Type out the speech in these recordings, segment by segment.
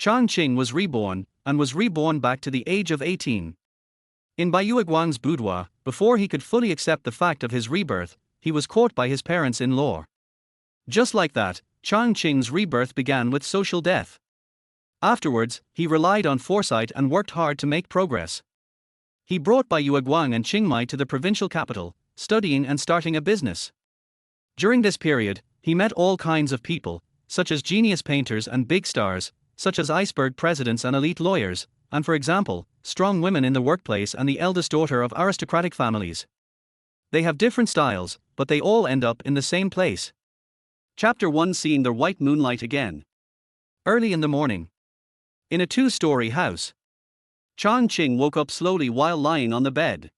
Chang Qing was reborn, and was reborn back to the age of 18. In Bai Yueguang's boudoir, before he could fully accept the fact of his rebirth, he was caught by his parents-in-law. Just like that, Chang Qing's rebirth began with social death. Afterwards, he relied on foresight and worked hard to make progress. He brought Bai Yueguang and Qingmei to the provincial capital, studying and starting a business. During this period, he met all kinds of people, such as genius painters and big stars, such as iceberg presidents and elite lawyers, and for example, strong women in the workplace and the eldest daughter of aristocratic families. They have different styles, but they all end up in the same place. Chapter 1: Seeing the white moonlight again. Early in the morning. In a two-story house. Chang Qing woke up slowly while lying on the bed.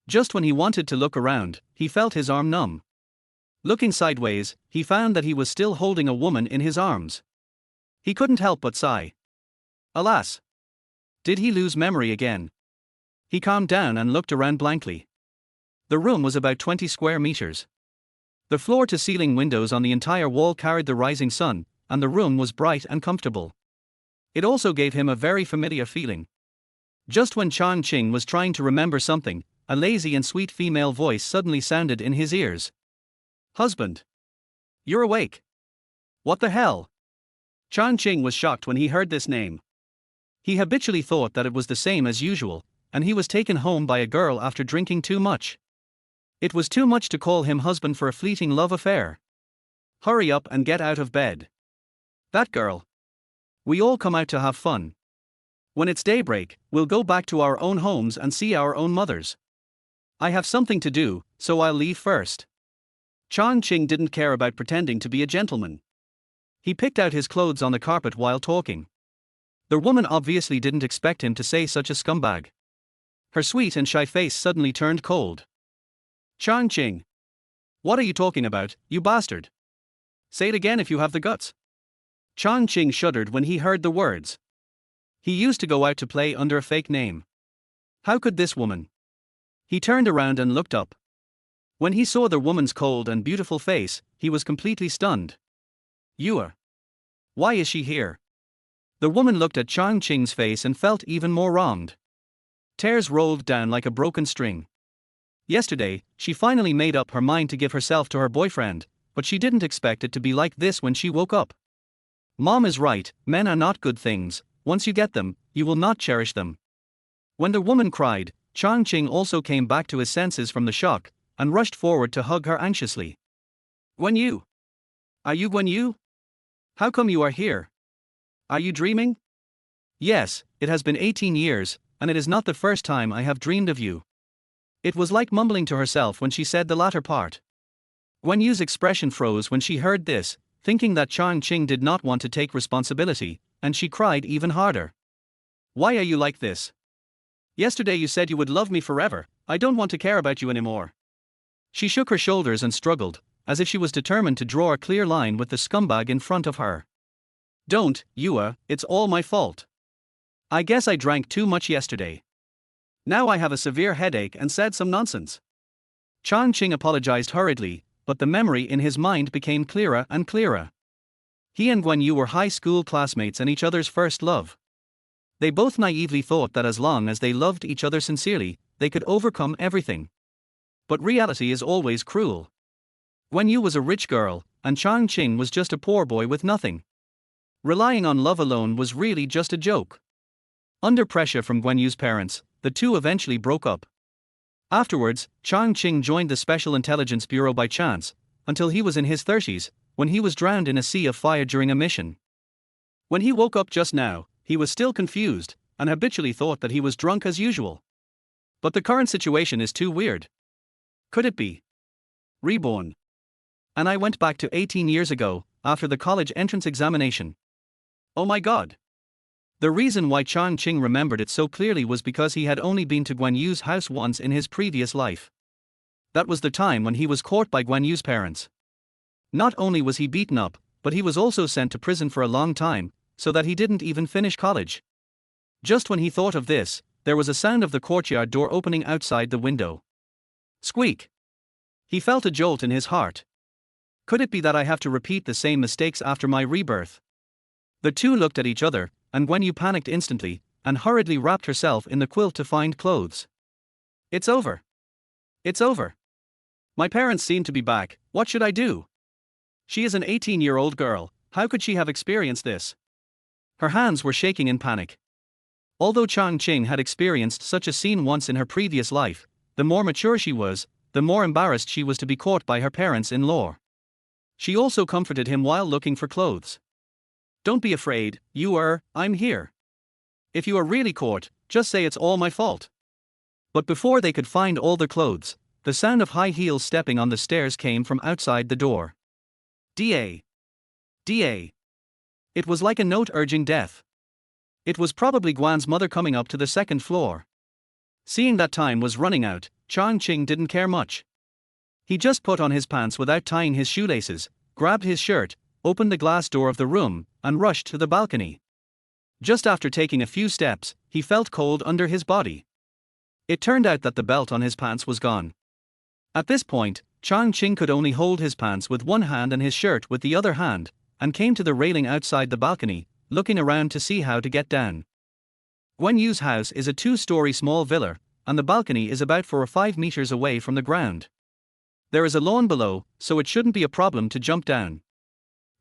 Just when he wanted to look around, he felt his arm numb. Looking sideways, he found that he was still holding a woman in his arms. He couldn't help but sigh. Alas! Did he lose memory again? He calmed down and looked around blankly. The room was about 20 square meters. The floor-to-ceiling windows on the entire wall carried the rising sun, and the room was bright and comfortable. It also gave him a very familiar feeling. Just when Chang Qing was trying to remember something, a lazy and sweet female voice suddenly sounded in his ears. "Husband! You're awake! What the hell?" Chang Qing was shocked when he heard this name. He habitually thought that it was the same as usual, and he was taken home by a girl after drinking too much. It was too much to call him husband for a fleeting love affair. Hurry up and get out of bed. That girl. We all come out to have fun. When it's daybreak, we'll go back to our own homes and see our own mothers. I have something to do, so I'll leave first. Chang Qing didn't care about pretending to be a gentleman. He picked out his clothes on the carpet while talking. The woman obviously didn't expect him to say such a scumbag. Her sweet and shy face suddenly turned cold. Chang Qing. What are you talking about, you bastard? Say it again if you have the guts. Chang Qing shuddered when he heard the words. He used to go out to play under a fake name. How could this woman? He turned around and looked up. When he saw the woman's cold and beautiful face, he was completely stunned. Why is she here? The woman looked at Chang Qing's face and felt even more wronged. Tears rolled down like a broken string. Yesterday, she finally made up her mind to give herself to her boyfriend, but she didn't expect it to be like this when she woke up. Mom is right, men are not good things. Once you get them, you will not cherish them. When the woman cried, Chang Qing also came back to his senses from the shock, and rushed forward to hug her anxiously. Guan Yu? Are you Guan Yu? How come you are here? Are you dreaming? Yes, it has been 18 years, and it is not the first time I have dreamed of you. It was like mumbling to herself when she said the latter part. Guan Yu's expression froze when she heard this, thinking that Chang Qing did not want to take responsibility, and she cried even harder. Why are you like this? Yesterday you said you would love me forever. I don't want to care about you anymore. She shook her shoulders and struggled, as if she was determined to draw a clear line with the scumbag in front of her. Don't, Yua, it's all my fault. I guess I drank too much yesterday. Now I have a severe headache and said some nonsense. Chang Qing apologized hurriedly, but the memory in his mind became clearer and clearer. He and Guan Yu were high school classmates and each other's first love. They both naively thought that as long as they loved each other sincerely, they could overcome everything. But reality is always cruel. Guan Yu was a rich girl, and Chang Qing was just a poor boy with nothing. Relying on love alone was really just a joke. Under pressure from Guan Yu's parents, the two eventually broke up. Afterwards, Chang Qing joined the Special Intelligence Bureau by chance, until he was in his 30s, when he was drowned in a sea of fire during a mission. When he woke up just now, he was still confused, and habitually thought that he was drunk as usual. But the current situation is too weird. Could it be? Reborn. And I went back to 18 years ago, after the college entrance examination. Oh my god. The reason why Chang Qing remembered it so clearly was because he had only been to Guan Yu's house once in his previous life. That was the time when he was caught by Guan Yu's parents. Not only was he beaten up, but he was also sent to prison for a long time, so that he didn't even finish college. Just when he thought of this, there was a sound of the courtyard door opening outside the window. Squeak! He felt a jolt in his heart. Could it be that I have to repeat the same mistakes after my rebirth? The two looked at each other, and Guan Yu panicked instantly, and hurriedly wrapped herself in the quilt to find clothes. It's over. It's over. My parents seem to be back, what should I do? She is an 18-year-old girl, how could she have experienced this? Her hands were shaking in panic. Although Chang Qing had experienced such a scene once in her previous life, the more mature she was, the more embarrassed she was to be caught by her parents-in-law. She also comforted him while looking for clothes. Don't be afraid, I'm here. If you are really caught, just say it's all my fault. But before they could find all the clothes, the sound of high heels stepping on the stairs came from outside the door. Da. Da. It was like a note urging death. It was probably Guan's mother coming up to the second floor. Seeing that time was running out, Chang Qing didn't care much. He just put on his pants without tying his shoelaces, grabbed his shirt, opened the glass door of the room, and rushed to the balcony. Just after taking a few steps, he felt cold under his body. It turned out that the belt on his pants was gone. At this point, Chang Qing could only hold his pants with one hand and his shirt with the other hand, and came to the railing outside the balcony, looking around to see how to get down. Guan Yu's house is a 2-story small villa, and the balcony is about 4 or 5 meters away from the ground. There is a lawn below, so it shouldn't be a problem to jump down.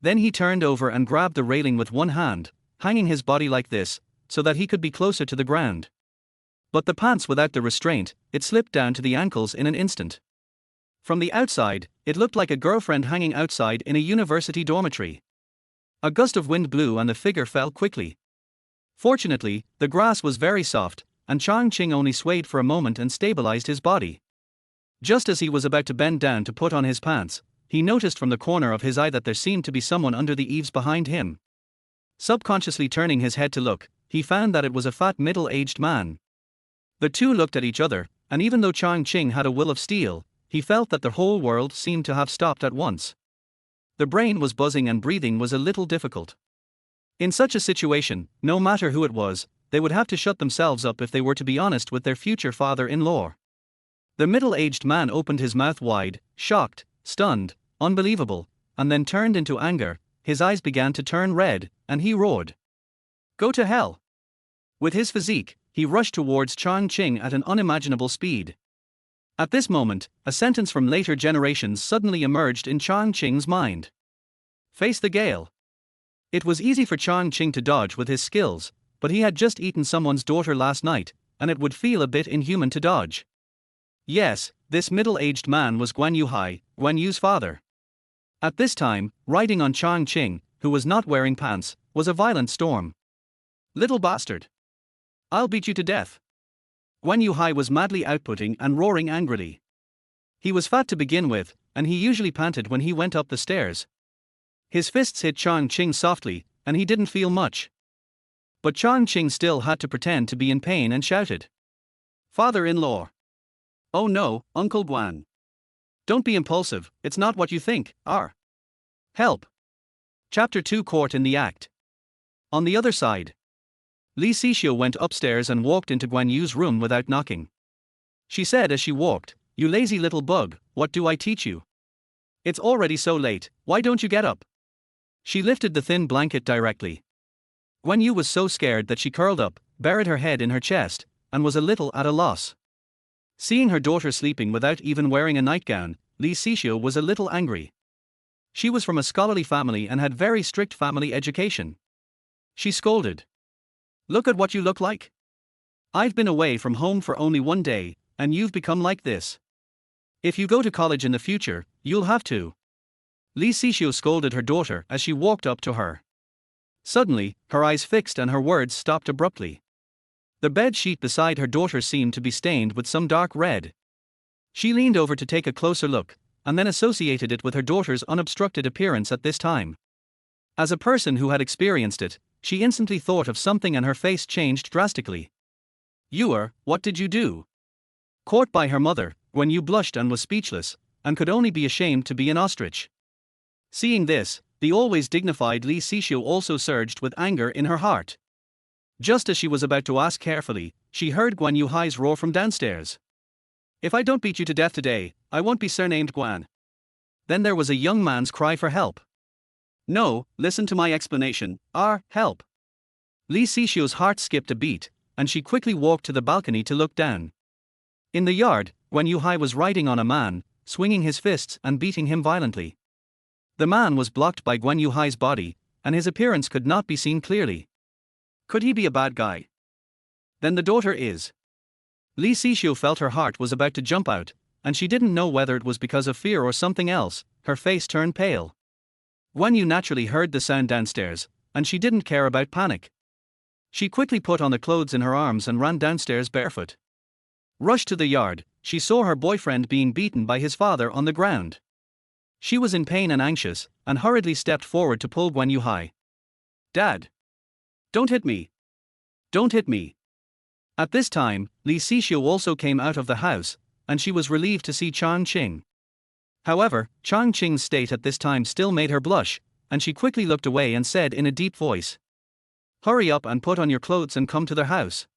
Then he turned over and grabbed the railing with one hand, hanging his body like this, so that he could be closer to the ground. But the pants without the restraint, it slipped down to the ankles in an instant. From the outside, it looked like a girlfriend hanging outside in a university dormitory. A gust of wind blew and the figure fell quickly. Fortunately, the grass was very soft, and Chang Qing only swayed for a moment and stabilized his body. Just as he was about to bend down to put on his pants, he noticed from the corner of his eye that there seemed to be someone under the eaves behind him. Subconsciously turning his head to look, he found that it was a fat middle-aged man. The two looked at each other, and even though Chang Qing had a will of steel, he felt that the whole world seemed to have stopped at once. The brain was buzzing and breathing was a little difficult. In such a situation, no matter who it was, they would have to shut themselves up if they were to be honest with their future father-in-law. The middle-aged man opened his mouth wide, shocked, stunned, unbelievable, and then turned into anger. His eyes began to turn red, and he roared. Go to hell! With his physique, he rushed towards Chang Qing at an unimaginable speed. At this moment, a sentence from later generations suddenly emerged in Chang Qing's mind. Face the gale. It was easy for Chang Qing to dodge with his skills, but he had just eaten someone's daughter last night, and it would feel a bit inhuman to dodge. Yes, this middle-aged man was Guan Yu's father. At this time, riding on Chang Qing, who was not wearing pants, was a violent storm. Little bastard! I'll beat you to death. Guan Yu was madly outputting and roaring angrily. He was fat to begin with, and he usually panted when he went up the stairs. His fists hit Chang Qing softly, and he didn't feel much. But Chang Qing still had to pretend to be in pain and shouted. Father-in-law! Oh no, Uncle Guan. Don't be impulsive, it's not what you think, Help. Chapter 2 Court in the Act. On the other side. Li Sixio went upstairs and walked into Guan Yu's room without knocking. She said as she walked, You lazy little bug, what do I teach you? It's already so late, why don't you get up? She lifted the thin blanket directly. Guan Yu was so scared that she curled up, buried her head in her chest, and was a little at a loss. Seeing her daughter sleeping without even wearing a nightgown, Li Sixio was a little angry. She was from a scholarly family and had very strict family education. She scolded. Look at what you look like. I've been away from home for only 1 day, and you've become like this. If you go to college in the future, you'll have to. Li Sixio scolded her daughter as she walked up to her. Suddenly, her eyes fixed and her words stopped abruptly. The bed sheet beside her daughter seemed to be stained with some dark red. She leaned over to take a closer look, and then associated it with her daughter's unobstructed appearance at this time. As a person who had experienced it, she instantly thought of something and her face changed drastically. What did you do? Caught by her mother, Guan Yu blushed and was speechless, and could only be ashamed to be an ostrich. Seeing this, the always dignified Li Sixio also surged with anger in her heart. Just as she was about to ask carefully, she heard Guan Yu's roar from downstairs. If I don't beat you to death today, I won't be surnamed Guan. Then there was a young man's cry for help. No, listen to my explanation, help. Li Xixiu's heart skipped a beat, and she quickly walked to the balcony to look down. In the yard, Guan Yuhai was riding on a man, swinging his fists and beating him violently. The man was blocked by Guan Yuhai's body, and his appearance could not be seen clearly. Could he be a bad guy? Then the daughter is. Li Xixiu felt her heart was about to jump out, and she didn't know whether it was because of fear or something else. Her face turned pale. Guan Yu naturally heard the sound downstairs, and she didn't care about panic. She quickly put on the clothes in her arms and ran downstairs barefoot. Rushed to the yard, she saw her boyfriend being beaten by his father on the ground. She was in pain and anxious, and hurriedly stepped forward to pull Guan Yuhai. "Dad! Don't hit me! Don't hit me!" At this time, Li Xixiu also came out of the house, and she was relieved to see Chang Qing. However, Chang Qing's state at this time still made her blush, and she quickly looked away and said in a deep voice, "Hurry up and put on your clothes and come to their house.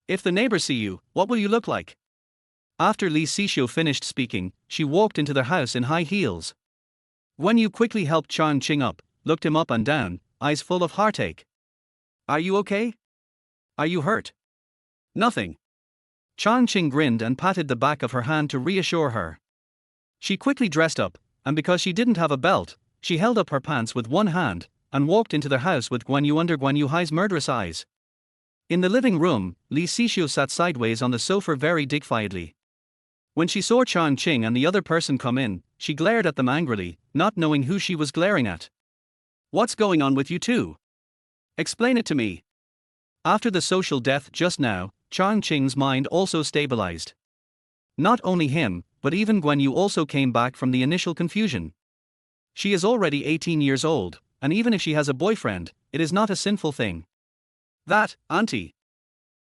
If the neighbors see you, what will you look like?" After Li Xixiu finished speaking, she walked into their house in high heels. Guan Yu quickly helped Chang Qing up, looked him up and down, eyes full of heartache. "Are you okay? Are you hurt?" "Nothing." Chang Qing grinned and patted the back of her hand to reassure her. She quickly dressed up, and because she didn't have a belt, she held up her pants with one hand, and walked into the house with Guan Yu under Guan Yuhai's murderous eyes. In the living room, Li Xixiu sat sideways on the sofa very dignifiedly. When she saw Chang Qing and the other person come in, she glared at them angrily, not knowing who she was glaring at. "What's going on with you two? Explain it to me." After the social death just now, Chang Qing's mind also stabilized. Not only him, but even Guan Yu also came back from the initial confusion. She is already 18 years old, and even if she has a boyfriend, it is not a sinful thing. "That, auntie.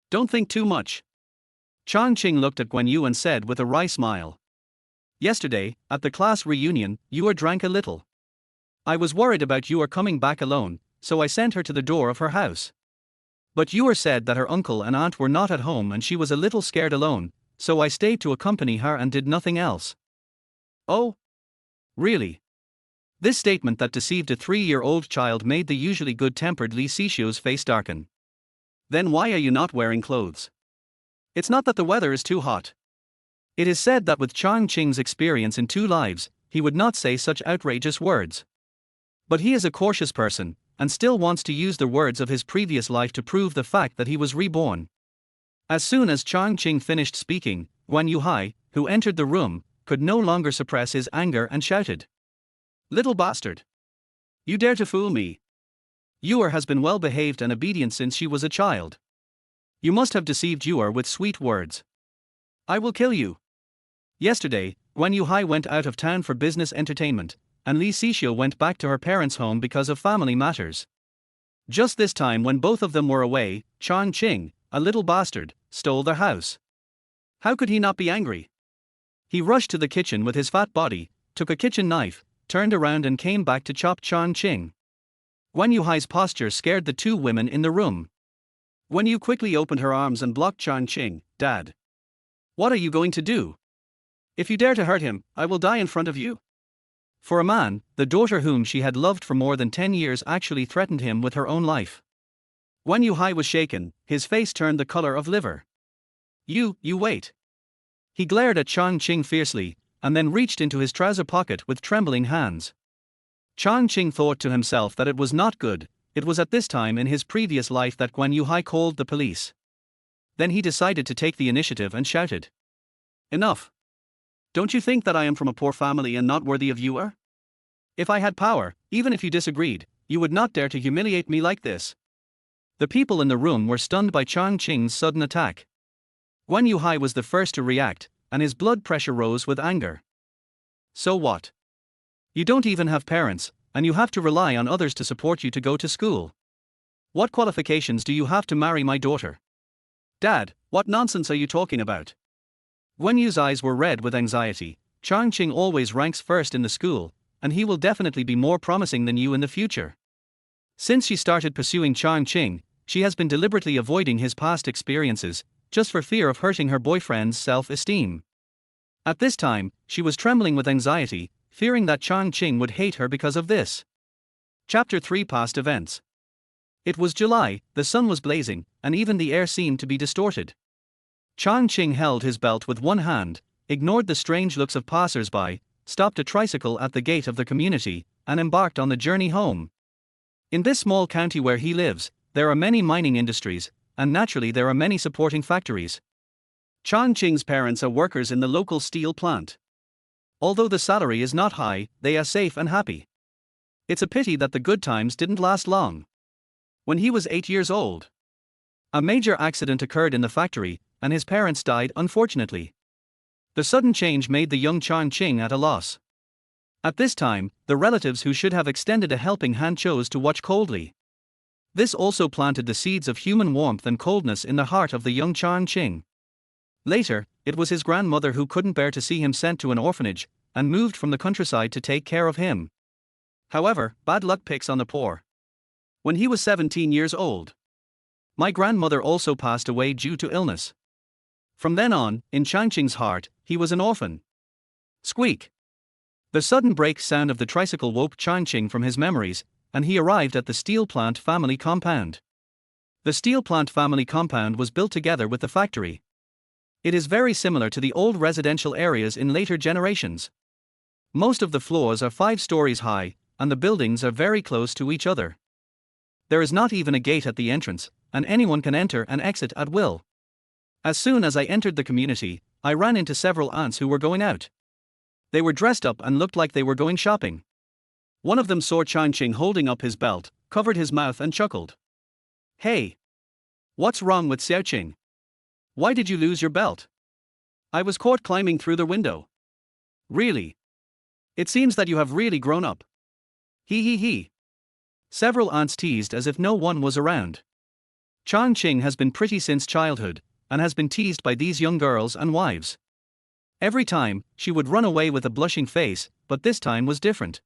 Don't think too much." Chang Qing looked at Guan Yu and said with a wry smile. "Yesterday, at the class reunion, you drank a little. I was worried about you coming back alone, so I sent her to the door of her house. But you said that her uncle and aunt were not at home and she was a little scared alone, so I stayed to accompany her and did nothing else." "Oh? Really?" This statement that deceived a 3-year-old child made the usually good-tempered Li Xixiu's face darken. "Then why are you not wearing clothes? It's not that the weather is too hot." It is said that with Chang Qing's experience in 2 lives, he would not say such outrageous words. But he is a cautious person, and still wants to use the words of his previous life to prove the fact that he was reborn. As soon as Chang Qing finished speaking, Guan Yuhai, who entered the room, could no longer suppress his anger and shouted, "Little bastard! You dare to fool me! Yuer has been well behaved and obedient since she was a child. You must have deceived Yuer with sweet words. I will kill you." Yesterday, Guan Yuhai went out of town for business entertainment, and Li Xixiu went back to her parents' home because of family matters. Just this time when both of them were away, Chang Qing, a little bastard, stole their house. How could he not be angry? He rushed to the kitchen with his fat body, took a kitchen knife, turned around and came back to chop Chang Qing. Guan Yuhai's posture scared the 2 women in the room. Guan Yu quickly opened her arms and blocked Chang Qing. "Dad. What are you going to do? If you dare to hurt him, I will die in front of you." For a man, the daughter whom she had loved for more than 10 years actually threatened him with her own life. Guan Yuhai was shaken, his face turned the color of liver. You wait." He glared at Chang Qing fiercely, and then reached into his trouser pocket with trembling hands. Chang Qing thought to himself that it was not good. It was at this time in his previous life that Guan Yuhai called the police. Then he decided to take the initiative and shouted, "Enough! Don't you think that I am from a poor family and not worthy of you? If I had power, even if you disagreed, you would not dare to humiliate me like this." The people in the room were stunned by Chang Qing's sudden attack. Guan Yuhai was the first to react, and his blood pressure rose with anger. "So what? You don't even have parents, and you have to rely on others to support you to go to school. What qualifications do you have to marry my daughter?" "Dad, what nonsense are you talking about?" Guan Yu's eyes were red with anxiety. Chang Qing always ranks first in the school, and he will definitely be more promising than you in the future. Since she started pursuing Chang Qing, she has been deliberately avoiding his past experiences, just for fear of hurting her boyfriend's self-esteem. At this time, she was trembling with anxiety, fearing that Chang Qing would hate her because of this. Chapter 3 Past Events. It was July, the sun was blazing, and even the air seemed to be distorted. Chang Qing held his belt with one hand, ignored the strange looks of passers-by, stopped a tricycle at the gate of the community, and embarked on the journey home. In this small county where he lives, there are many mining industries, and naturally there are many supporting factories. Chang Qing's parents are workers in the local steel plant. Although the salary is not high, they are safe and happy. It's a pity that the good times didn't last long. When he was 8 years old, a major accident occurred in the factory, and his parents died unfortunately. The sudden change made the young Chang Qing at a loss. At this time, the relatives who should have extended a helping hand chose to watch coldly. This also planted the seeds of human warmth and coldness in the heart of the young Chang Qing. Later, it was his grandmother who couldn't bear to see him sent to an orphanage, and moved from the countryside to take care of him. However, bad luck picks on the poor. When he was 17 years old, my grandmother also passed away due to illness. From then on, in Chang Qing's heart, he was an orphan. Squeak! The sudden brake sound of the tricycle woke Chang Qing from his memories, and he arrived at the steel plant family compound. The steel plant family compound was built together with the factory. It is very similar to the old residential areas in later generations. Most of the floors are 5 stories high, and the buildings are very close to each other. There is not even a gate at the entrance, and anyone can enter and exit at will. As soon as I entered the community, I ran into several aunts who were going out. They were dressed up and looked like they were going shopping. One of them saw Chang Qing holding up his belt, covered his mouth and chuckled. "Hey! What's wrong with Xiao Qing? Why did you lose your belt?" "I was caught climbing through the window." "Really? It seems that you have really grown up." "He he he." Several aunts teased as if no one was around. Chang Qing has been pretty since childhood, and has been teased by these young girls and wives. Every time, she would run away with a blushing face, but this time was different.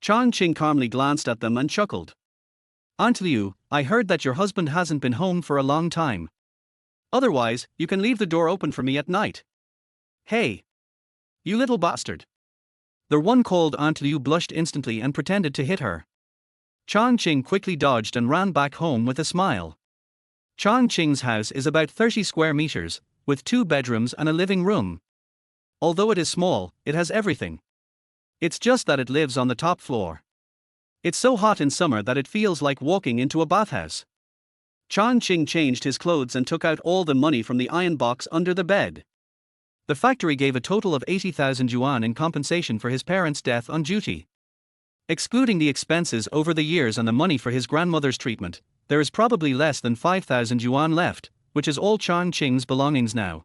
Chang Qing calmly glanced at them and chuckled. "Aunt Liu, I heard that your husband hasn't been home for a long time. Otherwise, you can leave the door open for me at night." "Hey! You little bastard!" The one called Aunt Liu blushed instantly and pretended to hit her. Chang Qing quickly dodged and ran back home with a smile. Chang Qing's house is about 30 square meters, with 2 bedrooms and a living room. Although it is small, it has everything. It's just that it lives on the top floor. It's so hot in summer that it feels like walking into a bathhouse. Chang Qing changed his clothes and took out all the money from the iron box under the bed. The factory gave a total of 80,000 yuan in compensation for his parents' death on duty. Excluding the expenses over the years and the money for his grandmother's treatment, there is probably less than 5,000 yuan left, which is all Chang Qing's belongings now.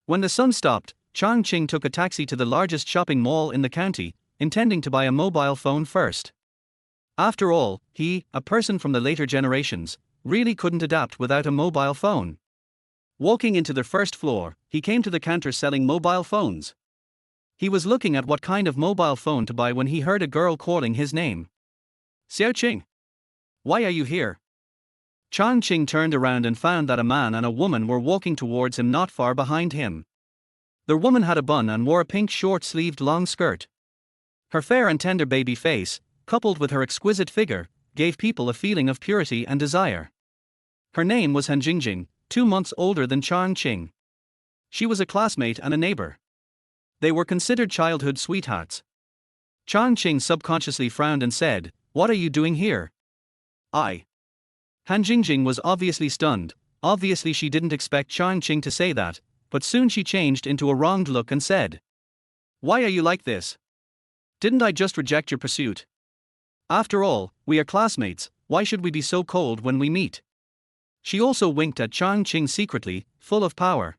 When the sun stopped, Chang Qing took a taxi to the largest shopping mall in the county, intending to buy a mobile phone first. After all, he, a person from the later generations, really couldn't adapt without a mobile phone. Walking into the first floor, he came to the counter selling mobile phones. He was looking at what kind of mobile phone to buy when he heard a girl calling his name. "Xiao Qing! Why are you here?" Chang Qing turned around and found that a man and a woman were walking towards him not far behind him. The woman had a bun and wore a pink short-sleeved long skirt. Her fair and tender baby face, coupled with her exquisite figure, gave people a feeling of purity and desire. Her name was Han Jingjing, 2 months older than Chang Qing. She was a classmate and a neighbor. They were considered childhood sweethearts. Chang Qing subconsciously frowned and said, "What are you doing here?" "I." Han Jingjing was obviously stunned. Obviously she didn't expect Chang Qing to say that, but soon she changed into a wronged look and said, "Why are you like this? Didn't I just reject your pursuit? After all, we are classmates, why should we be so cold when we meet?" She also winked at Chang Qing secretly, full of power.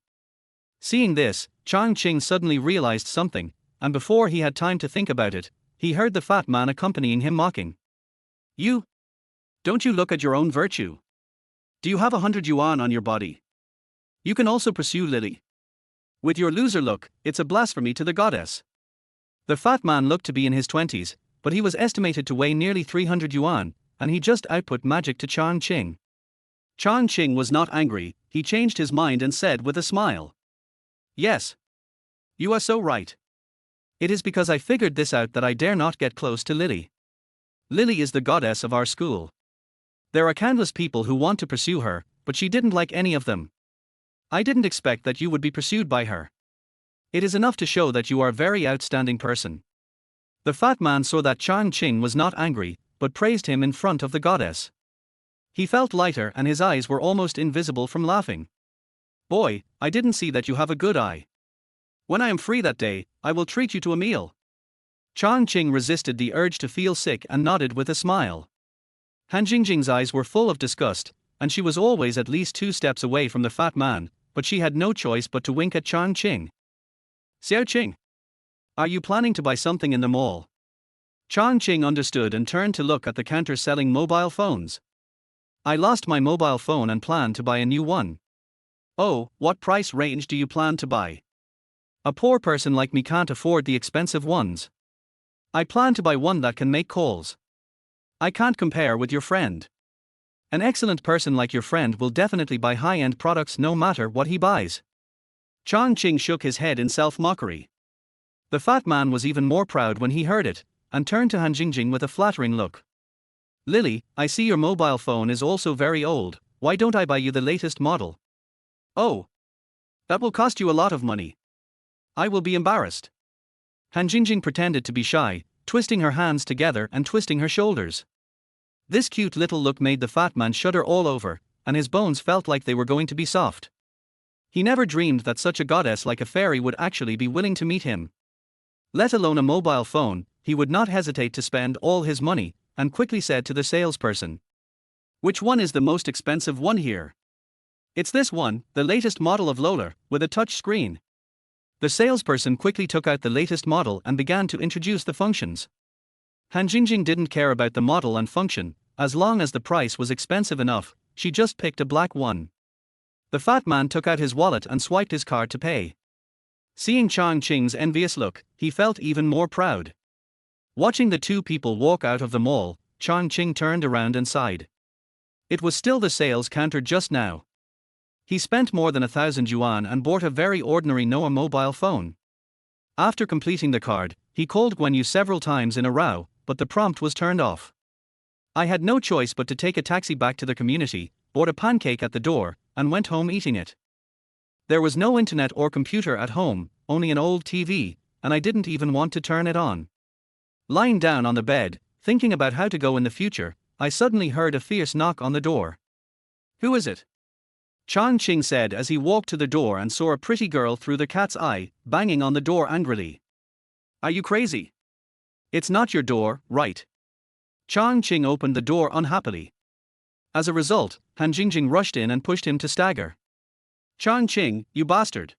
Seeing this, Chang Qing suddenly realized something, and before he had time to think about it, he heard the fat man accompanying him mocking. "You? Don't you look at your own virtue? Do you have 100 yuan on your body? You can also pursue Lily. With your loser look, it's a blasphemy to the goddess." The fat man looked to be in his 20s, but he was estimated to weigh nearly 300 yuan, and he just output magic to Chang Qing. Chang Qing was not angry, he changed his mind and said with a smile, "Yes. You are so right. It is because I figured this out that I dare not get close to Lily. Lily is the goddess of our school. There are countless people who want to pursue her, but she didn't like any of them. I didn't expect that you would be pursued by her. It is enough to show that you are a very outstanding person. The fat man saw that Chang Qing was not angry, but praised him in front of the goddess. He felt lighter and his eyes were almost invisible from laughing. Boy, I didn't see that you have a good eye. When I am free that day, I will treat you to a meal. Chang Qing resisted the urge to feel sick and nodded with a smile. Han Jingjing's eyes were full of disgust, and she was always at least 2 steps away from the fat man, but she had no choice but to wink at Chang Qing. Xiao Qing, are you planning to buy something in the mall? Chang Qing understood and turned to look at the counter selling mobile phones. I lost my mobile phone and plan to buy a new one. Oh, what price range do you plan to buy? A poor person like me can't afford the expensive ones. I plan to buy one that can make calls. I can't compare with your friend. An excellent person like your friend will definitely buy high-end products no matter what he buys. Chang Qing shook his head in self-mockery. The fat man was even more proud when he heard it, and turned to Han Jingjing with a flattering look. Lily, I see your mobile phone is also very old, why don't I buy you the latest model? Oh, that will cost you a lot of money. I will be embarrassed. Han Jingjing pretended to be shy, twisting her hands together and twisting her shoulders. This cute little look made the fat man shudder all over, and his bones felt like they were going to be soft. He never dreamed that such a goddess like a fairy would actually be willing to meet him. Let alone a mobile phone, he would not hesitate to spend all his money, and quickly said to the salesperson. Which one is the most expensive one here? It's this one, the latest model of Lola, with a touch screen. The salesperson quickly took out the latest model and began to introduce the functions. Han Jingjing didn't care about the model and function, as long as the price was expensive enough, she just picked a black one. The fat man took out his wallet and swiped his card to pay. Seeing Chang Qing's envious look, he felt even more proud. Watching the 2 people walk out of the mall, Chang Qing turned around and sighed. It was still the sales counter just now. He spent more than 1,000 yuan and bought a very ordinary Noah mobile phone. After completing the card, he called Guan Yu several times in a row, but the prompt was turned off. I had no choice but to take a taxi back to the community, bought a pancake at the door, and went home eating it. There was no internet or computer at home, only an old TV, and I didn't even want to turn it on. Lying down on the bed, thinking about how to go in the future, I suddenly heard a fierce knock on the door. Who is it? Chang Qing said as he walked to the door and saw a pretty girl through the cat's eye, banging on the door angrily. Are you crazy? It's not your door, right? Chang Qing opened the door unhappily. As a result, Han Jingjing rushed in and pushed him to stagger. Chang Qing, you bastard!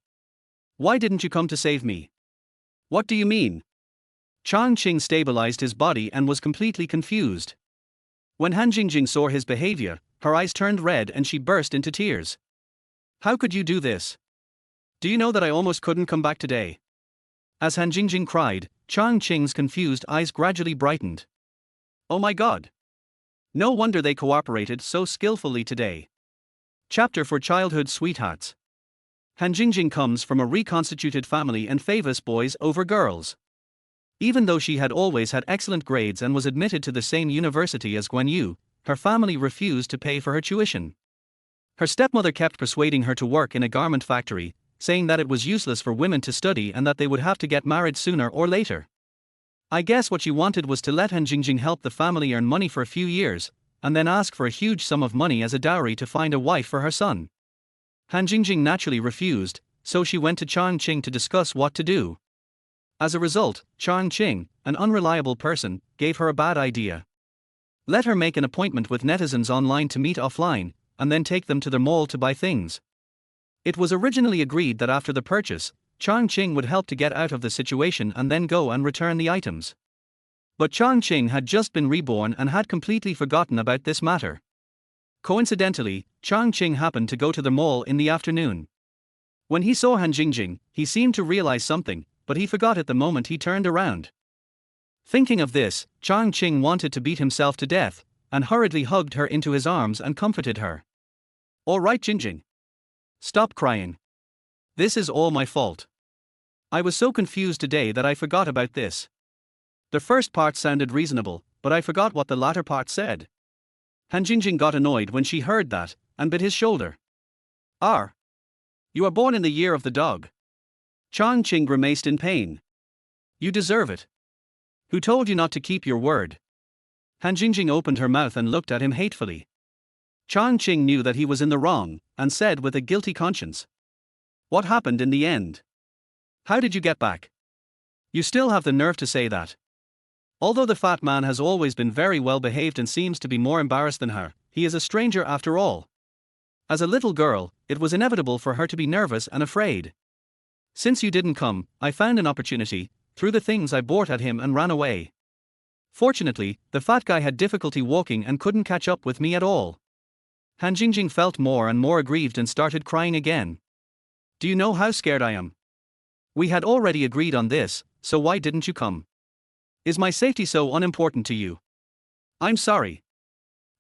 Why didn't you come to save me? What do you mean? Chang Qing stabilized his body and was completely confused. When Han Jingjing saw his behavior, her eyes turned red and she burst into tears. How could you do this? Do you know that I almost couldn't come back today? As Han Jingjing cried, Chang Qing's confused eyes gradually brightened. Oh my god! No wonder they cooperated so skillfully today. Chapter for Childhood Sweethearts. Han Jingjing comes from a reconstituted family and favors boys over girls. Even though she had always had excellent grades and was admitted to the same university as Guan Yu, her family refused to pay for her tuition. Her stepmother kept persuading her to work in a garment factory, saying that it was useless for women to study and that they would have to get married sooner or later. I guess what she wanted was to let Han Jingjing help the family earn money for a few years, and then ask for a huge sum of money as a dowry to find a wife for her son. Han Jingjing naturally refused, so she went to Chang Qing to discuss what to do. As a result, Chang Qing, an unreliable person, gave her a bad idea. Let her make an appointment with netizens online to meet offline, and then take them to the mall to buy things. It was originally agreed that after the purchase, Chang Qing would help to get out of the situation and then go and return the items. But Chang Qing had just been reborn and had completely forgotten about this matter. Coincidentally, Chang Qing happened to go to the mall in the afternoon. When he saw Han Jingjing, he seemed to realize something, but he forgot it the moment he turned around. Thinking of this, Chang Qing wanted to beat himself to death, and hurriedly hugged her into his arms and comforted her. All right, Jingjing. Stop crying. This is all my fault. I was so confused today that I forgot about this. The first part sounded reasonable, but I forgot what the latter part said. Han Jingjing got annoyed when she heard that, and bit his shoulder. "R. You are born in the year of the dog." Chang Qing grimaced in pain. "You deserve it. Who told you not to keep your word?" Han Jingjing opened her mouth and looked at him hatefully. Chang Qing knew that he was in the wrong, and said with a guilty conscience, "What happened in the end? How did you get back? You still have the nerve to say that." Although the fat man has always been very well behaved and seems to be more embarrassed than her, he is a stranger after all. As a little girl, it was inevitable for her to be nervous and afraid. "Since you didn't come, I found an opportunity, threw the things I bought at him and ran away. Fortunately, the fat guy had difficulty walking and couldn't catch up with me at all." Han Jingjing felt more and more aggrieved and started crying again. "Do you know how scared I am? We had already agreed on this, so why didn't you come? Is my safety so unimportant to you? I'm sorry.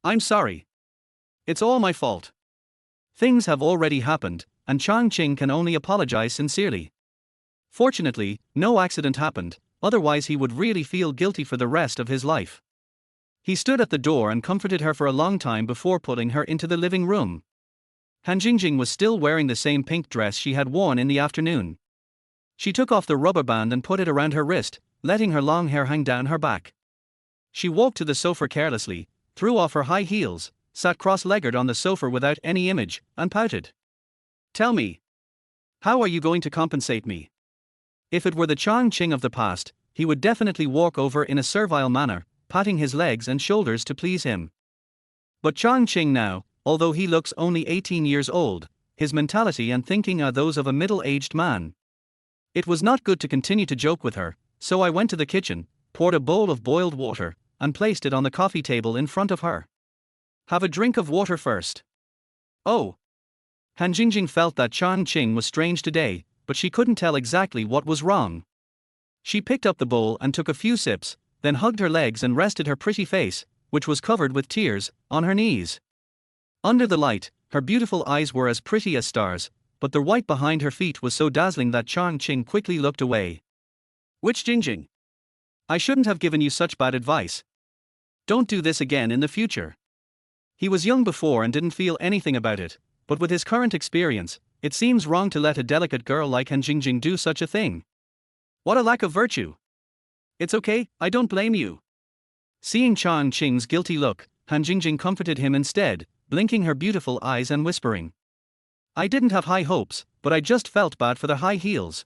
I'm sorry. It's all my fault. Things have already happened, and Chang Qing can only apologize sincerely. Fortunately, no accident happened, otherwise he would really feel guilty for the rest of his life." He stood at the door and comforted her for a long time before pulling her into the living room. Han Jingjing was still wearing the same pink dress she had worn in the afternoon. She took off the rubber band and put it around her wrist, letting her long hair hang down her back. She walked to the sofa carelessly, threw off her high heels, sat cross-legged on the sofa without any image, and pouted. "Tell me. How are you going to compensate me?" If it were the Chang Qing of the past, he would definitely walk over in a servile manner, patting his legs and shoulders to please him. But Chang Qing now, although he looks only 18 years old, his mentality and thinking are those of a middle-aged man. It was not good to continue to joke with her, so I went to the kitchen, poured a bowl of boiled water, and placed it on the coffee table in front of her. "Have a drink of water first." "Oh." Han Jingjing felt that Chang Qing was strange today, but she couldn't tell exactly what was wrong. She picked up the bowl and took a few sips, then hugged her legs and rested her pretty face, which was covered with tears, on her knees. Under the light, her beautiful eyes were as pretty as stars, but the white behind her feet was so dazzling that Chang Qing quickly looked away. "Which Jingjing? I shouldn't have given you such bad advice. Don't do this again in the future." He was young before and didn't feel anything about it, but with his current experience, it seems wrong to let a delicate girl like Han Jingjing do such a thing. What a lack of virtue. "It's okay, I don't blame you." Seeing Chang Qing's guilty look, Han Jingjing comforted him instead, blinking her beautiful eyes and whispering, "I didn't have high hopes, but I just felt bad for the high heels.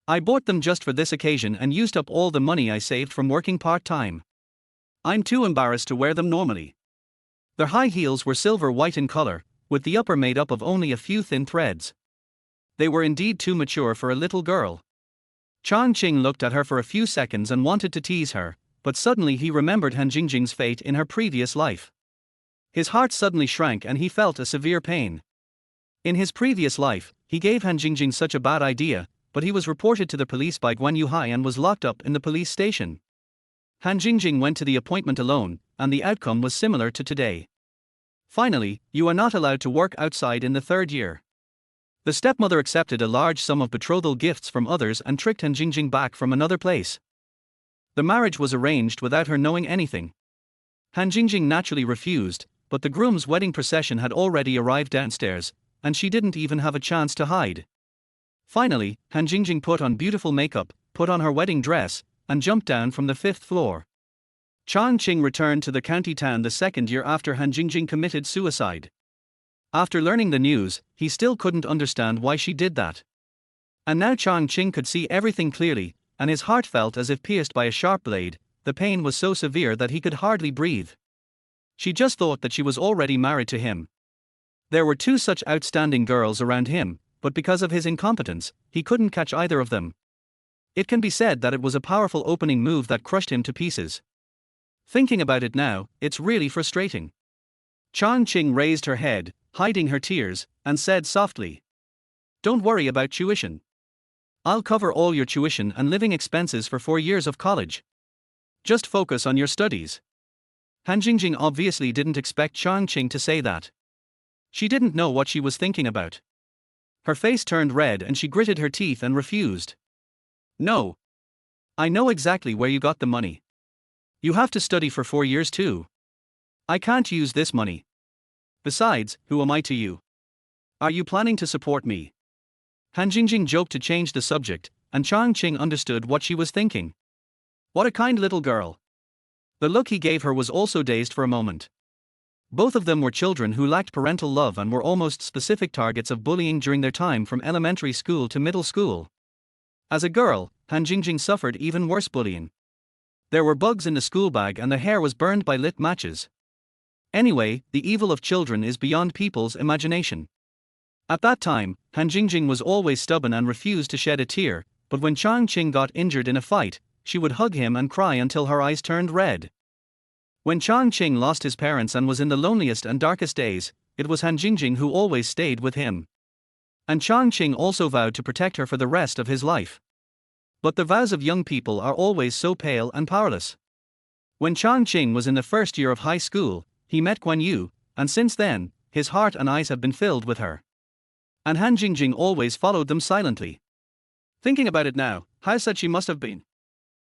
I bought them just for this occasion and used up all the money I saved from working part-time. I'm too embarrassed to wear them normally." Their high heels were silver white in color, with the upper made up of only a few thin threads. They were indeed too mature for a little girl. Chang Qing looked at her for a few seconds and wanted to tease her, but suddenly he remembered Han Jingjing's fate in her previous life. His heart suddenly shrank and he felt a severe pain. In his previous life, he gave Han Jingjing such a bad idea, but he was reported to the police by Guan Yuhai and was locked up in the police station. Han Jingjing went to the appointment alone, and the outcome was similar to today. Finally, you are not allowed to work outside in the 3rd year. The stepmother accepted a large sum of betrothal gifts from others and tricked Han Jingjing back from another place. The marriage was arranged without her knowing anything. Han Jingjing naturally refused, but the groom's wedding procession had already arrived downstairs, and she didn't even have a chance to hide. Finally, Han Jingjing put on beautiful makeup, put on her wedding dress, and jumped down from the 5th floor. Chang Qing returned to the county town the 2nd year after Han Jingjing committed suicide. After learning the news, he still couldn't understand why she did that. And now Chang Qing could see everything clearly, and his heart felt as if pierced by a sharp blade. The pain was so severe that he could hardly breathe. She just thought that she was already married to him. There were 2 such outstanding girls around him, but because of his incompetence, he couldn't catch either of them. It can be said that it was a powerful opening move that crushed him to pieces. Thinking about it now, it's really frustrating. Chang Qing raised her head, hiding her tears, and said softly, "Don't worry about tuition. I'll cover all your tuition and living expenses for 4 years of college. Just focus on your studies." Han Jingjing obviously didn't expect Chang Qing to say that. She didn't know what she was thinking about. Her face turned red and she gritted her teeth and refused. "No. I know exactly where you got the money. You have to study for 4 years too. I can't use this money. Besides, who am I to you? Are you planning to support me? Han Jingjing joked to change the subject, and Chang Qing understood what she was thinking. What a kind little girl. The look he gave her was also dazed for a moment. Both of them were children who lacked parental love and were almost specific targets of bullying during their time from elementary school to middle school. As a girl, Han Jingjing suffered even worse bullying. There were bugs in the school bag and the hair was burned by lit matches. Anyway, the evil of children is beyond people's imagination. At that time, Han Jingjing was always stubborn and refused to shed a tear, but when Chang Qing got injured in a fight, she would hug him and cry until her eyes turned red. When Chang Qing lost his parents and was in the loneliest and darkest days, it was Han Jingjing who always stayed with him. And Chang Qing also vowed to protect her for the rest of his life. But the vows of young people are always so pale and powerless. When Chang Qing was in the first year of high school, he met Guan Yu, and since then, his heart and eyes have been filled with her. And Han Jingjing always followed them silently. Thinking about it now, how sad she must have been.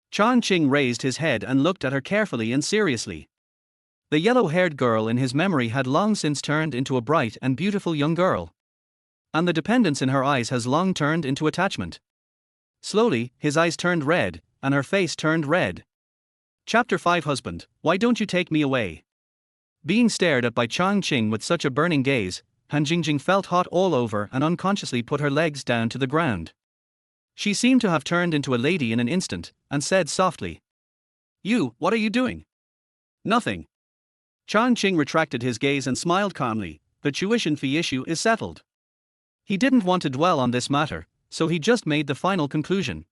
Chang Qing raised his head and looked at her carefully and seriously. The yellow-haired girl in his memory had long since turned into a bright and beautiful young girl. And the dependence in her eyes has long turned into attachment. Slowly, his eyes turned red, and her face turned red. Chapter 5 Husband, why don't you take me away? Being stared at by Chang Qing with such a burning gaze, Han Jingjing felt hot all over and unconsciously put her legs down to the ground. She seemed to have turned into a lady in an instant, and said softly, "You, what are you doing?" "Nothing." Chang Qing retracted his gaze and smiled calmly. The tuition fee issue is settled. He didn't want to dwell on this matter, so he just made the final conclusion.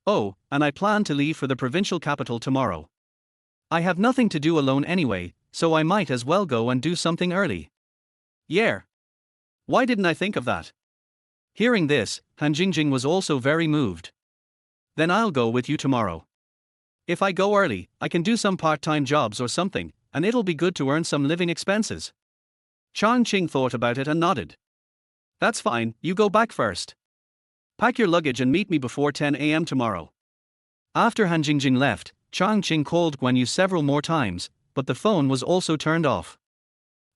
"Oh, and I plan to leave for the provincial capital tomorrow. I have nothing to do alone anyway, so I might as well go and do something early." "Yeah. Why didn't I think of that?" Hearing this, Han Jingjing was also very moved. "Then I'll go with you tomorrow. If I go early, I can do some part-time jobs or something, and it'll be good to earn some living expenses." Chang Qing thought about it and nodded. "That's fine, you go back first. Pack your luggage and meet me before 10 a.m. tomorrow." After Han Jingjing left, Chang Qing called Guan Yu several more times, but the phone was also turned off.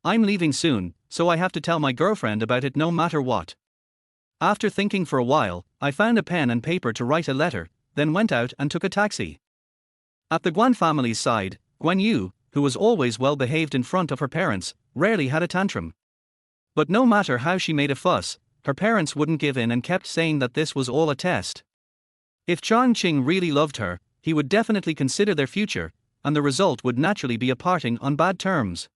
"I'm leaving soon, so I have to tell my girlfriend about it no matter what. After thinking for a while, I found a pen and paper to write a letter, then went out and took a taxi." At the Guan family's side, Guan Yu, who was always well behaved in front of her parents, rarely had a tantrum. But no matter how she made a fuss, her parents wouldn't give in and kept saying that this was all a test. If Chang Qing really loved her, he would definitely consider their future, and the result would naturally be a parting on bad terms.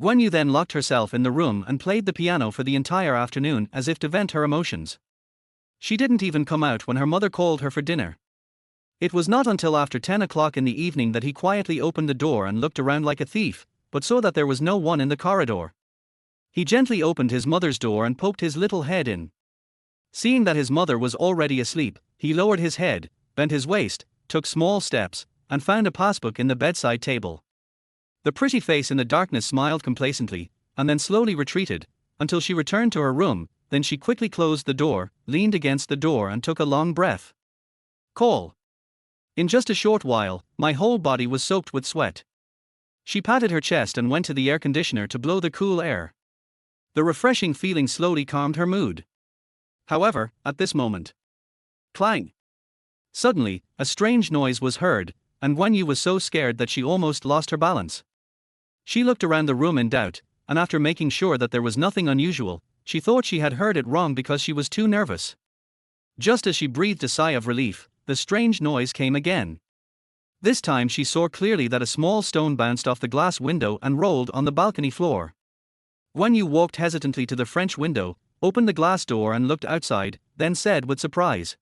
Guan Yu then locked herself in the room and played the piano for the entire afternoon as if to vent her emotions. She didn't even come out when her mother called her for dinner. It was not until after 10 o'clock in the evening that he quietly opened the door and looked around like a thief, but saw that there was no one in the corridor. He gently opened his mother's door and poked his little head in. Seeing that his mother was already asleep, he lowered his head, bent his waist, took small steps, and found a passbook in the bedside table. The pretty face in the darkness smiled complacently, and then slowly retreated, until she returned to her room. Then she quickly closed the door, leaned against the door and took a long breath. "Call." In just a short while, my whole body was soaked with sweat. She patted her chest and went to the air conditioner to blow the cool air. The refreshing feeling slowly calmed her mood. However, at this moment, clang! Suddenly, a strange noise was heard, and Guan Yu was so scared that she almost lost her balance. She looked around the room in doubt, and after making sure that there was nothing unusual, she thought she had heard it wrong because she was too nervous. Just as she breathed a sigh of relief, the strange noise came again. This time she saw clearly that a small stone bounced off the glass window and rolled on the balcony floor. Guan Yu walked hesitantly to the French window, opened the glass door and looked outside, then said with surprise,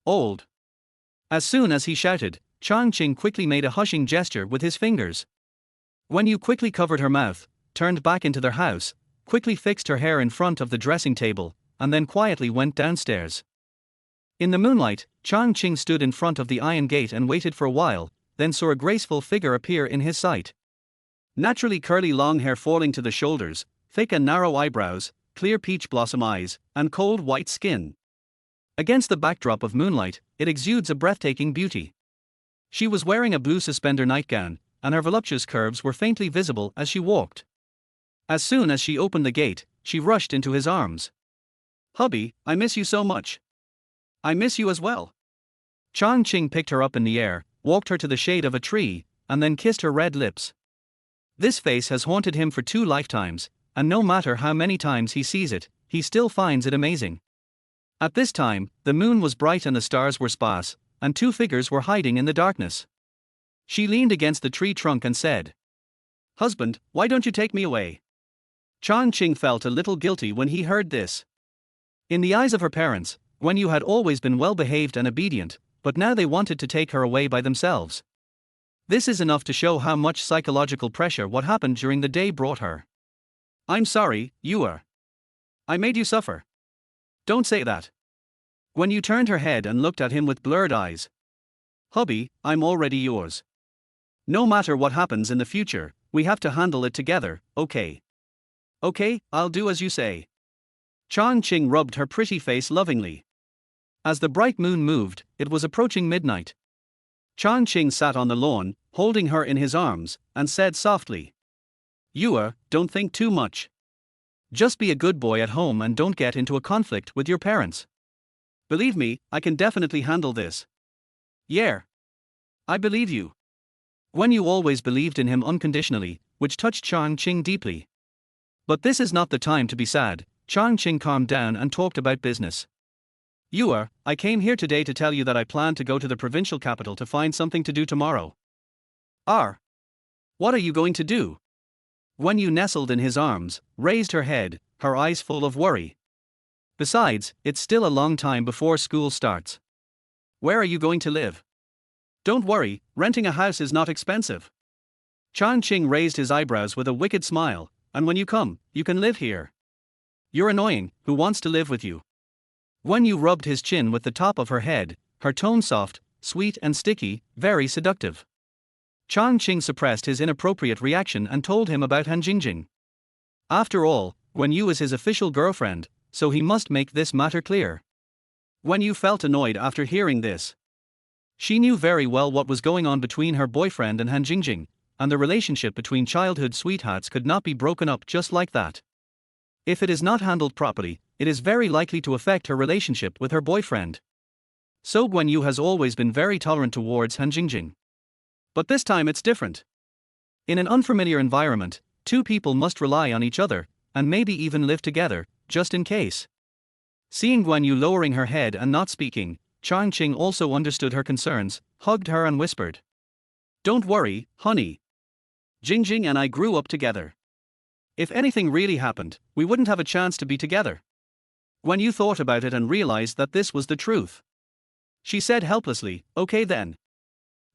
"Old." As soon as he shouted, Chang Qing quickly made a hushing gesture with his fingers. Guan Yu quickly covered her mouth, turned back into their house, quickly fixed her hair in front of the dressing table, and then quietly went downstairs. In the moonlight, Chang Qing stood in front of the iron gate and waited for a while, then saw a graceful figure appear in his sight. Naturally curly long hair falling to the shoulders, thick and narrow eyebrows, clear peach blossom eyes, and cold white skin. Against the backdrop of moonlight, it exudes a breathtaking beauty. She was wearing a blue suspender nightgown, and her voluptuous curves were faintly visible as she walked. As soon as she opened the gate, she rushed into his arms. "Hubby, I miss you so much." "I miss you as well." Chang Qing picked her up in the air, walked her to the shade of a tree, and then kissed her red lips. This face has haunted him for 2 lifetimes, and no matter how many times he sees it, he still finds it amazing. At this time, the moon was bright and the stars were sparse, and 2 figures were hiding in the darkness. She leaned against the tree trunk and said, "Husband, why don't you take me away?" Chang Qing felt a little guilty when he heard this. In the eyes of her parents, Guan had always been well behaved and obedient, but now they wanted to take her away by themselves. This is enough to show how much psychological pressure what happened during the day brought her. "I'm sorry, Yue. I made you suffer." "Don't say that." Guan turned her head and looked at him with blurred eyes. "Hubby, I'm already yours. No matter what happens in the future, we have to handle it together, okay?" "Okay, I'll do as you say." Chang Qing rubbed her pretty face lovingly. As the bright moon moved, it was approaching midnight. Chang Qing sat on the lawn, holding her in his arms, and said softly, "Yue, don't think too much. Just be a good boy at home and don't get into a conflict with your parents. Believe me, I can definitely handle this." "Yeah. I believe you." Guan always believed in him unconditionally, which touched Chang Qing deeply. But this is not the time to be sad. Chang Qing calmed down and talked about business. "Yue, I came here today to tell you that I plan to go to the provincial capital to find something to do tomorrow." What are you going to do?" Guan nestled in his arms, raised her head, her eyes full of worry. "Besides, it's still a long time before school starts. Where are you going to live?" "Don't worry, renting a house is not expensive." Chang Qing raised his eyebrows with a wicked smile, "And when you come, you can live here." "You're annoying, who wants to live with you?" Guan rubbed his chin with the top of her head, her tone soft, sweet and sticky, very seductive. Chang Qing suppressed his inappropriate reaction and told him about Han Jingjing. After all, Guan is his official girlfriend, so he must make this matter clear. Guan felt annoyed after hearing this. She knew very well what was going on between her boyfriend and Han Jingjing, and the relationship between childhood sweethearts could not be broken up just like that. If it is not handled properly, it is very likely to affect her relationship with her boyfriend. So Guan has always been very tolerant towards Han Jingjing. But this time it's different. In an unfamiliar environment, 2 people must rely on each other, and maybe even live together, just in case. Seeing Guan lowering her head and not speaking, Chang Qing also understood her concerns, hugged her and whispered, "Don't worry, honey. Jingjing and I grew up together. If anything really happened, we wouldn't have a chance to be together." Guan thought about it and realized that this was the truth. She said helplessly, "Okay then."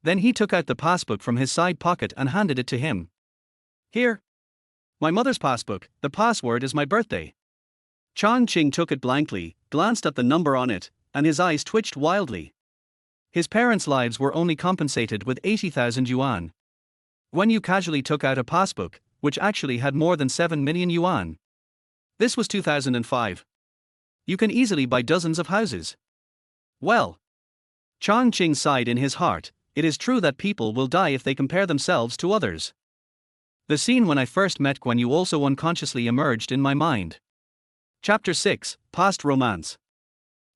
Then he took out the passbook from his side pocket and handed it to him. "Here. My mother's passbook, the password is my birthday." Chang Qing took it blankly, glanced at the number on it, and his eyes twitched wildly. His parents' lives were only compensated with 80,000 yuan. Guan casually took out a passbook, which actually had more than 7 million yuan. This was 2005. You can easily buy dozens of houses. Well. Chang Qing sighed in his heart. It is true that people will die if they compare themselves to others. The scene when I first met Guan also unconsciously emerged in my mind. Chapter 6, Past Romance.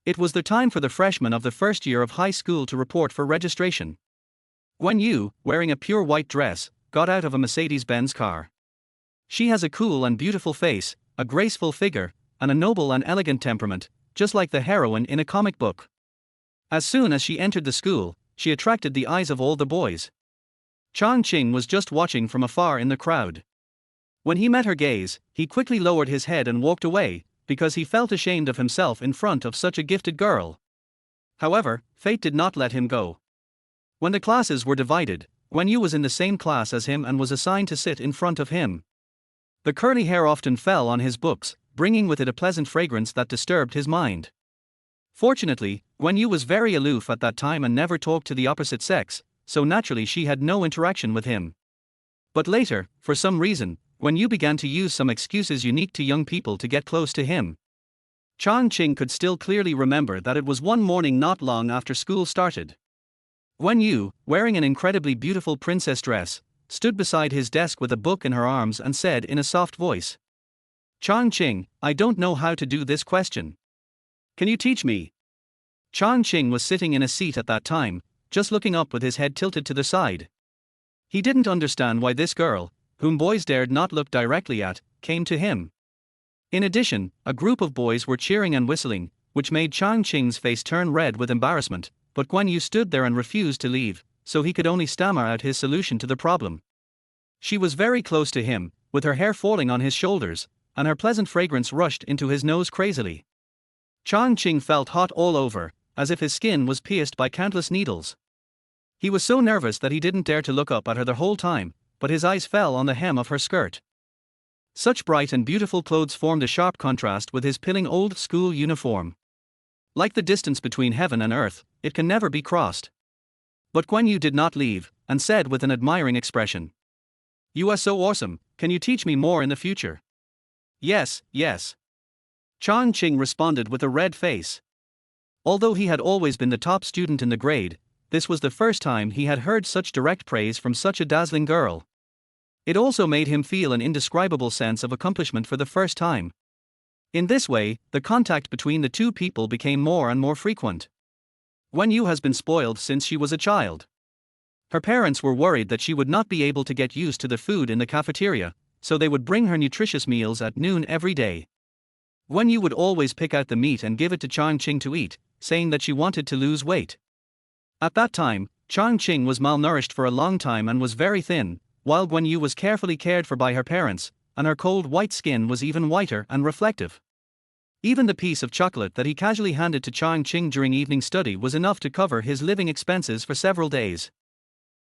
It was the time for the freshmen of the first year of high school to report for registration. Guan wearing a pure white dress, got out of a Mercedes-Benz car. She has a cool and beautiful face, a graceful figure, and a noble and elegant temperament, just like the heroine in a comic book. As soon as she entered the school, she attracted the eyes of all the boys. Chang Qing was just watching from afar in the crowd. When he met her gaze, he quickly lowered his head and walked away, because he felt ashamed of himself in front of such a gifted girl. However, fate did not let him go. When the classes were divided, Guan was in the same class as him and was assigned to sit in front of him. The curly hair often fell on his books, bringing with it a pleasant fragrance that disturbed his mind. Fortunately, Guan was very aloof at that time and never talked to the opposite sex, so naturally she had no interaction with him. But later, for some reason, Guan began to use some excuses unique to young people to get close to him. Chang Qing could still clearly remember that it was one morning not long after school started. Guan wearing an incredibly beautiful princess dress, stood beside his desk with a book in her arms and said in a soft voice, "Chang Qing, I don't know how to do this question. Can you teach me?" Chang Qing was sitting in a seat at that time, just looking up with his head tilted to the side. He didn't understand why this girl, whom boys dared not look directly at, came to him. In addition, a group of boys were cheering and whistling, which made Chang Qing's face turn red with embarrassment, but Guan Yu stood there and refused to leave, so he could only stammer out his solution to the problem. She was very close to him, with her hair falling on his shoulders, and her pleasant fragrance rushed into his nose crazily. Chang Qing felt hot all over, as if his skin was pierced by countless needles. He was so nervous that he didn't dare to look up at her the whole time, but his eyes fell on the hem of her skirt. Such bright and beautiful clothes formed a sharp contrast with his pilling old school uniform. Like the distance between heaven and earth, it can never be crossed. But Guan Yu did not leave, and said with an admiring expression, "You are so awesome, can you teach me more in the future?" "Yes, yes." Chang Qing responded with a red face. Although he had always been the top student in the grade, this was the first time he had heard such direct praise from such a dazzling girl. It also made him feel an indescribable sense of accomplishment for the first time. In this way, the contact between the two people became more and more frequent. Guan Yu has been spoiled since she was a child. Her parents were worried that she would not be able to get used to the food in the cafeteria, so they would bring her nutritious meals at noon every day. Guan Yu would always pick out the meat and give it to Chang Qing to eat, saying that she wanted to lose weight. At that time, Chang Qing was malnourished for a long time and was very thin, while Guan Yu was carefully cared for by her parents, and her cold white skin was even whiter and reflective. Even the piece of chocolate that he casually handed to Chang Qing during evening study was enough to cover his living expenses for several days.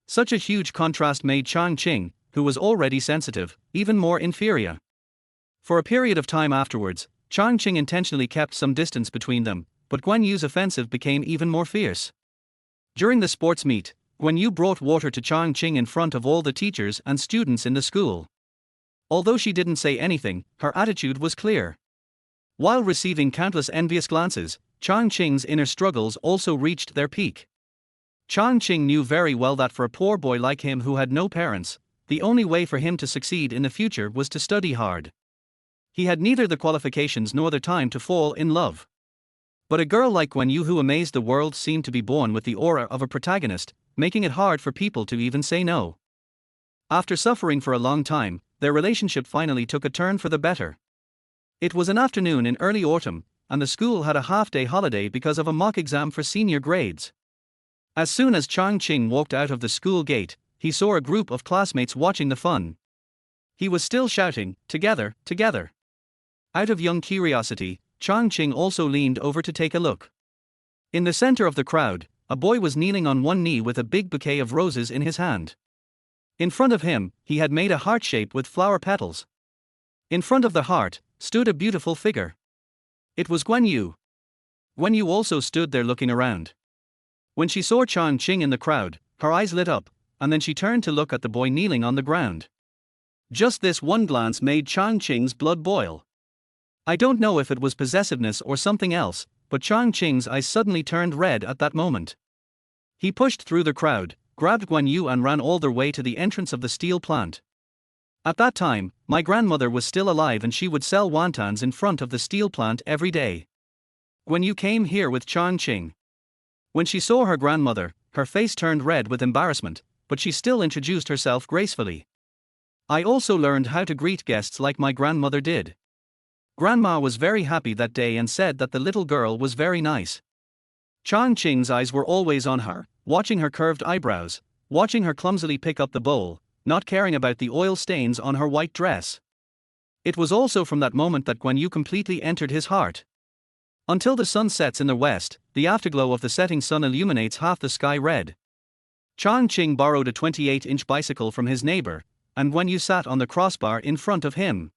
Such a huge contrast made Chang Qing, who was already sensitive, even more inferior. For a period of time afterwards, Chang Qing intentionally kept some distance between them, but Guan Yu's offensive became even more fierce. During the sports meet, Guan Yu brought water to Chang Qing in front of all the teachers and students in the school. Although she didn't say anything, her attitude was clear. While receiving countless envious glances, Chang Qing's inner struggles also reached their peak. Chang Qing knew very well that for a poor boy like him who had no parents, the only way for him to succeed in the future was to study hard. He had neither the qualifications nor the time to fall in love. But a girl like Guan Yu who amazed the world seemed to be born with the aura of a protagonist, making it hard for people to even say no. After suffering for a long time, their relationship finally took a turn for the better. It was an afternoon in early autumn, and the school had a half-day holiday because of a mock exam for senior grades. As soon as Chang Qing walked out of the school gate, he saw a group of classmates watching the fun. He was still shouting, "Together, together." Out of young curiosity, Chang Qing also leaned over to take a look. In the center of the crowd, a boy was kneeling on one knee with a big bouquet of roses in his hand. In front of him, he had made a heart shape with flower petals. In front of the heart, stood a beautiful figure. It was Guan Yu. Guan Yu also stood there looking around. When she saw Chang Qing in the crowd, her eyes lit up, and then she turned to look at the boy kneeling on the ground. Just this one glance made Chang Qing's blood boil. I don't know if it was possessiveness or something else, but Chang Qing's eyes suddenly turned red at that moment. He pushed through the crowd, grabbed Guan Yu and ran all the way to the entrance of the steel plant. At that time, my grandmother was still alive and she would sell wontons in front of the steel plant every day. Guan Yu came here with Chang Qing. When she saw her grandmother, her face turned red with embarrassment, but she still introduced herself gracefully. I also learned how to greet guests like my grandmother did. Grandma was very happy that day and said that the little girl was very nice. Chang Qing's eyes were always on her, watching her curved eyebrows, watching her clumsily pick up the bowl, not caring about the oil stains on her white dress. It was also from that moment that Guan Yu completely entered his heart. Until the sun sets in the west, the afterglow of the setting sun illuminates half the sky red. Chang Qing borrowed a 28-inch bicycle from his neighbor, and Guan Yu sat on the crossbar in front of him.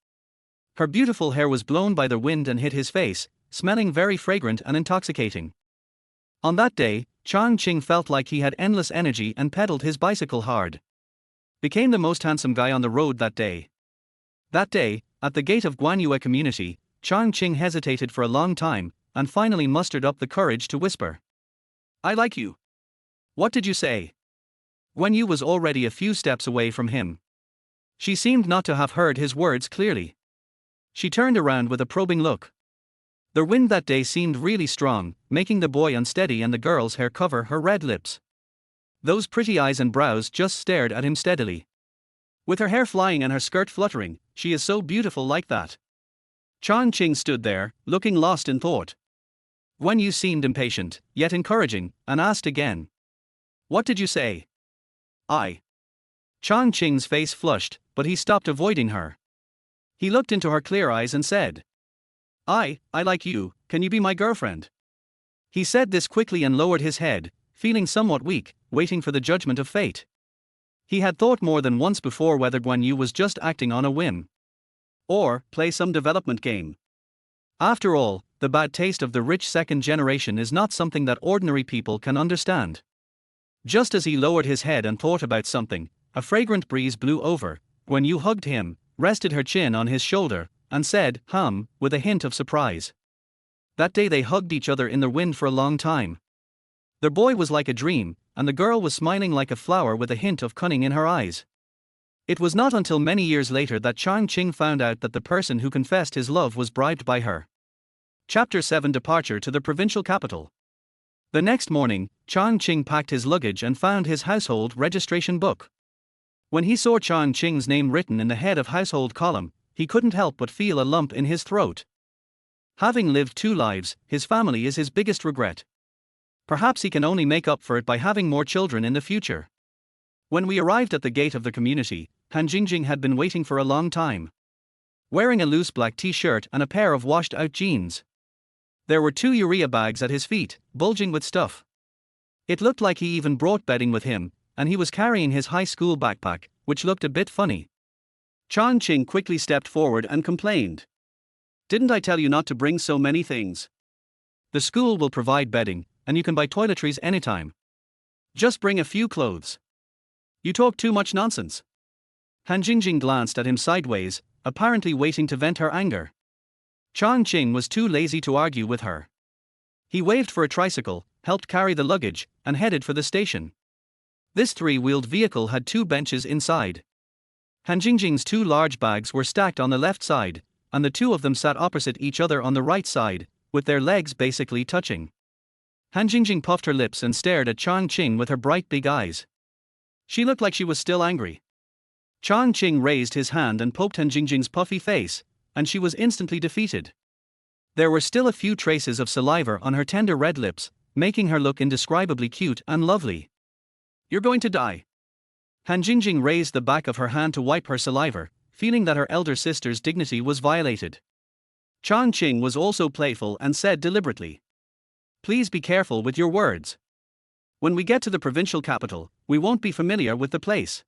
Her beautiful hair was blown by the wind and hit his face, smelling very fragrant and intoxicating. On that day, Chang Qing felt like he had endless energy and pedaled his bicycle hard. Became the most handsome guy on the road that day. That day, at the gate of Guan Yue community, Chang Qing hesitated for a long time, and finally mustered up the courage to whisper, "I like you." "What did you say?" Guan Yu was already a few steps away from him. She seemed not to have heard his words clearly. She turned around with a probing look. The wind that day seemed really strong, making the boy unsteady and the girl's hair cover her red lips. Those pretty eyes and brows just stared at him steadily. With her hair flying and her skirt fluttering, she is so beautiful like that. Chang Qing stood there, looking lost in thought. Guan Yu seemed impatient, yet encouraging, and asked again. What did you say? I. Chang Qing's face flushed, but he stopped avoiding her. He looked into her clear eyes and said. I like you, can you be my girlfriend? He said this quickly and lowered his head, feeling somewhat weak, waiting for the judgment of fate. He had thought more than once before whether Guan Yu was just acting on a whim. Or play some development game. After all, the bad taste of the rich second generation is not something that ordinary people can understand. Just as he lowered his head and thought about something, a fragrant breeze blew over. Guan Yu hugged him, rested her chin on his shoulder, and said, with a hint of surprise. That day they hugged each other in the wind for a long time. Their boy was like a dream, and the girl was smiling like a flower with a hint of cunning in her eyes. It was not until many years later that Chang Qing found out that the person who confessed his love was bribed by her. Chapter 7 Departure to the provincial capital. The next morning, Chang Qing packed his luggage and found his household registration book. When he saw Chang Qing's name written in the head of household column, he couldn't help but feel a lump in his throat. Having lived 2 lives, his family is his biggest regret. Perhaps he can only make up for it by having more children in the future. When we arrived at the gate of the community, Han Jingjing had been waiting for a long time. Wearing a loose black t-shirt and a pair of washed-out jeans. There were 2 urea bags at his feet, bulging with stuff. It looked like he even brought bedding with him, and he was carrying his high school backpack, which looked a bit funny. Chang Qing quickly stepped forward and complained. Didn't I tell you not to bring so many things? The school will provide bedding, and you can buy toiletries anytime. Just bring a few clothes. You talk too much nonsense. Han Jingjing glanced at him sideways, apparently waiting to vent her anger. Chang Qing was too lazy to argue with her. He waved for a tricycle, helped carry the luggage, and headed for the station. This 3-wheeled vehicle had 2 benches inside. Han Jingjing's 2 large bags were stacked on the left side, and the 2 of them sat opposite each other on the right side, with their legs basically touching. Han Jingjing puffed her lips and stared at Chang Qing with her bright big eyes. She looked like she was still angry. Chang Qing raised his hand and poked Han Jingjing's puffy face, and she was instantly defeated. There were still a few traces of saliva on her tender red lips, making her look indescribably cute and lovely. You're going to die. Han Jingjing raised the back of her hand to wipe her saliva, feeling that her elder sister's dignity was violated. Chang Qing was also playful and said deliberately. Please be careful with your words. When we get to the provincial capital, we won't be familiar with the place.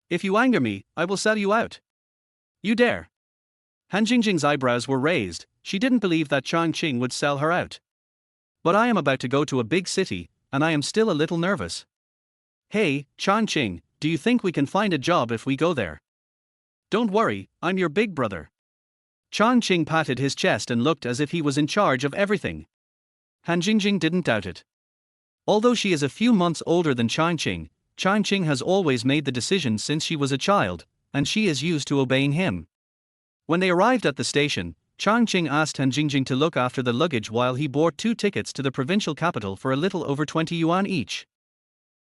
If you anger me, I will sell you out. You dare. Han Jingjing's eyebrows were raised. She didn't believe that Chang Qing would sell her out. But I am about to go to a big city, and I am still a little nervous. Hey, Chang Qing, do you think we can find a job if we go there? Don't worry, I'm your big brother. Chang Qing patted his chest and looked as if he was in charge of everything. Han Jingjing didn't doubt it. Although she is a few months older than Chang Qing has always made the decision since she was a child, and she is used to obeying him. When they arrived at the station, Chang Qing asked Han Jingjing to look after the luggage while he bought 2 tickets to the provincial capital for a little over 20 yuan each.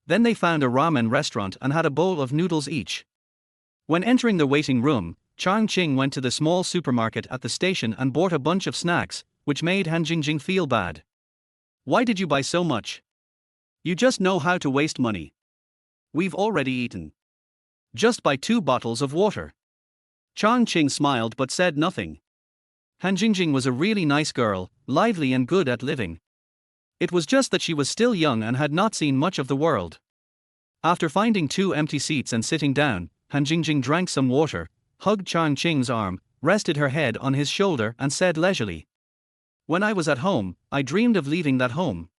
Then they found a ramen restaurant and had a bowl of noodles each. When entering the waiting room, Chang Qing went to the small supermarket at the station and bought a bunch of snacks, which made Han Jingjing feel bad. Why did you buy so much? You just know how to waste money. We've already eaten. Just buy 2 bottles of water. Chang Qing smiled but said nothing. Han Jingjing was a really nice girl, lively and good at living. It was just that she was still young and had not seen much of the world. After finding 2 empty seats and sitting down, Han Jingjing drank some water, hugged Chang Qing's arm, rested her head on his shoulder and said leisurely. When I was at home, I dreamed of leaving that home.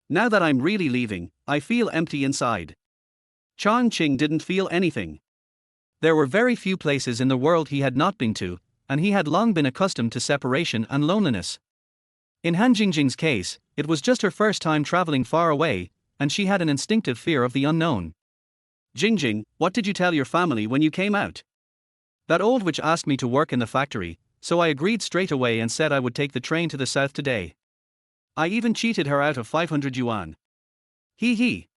Now that I'm really leaving, I feel empty inside. Chang Qing didn't feel anything. There were very few places in the world he had not been to, and he had long been accustomed to separation and loneliness. In Han Jingjing's case, it was just her first time traveling far away, and she had an instinctive fear of the unknown. Jing, what did you tell your family when you came out? That old witch asked me to work in the factory, so I agreed straight away and said I would take the train to the south today. I even cheated her out of 500 yuan. Hee.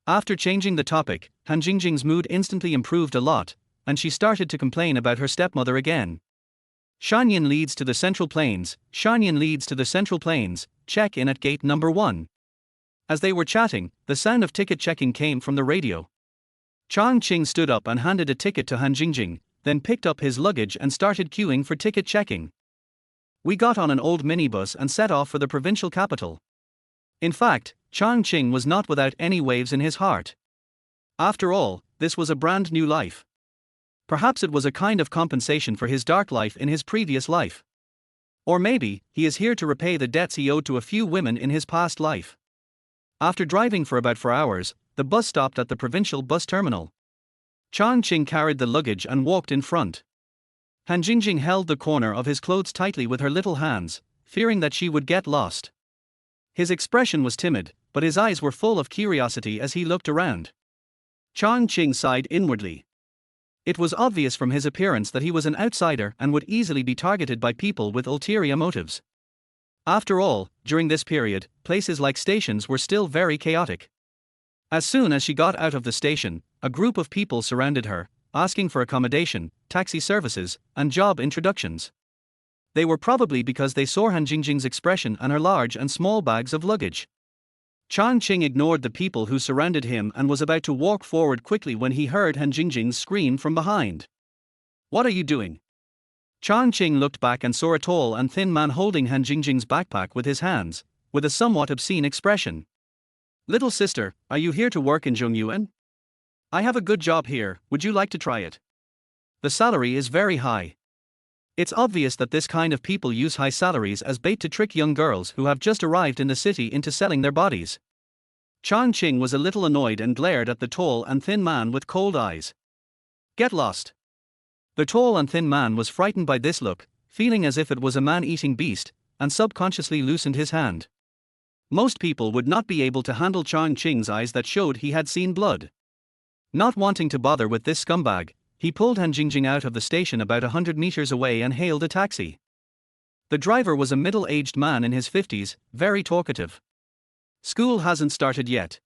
After changing the topic, Han Jingjing's mood instantly improved a lot, and she started to complain about her stepmother again. Shanyan leads to the Central Plains, check in at gate number 1. As they were chatting, the sound of ticket checking came from the radio. Chang Qing stood up and handed a ticket to Han Jingjing, then picked up his luggage and started queuing for ticket checking. We got on an old minibus and set off for the provincial capital. In fact, Chang Qing was not without any waves in his heart. After all, this was a brand new life. Perhaps it was a kind of compensation for his dark life in his previous life. Or maybe, he is here to repay the debts he owed to a few women in his past life. After driving for about 4 hours, the bus stopped at the provincial bus terminal. Chang Qing carried the luggage and walked in front. Han Jingjing held the corner of his clothes tightly with her little hands, fearing that she would get lost. His expression was timid, but his eyes were full of curiosity as he looked around. Chang Qing sighed inwardly. It was obvious from his appearance that he was an outsider and would easily be targeted by people with ulterior motives. After all, during this period, places like stations were still very chaotic. As soon as she got out of the station, a group of people surrounded her, asking for accommodation, taxi services, and job introductions. They were probably because they saw Han Jingjing's expression and her large and small bags of luggage. Chang Qing ignored the people who surrounded him and was about to walk forward quickly when he heard Han Jingjing's scream from behind. What are you doing? Chang Qing looked back and saw a tall and thin man holding Han Jingjing's backpack with his hands, with a somewhat obscene expression. Little sister, are you here to work in Zhongyuan? I have a good job here, would you like to try it? The salary is very high. It's obvious that this kind of people use high salaries as bait to trick young girls who have just arrived in the city into selling their bodies. Chang Qing was a little annoyed and glared at the tall and thin man with cold eyes. Get lost. The tall and thin man was frightened by this look, feeling as if it was a man-eating beast, and subconsciously loosened his hand. Most people would not be able to handle Chang Qing's eyes that showed he had seen blood. Not wanting to bother with this scumbag, he pulled Han Jingjing out of the station about 100 meters away and hailed a taxi. The driver was a middle-aged man in his 50s, very talkative. School hasn't started yet.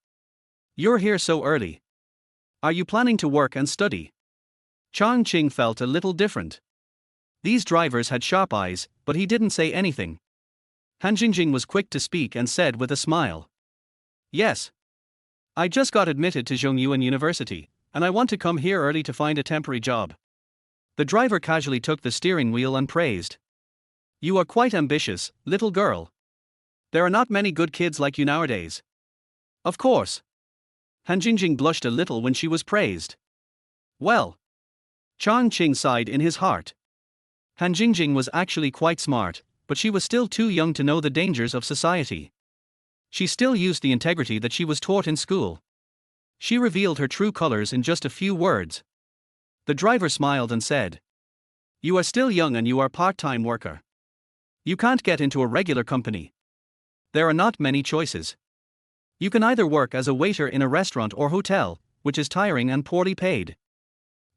You're here so early. Are you planning to work and study? Chang Qing felt a little different. These drivers had sharp eyes, but he didn't say anything. Han Jingjing was quick to speak and said with a smile. Yes. I just got admitted to Zhongyuan University, and I want to come here early to find a temporary job. The driver casually took the steering wheel and praised. You are quite ambitious, little girl. There are not many good kids like you nowadays. Of course. Han Jingjing blushed a little when she was praised. Well. Chang Qing sighed in his heart. Han Jingjing was actually quite smart, but she was still too young to know the dangers of society. She still used the integrity that she was taught in school. She revealed her true colors in just a few words. The driver smiled and said, You are still young and you are part-time worker. You can't get into a regular company. There are not many choices. You can either work as a waiter in a restaurant or hotel, which is tiring and poorly paid.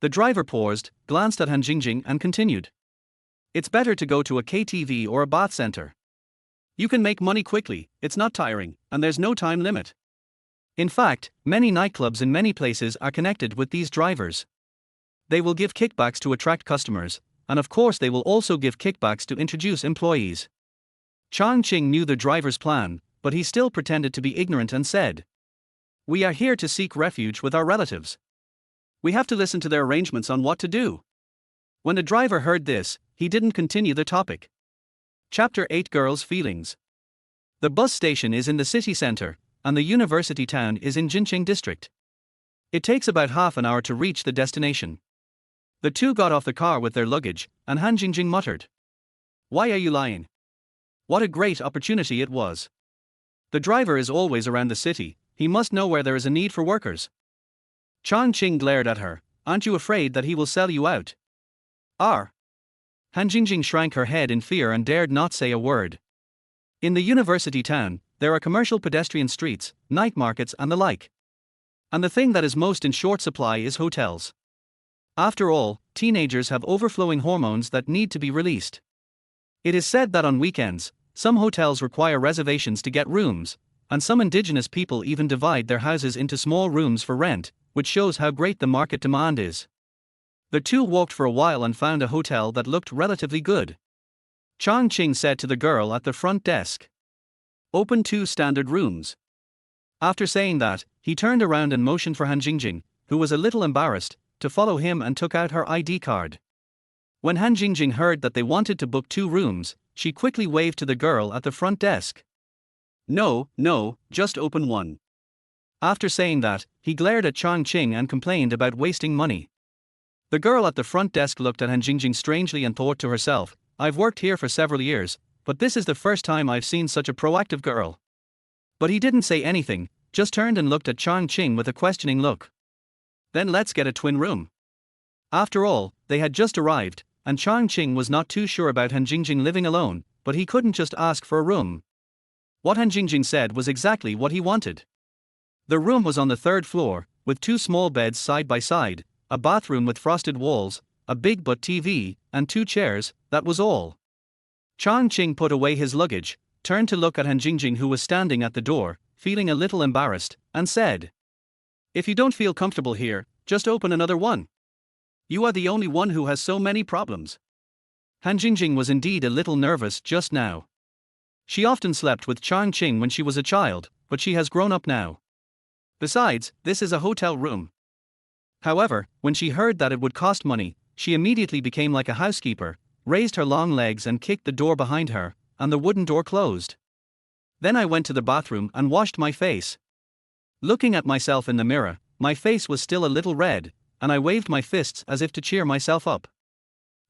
The driver paused, glanced at Han Jingjing and continued. It's better to go to a KTV or a bath center. You can make money quickly, it's not tiring, and there's no time limit. In fact, many nightclubs in many places are connected with these drivers. They will give kickbacks to attract customers, and of course they will also give kickbacks to introduce employees. Chang Qing knew the driver's plan, but he still pretended to be ignorant and said, We are here to seek refuge with our relatives. We have to listen to their arrangements on what to do. When the driver heard this, he didn't continue the topic. Chapter 8 Girls' Feelings. The bus station is in the city center, and the university town is in Jinqing district. It takes about half an hour to reach the destination. The two got off the car with their luggage, and Han Jingjing muttered, Why are you lying? What a great opportunity it was. The driver is always around the city, he must know where there is a need for workers. Chang Qing glared at her, Aren't you afraid that he will sell you out? Han Jingjing shrank her head in fear and dared not say a word. In the university town, there are commercial pedestrian streets, night markets and the like. And the thing that is most in short supply is hotels. After all, teenagers have overflowing hormones that need to be released. It is said that on weekends, some hotels require reservations to get rooms, and some indigenous people even divide their houses into small rooms for rent, which shows how great the market demand is. The two walked for a while and found a hotel that looked relatively good. Chang Qing said to the girl at the front desk, "Open 2 standard rooms." After saying that, he turned around and motioned for Han Jingjing, who was a little embarrassed, to follow him and took out her ID card. When Han Jingjing heard that they wanted to book 2 rooms, she quickly waved to the girl at the front desk. "No, just open 1. After saying that, he glared at Chang Qing and complained about wasting money. The girl at the front desk looked at Han Jingjing strangely and thought to herself, "I've worked here for several years, but this is the first time I've seen such a proactive girl." But he didn't say anything, just turned and looked at Chang Qing with a questioning look. "Then let's get a twin room." After all, they had just arrived, and Chang Qing was not too sure about Han Jingjing living alone, but he couldn't just ask for a room. What Han Jingjing said was exactly what he wanted. The room was on the 3rd floor, with 2 small beds side by side, a bathroom with frosted walls, a big butt TV, and 2 chairs. That was all. Chang Qing put away his luggage, turned to look at Han Jingjing, who was standing at the door, feeling a little embarrassed, and said, "If you don't feel comfortable here, just open another one. You are the only one who has so many problems." Han Jingjing was indeed a little nervous just now. She often slept with Chang Qing when she was a child, but she has grown up now. Besides, this is a hotel room. However, when she heard that it would cost money, she immediately became like a housekeeper, raised her long legs and kicked the door behind her, and the wooden door closed. "Then I went to the bathroom and washed my face. Looking at myself in the mirror, my face was still a little red, and I waved my fists as if to cheer myself up."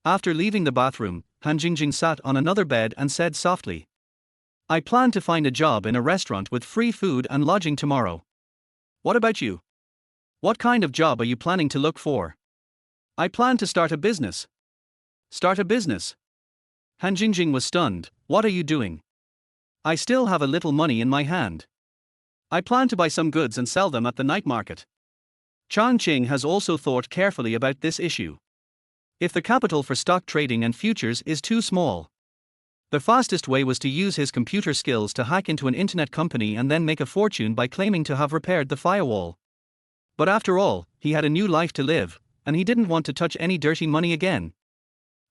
After leaving the bathroom, Han Jingjing sat on another bed and said softly, "I plan to find a job in a restaurant with free food and lodging tomorrow. What about you? What kind of job are you planning to look for?" "I plan to start a business." "Start a business?" Han Jingjing was stunned. "What are you doing?" "I still have a little money in my hand. I plan to buy some goods and sell them at the night market." Chang Qing has also thought carefully about this issue. If the capital for stock trading and futures is too small, the fastest way was to use his computer skills to hack into an internet company and then make a fortune by claiming to have repaired the firewall. But after all, he had a new life to live, and he didn't want to touch any dirty money again.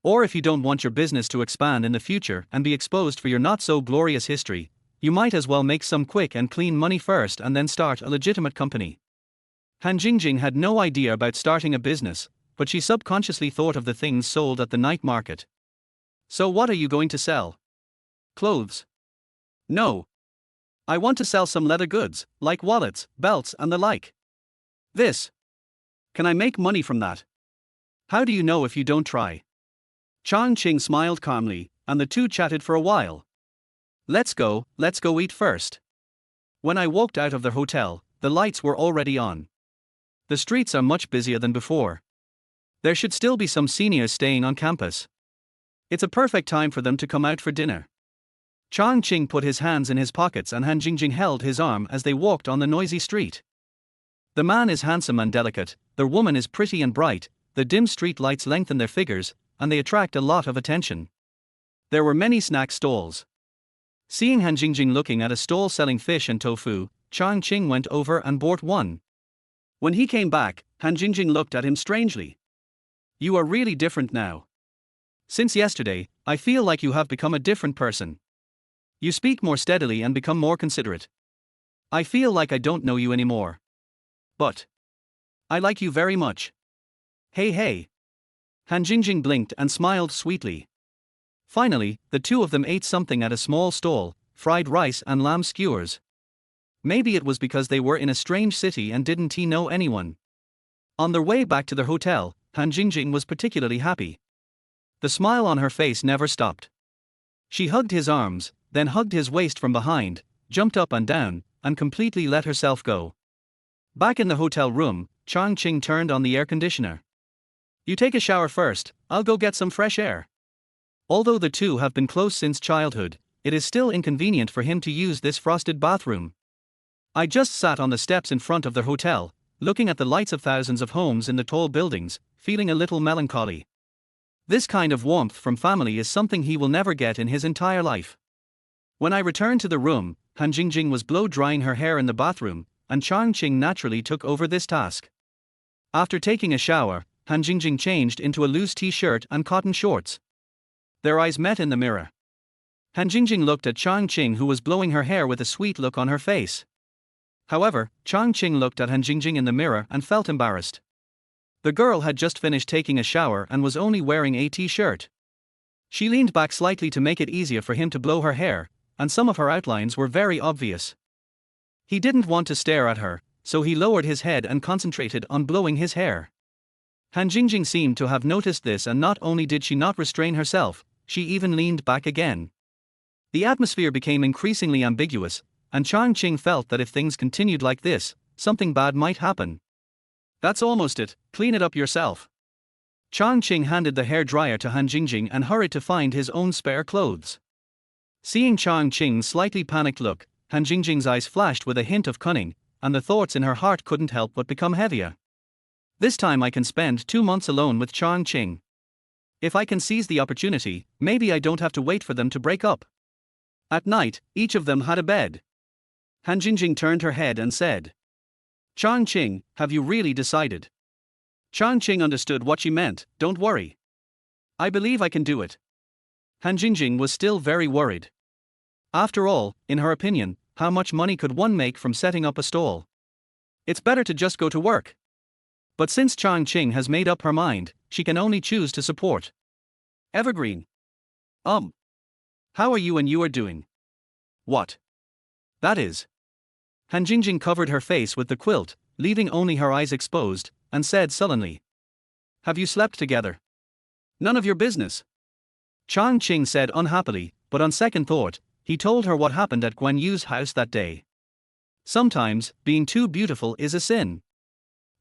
Or if you don't want your business to expand in the future and be exposed for your not-so-glorious history, you might as well make some quick and clean money first and then start a legitimate company. Han Jingjing had no idea about starting a business, but she subconsciously thought of the things sold at the night market. "So what are you going to sell?" "Clothes." "No. I want to sell some leather goods, like wallets, belts and the like." "This. Can I make money from that?" "How do you know if you don't try?" Chang Qing smiled calmly, and the two chatted for a while. Let's go eat first." When I walked out of the hotel, the lights were already on. The streets are much busier than before. There should still be some seniors staying on campus. It's a perfect time for them to come out for dinner. Chang Qing put his hands in his pockets and Han Jingjing held his arm as they walked on the noisy street. The man is handsome and delicate, the woman is pretty and bright, the dim street lights lengthen their figures, and they attract a lot of attention. There were many snack stalls. Seeing Han Jingjing looking at a stall selling fish and tofu, Chang Qing went over and bought one. When he came back, Han Jingjing looked at him strangely. "You are really different now. Since yesterday, I feel like you have become a different person. You speak more steadily and become more considerate. I feel like I don't know you anymore. But I like you very much. Hey. Han Jingjing blinked and smiled sweetly. Finally, the two of them ate something at a small stall, fried rice and lamb skewers. Maybe it was because they were in a strange city and didn't know anyone. On their way back to their hotel, Han Jingjing was particularly happy. The smile on her face never stopped. She hugged his arms, then hugged his waist from behind, jumped up and down, and completely let herself go. Back in the hotel room, Chang Qing turned on the air conditioner. "You take a shower first, I'll go get some fresh air." Although the two have been close since childhood, it is still inconvenient for him to use this frosted bathroom. "I just sat on the steps in front of the hotel, looking at the lights of thousands of homes in the tall buildings, feeling a little melancholy. This kind of warmth from family is something he will never get in his entire life. When I returned to the room, Han Jingjing was blow-drying her hair in the bathroom, and Chang Qing naturally took over this task. After taking a shower, Han Jingjing changed into a loose t-shirt and cotton shorts. Their eyes met in the mirror. Han Jingjing looked at Chang Qing, who was blowing her hair with a sweet look on her face. However, Chang Qing looked at Han Jingjing in the mirror and felt embarrassed. The girl had just finished taking a shower and was only wearing a t-shirt. She leaned back slightly to make it easier for him to blow her hair, and some of her outlines were very obvious. He didn't want to stare at her, so he lowered his head and concentrated on blowing his hair. Han Jingjing seemed to have noticed this, and not only did she not restrain herself, she even leaned back again. The atmosphere became increasingly ambiguous, and Chang Qing felt that if things continued like this, something bad might happen. "That's almost it, clean it up yourself." Chang Qing handed the hair dryer to Han Jingjing and hurried to find his own spare clothes. Seeing Chang Qing's slightly panicked look, Han Jingjing's eyes flashed with a hint of cunning, and the thoughts in her heart couldn't help but become heavier. This time I can spend 2 months alone with Chang Qing. If I can seize the opportunity, maybe I don't have to wait for them to break up. At night, each of them had a bed. Han Jingjing turned her head and said, "Chang Qing, have you really decided?" Chang Qing understood what she meant. "Don't worry. I believe I can do it." Han Jingjing was still very worried. After all, in her opinion, how much money could one make from setting up a stall? It's better to just go to work. But since Chang Qing has made up her mind, she can only choose to support. Evergreen. How are you and you are doing? What? That is. Han Jingjing covered her face with the quilt, leaving only her eyes exposed, and said sullenly, "Have you slept together?" "None of your business." Chang Qing said unhappily, but on second thought, he told her what happened at Guan Yu's house that day. Sometimes, being too beautiful is a sin.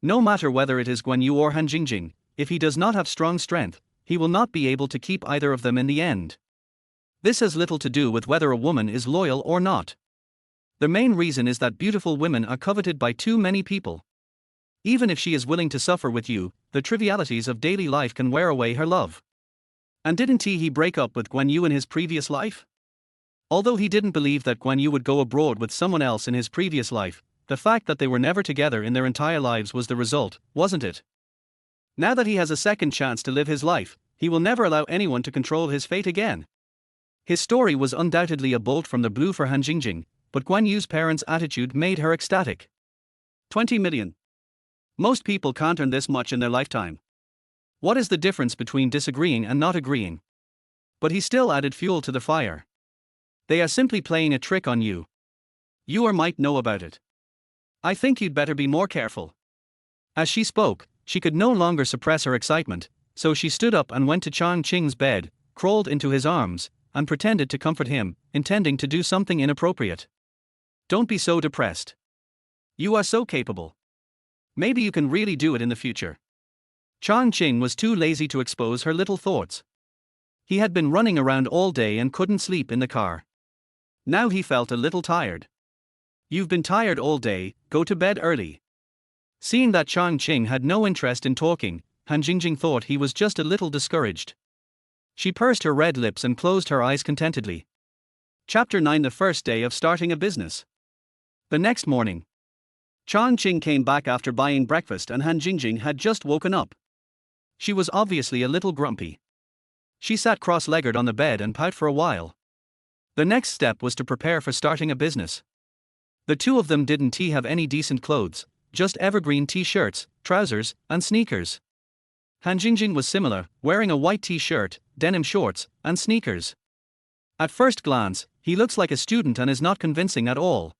No matter whether it is Guan Yu or Han Jingjing, if he does not have strong strength, he will not be able to keep either of them in the end. This has little to do with whether a woman is loyal or not. The main reason is that beautiful women are coveted by too many people. Even if she is willing to suffer with you, the trivialities of daily life can wear away her love. And didn't he break up with Guan Yu in his previous life? Although he didn't believe that Guan Yu would go abroad with someone else in his previous life, the fact that they were never together in their entire lives was the result, wasn't it? Now that he has a second chance to live his life, he will never allow anyone to control his fate again. His story was undoubtedly a bolt from the blue for Han Jingjing, but Guan Yu's parents' attitude made her ecstatic. 20 million. Most people can't earn this much in their lifetime. What is the difference between disagreeing and not agreeing? But he still added fuel to the fire. They are simply playing a trick on you. You or might know about it. I think you'd better be more careful. As she spoke, she could no longer suppress her excitement, so she stood up and went to Chang Qing's bed, crawled into his arms, and pretended to comfort him, intending to do something inappropriate. "Don't be so depressed. You are so capable. Maybe you can really do it in the future." Chang Qing was too lazy to expose her little thoughts. He had been running around all day and couldn't sleep in the car. Now he felt a little tired. "You've been tired all day, go to bed early." Seeing that Chang Qing had no interest in talking, Han Jingjing thought he was just a little discouraged. She pursed her red lips and closed her eyes contentedly. Chapter 9: The first day of starting a business. The next morning, Chang Qing came back after buying breakfast and Han Jingjing had just woken up. She was obviously a little grumpy. She sat cross-legged on the bed and pouted for a while. The next step was to prepare for starting a business. The two of them didn't have any decent clothes, just evergreen t-shirts, trousers, and sneakers. Han Jingjing was similar, wearing a white t-shirt, denim shorts, and sneakers. At first glance, he looks like a student and is not convincing at all.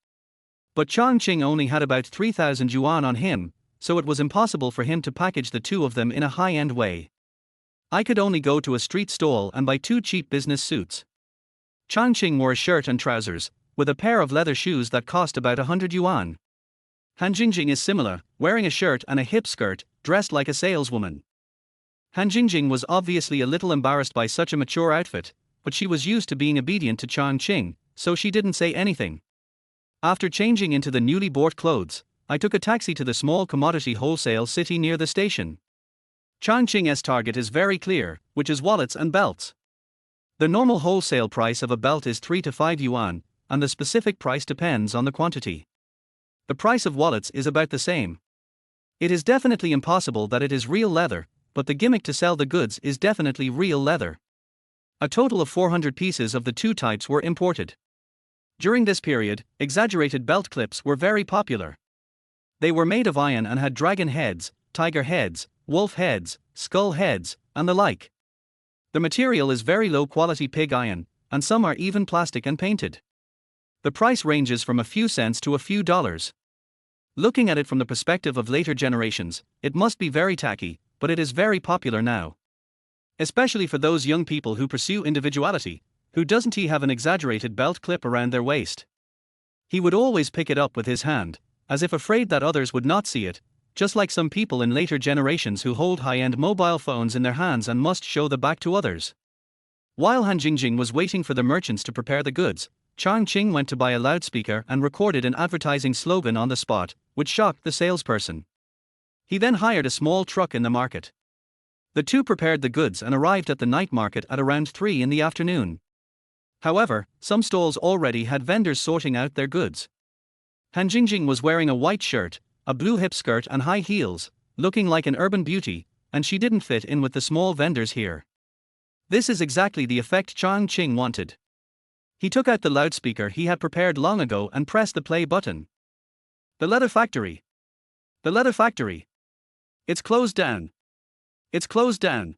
But Chang Qing only had about 3,000 yuan on him, so it was impossible for him to package the two of them in a high-end way. I could only go to a street stall and buy 2 cheap business suits. Chang Qing wore a shirt and trousers, with a pair of leather shoes that cost about 100 yuan. Han Jingjing is similar, wearing a shirt and a hip skirt, dressed like a saleswoman. Han Jingjing was obviously a little embarrassed by such a mature outfit, but she was used to being obedient to Chang Qing, so she didn't say anything. After changing into the newly bought clothes, I took a taxi to the small commodity wholesale city near the station. Chang Qing's target is very clear, which is wallets and belts. The normal wholesale price of a belt is 3 to 5 yuan, and the specific price depends on the quantity. The price of wallets is about the same. It is definitely impossible that it is real leather, but the gimmick to sell the goods is definitely real leather. A total of 400 pieces of the two types were imported. During this period, exaggerated belt clips were very popular. They were made of iron and had dragon heads, tiger heads, wolf heads, skull heads, and the like. The material is very low quality pig iron, and some are even plastic and painted. The price ranges from a few cents to a few dollars. Looking at it from the perspective of later generations, it must be very tacky, but it is very popular now. Especially for those young people who pursue individuality. Who doesn't he have an exaggerated belt clip around their waist? He would always pick it up with his hand, as if afraid that others would not see it, just like some people in later generations who hold high-end mobile phones in their hands and must show the back to others. While Han Jing was waiting for the merchants to prepare the goods, Chang Qing went to buy a loudspeaker and recorded an advertising slogan on the spot, which shocked the salesperson. He then hired a small truck in the market. The two prepared the goods and arrived at the night market at around 3 in the afternoon. However, some stalls already had vendors sorting out their goods. Han Jing was wearing a white shirt, a blue hip skirt and high heels, looking like an urban beauty, and she didn't fit in with the small vendors here. This is exactly the effect Chang Qing wanted. He took out the loudspeaker he had prepared long ago and pressed the play button. The leather factory. The leather factory. It's closed down. It's closed down.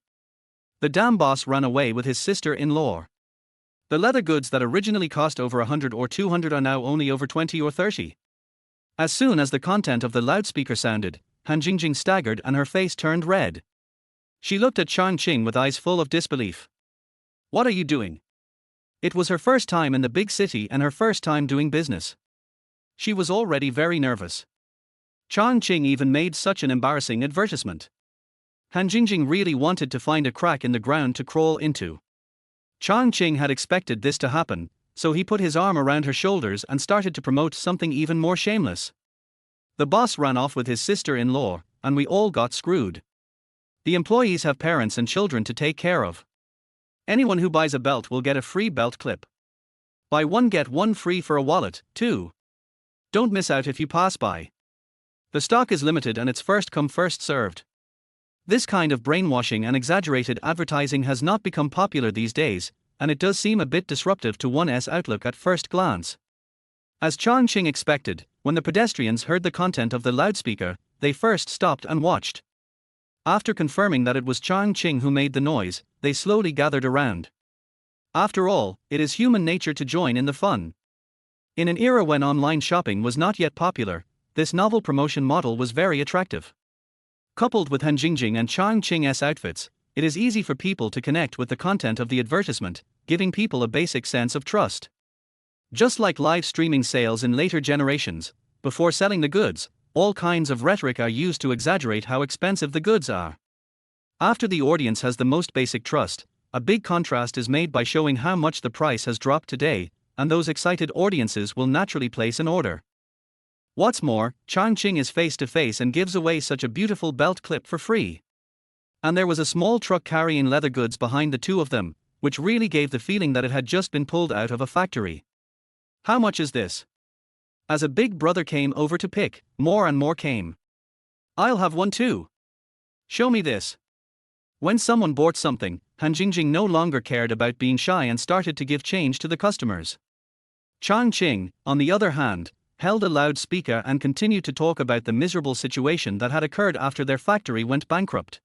The damn boss ran away with his sister-in-law. The leather goods that originally cost over 100 or 200 are now only over 20 or 30. As soon as the content of the loudspeaker sounded, Han Jing staggered and her face turned red. She looked at Chang Qing with eyes full of disbelief. What are you doing? It was her first time in the big city and her first time doing business. She was already very nervous. Chang Qing even made such an embarrassing advertisement. Han Jing really wanted to find a crack in the ground to crawl into. Chang Qing had expected this to happen, so he put his arm around her shoulders and started to promote something even more shameless. The boss ran off with his sister-in-law, and we all got screwed. The employees have parents and children to take care of. Anyone who buys a belt will get a free belt clip. Buy one get one free for a wallet, too. Don't miss out if you pass by. The stock is limited and it's first come first served. This kind of brainwashing and exaggerated advertising has not become popular these days, and it does seem a bit disruptive to one's outlook at first glance. As Chang Qing expected, when the pedestrians heard the content of the loudspeaker, they first stopped and watched. After confirming that it was Chang Qing who made the noise, they slowly gathered around. After all, it is human nature to join in the fun. In an era when online shopping was not yet popular, this novel promotion model was very attractive. Coupled with Han Jing and Chang Qing's outfits, it is easy for people to connect with the content of the advertisement, giving people a basic sense of trust. Just like live streaming sales in later generations, before selling the goods, all kinds of rhetoric are used to exaggerate how expensive the goods are. After the audience has the most basic trust, a big contrast is made by showing how much the price has dropped today, and those excited audiences will naturally place an order. What's more, Chang Qing is face to face and gives away such a beautiful belt clip for free. And there was a small truck carrying leather goods behind the two of them, which really gave the feeling that it had just been pulled out of a factory. How much is this? As a big brother came over to pick, more and more came. I'll have one too. Show me this. When someone bought something, Han Jing no longer cared about being shy and started to give change to the customers. Chang Qing, on the other hand, held a loudspeaker and continued to talk about the miserable situation that had occurred after their factory went bankrupt.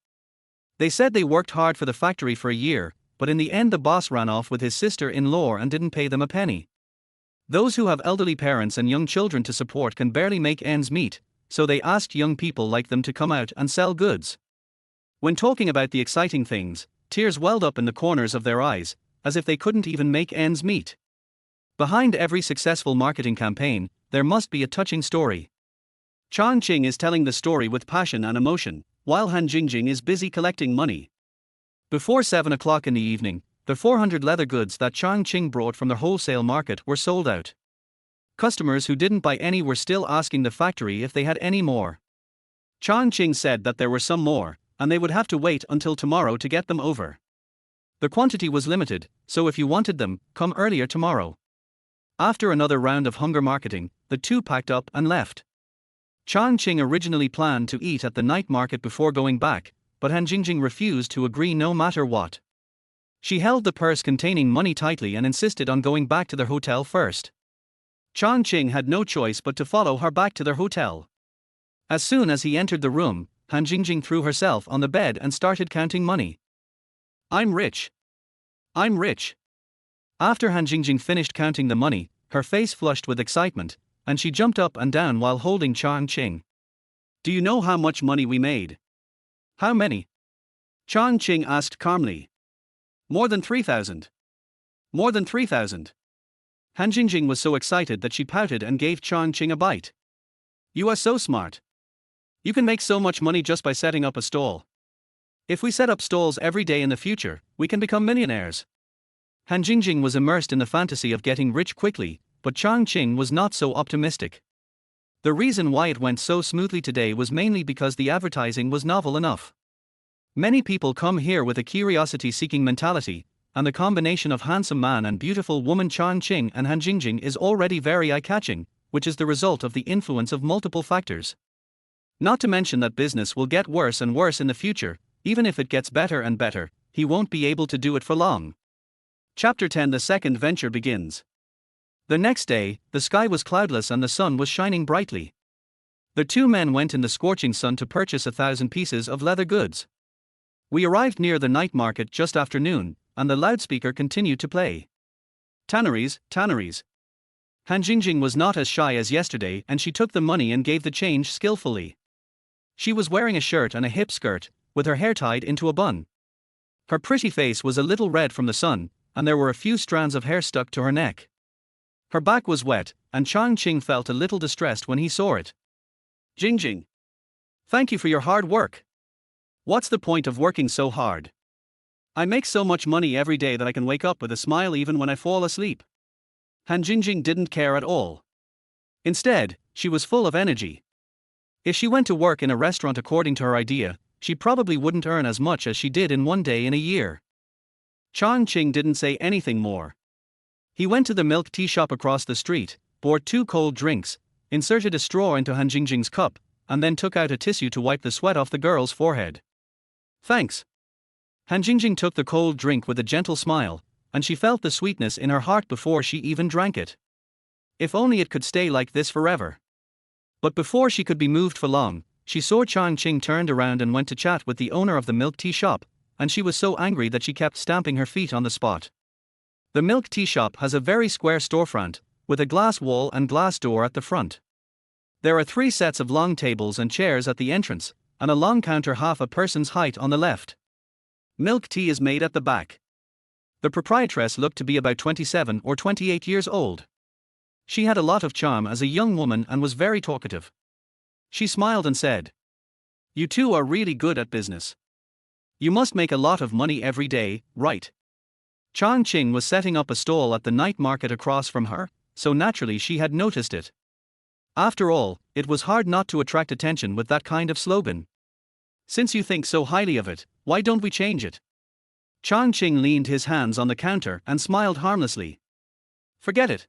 They said they worked hard for the factory for a year, but in the end the boss ran off with his sister-in-law and didn't pay them a penny. Those who have elderly parents and young children to support can barely make ends meet, so they asked young people like them to come out and sell goods. When talking about the exciting things, tears welled up in the corners of their eyes, as if they couldn't even make ends meet. Behind every successful marketing campaign, there must be a touching story. Chang Qing is telling the story with passion and emotion, while Han Jing is busy collecting money. Before 7 o'clock in the evening, the 400 leather goods that Chang Qing brought from the wholesale market were sold out. Customers who didn't buy any were still asking the factory if they had any more. Chang Qing said that there were some more, and they would have to wait until tomorrow to get them over. The quantity was limited, so if you wanted them, come earlier tomorrow. After another round of hunger marketing, the two packed up and left. Chang Qing originally planned to eat at the night market before going back, but Han Jingjing refused to agree no matter what. She held the purse containing money tightly and insisted on going back to their hotel first. Chang Qing had no choice but to follow her back to their hotel. As soon as he entered the room, Han Jingjing threw herself on the bed and started counting money. I'm rich. I'm rich. After Han Jingjing finished counting the money, her face flushed with excitement, and she jumped up and down while holding Chang Qing. Do you know how much money we made? How many? Chang Qing asked calmly. More than 3,000. More than 3,000. Han Jingjing was so excited that she pouted and gave Chang Qing a bite. You are so smart. You can make so much money just by setting up a stall. If we set up stalls every day in the future, we can become millionaires. Han Jingjing was immersed in the fantasy of getting rich quickly, but Chang Qing was not so optimistic. The reason why it went so smoothly today was mainly because the advertising was novel enough. Many people come here with a curiosity-seeking mentality, and the combination of handsome man and beautiful woman Chang Qing and Han Jingjing is already very eye-catching, which is the result of the influence of multiple factors. Not to mention that business will get worse and worse in the future. Even if it gets better and better, he won't be able to do it for long. Chapter 10. The second venture begins. The next day, the sky was cloudless and the sun was shining brightly. The two men went in the scorching sun to purchase 1,000 pieces of leather goods. We arrived near the night market just after noon, and the loudspeaker continued to play. Tanneries, tanneries. Han Jingjing was not as shy as yesterday and she took the money and gave the change skillfully. She was wearing a shirt and a hip skirt, with her hair tied into a bun. Her pretty face was a little red from the sun, and there were a few strands of hair stuck to her neck. Her back was wet, and Chang Qing felt a little distressed when he saw it. Jingjing. Thank you for your hard work. What's the point of working so hard? I make so much money every day that I can wake up with a smile even when I fall asleep. Han Jingjing didn't care at all. Instead, she was full of energy. If she went to work in a restaurant according to her idea, she probably wouldn't earn as much as she did in one day in a year. Chang Qing didn't say anything more. He went to the milk tea shop across the street, bought 2 cold drinks, inserted a straw into Han Jingjing's cup, and then took out a tissue to wipe the sweat off the girl's forehead. Thanks. Han Jingjing took the cold drink with a gentle smile, and she felt the sweetness in her heart before she even drank it. If only it could stay like this forever. But before she could be moved for long, she saw Chang Qing turned around and went to chat with the owner of the milk tea shop, and she was so angry that she kept stamping her feet on the spot. The milk tea shop has a very square storefront, with a glass wall and glass door at the front. There are 3 sets of long tables and chairs at the entrance, and a long counter half a person's height on the left. Milk tea is made at the back. The proprietress looked to be about 27 or 28 years old. She had a lot of charm as a young woman and was very talkative. She smiled and said, "You two are really good at business. You must make a lot of money every day, right?" Chang Qing was setting up a stall at the night market across from her, so naturally she had noticed it. After all, it was hard not to attract attention with that kind of slogan. Since you think so highly of it, why don't we change it? Chang Qing leaned his hands on the counter and smiled harmlessly. Forget it.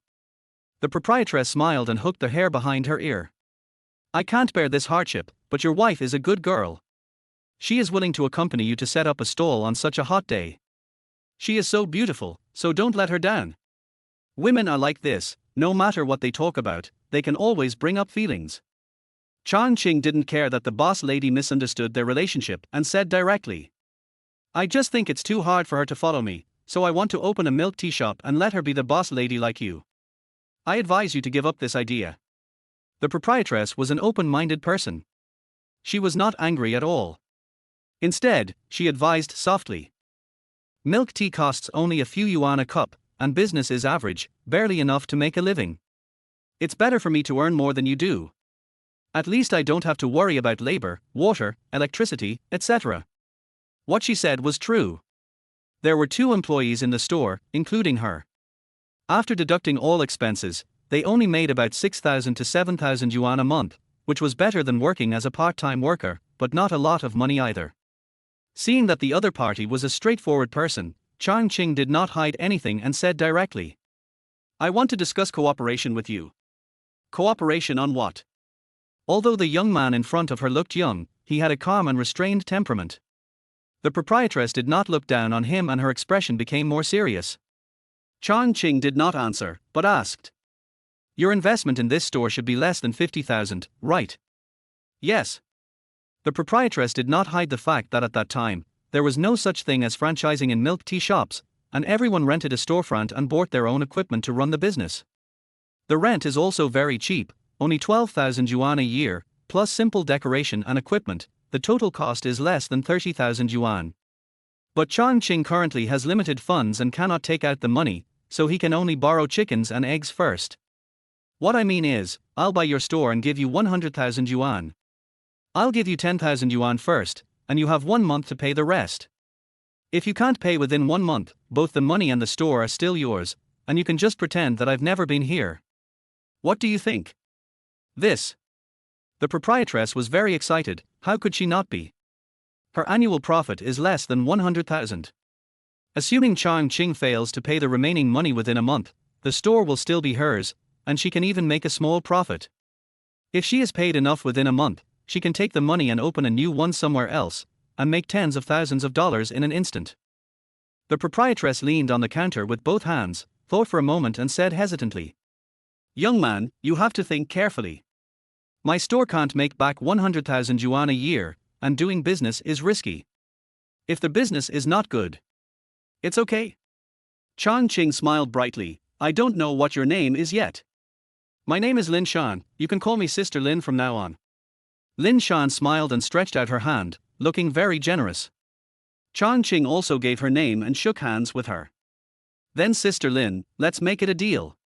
The proprietress smiled and hooked the hair behind her ear. I can't bear this hardship, but your wife is a good girl. She is willing to accompany you to set up a stall on such a hot day. She is so beautiful, so don't let her down. Women are like this, no matter what they talk about, they can always bring up feelings. Chang Qing didn't care that the boss lady misunderstood their relationship and said directly, I just think it's too hard for her to follow me, so I want to open a milk tea shop and let her be the boss lady like you. I advise you to give up this idea. The proprietress was an open-minded person. She was not angry at all. Instead, she advised softly. Milk tea costs only a few yuan a cup, and business is average, barely enough to make a living. It's better for me to earn more than you do. At least I don't have to worry about labor, water, electricity, etc. What she said was true. There were 2 employees in the store, including her. After deducting all expenses, they only made about 6,000 to 7,000 yuan a month, which was better than working as a part-time worker, but not a lot of money either. Seeing that the other party was a straightforward person, Chang Qing did not hide anything and said directly, "I want to discuss cooperation with you." "Cooperation on what?" Although the young man in front of her looked young, he had a calm and restrained temperament. The proprietress did not look down on him and her expression became more serious. Chang Qing did not answer, but asked, "Your investment in this store should be less than 50,000, right?" "Yes." The proprietress did not hide the fact that at that time, there was no such thing as franchising in milk tea shops, and everyone rented a storefront and bought their own equipment to run the business. The rent is also very cheap, only 12,000 yuan a year, plus simple decoration and equipment. The total cost is less than 30,000 yuan. But Chang Qing currently has limited funds and cannot take out the money, so he can only borrow chickens and eggs first. "What I mean is, I'll buy your store and give you 100,000 yuan. I'll give you 10,000 yuan first, and you have 1 month to pay the rest. If you can't pay within 1 month, both the money and the store are still yours, and you can just pretend that I've never been here. What do you think?" This. The proprietress was very excited. How could she not be? Her annual profit is less than 100,000. Assuming Chang Qing fails to pay the remaining money within a month, the store will still be hers, and she can even make a small profit. If she is paid enough within a month, she can take the money and open a new one somewhere else, and make tens of thousands of dollars in an instant. The proprietress leaned on the counter with both hands, thought for a moment and said hesitantly, "Young man, you have to think carefully. My store can't make back 100,000 yuan a year, and doing business is risky. If the business is not good, it's okay." Chang Qing smiled brightly. "I don't know what your name is yet." "My name is Lin Shan, you can call me Sister Lin from now on." Lin Shan smiled and stretched out her hand, looking very generous. Chang Qing also gave her name and shook hands with her. "Then Sister Lin, let's make it a deal.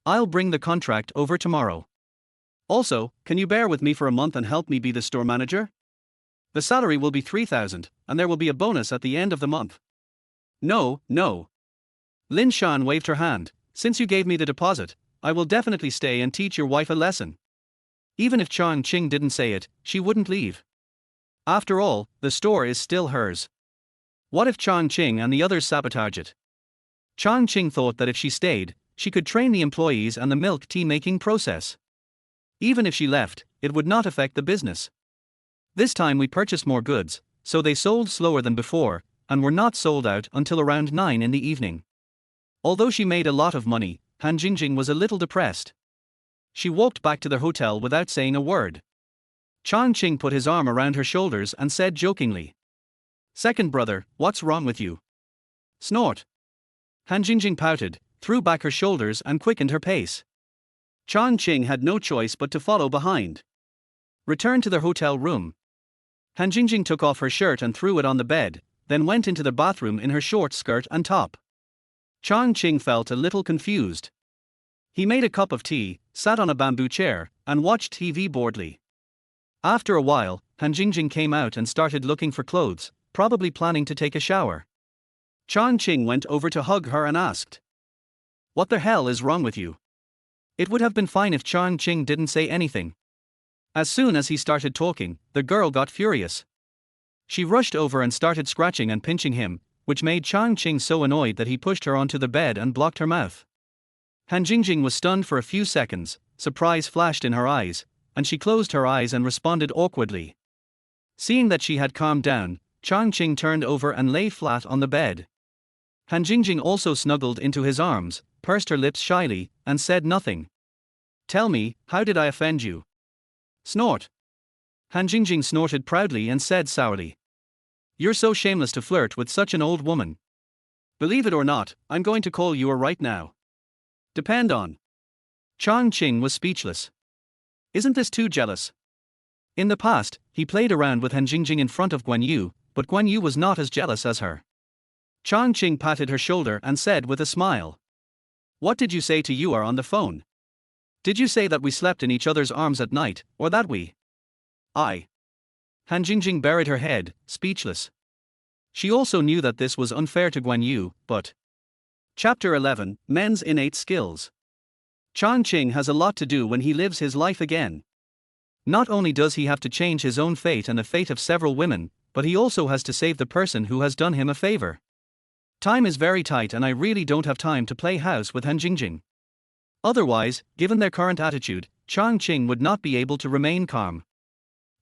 I'll bring the contract over tomorrow. Also, can you bear with me for a month and help me be the store manager? The salary will be 3,000, and there will be a bonus at the end of the month." "No, no." Lin Shan waved her hand. "Since you gave me the deposit, I will definitely stay and teach your wife a lesson." Even if Chang Qing didn't say it, she wouldn't leave. After all, the store is still hers. What if Chang Qing and the others sabotage it? Chang Qing thought that if she stayed, she could train the employees and the milk tea making process. Even if she left, it would not affect the business. This time we purchased more goods, so they sold slower than before, and were not sold out until around 9 in the evening. Although she made a lot of money, Han Jingjing was a little depressed. She walked back to the hotel without saying a word. Chang Qing put his arm around her shoulders and said jokingly, "Second brother, what's wrong with you?" Snort. Han Jingjing pouted, threw back her shoulders and quickened her pace. Chang Qing had no choice but to follow behind. Returned to their hotel room. Han Jingjing took off her shirt and threw it on the bed, then went into the bathroom in her short skirt and top. Chang Qing felt a little confused. He made a cup of tea, sat on a bamboo chair, and watched TV boredly. After a while, Han Jingjing came out and started looking for clothes, probably planning to take a shower. Chang Qing went over to hug her and asked, "What the hell is wrong with you?" It would have been fine if Chang Qing didn't say anything. As soon as he started talking, the girl got furious. She rushed over and started scratching and pinching him, which made Chang Qing so annoyed that he pushed her onto the bed and blocked her mouth. Han Jingjing was stunned for a few seconds, surprise flashed in her eyes, and she closed her eyes and responded awkwardly. Seeing that she had calmed down, Chang Qing turned over and lay flat on the bed. Han Jingjing also snuggled into his arms, pursed her lips shyly, and said nothing. "Tell me, how did I offend you?" Snort. Han Jingjing snorted proudly and said sourly, "You're so shameless to flirt with such an old woman. Believe it or not, I'm going to call you a right now. Depend on." Chang Qing was speechless. Isn't this too jealous? In the past, he played around with Han Jingjing in front of Guan Yu, but Guan Yu was not as jealous as her. Chang Qing patted her shoulder and said with a smile, "What did you say to Yuer on the phone? Did you say that we slept in each other's arms at night, or that we?" "I." Han Jingjing buried her head, speechless. She also knew that this was unfair to Guan Yu, but... Chapter 11, Men's Innate Skills. Chang Qing has a lot to do when he lives his life again. Not only does he have to change his own fate and the fate of several women, but he also has to save the person who has done him a favor. Time is very tight and I really don't have time to play house with Han Jingjing. Otherwise, given their current attitude, Chang Qing would not be able to remain calm.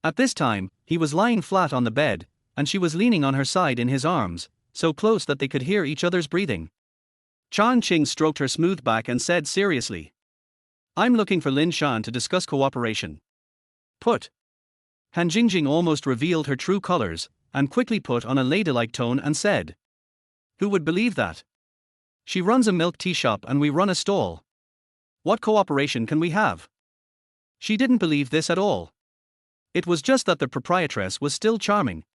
At this time, he was lying flat on the bed, and she was leaning on her side in his arms, so close that they could hear each other's breathing. Chang Qing stroked her smooth back and said seriously, "I'm looking for Lin Shan to discuss cooperation." Put. Han Jingjing almost revealed her true colors, and quickly put on a ladylike tone and said, "Who would believe that? She runs a milk tea shop and we run a stall. What cooperation can we have?" She didn't believe this at all. It was just that the proprietress was still charming.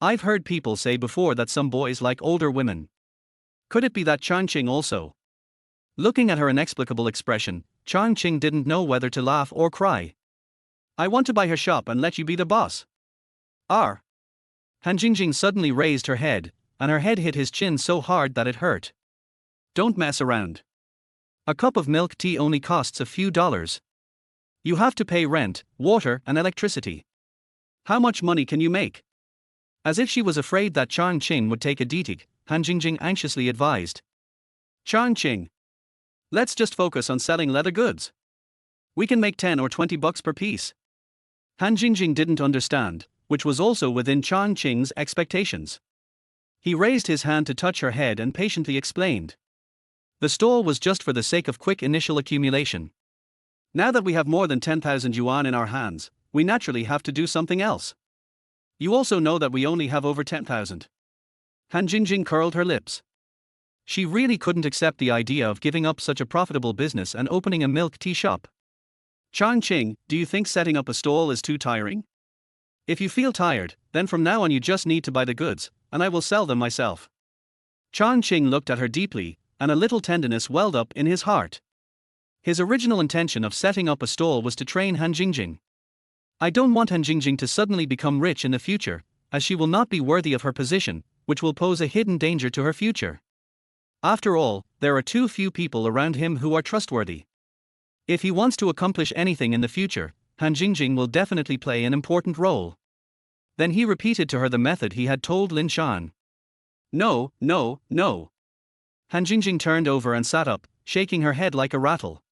I've heard people say before that some boys like older women. Could it be that Chang Qing also? Looking at her inexplicable expression, Chang Qing didn't know whether to laugh or cry. "I want to buy her shop and let you be the boss." "R." Han Jingjing suddenly raised her head, and her head hit his chin so hard that it hurt. "Don't mess around. A cup of milk tea only costs a few dollars. You have to pay rent, water, and electricity. How much money can you make?" As if she was afraid that Chang Qing would take a detic, Han Jingjing anxiously advised. "Chang Qing, let's just focus on selling leather goods. We can make 10 or 20 bucks per piece." Han Jingjing didn't understand, which was also within Chang Qing's expectations. He raised his hand to touch her head and patiently explained. The stall was just for the sake of quick initial accumulation. Now that we have more than 10,000 yuan in our hands, we naturally have to do something else. You also know that we only have over 10,000. Han Jingjing curled her lips. She really couldn't accept the idea of giving up such a profitable business and opening a milk tea shop. "Chang Qing, do you think setting up a stall is too tiring? If you feel tired, then from now on you just need to buy the goods, and I will sell them myself." Chang Qing looked at her deeply, and a little tenderness welled up in his heart. His original intention of setting up a stall was to train Han Jingjing. "I don't want Han Jingjing to suddenly become rich in the future, as she will not be worthy of her position, which will pose a hidden danger to her future. After all, there are too few people around him who are trustworthy. If he wants to accomplish anything in the future, Han Jingjing will definitely play an important role." Then he repeated to her the method he had told Lin Shan. "No, no, no." Han Jingjing turned over and sat up, shaking her head like a rattle.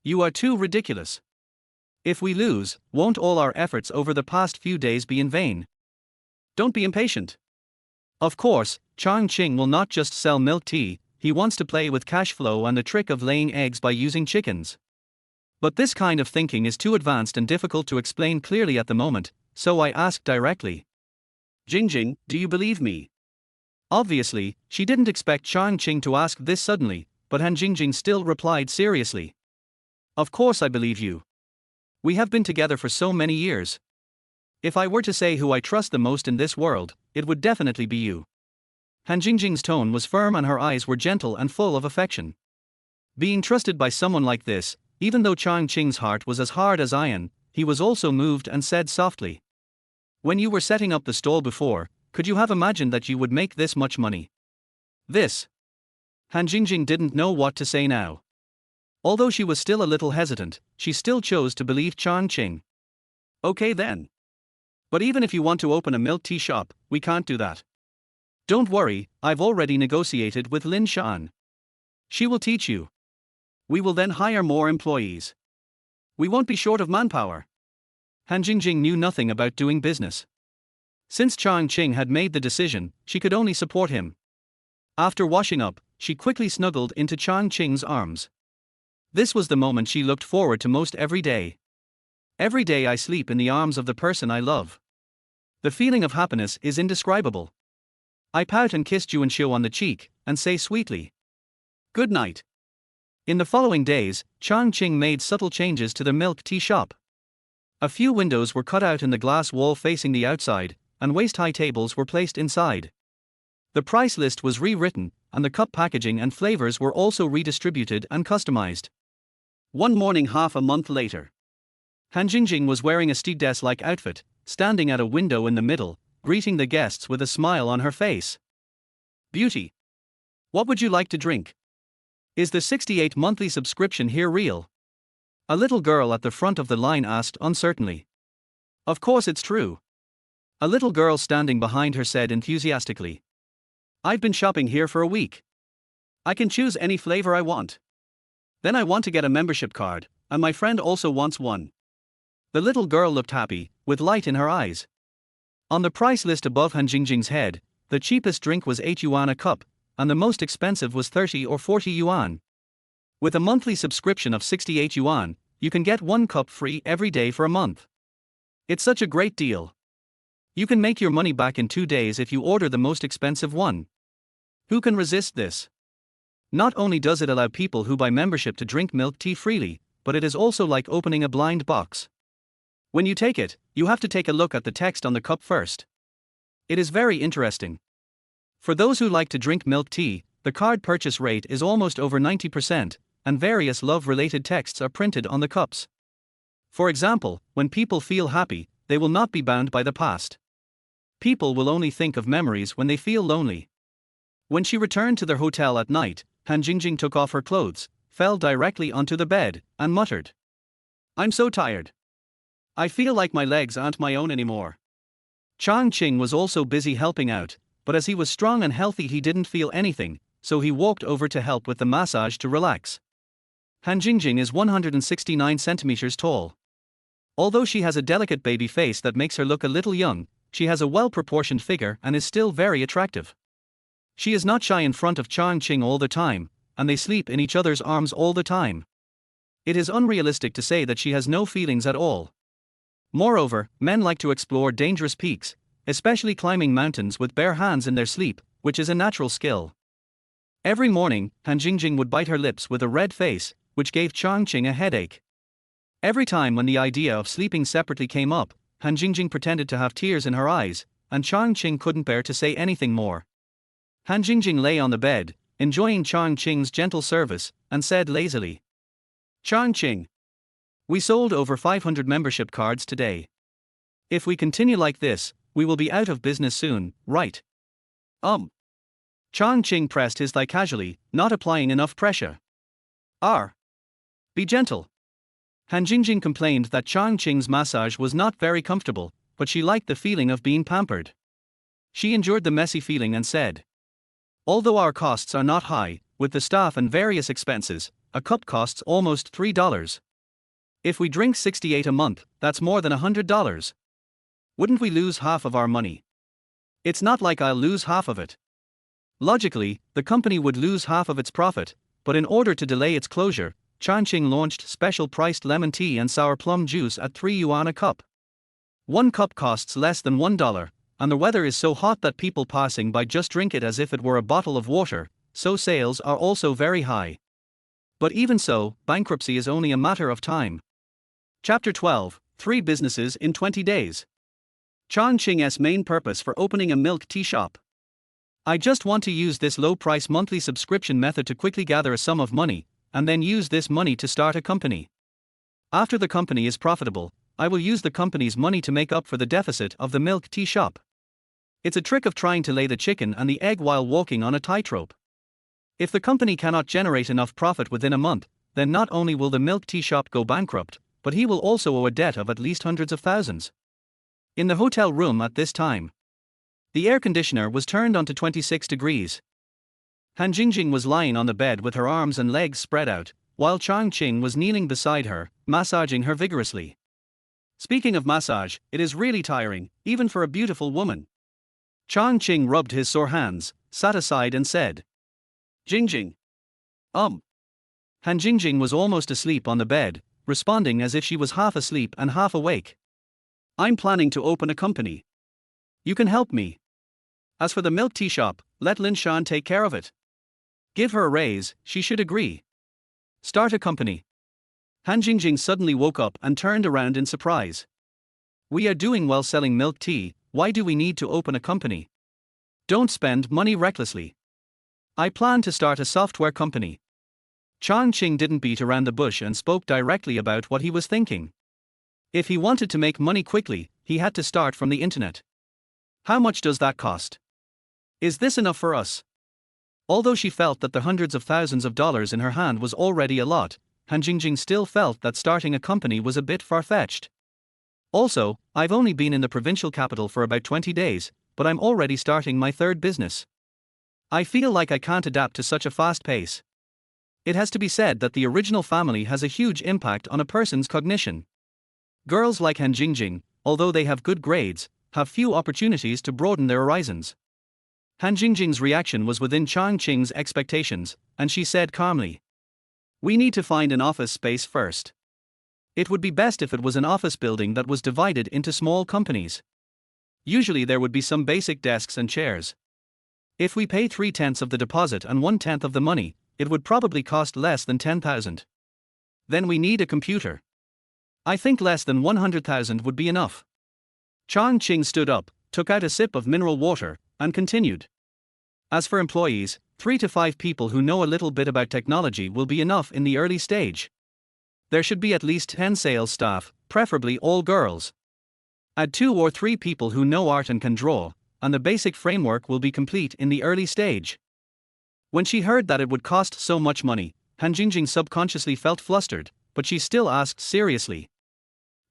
"You are too ridiculous. If we lose, won't all our efforts over the past few days be in vain? Don't be impatient. Of course, Chang Qing will not just sell milk tea, he wants to play with cash flow and the trick of laying eggs by using chickens. But this kind of thinking is too advanced and difficult to explain clearly at the moment, so I asked directly. Jingjing, do you believe me?" Obviously, she didn't expect Chang Qing to ask this suddenly, but Han Jingjing still replied seriously. "Of course I believe you. We have been together for so many years. If I were to say who I trust the most in this world, it would definitely be you." Han Jingjing's tone was firm and her eyes were gentle and full of affection. Being trusted by someone like this, even though Chang Qing's heart was as hard as iron, he was also moved and said softly. "When you were setting up the stall before, could you have imagined that you would make this much money?" This. Han Jingjing didn't know what to say now. Although she was still a little hesitant, she still chose to believe Chang Qing. "Okay then. But even if you want to open a milk tea shop, we can't do that. Don't worry, I've already negotiated with Lin Shan. She will teach you. We will then hire more employees. We won't be short of manpower." Han Jingjing knew nothing about doing business. Since Chang Qing had made the decision, she could only support him. After washing up, she quickly snuggled into Chang Qing's arms. This was the moment she looked forward to most every day. "Every day I sleep in the arms of the person I love. The feeling of happiness is indescribable. I pout and kiss Juanxiu on the cheek, and say sweetly, 'Good night.'" In the following days, Chang Qing made subtle changes to the milk tea shop. A few windows were cut out in the glass wall facing the outside, and waist-high tables were placed inside. The price list was rewritten, and the cup packaging and flavors were also redistributed and customized. One morning half a month later, Han Jingjing was wearing a stewardess-like outfit, standing at a window in the middle, greeting the guests with a smile on her face. "Beauty, what would you like to drink?" Is the 68 monthly subscription here real? A little girl at the front of the line asked uncertainly. Of course it's true. A little girl standing behind her said enthusiastically. I've been shopping here for a week. I can choose any flavor I want. Then I want to get a membership card, and my friend also wants one. The little girl looked happy, with light in her eyes. On the price list above Han Jingjing's head, the cheapest drink was 8 yuan a cup, and the most expensive was 30 or 40 yuan. With a monthly subscription of 68 yuan, you can get one cup free every day for a month. It's such a great deal. You can make your money back in 2 days if you order the most expensive one. Who can resist this? Not only does it allow people who buy membership to drink milk tea freely, but it is also like opening a blind box. When you take it, you have to take a look at the text on the cup first. It is very interesting. For those who like to drink milk tea, the card purchase rate is almost over 90%, and various love-related texts are printed on the cups. For example, when people feel happy, they will not be bound by the past. People will only think of memories when they feel lonely. When she returned to their hotel at night, Han Jingjing took off her clothes, fell directly onto the bed, and muttered. I'm so tired. I feel like my legs aren't my own anymore. Chang Qing was also busy helping out, but as he was strong and healthy he didn't feel anything, so he walked over to help with the massage to relax. Han Jingjing is 169 centimeters tall. Although she has a delicate baby face that makes her look a little young, she has a well-proportioned figure and is still very attractive. She is not shy in front of Chang Qing all the time, and they sleep in each other's arms all the time. It is unrealistic to say that she has no feelings at all. Moreover, men like to explore dangerous peaks, especially climbing mountains with bare hands in their sleep, which is a natural skill. Every morning, Han Jingjing would bite her lips with a red face, which gave Chang Qing a headache. Every time when the idea of sleeping separately came up, Han Jingjing pretended to have tears in her eyes, and Chang Qing couldn't bear to say anything more. Han Jingjing lay on the bed, enjoying Chang Qing's gentle service, and said lazily. Chang Qing. We sold over 500 membership cards today. If we continue like this, we will be out of business soon, right? Chang Qing pressed his thigh casually, not applying enough pressure. Be gentle. Han Jingjing complained that Chang Qing's massage was not very comfortable, but she liked the feeling of being pampered. She endured the messy feeling and said. Although our costs are not high, with the staff and various expenses, a cup costs almost $3. If we drink 68 a month, that's more than $100. Wouldn't we lose half of our money? It's not like I'll lose half of it. Logically, the company would lose half of its profit, but in order to delay its closure, Chang Qing launched special-priced lemon tea and sour plum juice at 3 yuan a cup. One cup costs less than $1, and the weather is so hot that people passing by just drink it as if it were a bottle of water, so sales are also very high. But even so, bankruptcy is only a matter of time. Chapter 12, 3 Businesses in 20 Days. Chang Qing's main purpose for opening a milk tea shop. I just want to use this low-price monthly subscription method to quickly gather a sum of money, and then use this money to start a company. After the company is profitable, I will use the company's money to make up for the deficit of the milk tea shop. It's a trick of trying to lay the chicken and the egg while walking on a tightrope. If the company cannot generate enough profit within a month, then not only will the milk tea shop go bankrupt, but he will also owe a debt of at least hundreds of thousands. In the hotel room at this time, the air conditioner was turned on to 26 degrees. Han Jingjing was lying on the bed with her arms and legs spread out, while Chang Qing was kneeling beside her, massaging her vigorously. Speaking of massage, it is really tiring, even for a beautiful woman. Chang Qing rubbed his sore hands, sat aside and said. Jingjing. Han Jingjing was almost asleep on the bed, responding as if she was half asleep and half awake. I'm planning to open a company. You can help me. As for the milk tea shop, let Lin Shan take care of it. Give her a raise, she should agree. Start a company. Han Jingjing suddenly woke up and turned around in surprise. We are doing well selling milk tea, why do we need to open a company? Don't spend money recklessly. I plan to start a software company. Chang Qing didn't beat around the bush and spoke directly about what he was thinking. If he wanted to make money quickly, he had to start from the internet. How much does that cost? Is this enough for us? Although she felt that the hundreds of thousands of dollars in her hand was already a lot, Han Jingjing still felt that starting a company was a bit far-fetched. Also, I've only been in the provincial capital for about 20 days, but I'm already starting my third business. I feel like I can't adapt to such a fast pace. It has to be said that the original family has a huge impact on a person's cognition. Girls like Han Jingjing, although they have good grades, have few opportunities to broaden their horizons. Han Jingjing's reaction was within Chang Qing's expectations, and she said calmly, "We need to find an office space first. It would be best if it was an office building that was divided into small companies. Usually there would be some basic desks and chairs. If we pay 3/10 of the deposit and 1/10 of the money, it would probably cost less than 10,000. Then we need a computer. I think less than 100,000 would be enough." Chang Qing stood up, took out a sip of mineral water, and continued. "As for employees, 3 to 5 people who know a little bit about technology will be enough in the early stage. There should be at least 10 sales staff, preferably all girls. Add 2 or 3 people who know art and can draw, and the basic framework will be complete in the early stage." When she heard that it would cost so much money, Han Jingjing subconsciously felt flustered, but she still asked seriously,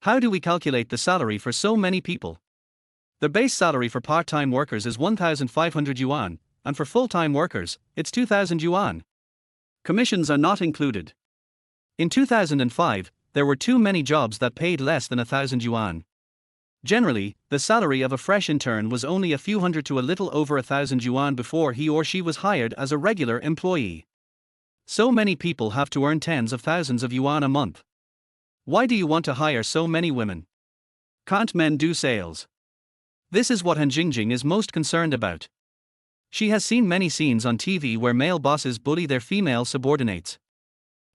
"How do we calculate the salary for so many people?" "The base salary for part-time workers is 1,500 yuan, and for full-time workers, it's 2,000 yuan. Commissions are not included. In 2005, there were too many jobs that paid less than 1,000 yuan. Generally, the salary of a fresh intern was only a few hundred to a little over 1,000 yuan before he or she was hired as a regular employee. So many people have to earn tens of thousands of yuan a month. Why do you want to hire so many women? Can't men do sales?" This is what Han Jingjing is most concerned about. She has seen many scenes on TV where male bosses bully their female subordinates.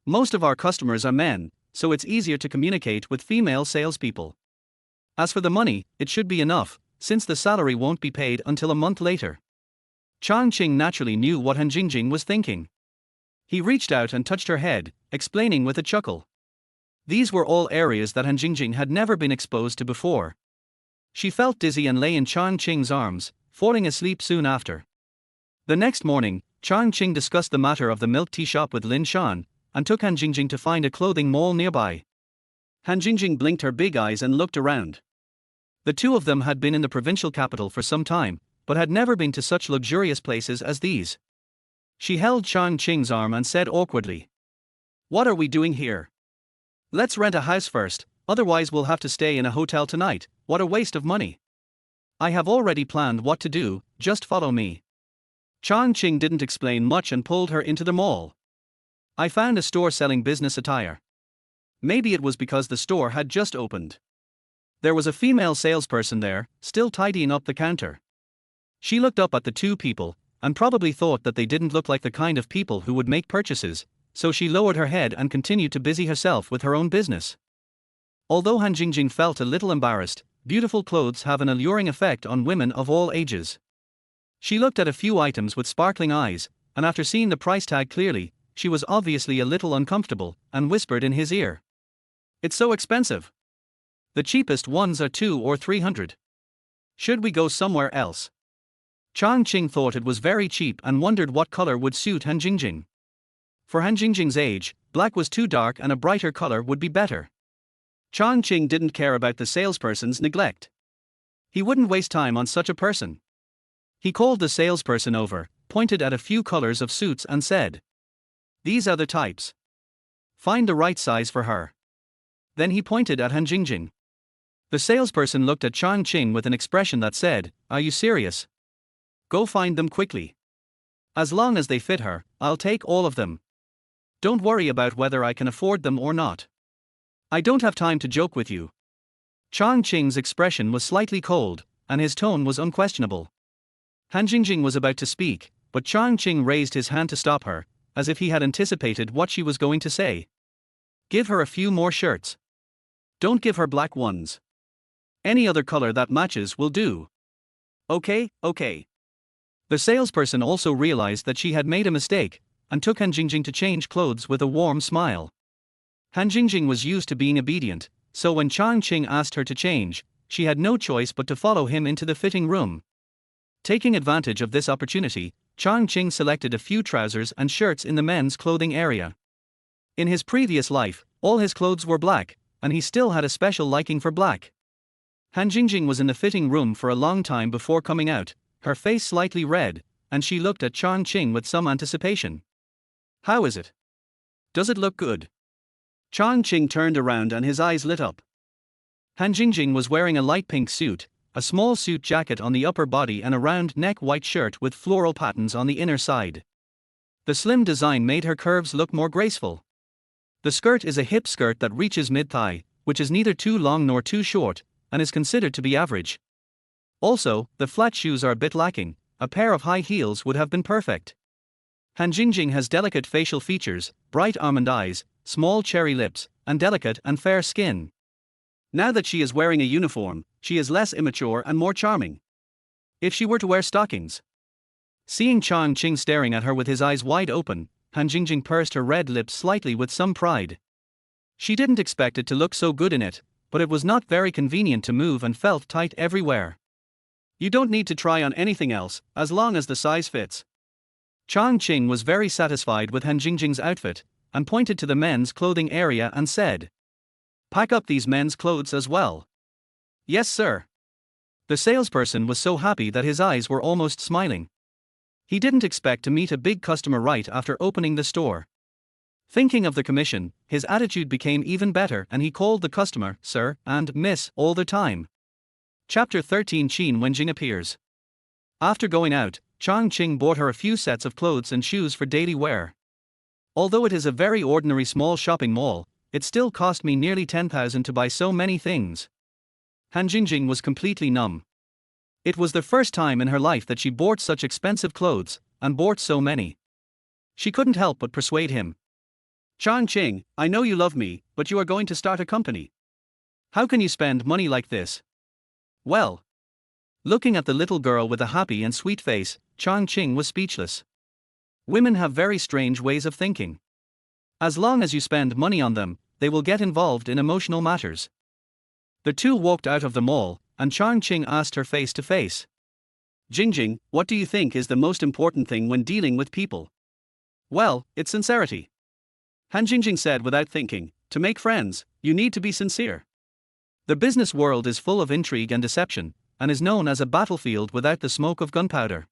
Most of our customers are men, so it's easier to communicate with female salespeople. As for the money, it should be enough, since the salary won't be paid until a month later. Chang Qing naturally knew what Han Jingjing was thinking. He reached out and touched her head, explaining with a chuckle. These were all areas that Han Jingjing had never been exposed to before. She felt dizzy and lay in Chang Qing's arms, falling asleep soon after. The next morning, Chang Qing discussed the matter of the milk tea shop with Lin Shan, and took Han Jingjing to find a clothing mall nearby. Han Jingjing blinked her big eyes and looked around. The two of them had been in the provincial capital for some time, but had never been to such luxurious places as these. She held Chang Qing's arm and said awkwardly, "What are we doing here? Let's rent a house first, otherwise we'll have to stay in a hotel tonight. What a waste of money. I have already planned what to do, just follow me." Chang Qing didn't explain much and pulled her into the mall. "I found a store selling business attire." Maybe it was because the store had just opened. There was a female salesperson there, still tidying up the counter. She looked up at the two people, and probably thought that they didn't look like the kind of people who would make purchases, so she lowered her head and continued to busy herself with her own business. Although Han Jingjing felt a little embarrassed, beautiful clothes have an alluring effect on women of all ages. She looked at a few items with sparkling eyes, and after seeing the price tag clearly, she was obviously a little uncomfortable, and whispered in his ear, "It's so expensive. The cheapest ones are 200 or 300. Should we go somewhere else?" Chang Qing thought it was very cheap and wondered what color would suit Han Jingjing. For Han Jingjing's age, black was too dark and a brighter color would be better. Chang Qing didn't care about the salesperson's neglect. He wouldn't waste time on such a person. He called the salesperson over, pointed at a few colors of suits and said, "These are the types. Find the right size for her." Then he pointed at Han Jingjing. The salesperson looked at Chang Qing with an expression that said, "Are you serious? Go find them quickly. As long as they fit her, I'll take all of them. Don't worry about whether I can afford them or not. I don't have time to joke with you." Chang Qing's expression was slightly cold, and his tone was unquestionable. Han Jingjing was about to speak, but Chang Qing raised his hand to stop her, as if he had anticipated what she was going to say. "Give her a few more shirts. Don't give her black ones. Any other color that matches will do." "Okay." The salesperson also realized that she had made a mistake, and took Han Jingjing to change clothes with a warm smile. Han Jingjing was used to being obedient, so when Chang Qing asked her to change, she had no choice but to follow him into the fitting room. Taking advantage of this opportunity, Chang Qing selected a few trousers and shirts in the men's clothing area. In his previous life, all his clothes were black, and he still had a special liking for black. Han Jingjing was in the fitting room for a long time before coming out, her face slightly red, and she looked at Chang Qing with some anticipation. "How is it? Does it look good?" Chang Qing turned around and his eyes lit up. Han Jingjing was wearing a light pink suit, a small suit jacket on the upper body and a round neck white shirt with floral patterns on the inner side. The slim design made her curves look more graceful. The skirt is a hip skirt that reaches mid-thigh, which is neither too long nor too short, and is considered to be average. Also, the flat shoes are a bit lacking, a pair of high heels would have been perfect. Han Jingjing has delicate facial features, bright almond eyes, small cherry lips, and delicate and fair skin. Now that she is wearing a uniform, she is less immature and more charming. If she were to wear stockings. Seeing Chang Qing staring at her with his eyes wide open, Han Jingjing pursed her red lips slightly with some pride. She didn't expect it to look so good in it, but it was not very convenient to move and felt tight everywhere. "You don't need to try on anything else, as long as the size fits." Chang Qing was very satisfied with Han Jingjing's outfit, and pointed to the men's clothing area and said, "Pack up these men's clothes as well." "Yes, sir." The salesperson was so happy that his eyes were almost smiling. He didn't expect to meet a big customer right after opening the store. Thinking of the commission, his attitude became even better and he called the customer "sir" and "miss" all the time. Chapter 13 Qin Wenjing appears. After going out, Chang Qing bought her a few sets of clothes and shoes for daily wear. Although it is a very ordinary small shopping mall, it still cost me nearly 10,000 to buy so many things. Han Jingjing was completely numb. It was the first time in her life that she bought such expensive clothes, and bought so many. She couldn't help but persuade him. "Chang Qing, I know you love me, but you are going to start a company. How can you spend money like this?" "Well." Looking at the little girl with a happy and sweet face, Chang Qing was speechless. Women have very strange ways of thinking. As long as you spend money on them, they will get involved in emotional matters. The two walked out of the mall, and Chang Qing asked her face to face. "Jingjing, what do you think is the most important thing when dealing with people?" "Well, it's sincerity." Han Jingjing said without thinking, "To make friends, you need to be sincere. The business world is full of intrigue and deception, and is known as a battlefield without the smoke of gunpowder."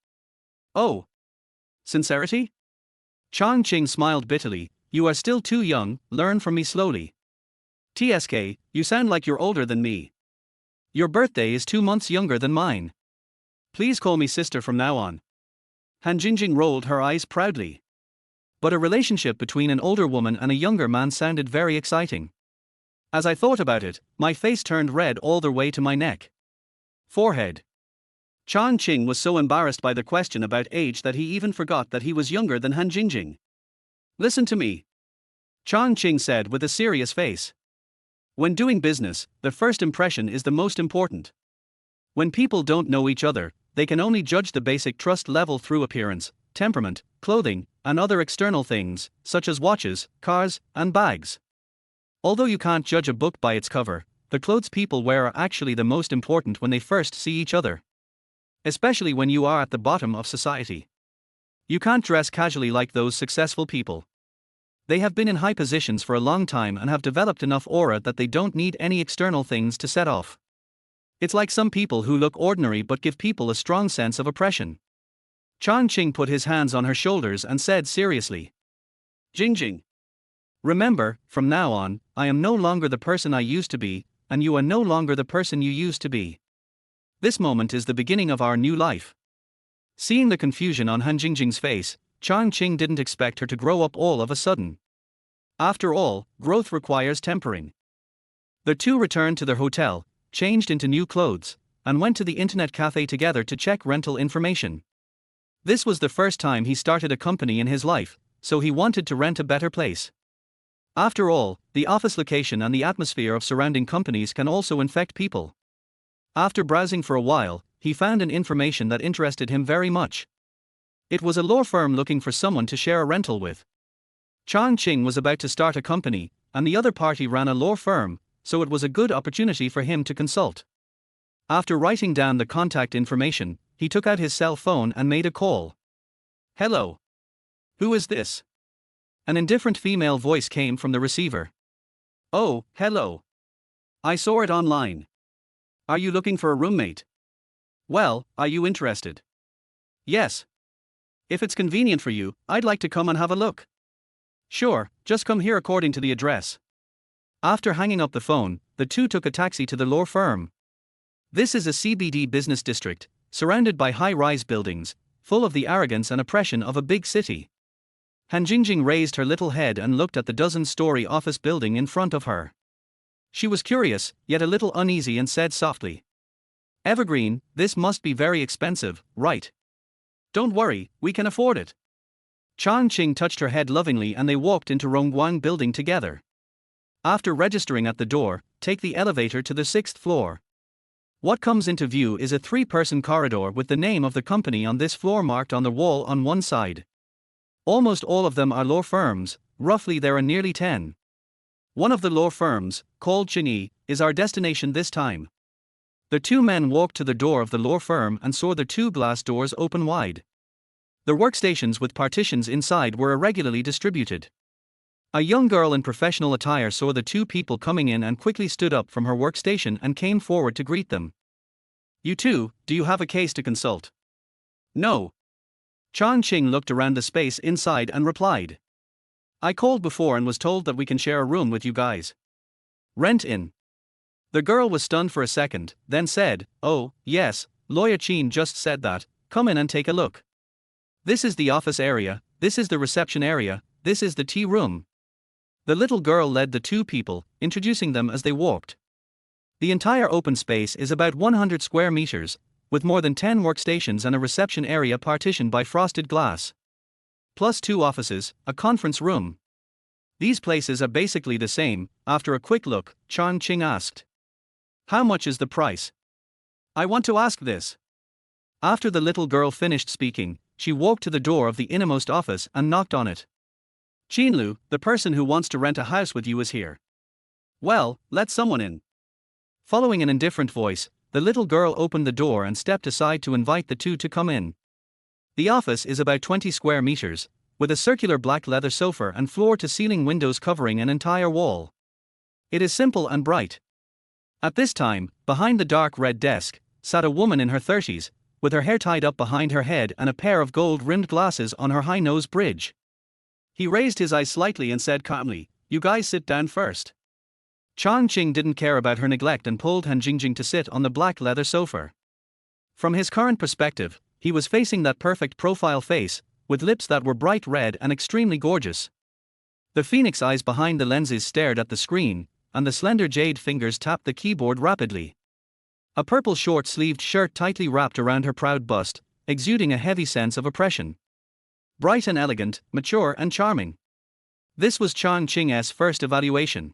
"Oh. Sincerity?" Chang Qing smiled bitterly. "You are still too young, learn from me slowly." "TSK, you sound like you're older than me. Your birthday is 2 months younger than mine. Please call me sister from now on." Han Jingjing rolled her eyes proudly. But a relationship between an older woman and a younger man sounded very exciting. As I thought about it, my face turned red all the way to my neck. Forehead. Chang Qing was so embarrassed by the question about age that he even forgot that he was younger than Han Jingjing. "Listen to me," Chang Qing said with a serious face. "When doing business, the first impression is the most important. When people don't know each other, they can only judge the basic trust level through appearance, temperament, clothing, and other external things, such as watches, cars, and bags. Although you can't judge a book by its cover, the clothes people wear are actually the most important when they first see each other. Especially when you are at the bottom of society. You can't dress casually like those successful people. They have been in high positions for a long time and have developed enough aura that they don't need any external things to set off. It's like some people who look ordinary but give people a strong sense of oppression." Chang Qing put his hands on her shoulders and said seriously, "Jingjing. Remember, from now on, I am no longer the person I used to be, and you are no longer the person you used to be. This moment is the beginning of our new life." Seeing the confusion on Han Jingjing's face, Chang Qing didn't expect her to grow up all of a sudden. After all, growth requires tempering. The two returned to their hotel, changed into new clothes, and went to the internet cafe together to check rental information. This was the first time he started a company in his life, so he wanted to rent a better place. After all, the office location and the atmosphere of surrounding companies can also infect people. After browsing for a while, he found an information that interested him very much. It was a law firm looking for someone to share a rental with. Chang Qing was about to start a company, and the other party ran a law firm, so it was a good opportunity for him to consult. After writing down the contact information, he took out his cell phone and made a call. Hello. Who is this? An indifferent female voice came from the receiver. Oh, hello. I saw it online. Are you looking for a roommate? Well, are you interested? Yes. If it's convenient for you, I'd like to come and have a look. Sure, just come here according to the address. After hanging up the phone, the two took a taxi to the law firm. This is a CBD business district, surrounded by high-rise buildings, full of the arrogance and oppression of a big city. Han Jingjing raised her little head and looked at the dozen-story office building in front of her. She was curious, yet a little uneasy, and said softly, "Evergreen, this must be very expensive, right?" "Don't worry, we can afford it." Chang Qing touched her head lovingly and they walked into Rongguang building together. After registering at the door, take the elevator to the 6th floor. What comes into view is a 3-person corridor with the name of the company on this floor marked on the wall on one side. Almost all of them are law firms, roughly there are nearly 10. One of the law firms, called Qingmei, is our destination this time. The two men walked to the door of the law firm and saw the 2 glass doors open wide. The workstations with partitions inside were irregularly distributed. A young girl in professional attire saw the 2 people coming in and quickly stood up from her workstation and came forward to greet them. "You two, do you have a case to consult?" "No." Chang Qing looked around the space inside and replied, "I called before and was told that we can share a room with you guys. Rent in." The girl was stunned for a second, then said, "Oh, yes, Lawyer Qin just said that, come in and take a look. This is the office area, this is the reception area, this is the tea room." The little girl led the 2 people, introducing them as they walked. The entire open space is about 100 square meters, with more than 10 workstations and a reception area partitioned by frosted glass. Plus 2 offices, a conference room. These places are basically the same. After a quick look, Chang Qing asked, "How much is the price?" "I want to ask this." After the little girl finished speaking, she walked to the door of the innermost office and knocked on it. "Qinlu, the person who wants to rent a house with you is here." "Well, let someone in." Following an indifferent voice, the little girl opened the door and stepped aside to invite the 2 to come in. The office is about 20 square meters, with a circular black leather sofa and floor-to-ceiling windows covering an entire wall. It is simple and bright. At this time, behind the dark red desk, sat a woman in her 30s, with her hair tied up behind her head and a pair of gold-rimmed glasses on her high-nose bridge. He raised his eyes slightly and said calmly, "You guys sit down first." Chang Qing didn't care about her neglect and pulled Han Jingjing to sit on the black leather sofa. From his current perspective, he was facing that perfect profile face, with lips that were bright red and extremely gorgeous. The phoenix eyes behind the lenses stared at the screen, and the slender jade fingers tapped the keyboard rapidly. A purple short-sleeved shirt tightly wrapped around her proud bust, exuding a heavy sense of oppression. Bright and elegant, mature and charming. This was Chang Qing's first evaluation.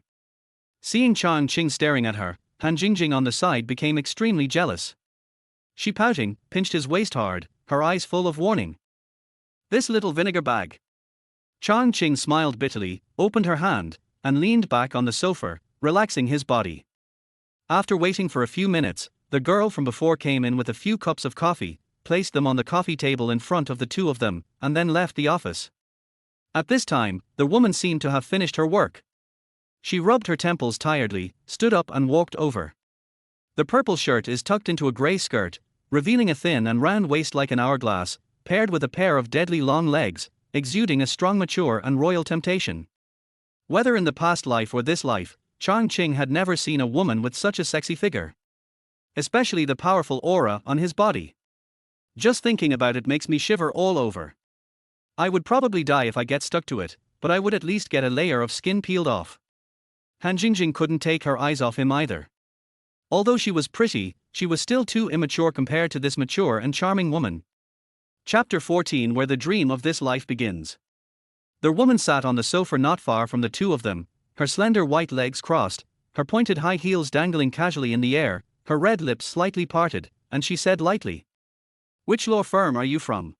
Seeing Chang Qing staring at her, Han Jingjing on the side became extremely jealous. She pouting, pinched his waist hard, her eyes full of warning. "This little vinegar bag." Chang Qing smiled bitterly, opened her hand, and leaned back on the sofa, relaxing his body. After waiting for a few minutes, the girl from before came in with a few cups of coffee, placed them on the coffee table in front of the 2 of them, and then left the office. At this time, the woman seemed to have finished her work. She rubbed her temples tiredly, stood up and walked over. The purple shirt is tucked into a grey skirt, revealing a thin and round waist like an hourglass, paired with a pair of deadly long legs, exuding a strong mature and royal temptation. Whether in the past life or this life, Chang Qing had never seen a woman with such a sexy figure. Especially the powerful aura on his body. Just thinking about it makes me shiver all over. I would probably die if I get stuck to it, but I would at least get a layer of skin peeled off. Han Jingjing couldn't take her eyes off him either. Although she was pretty, she was still too immature compared to this mature and charming woman. Chapter 14, where the dream of this life begins. The woman sat on the sofa not far from the 2 of them, her slender white legs crossed, her pointed high heels dangling casually in the air, her red lips slightly parted, and she said lightly, "Which law firm are you from?"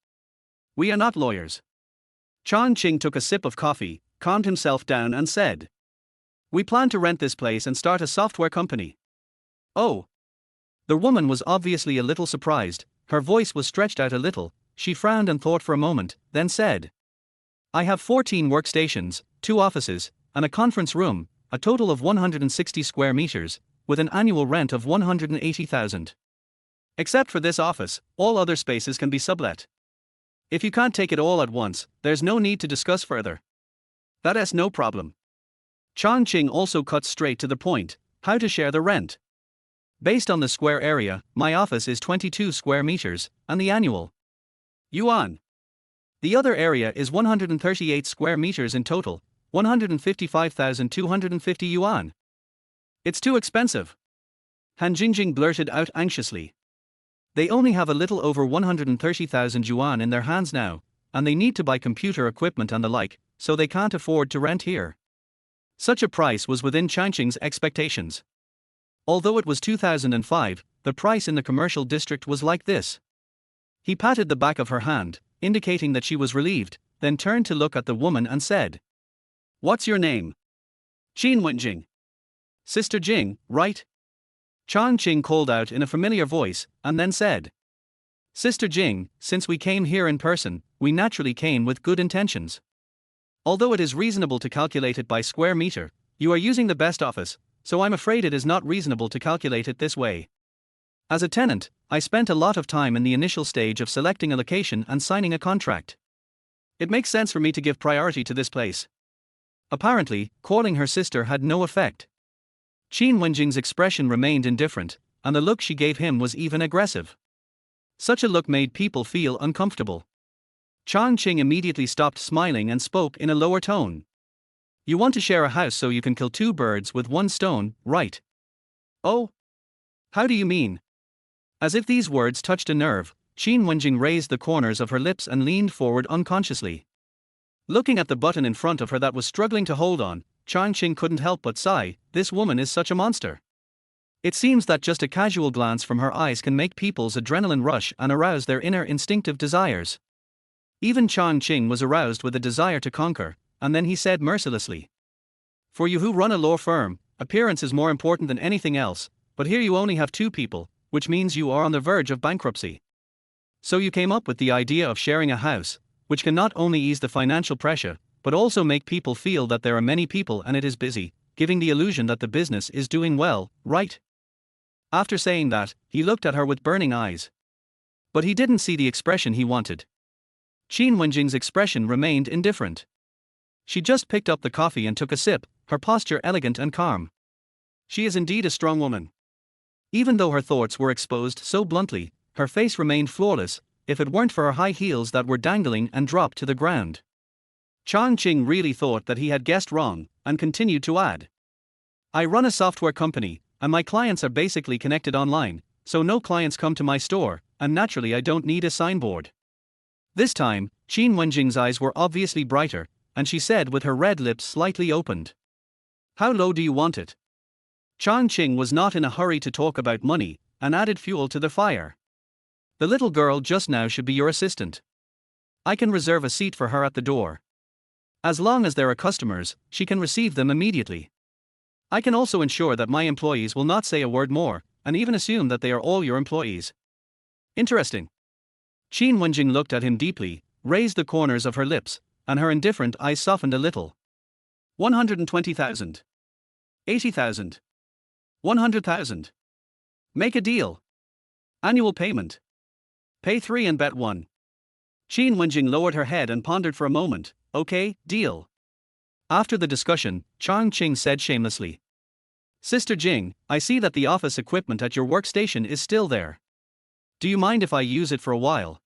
"We are not lawyers." Chang Qing took a sip of coffee, calmed himself down and said, "We plan to rent this place and start a software company." "Oh." The woman was obviously a little surprised, her voice was stretched out a little, she frowned and thought for a moment, then said, I have 14 workstations, 2 offices, and a conference room, a total of 160 square meters, with an annual rent of 180,000. Except for this office, all other spaces can be sublet. If you can't take it all at once, there's no need to discuss further. That's no problem. Chang Qing also cuts straight to the point, how to share the rent. Based on the square area, my office is 22 square meters, and the annual yuan. The other area is 138 square meters in total, 155,250 yuan. It's too expensive. Han Jingjing blurted out anxiously. They only have a little over 130,000 yuan in their hands now, and they need to buy computer equipment and the like, so they can't afford to rent here. Such a price was within Chang Qing's expectations. Although it was 2005, the price in the commercial district was like this. He patted the back of her hand, indicating that she was relieved, then turned to look at the woman and said, What's your name? Qin Wenjing. Sister Jing, right? Chang Qing called out in a familiar voice, and then said, Sister Jing, since we came here in person, we naturally came with good intentions. Although it is reasonable to calculate it by square meter, you are using the best office, so I'm afraid it is not reasonable to calculate it this way. As a tenant, I spent a lot of time in the initial stage of selecting a location and signing a contract. It makes sense for me to give priority to this place. Apparently, calling her sister had no effect. Qin Wenjing's expression remained indifferent, and the look she gave him was even aggressive. Such a look made people feel uncomfortable. Chang Qing immediately stopped smiling and spoke in a lower tone. You want to share a house so you can kill 2 birds with 1 stone, right? Oh? How do you mean? As if these words touched a nerve, Qin Wenjing raised the corners of her lips and leaned forward unconsciously. Looking at the button in front of her that was struggling to hold on, Chang Qing couldn't help but sigh, this woman is such a monster. It seems that just a casual glance from her eyes can make people's adrenaline rush and arouse their inner instinctive desires. Even Chang Qing was aroused with a desire to conquer, and then he said mercilessly, For you who run a law firm, appearance is more important than anything else, but here you only have 2 people, which means you are on the verge of bankruptcy. So you came up with the idea of sharing a house, which can not only ease the financial pressure, but also make people feel that there are many people and it is busy, giving the illusion that the business is doing well, right? After saying that, he looked at her with burning eyes. But he didn't see the expression he wanted. Qin Wenjing's expression remained indifferent. She just picked up the coffee and took a sip, her posture elegant and calm. She is indeed a strong woman. Even though her thoughts were exposed so bluntly, her face remained flawless, if it weren't for her high heels that were dangling and dropped to the ground. Chang Qing really thought that he had guessed wrong, and continued to add. I run a software company, and my clients are basically connected online, so no clients come to my store, and naturally I don't need a signboard. This time, Qin Wenjing's eyes were obviously brighter, and she said with her red lips slightly opened. How low do you want it? Chang Qing was not in a hurry to talk about money, and added fuel to the fire. The little girl just now should be your assistant. I can reserve a seat for her at the door. As long as there are customers, she can receive them immediately. I can also ensure that my employees will not say a word more, and even assume that they are all your employees. Interesting. Qin Wenjing looked at him deeply, raised the corners of her lips, and her indifferent eyes softened a little. 120,000. 80,000. 100,000. Make a deal. Annual payment. Pay 3 and bet 1. Qin Wenjing lowered her head and pondered for a moment. Okay, deal. After the discussion, Chang Qing said shamelessly. Sister Jing, I see that the office equipment at your workstation is still there. Do you mind if I use it for a while?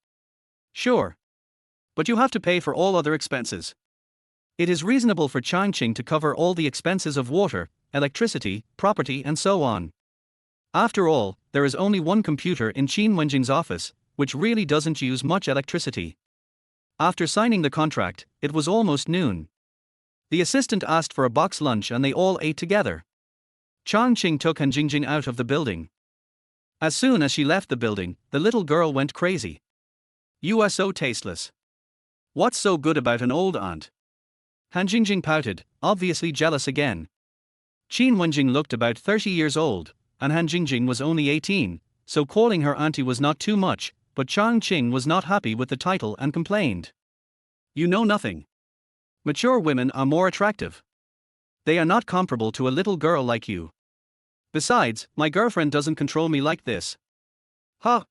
Sure. But you have to pay for all other expenses. It is reasonable for Chang Qing to cover all the expenses of water, electricity, property and so on. After all, there is only one computer in Qin Wenjing's office, which really doesn't use much electricity. After signing the contract, it was almost noon. The assistant asked for a box lunch and they all ate together. Chang Qing took Han Jingjing out of the building. As soon as she left the building, the little girl went crazy. You are so tasteless. What's so good about an old aunt? Han Jingjing pouted, obviously jealous again. Qin Wenjing looked about 30 years old, and Han Jingjing was only 18, so calling her auntie was not too much, but Chang Qing was not happy with the title and complained. You know nothing. Mature women are more attractive. They are not comparable to a little girl like you. Besides, my girlfriend doesn't control me like this. Huh?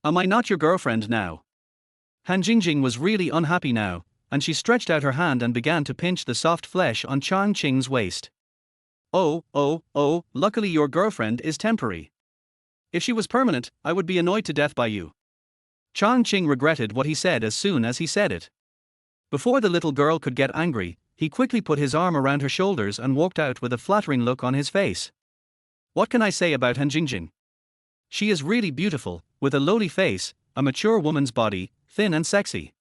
Am I not your girlfriend now? Han Jingjing was really unhappy now, and she stretched out her hand and began to pinch the soft flesh on Chang Qing's waist. Oh, luckily your girlfriend is temporary. If she was permanent, I would be annoyed to death by you. Chang Qing regretted what he said as soon as he said it. Before the little girl could get angry, he quickly put his arm around her shoulders and walked out with a flattering look on his face. What can I say about Han Jingjing? She is really beautiful, with a lowly face, a mature woman's body, thin and sexy.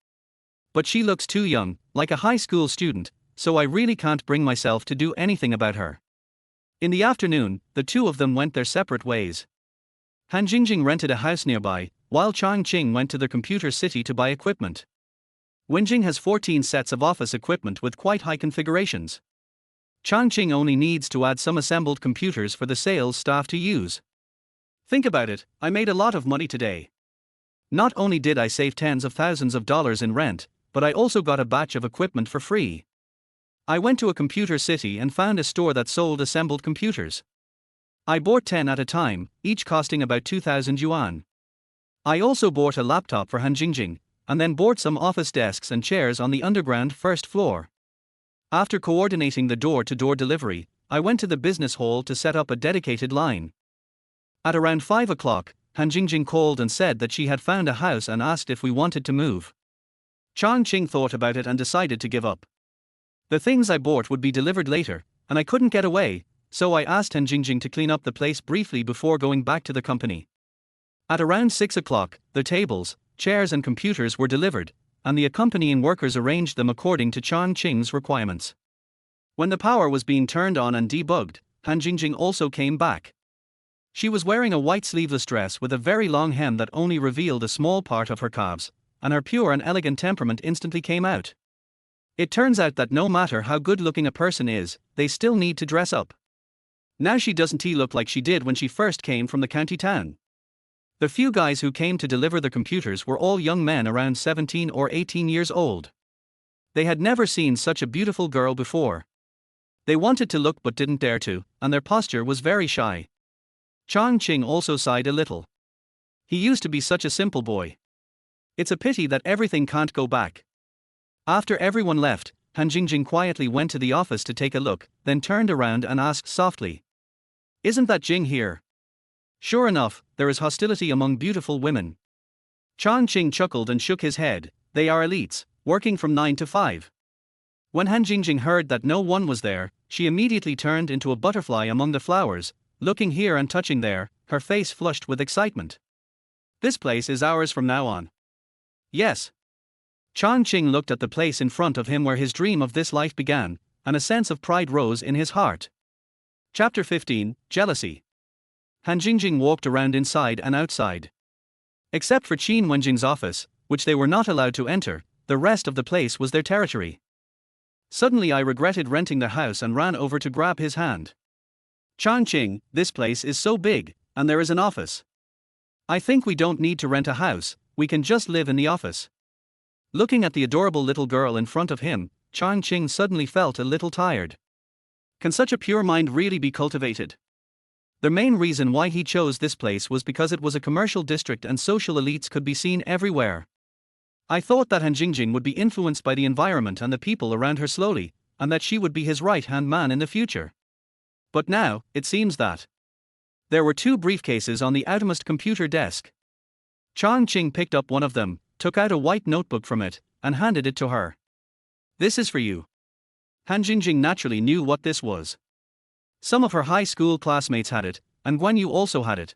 But she looks too young, like a high school student, so I really can't bring myself to do anything about her. In the afternoon, the two of them went their separate ways. Han Jingjing rented a house nearby, while Chang Qing went to the computer city to buy equipment. Wenjing has 14 sets of office equipment with quite high configurations. Chang Qing only needs to add some assembled computers for the sales staff to use. Think about it, I made a lot of money today. Not only did I save tens of thousands of dollars in rent, but I also got a batch of equipment for free. I went to a computer city and found a store that sold assembled computers. I bought 10 at a time, each costing about 2,000 yuan. I also bought a laptop for Han Jingjing, and then bought some office desks and chairs on the underground first floor. After coordinating the door-to-door delivery, I went to the business hall to set up a dedicated line. At around 5 o'clock, Han Jingjing called and said that she had found a house and asked if we wanted to move. Chang Qing thought about it and decided to give up. The things I bought would be delivered later, and I couldn't get away, so I asked Han Jingjing to clean up the place briefly before going back to the company. At around 6 o'clock, the tables, chairs and computers were delivered, and the accompanying workers arranged them according to Chang Qing's requirements. When the power was being turned on and debugged, Han Jingjing also came back. She was wearing a white sleeveless dress with a very long hem that only revealed a small part of her calves, and her pure and elegant temperament instantly came out. It turns out that no matter how good-looking a person is, they still need to dress up. Now she doesn't look like she did when she first came from the county town. The few guys who came to deliver the computers were all young men around 17 or 18 years old. They had never seen such a beautiful girl before. They wanted to look but didn't dare to, and their posture was very shy. Chang Qing also sighed a little. He used to be such a simple boy. It's a pity that everything can't go back. After everyone left, Han Jingjing quietly went to the office to take a look, then turned around and asked softly, "Isn't that Jing here?" Sure enough, there is hostility among beautiful women. Chang Qing chuckled and shook his head. They are elites, working from 9 to 5. When Han Jingjing heard that no one was there, she immediately turned into a butterfly among the flowers, looking here and touching there, her face flushed with excitement. This place is ours from now on. Yes. Chang Qing looked at the place in front of him where his dream of this life began, and a sense of pride rose in his heart. Chapter 15, Jealousy. Han Jingjing walked around inside and outside. Except for Qin Wenjing's office, which they were not allowed to enter, the rest of the place was their territory. Suddenly I regretted renting the house and ran over to grab his hand. Chang Qing, this place is so big, and there is an office. I think we don't need to rent a house, we can just live in the office. Looking at the adorable little girl in front of him, Chang Qing suddenly felt a little tired. Can such a pure mind really be cultivated? The main reason why he chose this place was because it was a commercial district and social elites could be seen everywhere. I thought that Han Jingjing would be influenced by the environment and the people around her slowly, and that she would be his right-hand man in the future. But now, it seems that there were 2 briefcases on the outermost computer desk. Chang Qing picked up one of them, took out a white notebook from it, and handed it to her. This is for you. Han Jingjing naturally knew what this was. Some of her high school classmates had it, and Guan Yu also had it.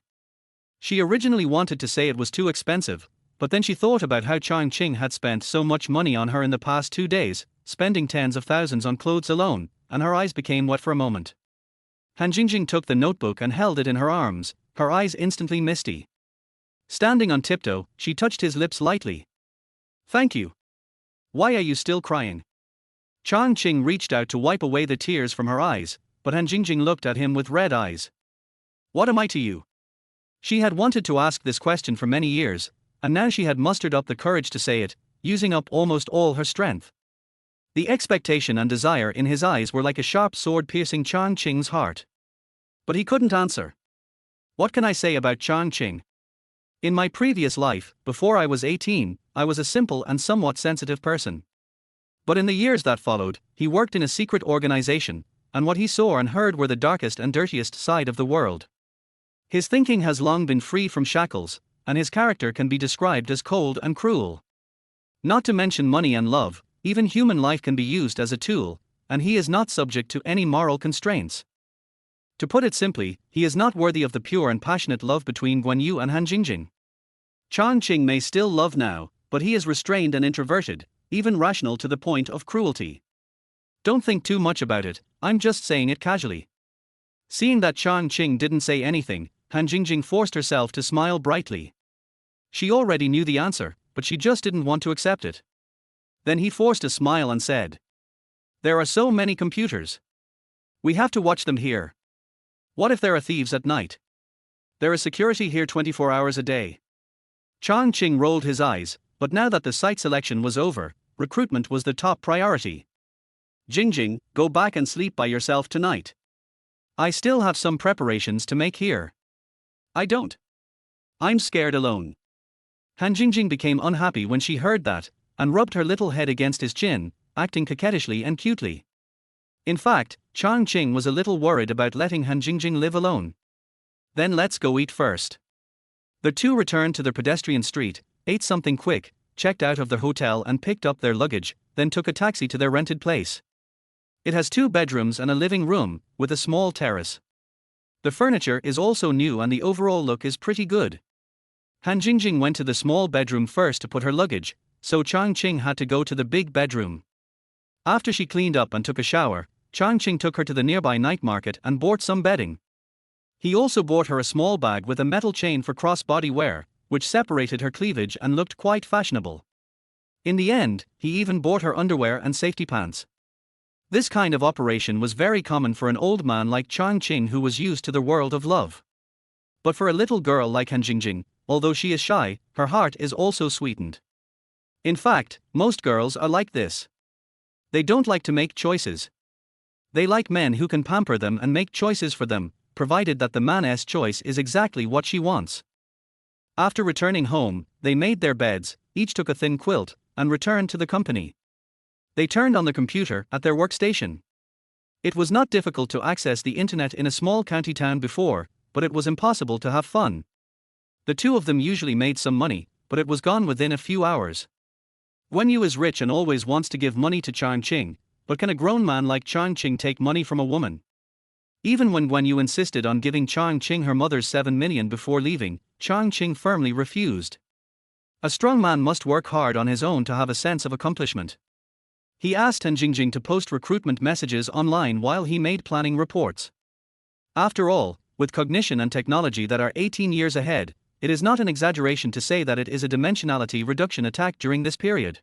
She originally wanted to say it was too expensive, but then she thought about how Chang Qing had spent so much money on her in the past 2 days, spending tens of thousands on clothes alone, and her eyes became wet for a moment. Han Jingjing took the notebook and held it in her arms, her eyes instantly misty. Standing on tiptoe, she touched his lips lightly. Thank you. Why are you still crying? Chang Qing reached out to wipe away the tears from her eyes, but Han Jingjing looked at him with red eyes. What am I to you? She had wanted to ask this question for many years, and now she had mustered up the courage to say it, using up almost all her strength. The expectation and desire in his eyes were like a sharp sword piercing Chang Qing's heart. But he couldn't answer. What can I say about Chang Qing? In my previous life, before I was 18, I was a simple and somewhat sensitive person. But in the years that followed, he worked in a secret organization, and what he saw and heard were the darkest and dirtiest side of the world. His thinking has long been free from shackles, and his character can be described as cold and cruel. Not to mention money and love, even human life can be used as a tool, and he is not subject to any moral constraints. To put it simply, he is not worthy of the pure and passionate love between Guan Yu and Han Jingjing. Chang Qing may still love now, but he is restrained and introverted, even rational to the point of cruelty. Don't think too much about it, I'm just saying it casually. Seeing that Chang Qing didn't say anything, Han Jingjing forced herself to smile brightly. She already knew the answer, but she just didn't want to accept it. Then he forced a smile and said, "There are so many computers. We have to watch them here. What if there are thieves at night? There is security here 24 hours a day." Chang Qing rolled his eyes, but now that the site selection was over, recruitment was the top priority. "Jingjing, go back and sleep by yourself tonight. I still have some preparations to make here." "I don't. I'm scared alone." Han Jingjing became unhappy when she heard that, and rubbed her little head against his chin, acting coquettishly and cutely. In fact, Chang Qing was a little worried about letting Han Jingjing live alone. "Then let's go eat first." The two returned to the pedestrian street, ate something quick, checked out of the hotel and picked up their luggage, then took a taxi to their rented place. It has 2 bedrooms and a living room, with a small terrace. The furniture is also new and the overall look is pretty good. Han Jingjing went to the small bedroom first to put her luggage, so Chang Qing had to go to the big bedroom. After she cleaned up and took a shower, Chang Qing took her to the nearby night market and bought some bedding. He also bought her a small bag with a metal chain for cross-body wear, which separated her cleavage and looked quite fashionable. In the end, he even bought her underwear and safety pants. This kind of operation was very common for an old man like Chang Qing who was used to the world of love. But for a little girl like Han Jingjing, although she is shy, her heart is also sweetened. In fact, most girls are like this. They don't like to make choices. They like men who can pamper them and make choices for them, provided that the man's choice is exactly what she wants. After returning home, they made their beds, each took a thin quilt, and returned to the company. They turned on the computer at their workstation. It was not difficult to access the internet in a small county town before, but it was impossible to have fun. The two of them usually made some money, but it was gone within a few hours. Guan Yu is rich and always wants to give money to Chang Qing, but can a grown man like Chang Qing take money from a woman? Even when Guan Yu insisted on giving Chang Qing her mother's 7 million before leaving, Chang Qing firmly refused. A strong man must work hard on his own to have a sense of accomplishment. He asked Han Jingjing to post recruitment messages online while he made planning reports. After all, with cognition and technology that are 18 years ahead, it is not an exaggeration to say that it is a dimensionality reduction attack during this period.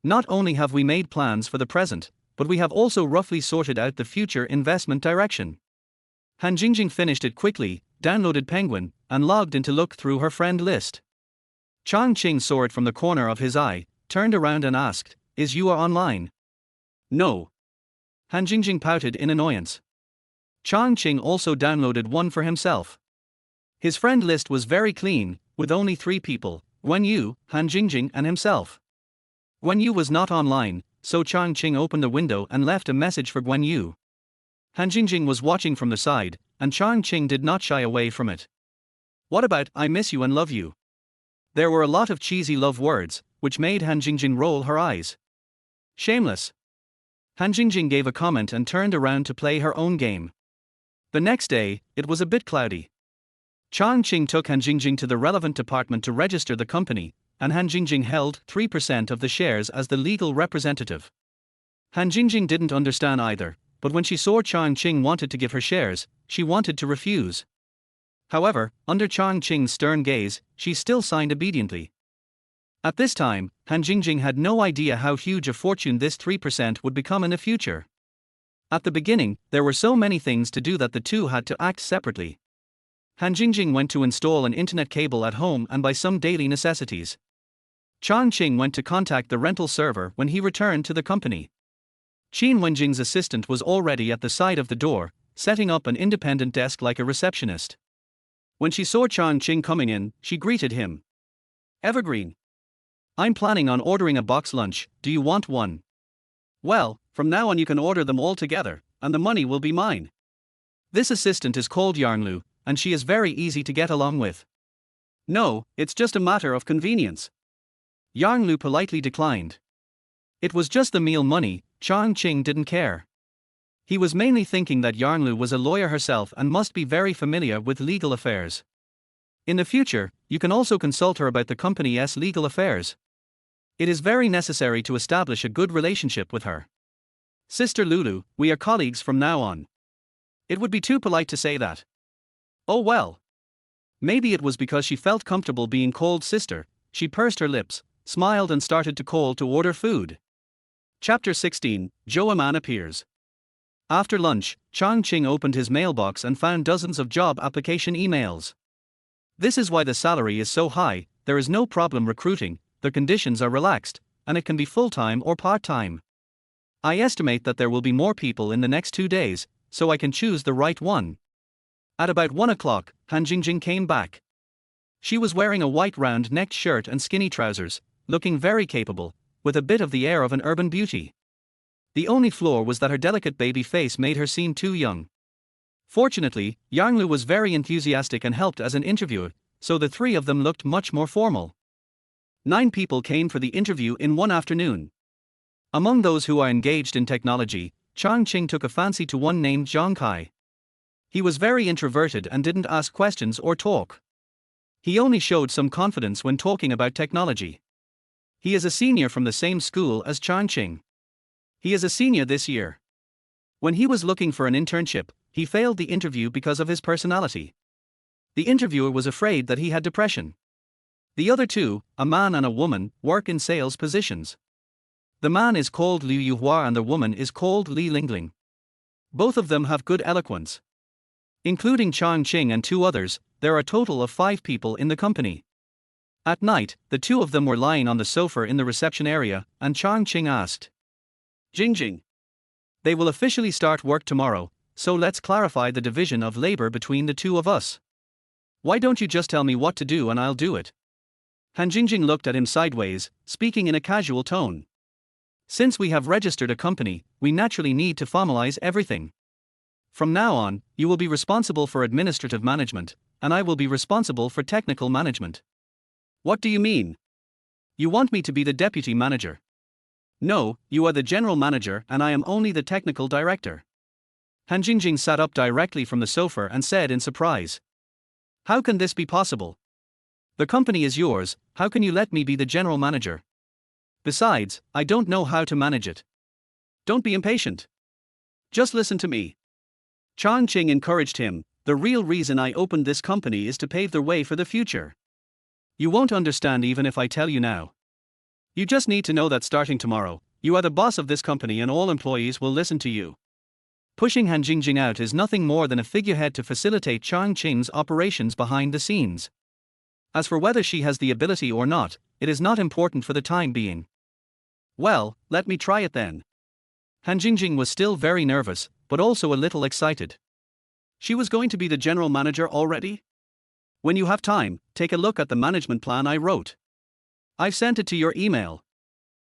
Not only have we made plans for the present, but we have also roughly sorted out the future investment direction. Han Jingjing finished it quickly, downloaded Penguin, and logged in to look through her friend list. Chang Qing saw it from the corner of his eye, turned around and asked, "Is you online?" "No." Han Jingjing pouted in annoyance. Chang Qing also downloaded one for himself. His friend list was very clean, with only 3 people, Guan Yu, Han Jingjing and himself. Guan Yu was not online, so Chang Qing opened a window and left a message for Guan Yu. Han Jingjing was watching from the side, and Chang Qing did not shy away from it. "What about I miss you and love you?" There were a lot of cheesy love words, which made Han Jingjing roll her eyes. Shameless. Han Jingjing gave a comment and turned around to play her own game. The next day, it was a bit cloudy. Chang Qing took Han Jingjing to the relevant department to register the company, and Han Jingjing held 3% of the shares as the legal representative. Han Jingjing didn't understand either, but when she saw Chang Qing wanted to give her shares, she wanted to refuse. However, under Chang Qing's stern gaze, she still signed obediently. At this time, Han Jingjing had no idea how huge a fortune this 3% would become in the future. At the beginning, there were so many things to do that the two had to act separately. Han Jingjing went to install an internet cable at home and buy some daily necessities. Chang Qing went to contact the rental server when he returned to the company. Qin Wenjing's assistant was already at the side of the door, setting up an independent desk like a receptionist. When she saw Chang Qing coming in, she greeted him. "Evergreen. I'm planning on ordering a box lunch, do you want one?" "Well, from now on you can order them all together, and the money will be mine." This assistant is called Yarnlu, and she is very easy to get along with. "No, it's just a matter of convenience." Yarnlu politely declined. It was just the meal money. Chang Qing didn't care. He was mainly thinking that Yarnlu was a lawyer herself and must be very familiar with legal affairs. In the future, you can also consult her about the company's legal affairs. It is very necessary to establish a good relationship with her. "Sister Lulu, we are colleagues from now on." It would be too polite to say that. Oh well. Maybe it was because she felt comfortable being called sister. She pursed her lips, smiled and started to call to order food. Chapter 16, Zhou Man appears. After lunch, Chang Qing opened his mailbox and found dozens of job application emails. This is why the salary is so high. There is no problem recruiting, the conditions are relaxed, and it can be full-time or part-time. I estimate that there will be more people in the next 2 days, so I can choose the right one. At about 1 o'clock, Han Jingjing came back. She was wearing a white round-necked shirt and skinny trousers, looking very capable, with a bit of the air of an urban beauty. The only flaw was that her delicate baby face made her seem too young. Fortunately, Yarnlu was very enthusiastic and helped as an interviewer, so the three of them looked much more formal. 9 people came for the interview in one afternoon. Among those who are engaged in technology, Chang Qing took a fancy to one named Zhang Kai. He was very introverted and didn't ask questions or talk. He only showed some confidence when talking about technology. He is a senior from the same school as Chang Qing. He is a senior this year. When he was looking for an internship, he failed the interview because of his personality. The interviewer was afraid that he had depression. The other two, a man and a woman, work in sales positions. The man is called Liu Yuhua and the woman is called Li Lingling. Both of them have good eloquence. Including Chang Qing and 2 others, there are a total of 5 people in the company. At night, the 2 of them were lying on the sofa in the reception area, and Chang Qing asked, "Jingjing. They will officially start work tomorrow, so let's clarify the division of labor between the 2 of us. Why don't you just tell me what to do and I'll do it?" Han Jingjing looked at him sideways, speaking in a casual tone. "Since we have registered a company, we naturally need to formalize everything. From now on, you will be responsible for administrative management, and I will be responsible for technical management." "What do you mean? You want me to be the deputy manager?" "No, you are the general manager and I am only the technical director." Han Jingjing sat up directly from the sofa and said in surprise, "How can this be possible? The company is yours, how can you let me be the general manager? Besides, I don't know how to manage it." "Don't be impatient. Just listen to me." Chang Qing encouraged him. "The real reason I opened this company is to pave the way for the future. You won't understand even if I tell you now. You just need to know that starting tomorrow, you are the boss of this company and all employees will listen to you." Pushing Han Jingjing out is nothing more than a figurehead to facilitate Chang Qing's operations behind the scenes. As for whether she has the ability or not, it is not important for the time being. "Well, let me try it then." Han Jingjing was still very nervous, but also a little excited. She was going to be the general manager already? "When you have time, take a look at the management plan I wrote. I've sent it to your email.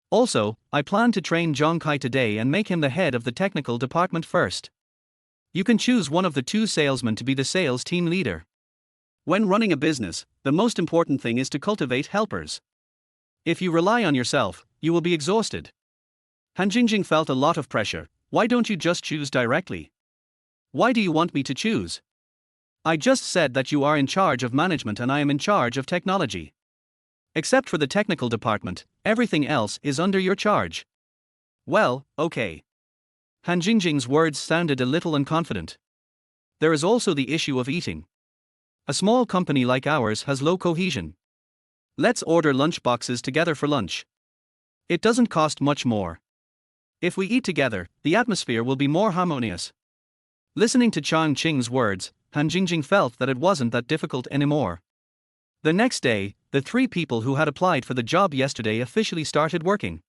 Also, I plan to train Zhang Kai today and make him the head of the technical department first. You can choose one of the 2 salesmen to be the sales team leader. When running a business, the most important thing is to cultivate helpers. If you rely on yourself, you will be exhausted." Han Jingjing felt a lot of pressure. "Why don't you just choose directly? Why do you want me to choose? I just said that you are in charge of management and I am in charge of technology. Except for the technical department, everything else is under your charge." "Well, okay." Han Jingjing's words sounded a little unconfident. There is also the issue of eating. A small company like ours has low cohesion. Let's order lunch boxes together for lunch. It doesn't cost much more. If we eat together, the atmosphere will be more harmonious. Listening to Chang Qing's words, Han Jingjing felt that it wasn't that difficult anymore. The next day, the 3 people who had applied for the job yesterday officially started working.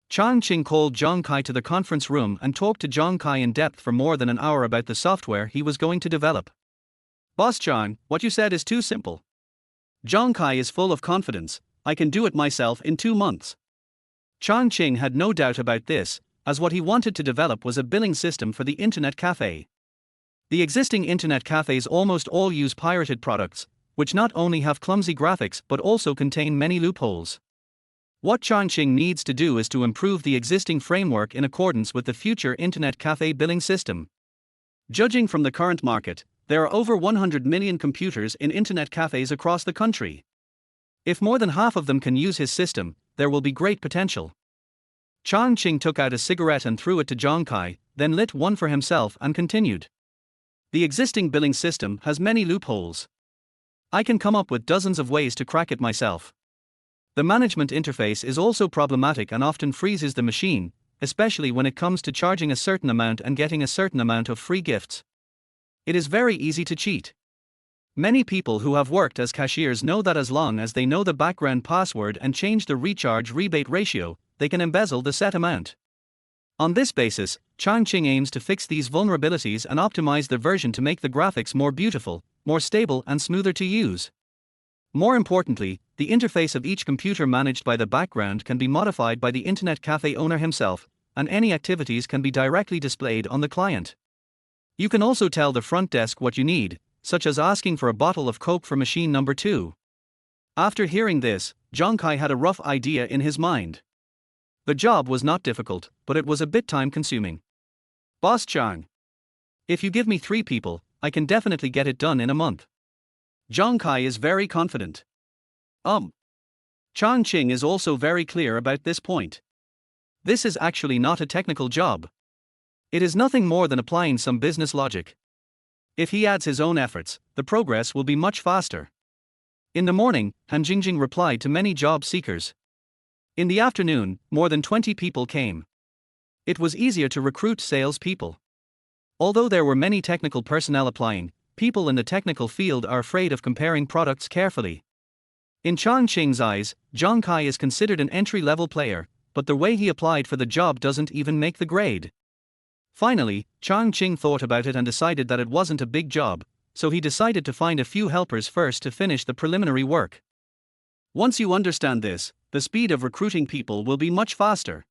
Chang Qing called Zhang Kai to the conference room and talked to Zhang Kai in depth for more than an hour about the software he was going to develop. "Boss Chang, what you said is too simple." Zhang Kai is full of confidence. "I can do it myself in 2 months." Chang Qing had no doubt about this, as what he wanted to develop was a billing system for the internet cafe. The existing internet cafes almost all use pirated products, which not only have clumsy graphics but also contain many loopholes. What Chang Qing needs to do is to improve the existing framework in accordance with the future internet cafe billing system. Judging from the current market, there are over 100 million computers in internet cafes across the country. If more than half of them can use his system, there will be great potential. Chang Qing took out a cigarette and threw it to Zhang Kai, then lit one for himself and continued. "The existing billing system has many loopholes. I can come up with dozens of ways to crack it myself. The management interface is also problematic and often freezes the machine, especially when it comes to charging a certain amount and getting a certain amount of free gifts. It is very easy to cheat. Many people who have worked as cashiers know that as long as they know the background password and change the recharge rebate ratio, they can embezzle the set amount." On this basis, Chang Qing aims to fix these vulnerabilities and optimize the version to make the graphics more beautiful, more stable and smoother to use. More importantly, the interface of each computer managed by the background can be modified by the internet cafe owner himself, and any activities can be directly displayed on the client. You can also tell the front desk what you need, such as asking for a bottle of Coke for machine number 2. After hearing this, Zhang Kai had a rough idea in his mind. The job was not difficult, but it was a bit time-consuming. "Boss Chang, if you give me 3 people, I can definitely get it done in a month." Zhang Kai is very confident. Chang Qing is also very clear about this point. This is actually not a technical job. It is nothing more than applying some business logic. If he adds his own efforts, the progress will be much faster. In the morning, Han Jingjing replied to many job seekers. In the afternoon, more than 20 people came. It was easier to recruit salespeople. Although there were many technical personnel applying, people in the technical field are afraid of comparing products carefully. In Chang Qing's eyes, Zhang Kai is considered an entry-level player, but the way he applied for the job doesn't even make the grade. Finally, Chang Qing thought about it and decided that it wasn't a big job, so he decided to find a few helpers first to finish the preliminary work. Once you understand this, the speed of recruiting people will be much faster.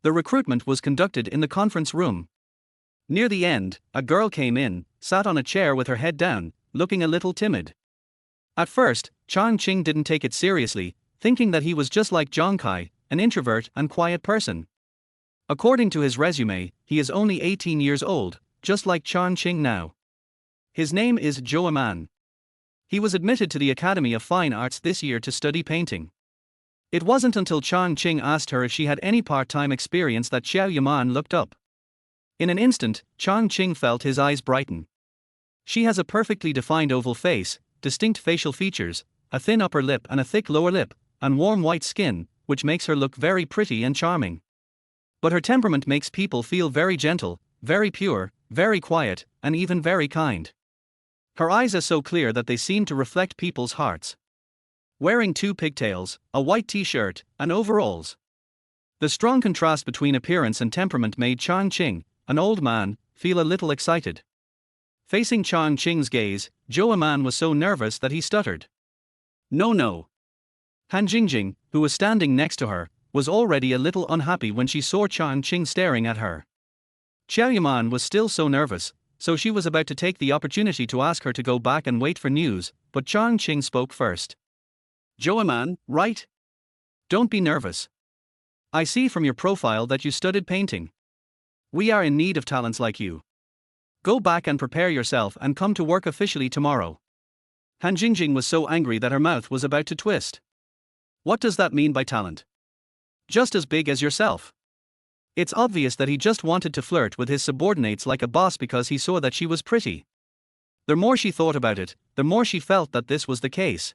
The recruitment was conducted in the conference room. Near the end, a girl came in, sat on a chair with her head down, looking a little timid. At first, Chang Qing didn't take it seriously, thinking that he was just like Zhang Kai, an introvert and quiet person. According to his resume, he is only 18 years old, just like Chang Qing now. His name is Zhou Man. He was admitted to the Academy of Fine Arts this year to study painting. It wasn't until Chang Qing asked her if she had any part-time experience that Xiao Yaman looked up. In an instant, Chang Qing felt his eyes brighten. She has a perfectly defined oval face, distinct facial features, a thin upper lip and a thick lower lip, and warm white skin, which makes her look very pretty and charming. But her temperament makes people feel very gentle, very pure, very quiet, and even very kind. Her eyes are so clear that they seem to reflect people's hearts. Wearing 2 pigtails, a white t-shirt, and overalls. The strong contrast between appearance and temperament made Chang Qing, an old man, feel a little excited. Facing Chang Qing's gaze, Zhou Man was so nervous that he stuttered. No. Han Jingjing, who was standing next to her, was already a little unhappy when she saw Chang Qing staring at her. Xiao Yaman was still so nervous, so she was about to take the opportunity to ask her to go back and wait for news, but Chang Qing spoke first. "Zhou Man, right? Don't be nervous. I see from your profile that you studied painting. We are in need of talents like you. Go back and prepare yourself and come to work officially tomorrow." Han Jingjing was so angry that her mouth was about to twist. What does that mean by talent? Just as big as yourself. It's obvious that he just wanted to flirt with his subordinates like a boss because he saw that she was pretty. The more she thought about it, the more she felt that this was the case.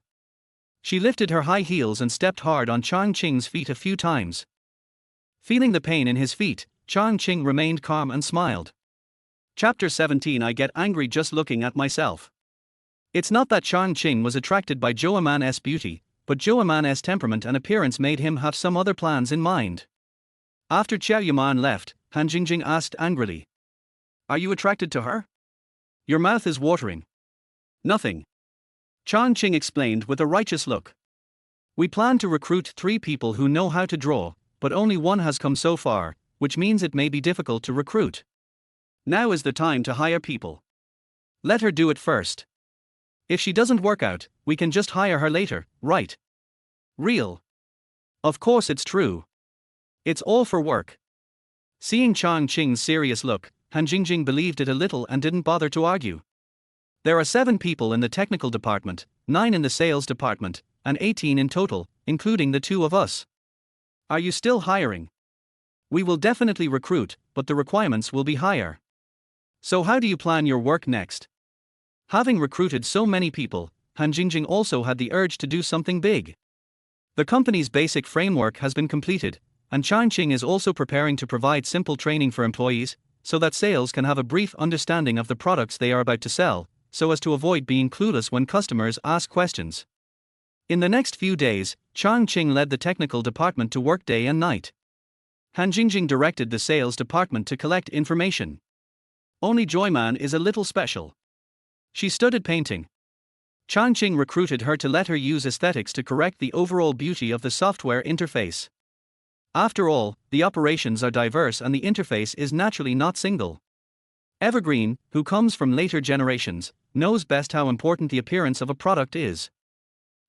She lifted her high heels and stepped hard on Chang Qing's feet a few times. Feeling the pain in his feet, Chang Qing remained calm and smiled. Chapter 17. I get angry just looking at myself. It's not that Chang Qing was attracted by Zhou Man's beauty, but Zhou Man's temperament and appearance made him have some other plans in mind. After Bai Yueguang left, Han Jingjing asked angrily, "Are you attracted to her? Your mouth is watering." "Nothing," Chang Qing explained with a righteous look. "We plan to recruit 3 people who know how to draw, but only one has come so far, which means it may be difficult to recruit. Now is the time to hire people. Let her do it first. If she doesn't work out, we can just hire her later, right?" "Real. Of course it's true. It's all for work." Seeing Chang Qing's serious look, Han Jingjing believed it a little and didn't bother to argue. "There are 7 people in the technical department, 9 in the sales department, and 18 in total, including the 2 of us. Are you still hiring? We will definitely recruit, but the requirements will be higher. So how do you plan your work next?" Having recruited so many people, Han Jingjing also had the urge to do something big. The company's basic framework has been completed, and Chang Qing is also preparing to provide simple training for employees, so that sales can have a brief understanding of the products they are about to sell, so as to avoid being clueless when customers ask questions. In the next few days, Chang Qing led the technical department to work day and night. Han Jingjing directed the sales department to collect information. Only Joyman is a little special. She studied painting. Chang Qing recruited her to let her use aesthetics to correct the overall beauty of the software interface. After all, the operations are diverse and the interface is naturally not single. Evergreen, who comes from later generations, knows best how important the appearance of a product is.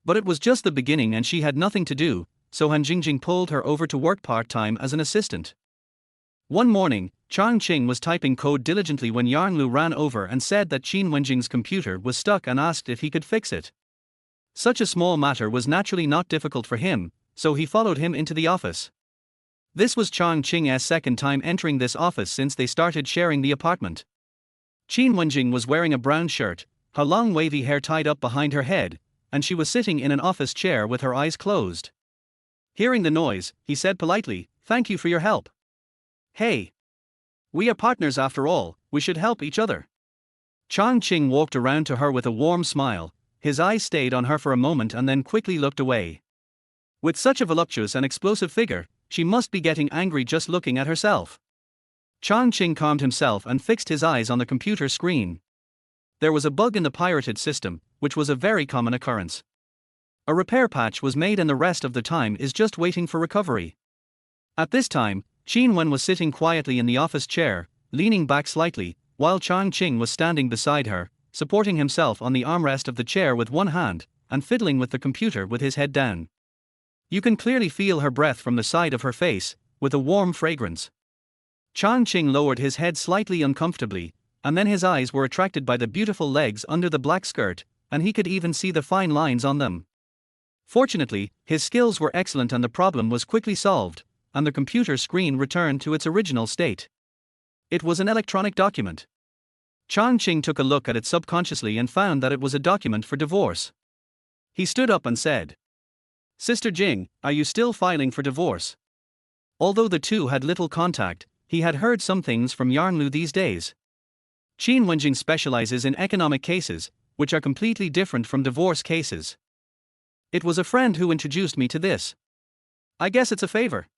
But it was just the beginning and she had nothing to do, so Han Jingjing pulled her over to work part-time as an assistant. One morning, Chang Qing was typing code diligently when Yarnlu ran over and said that Qin Wenjing's computer was stuck and asked if he could fix it. Such a small matter was naturally not difficult for him, so he followed him into the office. This was Chang Qing's second time entering this office since they started sharing the apartment. Qin Wenjing was wearing a brown shirt, her long wavy hair tied up behind her head, and she was sitting in an office chair with her eyes closed. Hearing the noise, he said politely, "Thank you for your help. Hey. We are partners after all, we should help each other." Chang Qing walked around to her with a warm smile, his eyes stayed on her for a moment and then quickly looked away. With such a voluptuous and explosive figure, she must be getting angry just looking at herself. Chang Qing calmed himself and fixed his eyes on the computer screen. There was a bug in the pirated system, which was a very common occurrence. A repair patch was made and the rest of the time is just waiting for recovery. At this time, Qin Wen was sitting quietly in the office chair, leaning back slightly, while Chang Qing was standing beside her, supporting himself on the armrest of the chair with one hand, and fiddling with the computer with his head down. You can clearly feel her breath from the side of her face, with a warm fragrance. Chang Qing lowered his head slightly uncomfortably, and then his eyes were attracted by the beautiful legs under the black skirt, and he could even see the fine lines on them. Fortunately, his skills were excellent and the problem was quickly solved, and the computer screen returned to its original state. It was an electronic document. Chang Qing took a look at it subconsciously and found that it was a document for divorce. He stood up and said, "Sister Jing, are you still filing for divorce?" Although the two had little contact, he had heard some things from Yarnlu these days. Qin Wenjing specializes in economic cases, which are completely different from divorce cases. "It was a friend who introduced me to this. I guess it's a favor."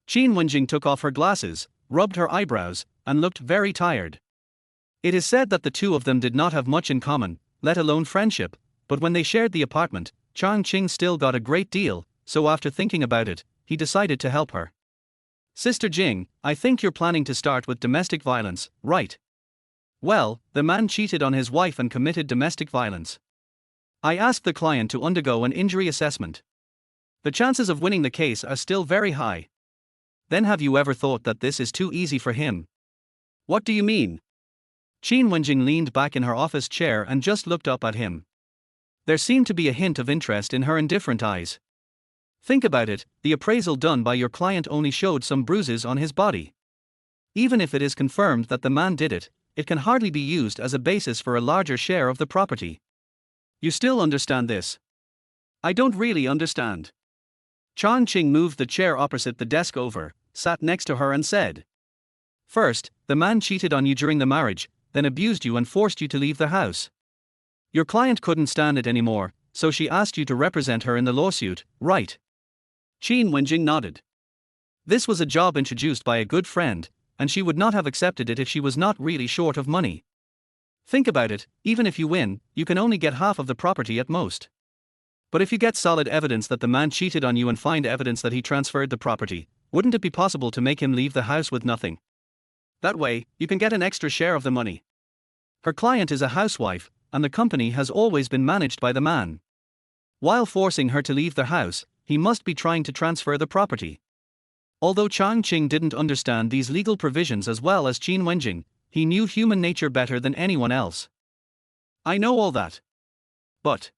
Qin Wenjing took off her glasses, rubbed her eyebrows, and looked very tired. It is said that the two of them did not have much in common, let alone friendship, but when they shared the apartment, Chang Qing still got a great deal, so after thinking about it, he decided to help her. "Sister Jing, I think you're planning to start with domestic violence, right?" "Well, the man cheated on his wife and committed domestic violence. I asked the client to undergo an injury assessment. The chances of winning the case are still very high." "Then have you ever thought that this is too easy for him?" "What do you mean?" Qin Wenjing leaned back in her office chair and just looked up at him. There seemed to be a hint of interest in her indifferent eyes. "Think about it, the appraisal done by your client only showed some bruises on his body. Even if it is confirmed that the man did it, it can hardly be used as a basis for a larger share of the property. You still understand this?" "I don't really understand." Chang Qing moved the chair opposite the desk over, sat next to her and said, First, the man cheated on you during the marriage, then abused you and forced you to leave the house. Your client couldn't stand it anymore, so she asked you to represent her in the lawsuit, right? Qin Wenjing nodded. This was a job introduced by a good friend, and she would not have accepted it if she was not really short of money. Think about it, even if you win, you can only get half of the property at most. But if you get solid evidence that the man cheated on you and find evidence that he transferred the property, wouldn't it be possible to make him leave the house with nothing? That way, you can get an extra share of the money. Her client is a housewife, and the company has always been managed by the man. While forcing her to leave the house, he must be trying to transfer the property. Although Chang Qing didn't understand these legal provisions as well as Qin Wenjing, he knew human nature better than anyone else. I know all that. But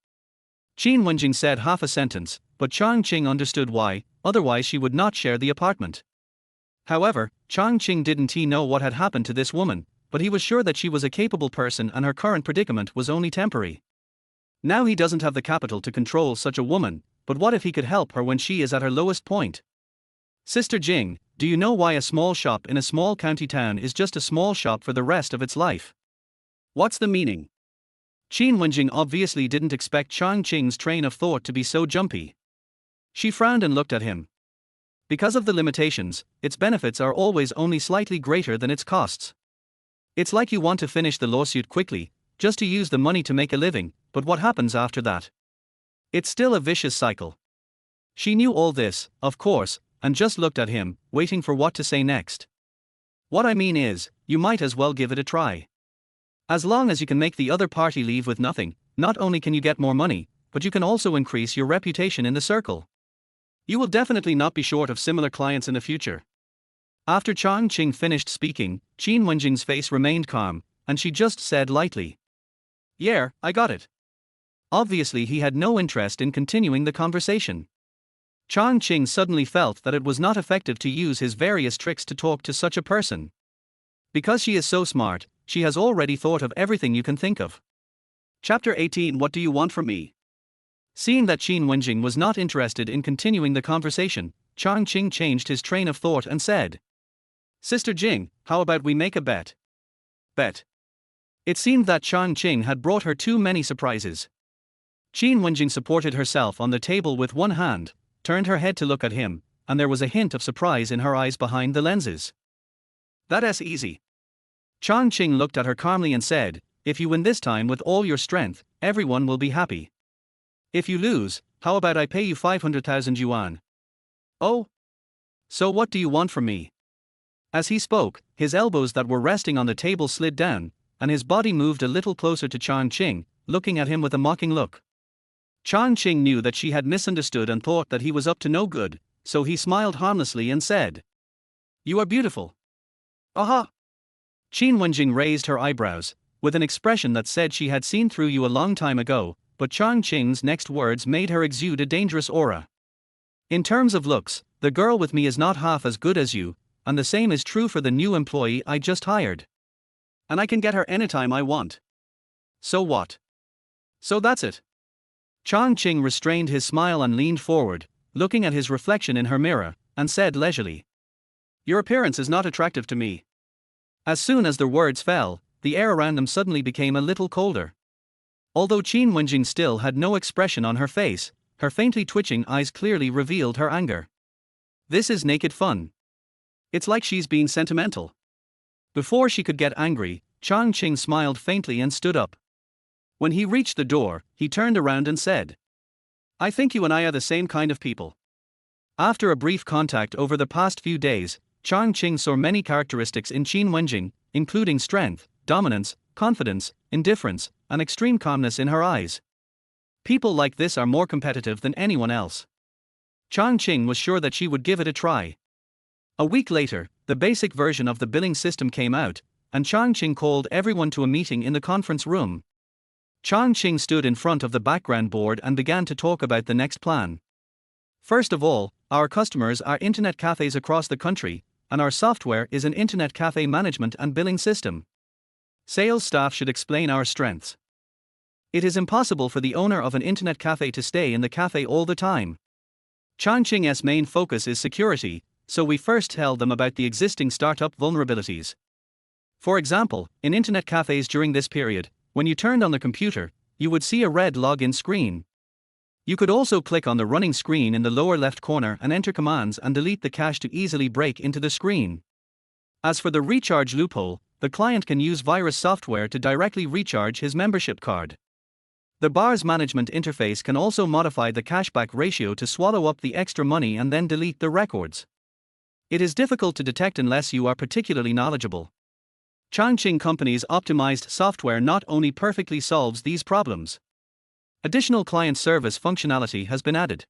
Qin Wenjing said half a sentence, but Chang Qing understood why, otherwise she would not share the apartment. However, Chang Qing didn't know what had happened to this woman, but he was sure that she was a capable person and her current predicament was only temporary. Now he doesn't have the capital to control such a woman, but what if he could help her when she is at her lowest point? Sister Jing, do you know why a small shop in a small county town is just a small shop for the rest of its life? What's the meaning? Qin Wenjing obviously didn't expect Chang Qing's train of thought to be so jumpy. She frowned and looked at him. Because of the limitations, its benefits are always only slightly greater than its costs. It's like you want to finish the lawsuit quickly, just to use the money to make a living, but what happens after that? It's still a vicious cycle. She knew all this, of course, and just looked at him, waiting for what to say next. What I mean is, you might as well give it a try. As long as you can make the other party leave with nothing, not only can you get more money, but you can also increase your reputation in the circle. You will definitely not be short of similar clients in the future. After Chang Qing finished speaking, Qin Wenjing's face remained calm, and she just said lightly, "Yeah, I got it." Obviously he had no interest in continuing the conversation. Chang Qing suddenly felt that it was not effective to use his various tricks to talk to such a person. Because she is so smart, she has already thought of everything you can think of. Chapter 18. What do you want from me? Seeing that Qin Wenjing was not interested in continuing the conversation, Chang Qing changed his train of thought and said, "Sister Jing, how about we make a bet?" Bet. It seemed that Chang Qing had brought her too many surprises. Qin Wenjing supported herself on the table with one hand, turned her head to look at him, and there was a hint of surprise in her eyes behind the lenses. "That's easy." Chang Qing looked at her calmly and said, "If you win this time with all your strength, everyone will be happy. If you lose, how about I pay you 500,000 yuan? Oh? So what do you want from me?" As he spoke, his elbows that were resting on the table slid down, and his body moved a little closer to Chang Qing, looking at him with a mocking look. Chang Qing knew that she had misunderstood and thought that he was up to no good, so he smiled harmlessly and said, "You are beautiful." "Aha!" Qin Wenjing raised her eyebrows, with an expression that said she had seen through you a long time ago, but Chang Qing's next words made her exude a dangerous aura. "In terms of looks, the girl with me is not half as good as you, and the same is true for the new employee I just hired. And I can get her anytime I want. So what? So that's it." Chang Qing restrained his smile and leaned forward, looking at his reflection in her mirror, and said leisurely, "Your appearance is not attractive to me." As soon as the words fell, the air around them suddenly became a little colder. Although Qin Wenjing still had no expression on her face, her faintly twitching eyes clearly revealed her anger. This is naked fun. It's like she's being sentimental. Before she could get angry, Chang Qing smiled faintly and stood up. When he reached the door, he turned around and said, "I think you and I are the same kind of people." After a brief contact over the past few days, Chang Qing saw many characteristics in Qin Wenjing, including strength, dominance, confidence, indifference, and extreme calmness in her eyes. People like this are more competitive than anyone else. Chang Qing was sure that she would give it a try. A week later, the basic version of the billing system came out, and Chang Qing called everyone to a meeting in the conference room. Chang Qing stood in front of the background board and began to talk about the next plan. "First of all, our customers are internet cafes across the country, and our software is an internet cafe management and billing system. Sales staff should explain our strengths. It is impossible for the owner of an internet cafe to stay in the cafe all the time. Chang Qing's main focus is security, so we first tell them about the existing startup vulnerabilities. For example, in internet cafes during this period, when you turned on the computer, you would see a red login screen. You could also click on the running screen in the lower left corner and enter commands and delete the cache to easily break into the screen. As for the recharge loophole, the client can use virus software to directly recharge his membership card. The bar's management interface can also modify the cashback ratio to swallow up the extra money and then delete the records. It is difficult to detect unless you are particularly knowledgeable. Chang Qing Company's optimized software not only perfectly solves these problems. Additional client service functionality has been added.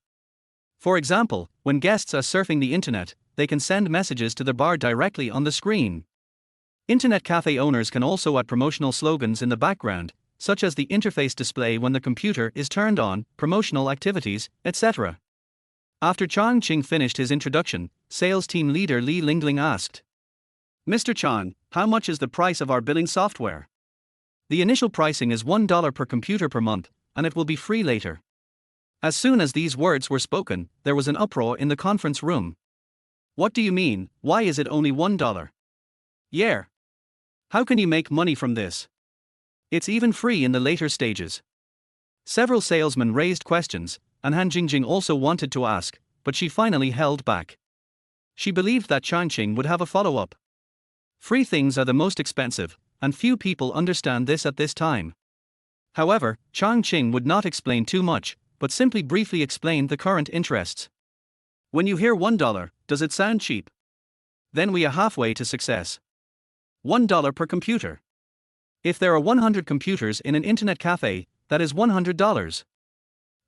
For example, when guests are surfing the internet, they can send messages to the bar directly on the screen. Internet cafe owners can also add promotional slogans in the background, such as the interface display when the computer is turned on, promotional activities, etc. After Chang Qing finished his introduction, sales team leader Li Lingling asked, "Mr. Chang, how much is the price of our billing software?" "The initial pricing is $1 per computer per month, and it will be free later." As soon as these words were spoken, there was an uproar in the conference room. "What do you mean? Why is it only $1? Yeah. How can you make money from this? It's even free in the later stages." Several salesmen raised questions, and Han Jingjing also wanted to ask, but she finally held back. She believed that Chang Qing would have a follow-up. Free things are the most expensive, and few people understand this at this time. However, Chang Qing would not explain too much, but simply briefly explained the current interests. "When you hear $1, does it sound cheap? Then we are halfway to success. $1 per computer. If there are 100 computers in an internet cafe, that is $100.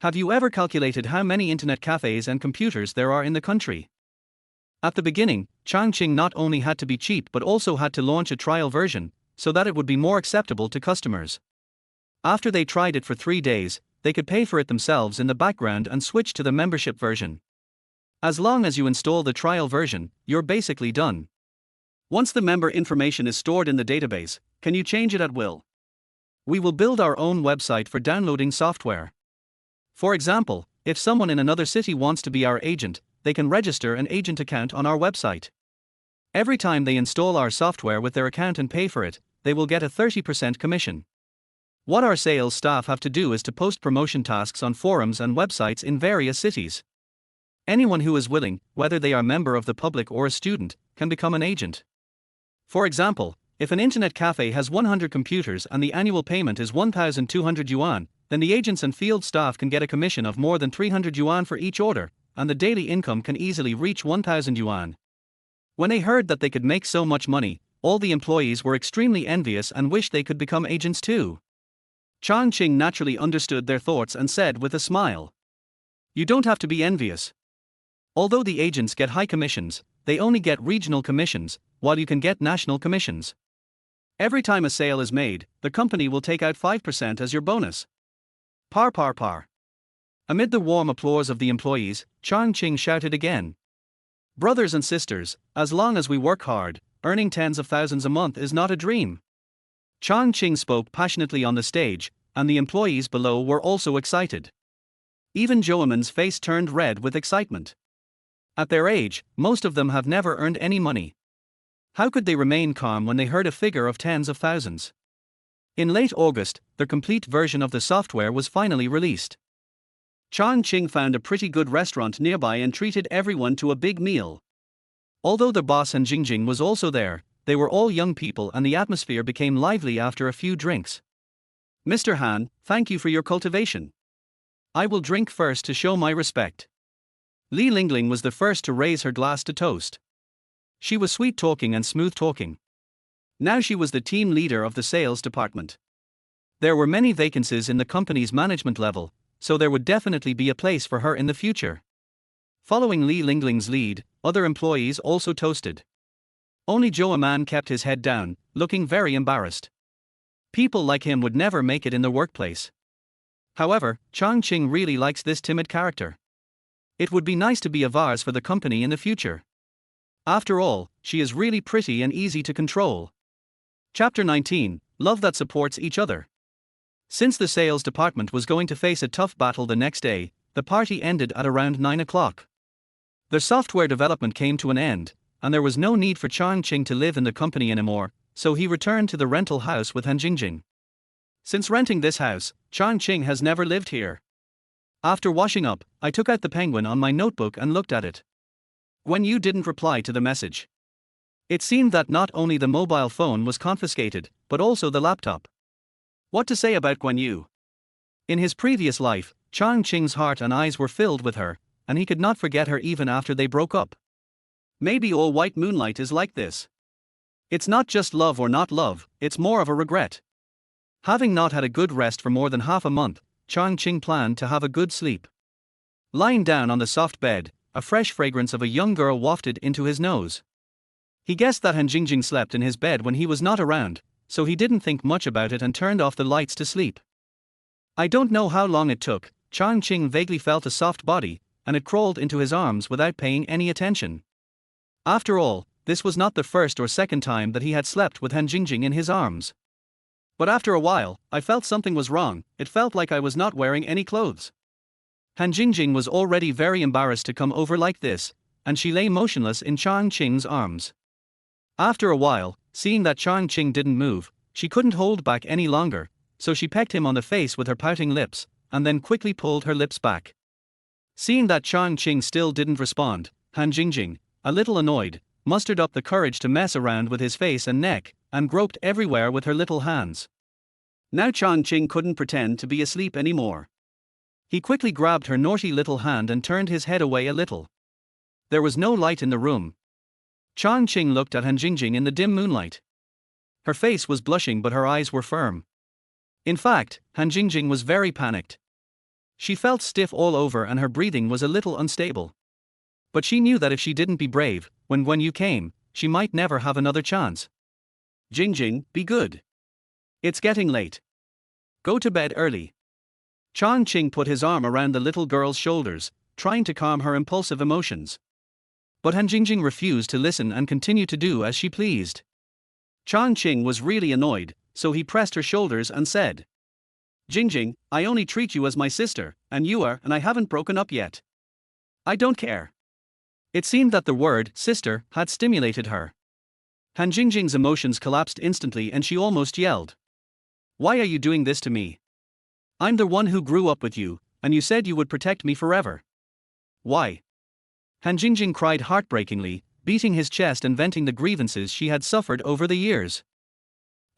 Have you ever calculated how many internet cafes and computers there are in the country?" At the beginning, Chang Qing not only had to be cheap but also had to launch a trial version, so that it would be more acceptable to customers. After they tried it for 3 days, they could pay for it themselves in the background and switch to the membership version. As long as you install the trial version, you're basically done. Once the member information is stored in the database, can you change it at will? We will build our own website for downloading software. For example, if someone in another city wants to be our agent, they can register an agent account on our website. Every time they install our software with their account and pay for it, they will get a 30% commission. What our sales staff have to do is to post promotion tasks on forums and websites in various cities. Anyone who is willing, whether they are a member of the public or a student, can become an agent. For example, if an internet cafe has 100 computers and the annual payment is 1,200 yuan, then the agents and field staff can get a commission of more than 300 yuan for each order, and the daily income can easily reach 1,000 yuan. When they heard that they could make so much money, all the employees were extremely envious and wished they could become agents too. Chang Qing naturally understood their thoughts and said with a smile, "You don't have to be envious. Although the agents get high commissions, they only get regional commissions, while you can get national commissions. Every time a sale is made, the company will take out 5% as your bonus. Par par par." Amid the warm applause of the employees, Chang Qing shouted again, "Brothers and sisters, as long as we work hard, earning tens of thousands a month is not a dream." Chang Qing spoke passionately on the stage, and the employees below were also excited. Even Joamin's face turned red with excitement. At their age, most of them have never earned any money. How could they remain calm when they heard a figure of tens of thousands? In late August, the complete version of the software was finally released. Chang Qing found a pretty good restaurant nearby and treated everyone to a big meal. Although the boss and Jingjing was also there, they were all young people and the atmosphere became lively after a few drinks. "Mr. Han, thank you for your cultivation. I will drink first to show my respect." Li Lingling was the first to raise her glass to toast. She was sweet-talking and smooth-talking. Now she was the team leader of the sales department. There were many vacancies in the company's management level, so there would definitely be a place for her in the future. Following Li Lingling's lead, other employees also toasted. Only Zhou Man kept his head down, looking very embarrassed. People like him would never make it in the workplace. However, Chang Qing really likes this timid character. It would be nice to be a vase for the company in the future. After all, she is really pretty and easy to control. Chapter 19, Love that supports each other. Since the sales department was going to face a tough battle the next day, the party ended at around 9 o'clock. Their software development came to an end, and there was no need for Chang Qing to live in the company anymore, so he returned to the rental house with Han Jingjing. Since renting this house, Chang Qing has never lived here. After washing up, I took out the penguin on my notebook and looked at it. Guan Yu didn't reply to the message. It seemed that not only the mobile phone was confiscated, but also the laptop. What to say about Guan Yu? In his previous life, Chang Qing's heart and eyes were filled with her, and he could not forget her even after they broke up. Maybe all white moonlight is like this. It's not just love or not love, it's more of a regret. Having not had a good rest for more than half a month, Chang Qing planned to have a good sleep. Lying down on the soft bed, a fresh fragrance of a young girl wafted into his nose. He guessed that Han Jingjing slept in his bed when he was not around, so he didn't think much about it and turned off the lights to sleep. I don't know how long it took. Chang Qing vaguely felt a soft body, and it crawled into his arms without paying any attention. After all, this was not the first or second time that he had slept with Han Jingjing in his arms. But after a while, I felt something was wrong. It felt like I was not wearing any clothes. Han Jingjing was already very embarrassed to come over like this, and she lay motionless in Chang Qing's arms. After a while, seeing that Chang Qing didn't move, she couldn't hold back any longer, so she pecked him on the face with her pouting lips, and then quickly pulled her lips back. Seeing that Chang Qing still didn't respond, Han Jingjing, a little annoyed, mustered up the courage to mess around with his face and neck, and groped everywhere with her little hands. Now Chang Qing couldn't pretend to be asleep anymore. He quickly grabbed her naughty little hand and turned his head away a little. There was no light in the room. Chang Qing looked at Han Jingjing in the dim moonlight. Her face was blushing but her eyes were firm. In fact, Han Jingjing was very panicked. She felt stiff all over and her breathing was a little unstable. But she knew that if she didn't be brave, when Guan Yu came, she might never have another chance. Jingjing, be good. It's getting late. Go to bed early. Chang Qing put his arm around the little girl's shoulders, trying to calm her impulsive emotions. But Han Jingjing refused to listen and continued to do as she pleased. Chang Qing was really annoyed, so he pressed her shoulders and said, Jingjing, I only treat you as my sister, and I haven't broken up yet. I don't care. It seemed that the word sister had stimulated her. Han Jingjing's emotions collapsed instantly and she almost yelled. Why are you doing this to me? I'm the one who grew up with you, and you said you would protect me forever. Why? Han Jingjing cried heartbreakingly, beating his chest and venting the grievances she had suffered over the years.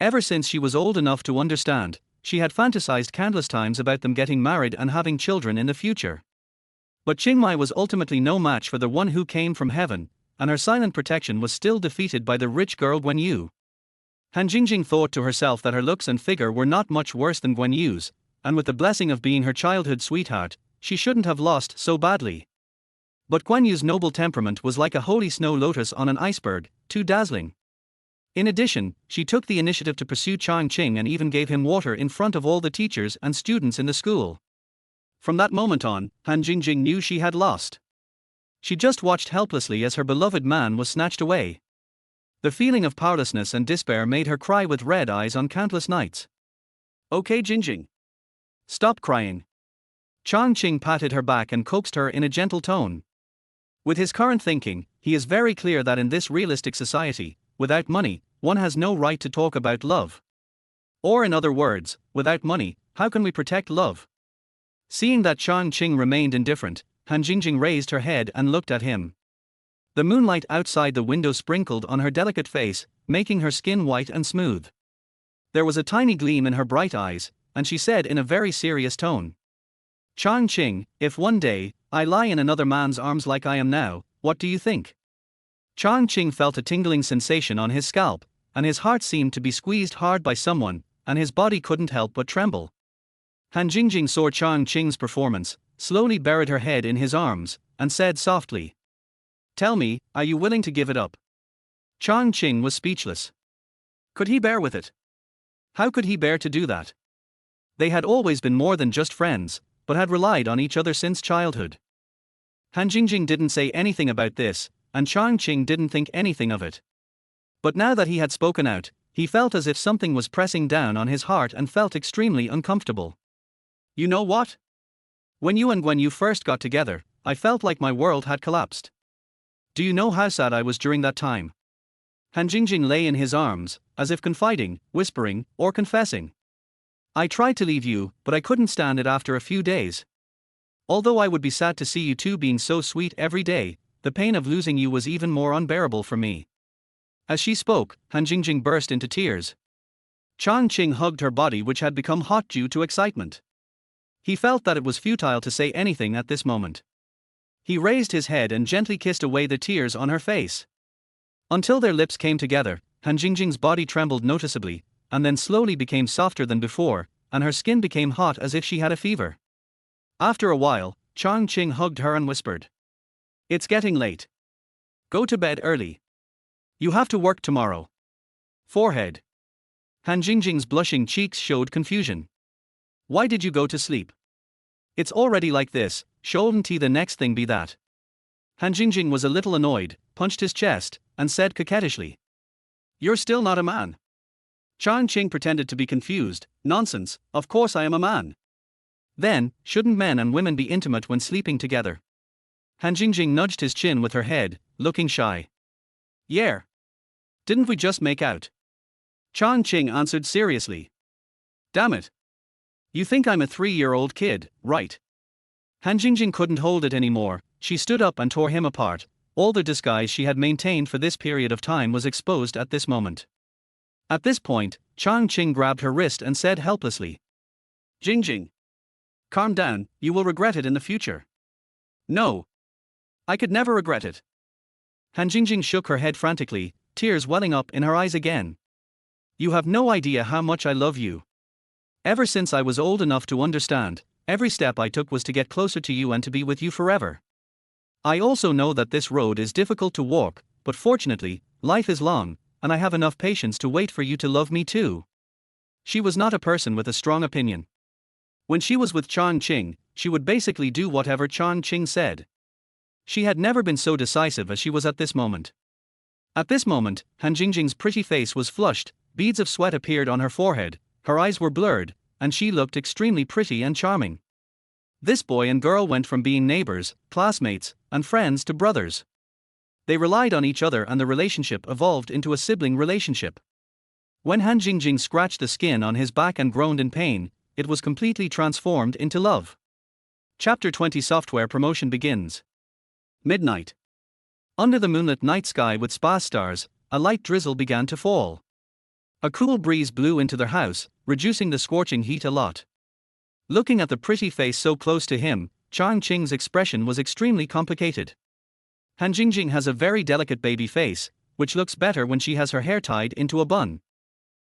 Ever since she was old enough to understand, she had fantasized countless times about them getting married and having children in the future. But Qingmei was ultimately no match for the one who came from heaven, and her silent protection was still defeated by the rich girl Guan Yu. Han Jingjing thought to herself that her looks and figure were not much worse than Guan Yu's, and with the blessing of being her childhood sweetheart, she shouldn't have lost so badly. But Guan Yu's noble temperament was like a holy snow lotus on an iceberg, too dazzling. In addition, she took the initiative to pursue Chang Qing and even gave him water in front of all the teachers and students in the school. From that moment on, Han Jingjing knew she had lost. She just watched helplessly as her beloved man was snatched away. The feeling of powerlessness and despair made her cry with red eyes on countless nights. Okay, Jingjing. Stop crying. Chang Qing patted her back and coaxed her in a gentle tone. With his current thinking, he is very clear that in this realistic society, without money, one has no right to talk about love. Or in other words, without money, how can we protect love? Seeing that Chang Qing remained indifferent, Han Jingjing raised her head and looked at him. The moonlight outside the window sprinkled on her delicate face, making her skin white and smooth. There was a tiny gleam in her bright eyes, and she said in a very serious tone, Chang Qing, if one day, I lie in another man's arms like I am now, what do you think? Chang Qing felt a tingling sensation on his scalp, and his heart seemed to be squeezed hard by someone, and his body couldn't help but tremble. Han Jingjing saw Chang Qing's performance, slowly buried her head in his arms, and said softly, Tell me, are you willing to give it up? Chang Qing was speechless. Could he bear with it? How could he bear to do that? They had always been more than just friends, but had relied on each other since childhood. Han Jingjing didn't say anything about this, and Chang Qing didn't think anything of it. But now that he had spoken out, he felt as if something was pressing down on his heart and felt extremely uncomfortable. You know what? When you and Guan Yu first got together, I felt like my world had collapsed. Do you know how sad I was during that time? Han Jingjing lay in his arms, as if confiding, whispering, or confessing. I tried to leave you, but I couldn't stand it after a few days. Although I would be sad to see you two being so sweet every day, the pain of losing you was even more unbearable for me. As she spoke, Han Jingjing burst into tears. Chang Qing hugged her body, which had become hot due to excitement. He felt that it was futile to say anything at this moment. He raised his head and gently kissed away the tears on her face. Until their lips came together, Han Jingjing's body trembled noticeably, and then slowly became softer than before, and her skin became hot as if she had a fever. After a while, Chang Qing hugged her and whispered, "It's getting late. Go to bed early. You have to work tomorrow." Forehead. Han Jingjing's blushing cheeks showed confusion. "Why did you go to sleep? It's already like this, shouldn't the next thing be that?" Han Jingjing was a little annoyed, punched his chest, and said coquettishly, "You're still not a man." Chang Qing pretended to be confused. "Nonsense, of course I am a man." "Then, shouldn't men and women be intimate when sleeping together?" Han Jingjing nudged his chin with her head, looking shy. "Yeah. Didn't we just make out?" Chang Qing answered seriously. "Damn it. You think I'm a 3-year-old kid, right?" Han Jingjing couldn't hold it anymore. She stood up and tore him apart. All the disguise she had maintained for this period of time was exposed at this moment. At this point, Chang Qing grabbed her wrist and said helplessly, "Jingjing, calm down, you will regret it in the future." "No. I could never regret it." Han Jingjing shook her head frantically, tears welling up in her eyes again. "You have no idea how much I love you. Ever since I was old enough to understand, every step I took was to get closer to you and to be with you forever. I also know that this road is difficult to walk, but fortunately, life is long, and I have enough patience to wait for you to love me too." She was not a person with a strong opinion. When she was with Chang Qing, she would basically do whatever Chang Qing said. She had never been so decisive as she was at this moment. At this moment, Han Jingjing's pretty face was flushed, beads of sweat appeared on her forehead, her eyes were blurred, and she looked extremely pretty and charming. This boy and girl went from being neighbors, classmates, and friends to brothers. They relied on each other and the relationship evolved into a sibling relationship. When Han Jingjing scratched the skin on his back and groaned in pain, it was completely transformed into love. Chapter 20 Software Promotion begins. Midnight. Under the moonlit night sky with sparse stars, a light drizzle began to fall. A cool breeze blew into their house, reducing the scorching heat a lot. Looking at the pretty face so close to him, Chang Qing's expression was extremely complicated. Han Jingjing has a very delicate baby face, which looks better when she has her hair tied into a bun.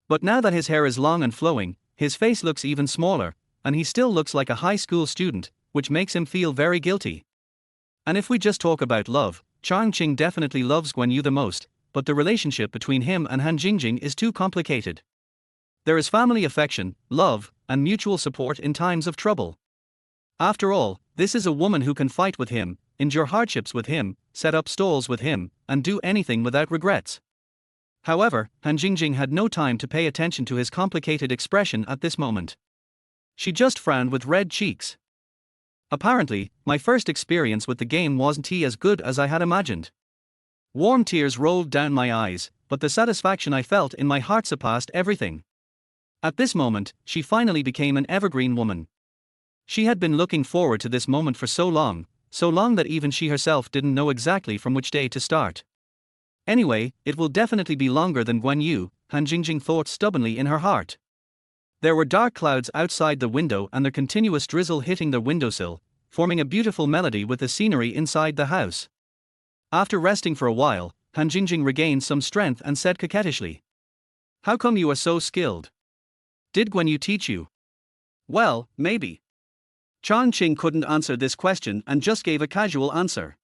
But now that his hair is long and flowing, his face looks even smaller, and he still looks like a high school student, which makes him feel very guilty. And if we just talk about love, Chang Qing definitely loves Guan Yu the most, but the relationship between him and Han Jingjing is too complicated. There is family affection, love, and mutual support in times of trouble. After all, this is a woman who can fight with him, endure hardships with him, set up stalls with him, and do anything without regrets. However, Han Jingjing had no time to pay attention to his complicated expression at this moment. She just frowned with red cheeks. "Apparently, my first experience with the game wasn't as good as I had imagined. Warm tears rolled down my eyes, but the satisfaction I felt in my heart surpassed everything." At this moment, she finally became an evergreen woman. She had been looking forward to this moment for so long that even she herself didn't know exactly from which day to start. Anyway, it will definitely be longer than Guan Yu, Han Jingjing thought stubbornly in her heart. There were dark clouds outside the window and the continuous drizzle hitting the windowsill, forming a beautiful melody with the scenery inside the house. After resting for a while, Han Jingjing regained some strength and said coquettishly, "How come you are so skilled? Did Guan Yu teach you?" "Well, maybe." Chang Qing couldn't answer this question and just gave a casual answer.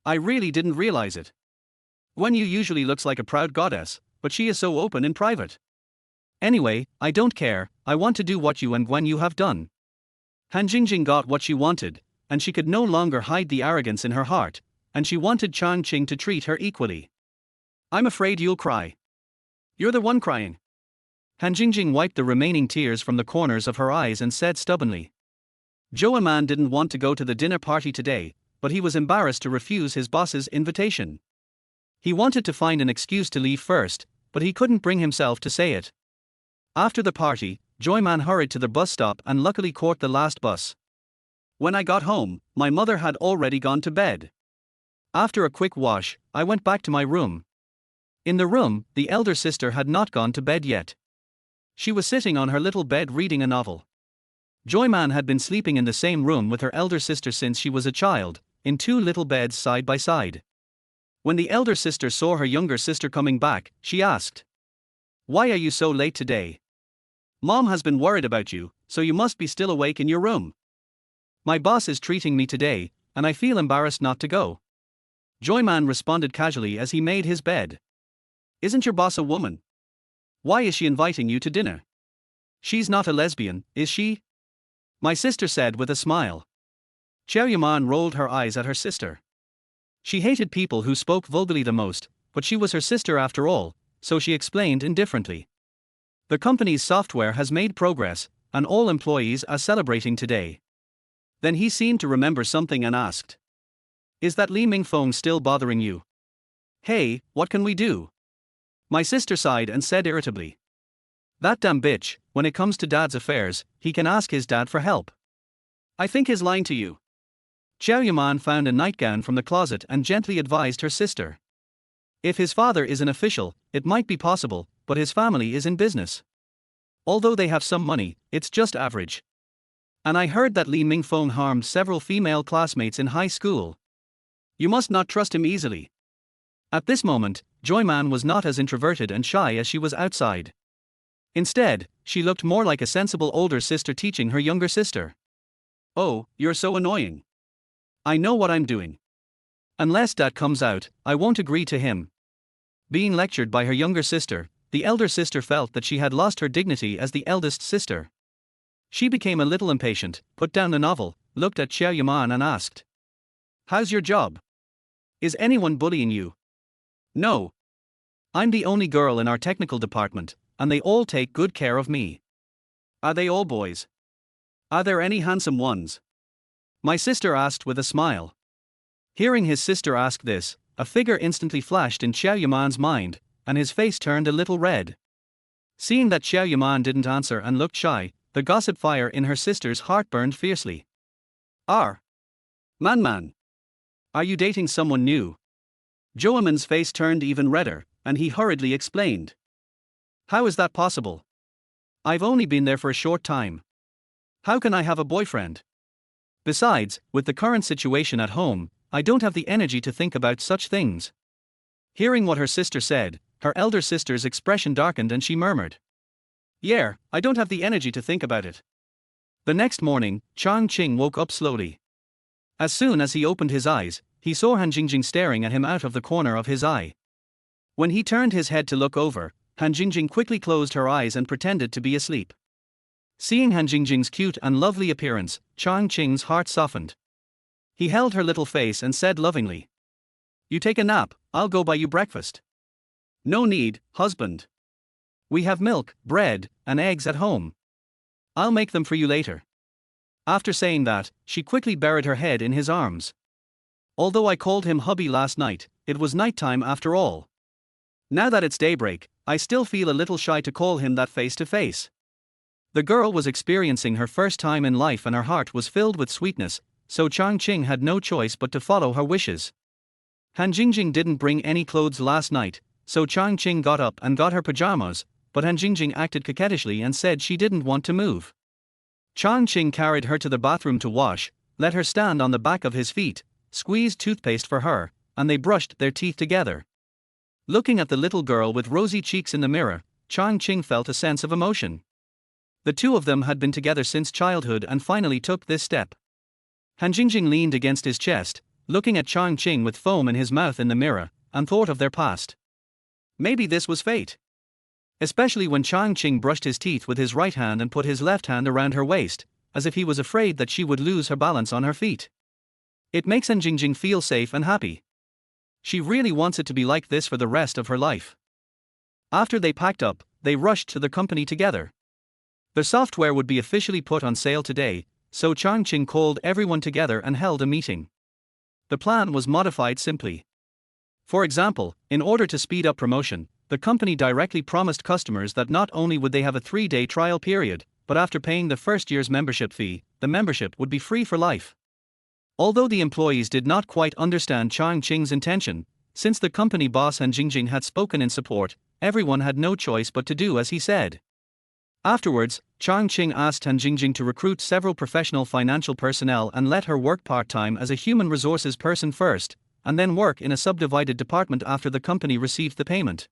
"I really didn't realize it. Guan Yu usually looks like a proud goddess, but she is so open in private. Anyway, I don't care, I want to do what you and Guan Yu have done." Han Jingjing got what she wanted, and she could no longer hide the arrogance in her heart, and she wanted Chang Qing to treat her equally. "I'm afraid you'll cry. You're the one crying." Han Jingjing wiped the remaining tears from the corners of her eyes and said stubbornly, "Zhou Man didn't want to go to the dinner party today, but he was embarrassed to refuse his boss's invitation. He wanted to find an excuse to leave first, but he couldn't bring himself to say it. After the party, Joyman hurried to the bus stop and luckily caught the last bus. When I got home, my mother had already gone to bed. After a quick wash, I went back to my room. In the room, the elder sister had not gone to bed yet. She was sitting on her little bed reading a novel. Joyman had been sleeping in the same room with her elder sister since she was a child, in two little beds side by side. When the elder sister saw her younger sister coming back, she asked, "Why are you so late today? Mom has been worried about you, so you must be still awake in your room." "My boss is treating me today, and I feel embarrassed not to go." Joyman responded casually as he made his bed. "Isn't your boss a woman? Why is she inviting you to dinner? She's not a lesbian, is she?" My sister said with a smile. Xiao Yaman rolled her eyes at her sister. She hated people who spoke vulgarly the most, but she was her sister after all, so she explained indifferently. "The company's software has made progress, and all employees are celebrating today." Then he seemed to remember something and asked, "Is that Li Mingfeng still bothering you? Hey, what can we do?" My sister sighed and said irritably, "That damn bitch, when it comes to dad's affairs, he can ask his dad for help. I think he's lying to you." Xiao Yaman found a nightgown from the closet and gently advised her sister. "If his father is an official, it might be possible, but his family is in business. Although they have some money, it's just average. And I heard that Li Mingfeng harmed several female classmates in high school. You must not trust him easily." At this moment, Joyman was not as introverted and shy as she was outside. Instead, she looked more like a sensible older sister teaching her younger sister. "Oh, you're so annoying. I know what I'm doing. Unless Dad comes out, I won't agree to him." Being lectured by her younger sister, the elder sister felt that she had lost her dignity as the eldest sister. She became a little impatient, put down the novel, looked at Xiao Yaman and asked, "How's your job? Is anyone bullying you?" "No. I'm the only girl in our technical department, and they all take good care of me." "Are they all boys? Are there any handsome ones?" my sister asked with a smile. Hearing his sister ask this, a figure instantly flashed in Xiao Yaman's mind, and his face turned a little red. Seeing that Xiao Yaman didn't answer and looked shy, the gossip fire in her sister's heart burned fiercely. Man. Are you dating someone new?" Joaman's face turned even redder, and he hurriedly explained. "How is that possible? I've only been there for a short time. How can I have a boyfriend? Besides, with the current situation at home, I don't have the energy to think about such things." Hearing what her sister said, her elder sister's expression darkened and she murmured, "Yeah, I don't have the energy to think about it." The next morning, Chang Qing woke up slowly. As soon as he opened his eyes, he saw Han Jingjing staring at him out of the corner of his eye. When he turned his head to look over, Han Jingjing quickly closed her eyes and pretended to be asleep. Seeing Han Jingjing's cute and lovely appearance, Chang Qing's heart softened. He held her little face and said lovingly, "You take a nap, I'll go buy you breakfast." "No need, husband. We have milk, bread, and eggs at home. I'll make them for you later." After saying that, she quickly buried her head in his arms. "Although I called him hubby last night, it was nighttime after all. Now that it's daybreak, I still feel a little shy to call him that face to face." The girl was experiencing her first time in life and her heart was filled with sweetness, so Chang Qing had no choice but to follow her wishes. Han Jingjing didn't bring any clothes last night, so Chang Qing got up and got her pajamas, but Han Jingjing acted coquettishly and said she didn't want to move. Chang Qing carried her to the bathroom to wash, let her stand on the back of his feet, squeezed toothpaste for her, and they brushed their teeth together. Looking at the little girl with rosy cheeks in the mirror, Chang Qing felt a sense of emotion. The two of them had been together since childhood and finally took this step. Han Jingjing leaned against his chest, looking at Chang Qing with foam in his mouth in the mirror, and thought of their past. Maybe this was fate. Especially when Chang Qing brushed his teeth with his right hand and put his left hand around her waist, as if he was afraid that she would lose her balance on her feet. It makes Han Jingjing feel safe and happy. She really wants it to be like this for the rest of her life. After they packed up, they rushed to the company together. Their software would be officially put on sale today, so Chang Qing called everyone together and held a meeting. The plan was modified simply. For example, in order to speed up promotion, the company directly promised customers that not only would they have a 3-day trial period, but after paying the first year's membership fee, the membership would be free for life. Although the employees did not quite understand Chang Qing's intention, since the company boss Han Jingjing had spoken in support, everyone had no choice but to do as he said. Afterwards, Chang Qing asked Han Jingjing to recruit several professional financial personnel and let her work part-time as a human resources person first, and then work in a subdivided department after the company received the payment,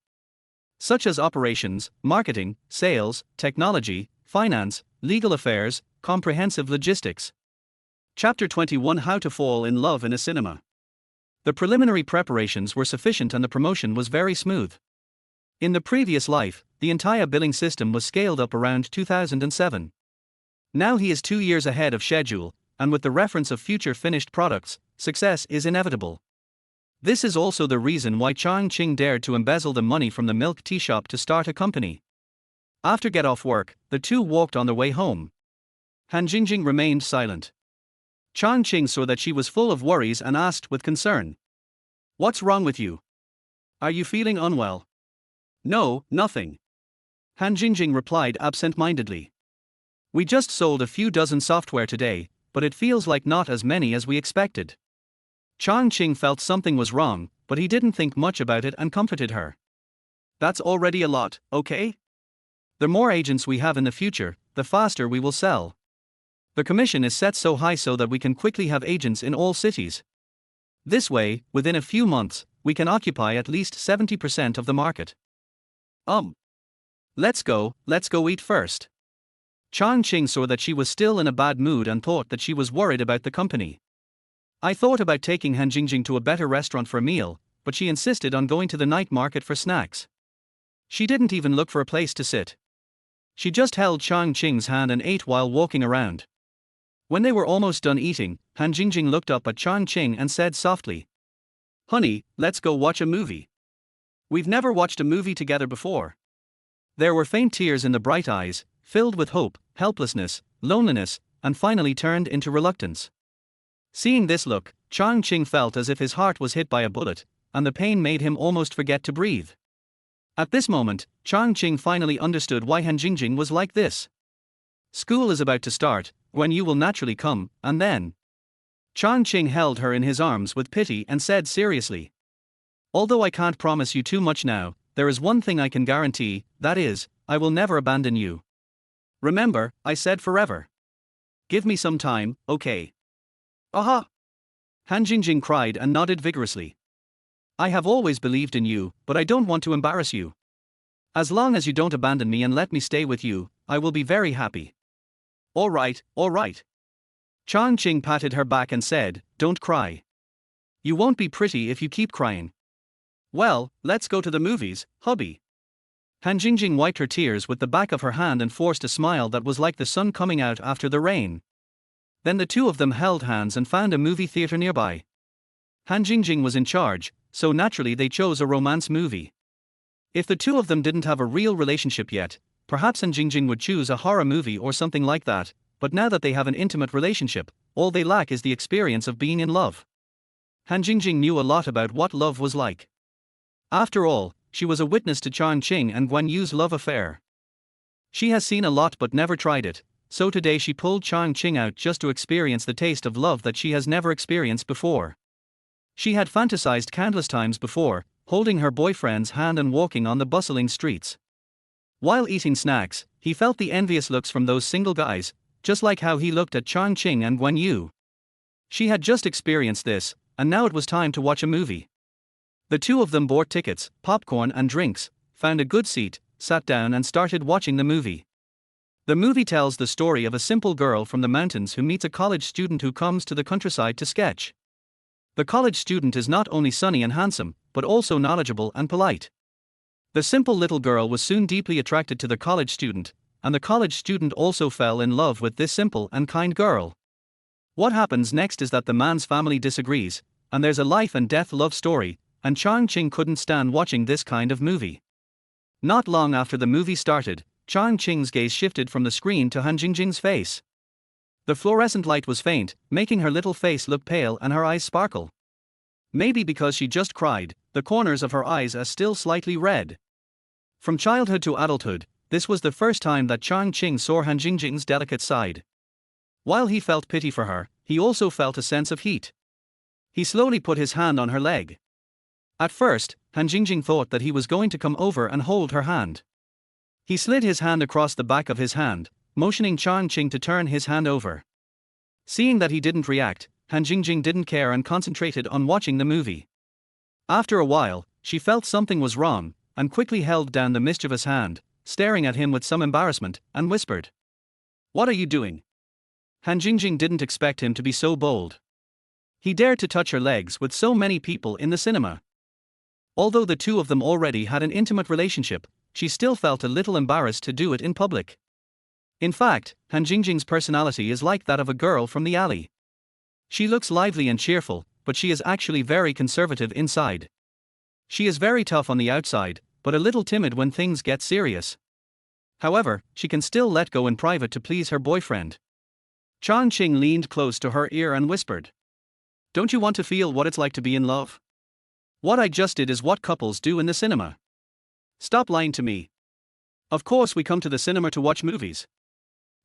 such as operations, marketing, sales, technology, finance, legal affairs, comprehensive logistics. Chapter 21: How to Fall in Love in a Cinema. The preliminary preparations were sufficient and the promotion was very smooth. In the previous life, the entire billing system was scaled up around 2007. Now he is 2 years ahead of schedule, and with the reference of future finished products, success is inevitable. This is also the reason why Chang Qing dared to embezzle the money from the milk tea shop to start a company. After get off work, the two walked on their way home. Han Jingjing remained silent. Chang Qing saw that she was full of worries and asked with concern, "What's wrong with you? Are you feeling unwell?" "No, nothing." Han Jingjing replied absent-mindedly. "We just sold a few dozen software today, but it feels like not as many as we expected." Chang Qing felt something was wrong, but he didn't think much about it and comforted her. "That's already a lot, okay? The more agents we have in the future, the faster we will sell. The commission is set so high so that we can quickly have agents in all cities. This way, within a few months, we can occupy at least 70% of the market." Let's go eat first." Chang Qing saw that she was still in a bad mood and thought that she was worried about the company. "I thought about taking Han Jingjing to a better restaurant for a meal, but she insisted on going to the night market for snacks. She didn't even look for a place to sit. She just held Chang Qing's hand and ate while walking around." When they were almost done eating, Han Jingjing looked up at Chang Qing and said softly, "Honey, let's go watch a movie. We've never watched a movie together before." There were faint tears in the bright eyes, filled with hope, helplessness, loneliness, and finally turned into reluctance. Seeing this look, Chang Qing felt as if his heart was hit by a bullet, and the pain made him almost forget to breathe. At this moment, Chang Qing finally understood why Han Jingjing was like this. "School is about to start, when you will naturally come, and then." Chang Qing held her in his arms with pity and said seriously, "Although I can't promise you too much now, there is one thing I can guarantee, that is, I will never abandon you. Remember, I said forever. Give me some time, okay?" "Aha!" Han Jingjing cried and nodded vigorously. "I have always believed in you, but I don't want to embarrass you. As long as you don't abandon me and let me stay with you, I will be very happy." All right. Chang Qing patted her back and said, "Don't cry. You won't be pretty if you keep crying." "Well, let's go to the movies, hubby." Han Jingjing wiped her tears with the back of her hand and forced a smile that was like the sun coming out after the rain. Then the two of them held hands and found a movie theater nearby. Han Jingjing was in charge, so naturally they chose a romance movie. If the two of them didn't have a real relationship yet, perhaps Han Jingjing would choose a horror movie or something like that, but now that they have an intimate relationship, all they lack is the experience of being in love. Han Jingjing knew a lot about what love was like. After all, she was a witness to Chang Qing and Guan Yu's love affair. She has seen a lot but never tried it, so today she pulled Chang Qing out just to experience the taste of love that she has never experienced before. She had fantasized countless times before, holding her boyfriend's hand and walking on the bustling streets. While eating snacks, he felt the envious looks from those single guys, just like how he looked at Chang Qing and Guan Yu. She had just experienced this, and now it was time to watch a movie. The two of them bought tickets, popcorn and drinks, found a good seat, sat down and started watching the movie. The movie tells the story of a simple girl from the mountains who meets a college student who comes to the countryside to sketch. The college student is not only sunny and handsome, but also knowledgeable and polite. The simple little girl was soon deeply attracted to the college student, and the college student also fell in love with this simple and kind girl. What happens next is that the man's family disagrees, and there's a life and death love story, and Chang Qing couldn't stand watching this kind of movie. Not long after the movie started, Chang Qing's gaze shifted from the screen to Han Jingjing's face. The fluorescent light was faint, making her little face look pale and her eyes sparkle. Maybe because she just cried, the corners of her eyes are still slightly red. From childhood to adulthood, this was the first time that Chang Qing saw Han Jingjing's delicate side. While he felt pity for her, he also felt a sense of heat. He slowly put his hand on her leg. At first, Han Jingjing thought that he was going to come over and hold her hand. He slid his hand across the back of his hand, motioning Chang Qing to turn his hand over. Seeing that he didn't react, Han Jingjing didn't care and concentrated on watching the movie. After a while, she felt something was wrong, and quickly held down the mischievous hand, staring at him with some embarrassment, and whispered, "What are you doing?" Han Jingjing didn't expect him to be so bold. He dared to touch her legs with so many people in the cinema. Although the two of them already had an intimate relationship, she still felt a little embarrassed to do it in public. In fact, Han Jingjing's personality is like that of a girl from the alley. She looks lively and cheerful, but she is actually very conservative inside. She is very tough on the outside, but a little timid when things get serious. However, she can still let go in private to please her boyfriend. Chang Qing leaned close to her ear and whispered, "Don't you want to feel what it's like to be in love? What I just did is what couples do in the cinema. Stop lying to me. Of course we come to the cinema to watch movies."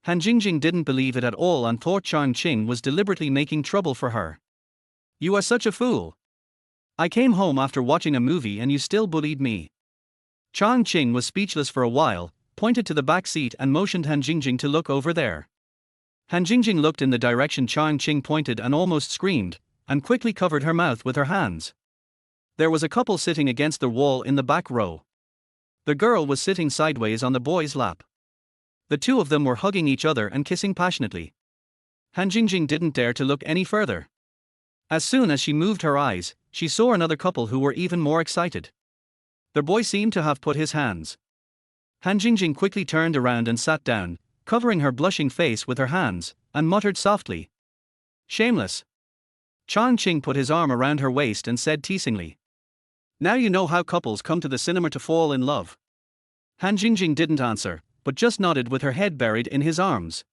Han Jingjing didn't believe it at all and thought Chang Qing was deliberately making trouble for her. "You are such a fool. I came home after watching a movie and you still bullied me." Chang Qing was speechless for a while, pointed to the back seat and motioned Han Jingjing to look over there. Han Jingjing looked in the direction Chang Qing pointed and almost screamed, and quickly covered her mouth with her hands. There was a couple sitting against the wall in the back row. The girl was sitting sideways on the boy's lap. The two of them were hugging each other and kissing passionately. Han Jingjing didn't dare to look any further. As soon as she moved her eyes, she saw another couple who were even more excited. The boy seemed to have put his hands. Han Jingjing quickly turned around and sat down, covering her blushing face with her hands, and muttered softly, "Shameless." Chang Qing put his arm around her waist and said teasingly, "Now you know how couples come to the cinema to fall in love." Han Jingjing didn't answer, but just nodded with her head buried in his arms.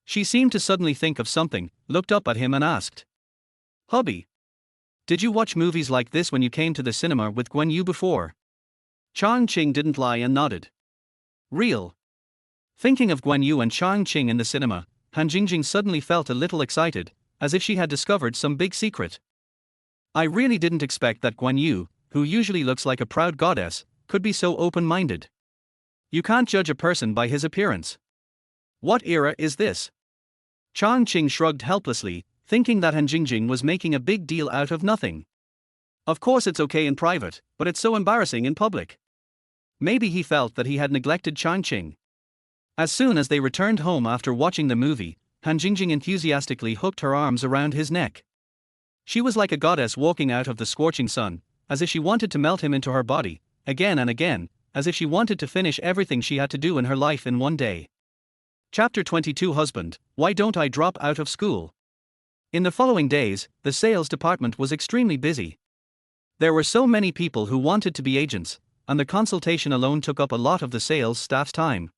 She seemed to suddenly think of something, looked up at him and asked, "Hubby, did you watch movies like this when you came to the cinema with Guan Yu before?" Chang Qing didn't lie and nodded. "Real." Thinking of Guan Yu and Chang Qing in the cinema, Han Jingjing suddenly felt a little excited, as if she had discovered some big secret. "I really didn't expect that Guan Yu, who usually looks like a proud goddess, could be so open-minded. You can't judge a person by his appearance. What era is this?" Chang Qing shrugged helplessly, thinking that Han Jingjing was making a big deal out of nothing. Of course it's okay in private, but it's so embarrassing in public. Maybe he felt that he had neglected Chang Qing. As soon as they returned home after watching the movie, Han Jingjing enthusiastically hooked her arms around his neck. She was like a goddess walking out of the scorching sun, as if she wanted to melt him into her body, again and again, as if she wanted to finish everything she had to do in her life in one day. Chapter 22 Husband, Why Don't I Drop Out of School? In the following days, the sales department was extremely busy. There were so many people who wanted to be agents, and the consultation alone took up a lot of the sales staff's time.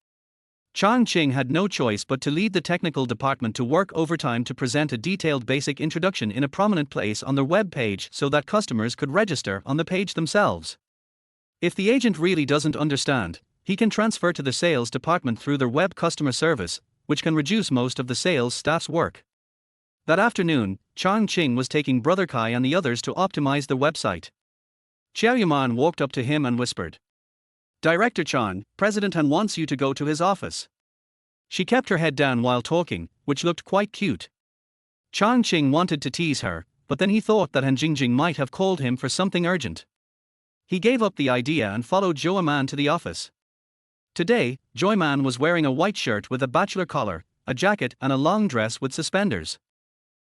Chang Qing had no choice but to lead the technical department to work overtime to present a detailed basic introduction in a prominent place on the web page so that customers could register on the page themselves. If the agent really doesn't understand, he can transfer to the sales department through their web customer service, which can reduce most of the sales staff's work. That afternoon, Chang Qing was taking Brother Kai and the others to optimize the website. Xiao Yaman walked up to him and whispered, "Director Chang, President Han wants you to go to his office." She kept her head down while talking, which looked quite cute. Chang Qing wanted to tease her, but then he thought that Han Jingjing might have called him for something urgent. He gave up the idea and followed Joy Man to the office. Today, Joy Man was wearing a white shirt with a bachelor collar, a jacket and a long dress with suspenders.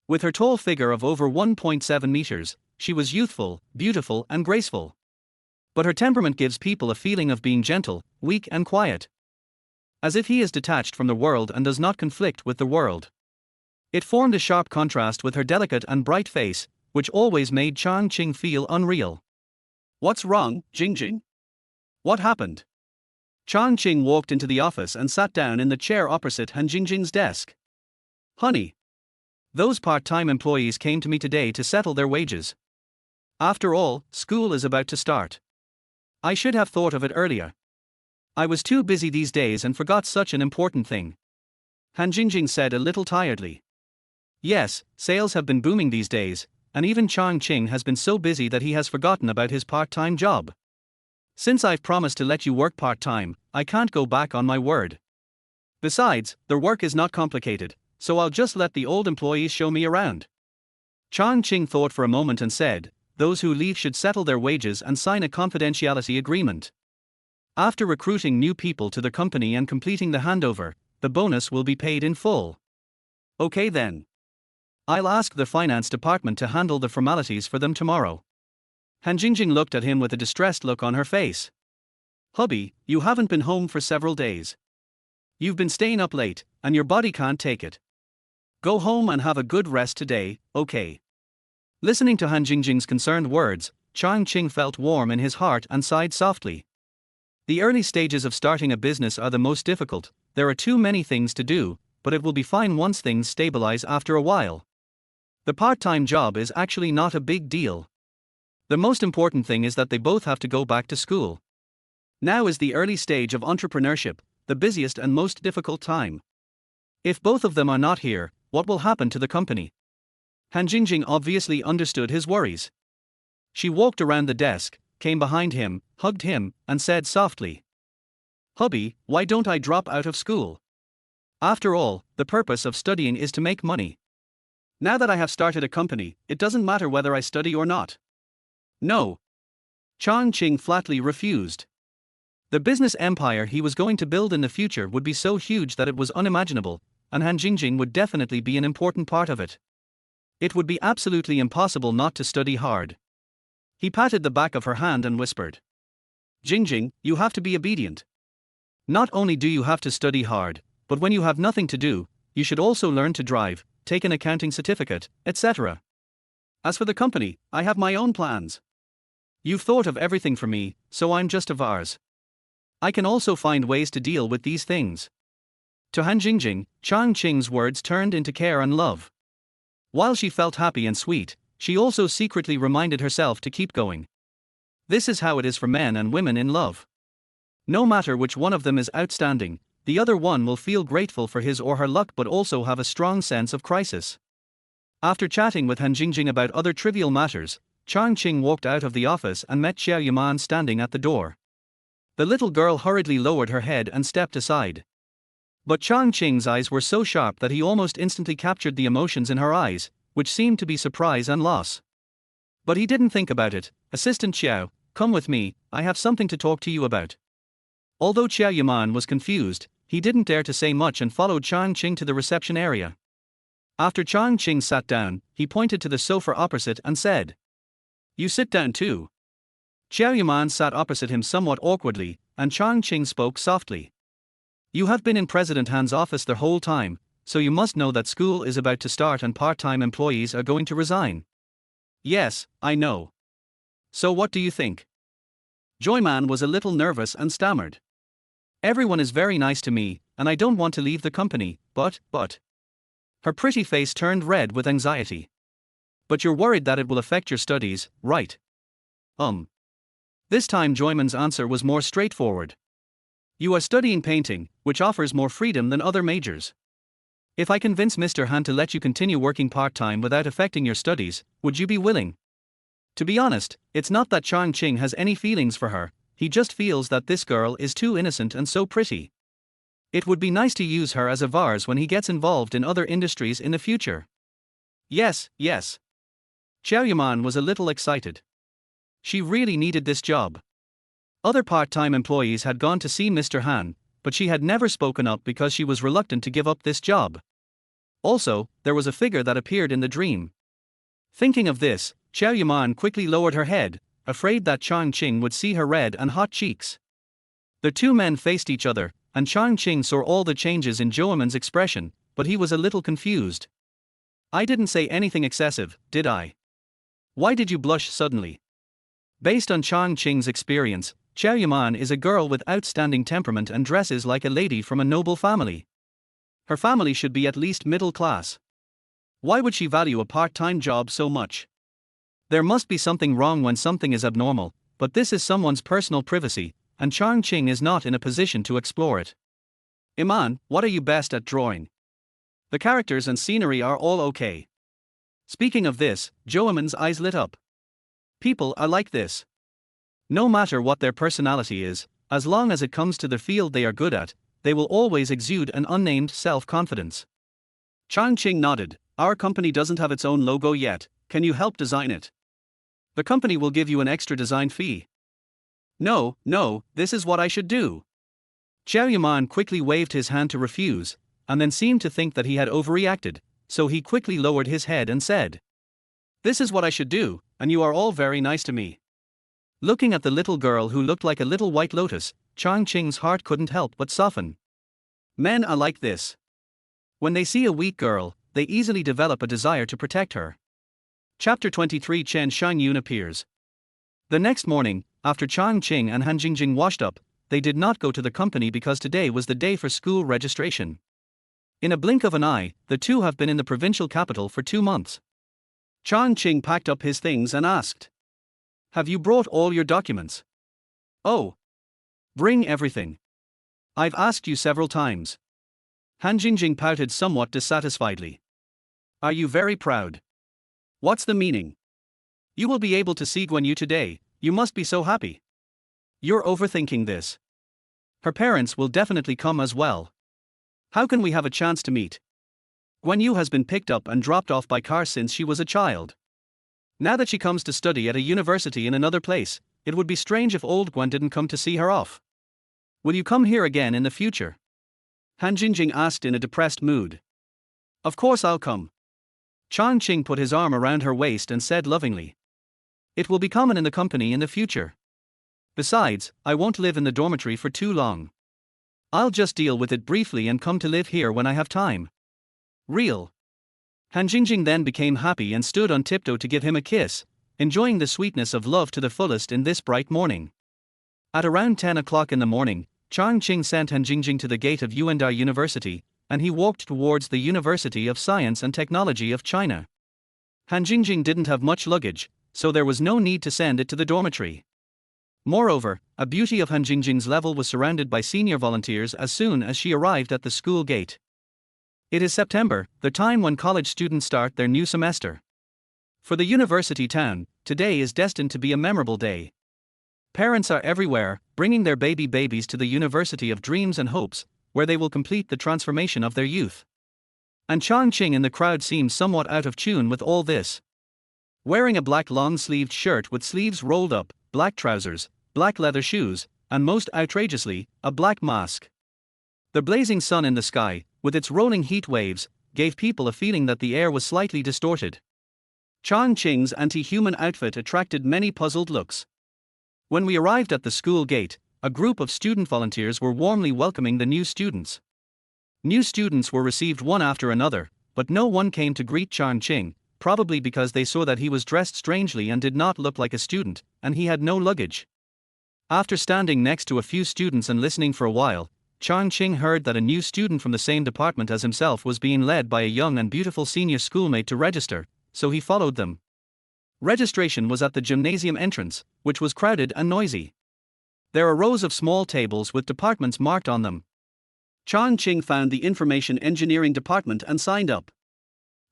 With her tall figure of over 1.7 meters, she was youthful, beautiful and graceful. But her temperament gives people a feeling of being gentle, weak and quiet. As if he is detached from the world and does not conflict with the world. It formed a sharp contrast with her delicate and bright face, which always made Chang Qing feel unreal. "What's wrong, Jingjing? What happened?" Chang Qing walked into the office and sat down in the chair opposite Han Jingjing's desk. "Honey, those part-time employees came to me today to settle their wages. After all, school is about to start. I should have thought of it earlier. I was too busy these days and forgot such an important thing. Han Jingjing said a little tiredly. Yes, sales have been booming these days, and even Chang Qing has been so busy that he has forgotten about his part-time job. Since I've promised to let you work part-time, I can't go back on my word. Besides, their work is not complicated, so I'll just let the old employees show me around. Chang Qing thought for a moment and said, those who leave should settle their wages and sign a confidentiality agreement. After recruiting new people to the company and completing the handover, the bonus will be paid in full. Okay then. I'll ask the finance department to handle the formalities for them tomorrow. Han Jingjing looked at him with a distressed look on her face. Hubby, you haven't been home for several days. You've been staying up late, and your body can't take it. Go home and have a good rest today, okay? Listening to Han Jingjing's concerned words, Chang Qing felt warm in his heart and sighed softly. The early stages of starting a business are the most difficult. There are too many things to do, but it will be fine once things stabilize after a while. The part-time job is actually not a big deal. The most important thing is that they both have to go back to school. Now is the early stage of entrepreneurship, the busiest and most difficult time. If both of them are not here, what will happen to the company? Han Jingjing obviously understood his worries. She walked around the desk, came behind him, hugged him, and said softly, Hubby, why don't I drop out of school? After all, the purpose of studying is to make money. Now that I have started a company, it doesn't matter whether I study or not. No. Chang Qing flatly refused. The business empire he was going to build in the future would be so huge that it was unimaginable, and Han Jingjing would definitely be an important part of it. It would be absolutely impossible not to study hard. He patted the back of her hand and whispered, Jingjing, you have to be obedient. Not only do you have to study hard, but when you have nothing to do, you should also learn to drive, take an accounting certificate, etc. As for the company, I have my own plans. You've thought of everything for me, so I'm just a vase. I can also find ways to deal with these things. To Han Jingjing, Chang Qing's words turned into care and love. While she felt happy and sweet, she also secretly reminded herself to keep going. This is how it is for men and women in love. No matter which one of them is outstanding, the other one will feel grateful for his or her luck but also have a strong sense of crisis. After chatting with Han Jingjing about other trivial matters, Chang Qing walked out of the office and met Bai Yueguang standing at the door. The little girl hurriedly lowered her head and stepped aside. But Chang Qing's eyes were so sharp that he almost instantly captured the emotions in her eyes, which seemed to be surprise and loss. But he didn't think about it. Assistant Qiao, come with me, I have something to talk to you about. Although Bai Yueguang was confused, he didn't dare to say much and followed Chang Qing to the reception area. After Chang Qing sat down, he pointed to the sofa opposite and said, You sit down too. Bai Yueguang sat opposite him somewhat awkwardly, and Chang Qing spoke softly. You have been in President Han's office the whole time, so you must know that school is about to start and part-time employees are going to resign. Yes, I know. So what do you think? Joyman was a little nervous and stammered. Everyone is very nice to me, and I don't want to leave the company, but. Her pretty face turned red with anxiety. But you're worried that it will affect your studies, right? This time Joyman's answer was more straightforward. You are studying painting, which offers more freedom than other majors. If I convince Mr. Han to let you continue working part-time without affecting your studies, would you be willing? To be honest, it's not that Chang Qing has any feelings for her, he just feels that this girl is too innocent and so pretty. It would be nice to use her as a vase when he gets involved in other industries in the future. Yes. Bai Yueguang was a little excited. She really needed this job. Other part-time employees had gone to see Mr. Han, but she had never spoken up because she was reluctant to give up this job. Also, there was a figure that appeared in the dream. Thinking of this, Bai Yueguang quickly lowered her head, afraid that Chang Qing would see her red and hot cheeks. The two men faced each other, and Chang Qing saw all the changes in Joyman's expression, but he was a little confused. I didn't say anything excessive, did I? Why did you blush suddenly? Based on Chang Qing's experience, Bai Yueguang is a girl with outstanding temperament and dresses like a lady from a noble family. Her family should be at least middle class. Why would she value a part-time job so much? There must be something wrong when something is abnormal, but this is someone's personal privacy, and Chang Qing is not in a position to explore it. Iman, what are you best at drawing? The characters and scenery are all okay. Speaking of this, Joamin's eyes lit up. People are like this. No matter what their personality is, as long as it comes to the field they are good at, they will always exude an unnamed self-confidence. Chang Qing nodded. Our company doesn't have its own logo yet, can you help design it? The company will give you an extra design fee. No, this is what I should do. Xiao Yaman quickly waved his hand to refuse, and then seemed to think that he had overreacted, so he quickly lowered his head and said, This is what I should do, and you are all very nice to me. Looking at the little girl who looked like a little white lotus, Chang Qing's heart couldn't help but soften. Men are like this. When they see a weak girl, they easily develop a desire to protect her. Chapter 23 Chen Xinyun appears. The next morning, after Chang Qing and Han Jingjing washed up, they did not go to the company because today was the day for school registration. In a blink of an eye, the two have been in the provincial capital for 2 months. Chang Qing packed up his things and asked, Have you brought all your documents? Oh. Bring everything. I've asked you several times. Han Jingjing pouted somewhat dissatisfiedly. Are you very proud? What's the meaning? You will be able to see Guan Yu today, you must be so happy. You're overthinking this. Her parents will definitely come as well. How can we have a chance to meet? Guan Yu has been picked up and dropped off by car since she was a child. Now that she comes to study at a university in another place, it would be strange if old Guan didn't come to see her off. Will you come here again in the future? Han Jingjing asked in a depressed mood. Of course I'll come. Chang Qing put his arm around her waist and said lovingly. It will be common in the company in the future. Besides, I won't live in the dormitory for too long. I'll just deal with it briefly and come to live here when I have time. Real. Han Jingjing then became happy and stood on tiptoe to give him a kiss, enjoying the sweetness of love to the fullest in this bright morning. At around 10 o'clock in the morning, Chang Qing sent Han Jingjing to the gate of Yuandar University, and he walked towards the University of Science and Technology of China. Han Jingjing didn't have much luggage, so there was no need to send it to the dormitory. Moreover, a beauty of Han Jingjing's level was surrounded by senior volunteers as soon as she arrived at the school gate. It is September, the time when college students start their new semester. For the university town, today is destined to be a memorable day. Parents are everywhere, bringing their babies to the University of Dreams and Hopes, where they will complete the transformation of their youth. And Chang Qing in the crowd seems somewhat out of tune with all this. Wearing a black long-sleeved shirt with sleeves rolled up, black trousers, black leather shoes, and most outrageously, a black mask. The blazing sun in the sky, with its rolling heat waves, gave people a feeling that the air was slightly distorted. Chang Qing's anti-human outfit attracted many puzzled looks. When we arrived at the school gate, a group of student volunteers were warmly welcoming the new students. New students were received one after another, but no one came to greet Chang Qing, probably because they saw that he was dressed strangely and did not look like a student, and he had no luggage. After standing next to a few students and listening for a while, Chang Qing heard that a new student from the same department as himself was being led by a young and beautiful senior schoolmate to register, so he followed them. Registration was at the gymnasium entrance, which was crowded and noisy. There are rows of small tables with departments marked on them. Chang Qing found the information engineering department and signed up.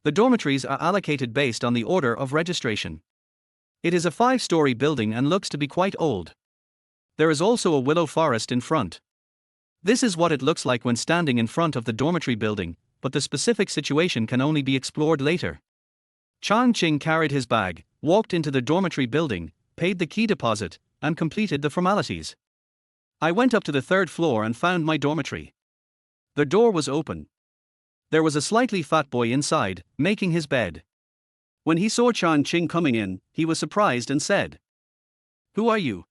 The dormitories are allocated based on the order of registration. It is a 5-story building and looks to be quite old. There is also a willow forest in front. This is what it looks like when standing in front of the dormitory building, but the specific situation can only be explored later. Chang Qing carried his bag, walked into the dormitory building, paid the key deposit, and completed the formalities. I went up to the 3rd floor and found my dormitory. The door was open. There was a slightly fat boy inside, making his bed. When he saw Chang Qing coming in, he was surprised and said, "Who are you?"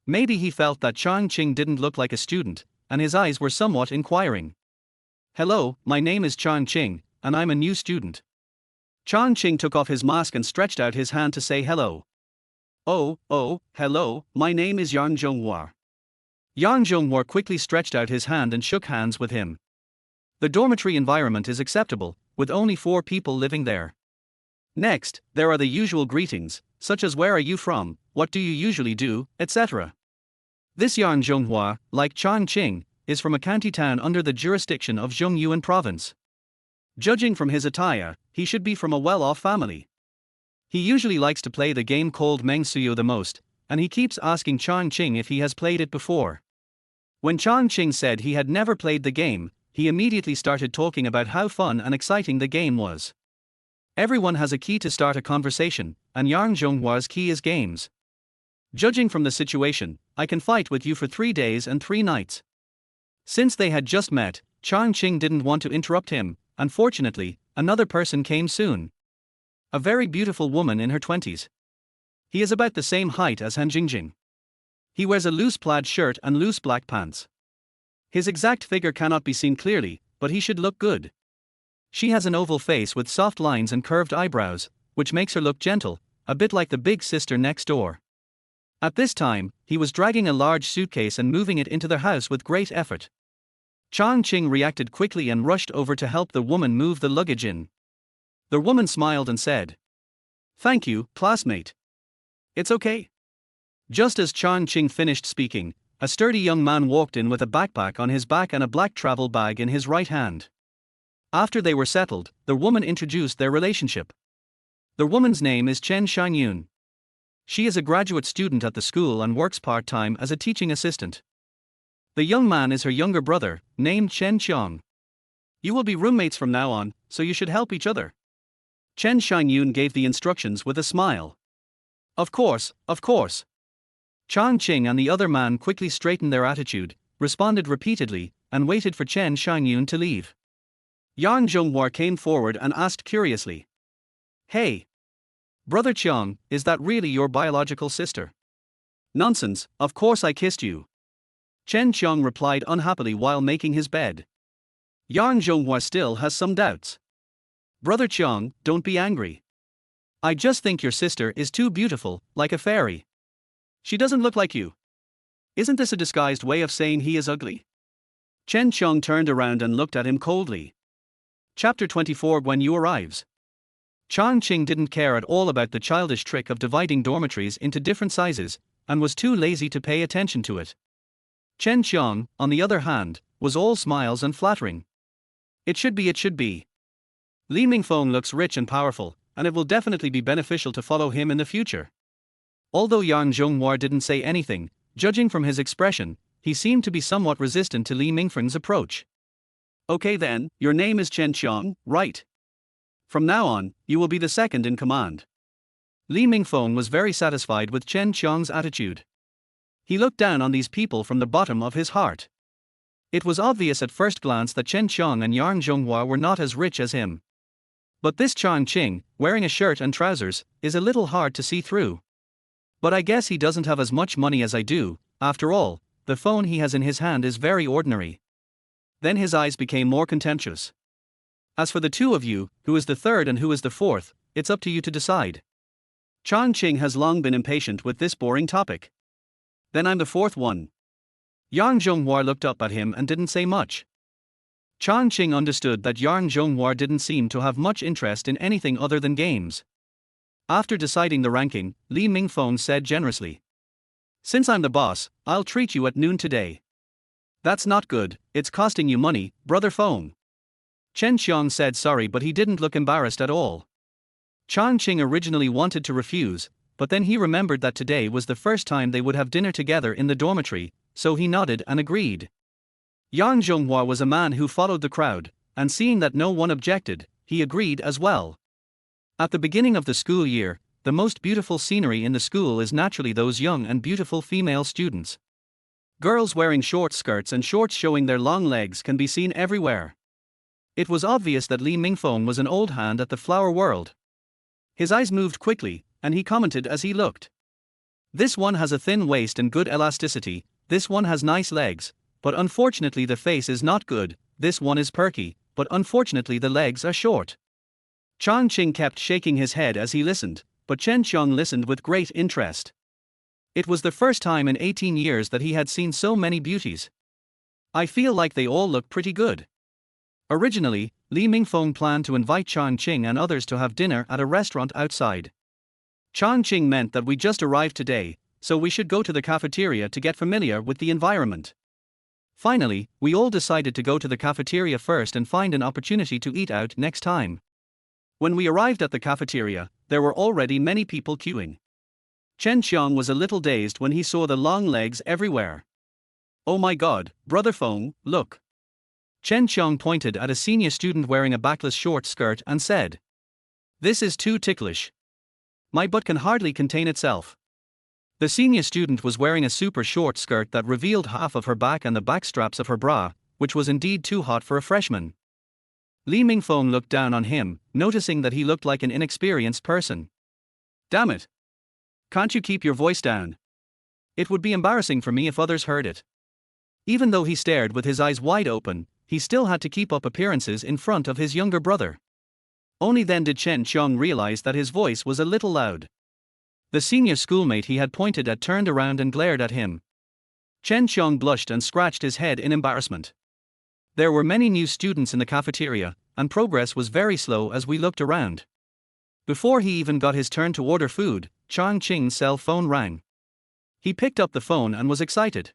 Maybe he felt that Chang Qing didn't look like a student, and his eyes were somewhat inquiring. "Hello, my name is Chang Qing, and I'm a new student." Chang Qing took off his mask and stretched out his hand to say hello. Oh, hello, my name is Yang Zhonghua." Yang Zhonghua quickly stretched out his hand and shook hands with him. The dormitory environment is acceptable, with only 4 people living there. Next, there are the usual greetings, such as where are you from, what do you usually do, etc. This Yan Zhonghua, like Chang Qing, is from a county town under the jurisdiction of Zhongyuan province. Judging from his attire, he should be from a well-off family. He usually likes to play the game called Meng Suyo the most, and he keeps asking Chang Qing if he has played it before. When Chang Qing said he had never played the game, he immediately started talking about how fun and exciting the game was. Everyone has a key to start a conversation, and Yang Zhonghua's key is games. Judging from the situation, I can fight with you for 3 days and 3 nights. Since they had just met, Chang Qing didn't want to interrupt him. Unfortunately, another person came soon. A very beautiful woman in her 20s. He is about the same height as Han Jingjing. He wears a loose plaid shirt and loose black pants. His exact figure cannot be seen clearly, but he should look good. She has an oval face with soft lines and curved eyebrows, which makes her look gentle, a bit like the big sister next door. At this time, he was dragging a large suitcase and moving it into the house with great effort. Chang Qing reacted quickly and rushed over to help the woman move the luggage in. The woman smiled and said, "Thank you, classmate. It's okay." Just as Chang Qing finished speaking, a sturdy young man walked in with a backpack on his back and a black travel bag in his right hand. After they were settled, the woman introduced their relationship. The woman's name is Chen Xiangyun. She is a graduate student at the school and works part-time as a teaching assistant. The young man is her younger brother, named Chen Qiang. You will be roommates from now on, so you should help each other. Chen Xiangyun gave the instructions with a smile. Of course, of course. Chang Qing and the other man quickly straightened their attitude, responded repeatedly, and waited for Chen Xiangyun to leave. Yang Zhonghua came forward and asked curiously, "Hey, Brother Qiang, is that really your biological sister?" "Nonsense, of course I kissed you." Chen Qiang replied unhappily while making his bed. Yang Zhonghua still has some doubts. "Brother Qiang, don't be angry. I just think your sister is too beautiful, like a fairy. She doesn't look like you. Isn't this a disguised way of saying he is ugly?" Chen Qiang turned around and looked at him coldly. Chapter 24 When You Arrives. Chang Qing didn't care at all about the childish trick of dividing dormitories into different sizes, and was too lazy to pay attention to it. Chen Qiang, on the other hand, was all smiles and flattering. It should be. Li Mingfeng looks rich and powerful, and it will definitely be beneficial to follow him in the future. Although Yang Zhonghua didn't say anything, judging from his expression, he seemed to be somewhat resistant to Li Mingfeng's approach. "Okay then, your name is Chen Qiang, right? From now on, you will be the second in command." Li Mingfeng was very satisfied with Chen Qiang's attitude. He looked down on these people from the bottom of his heart. It was obvious at first glance that Chen Qiang and Yang Zhonghua were not as rich as him. But this Chang Qing, wearing a shirt and trousers, is a little hard to see through. But I guess he doesn't have as much money as I do. After all, the phone he has in his hand is very ordinary. Then his eyes became more contemptuous. "As for the two of you, who is the third and who is the fourth, it's up to you to decide." Chang Qing has long been impatient with this boring topic. "Then I'm the fourth one." Yang Zhonghua looked up at him and didn't say much. Chang Qing understood that Yang Zhonghua didn't seem to have much interest in anything other than games. After deciding the ranking, Li Mingfeng said generously, "Since I'm the boss, I'll treat you at noon today." "That's not good, it's costing you money, Brother Feng." Chen Qiang said sorry, but he didn't look embarrassed at all. Chang Qing originally wanted to refuse, but then he remembered that today was the first time they would have dinner together in the dormitory, so he nodded and agreed. Yang Zhonghua was a man who followed the crowd, and seeing that no one objected, he agreed as well. At the beginning of the school year, the most beautiful scenery in the school is naturally those young and beautiful female students. Girls wearing short skirts and shorts showing their long legs can be seen everywhere. It was obvious that Li Mingfeng was an old hand at the flower world. His eyes moved quickly, and he commented as he looked. "This one has a thin waist and good elasticity, this one has nice legs, but unfortunately the face is not good, this one is perky, but unfortunately the legs are short." Chang Qing kept shaking his head as he listened, but Chen Qiang listened with great interest. It was the first time in 18 years that he had seen so many beauties. "I feel like they all look pretty good. Originally, Li Mingfeng planned to invite Chang Qing and others to have dinner at a restaurant outside. Chang Qing meant that we just arrived today, so we should go to the cafeteria to get familiar with the environment. Finally, we all decided to go to the cafeteria first and find an opportunity to eat out next time. When we arrived at the cafeteria, there were already many people queuing. Chen Qiang was a little dazed when he saw the long legs everywhere. "Oh my god, Brother Feng, look." Chen Qiang pointed at a senior student wearing a backless short skirt and said, "This is too ticklish. My butt can hardly contain itself." The senior student was wearing a super short skirt that revealed half of her back and the back straps of her bra, which was indeed too hot for a freshman. Li Mingfeng looked down on him, noticing that he looked like an inexperienced person. "Damn it. Can't you keep your voice down? It would be embarrassing for me if others heard it." Even though he stared with his eyes wide open, he still had to keep up appearances in front of his younger brother. Only then did Chen Qiang realize that his voice was a little loud. The senior schoolmate he had pointed at turned around and glared at him. Chen Qiang blushed and scratched his head in embarrassment. There were many new students in the cafeteria, and progress was very slow as we looked around. Before he even got his turn to order food, Chang Qing's cell phone rang. He picked up the phone and was excited.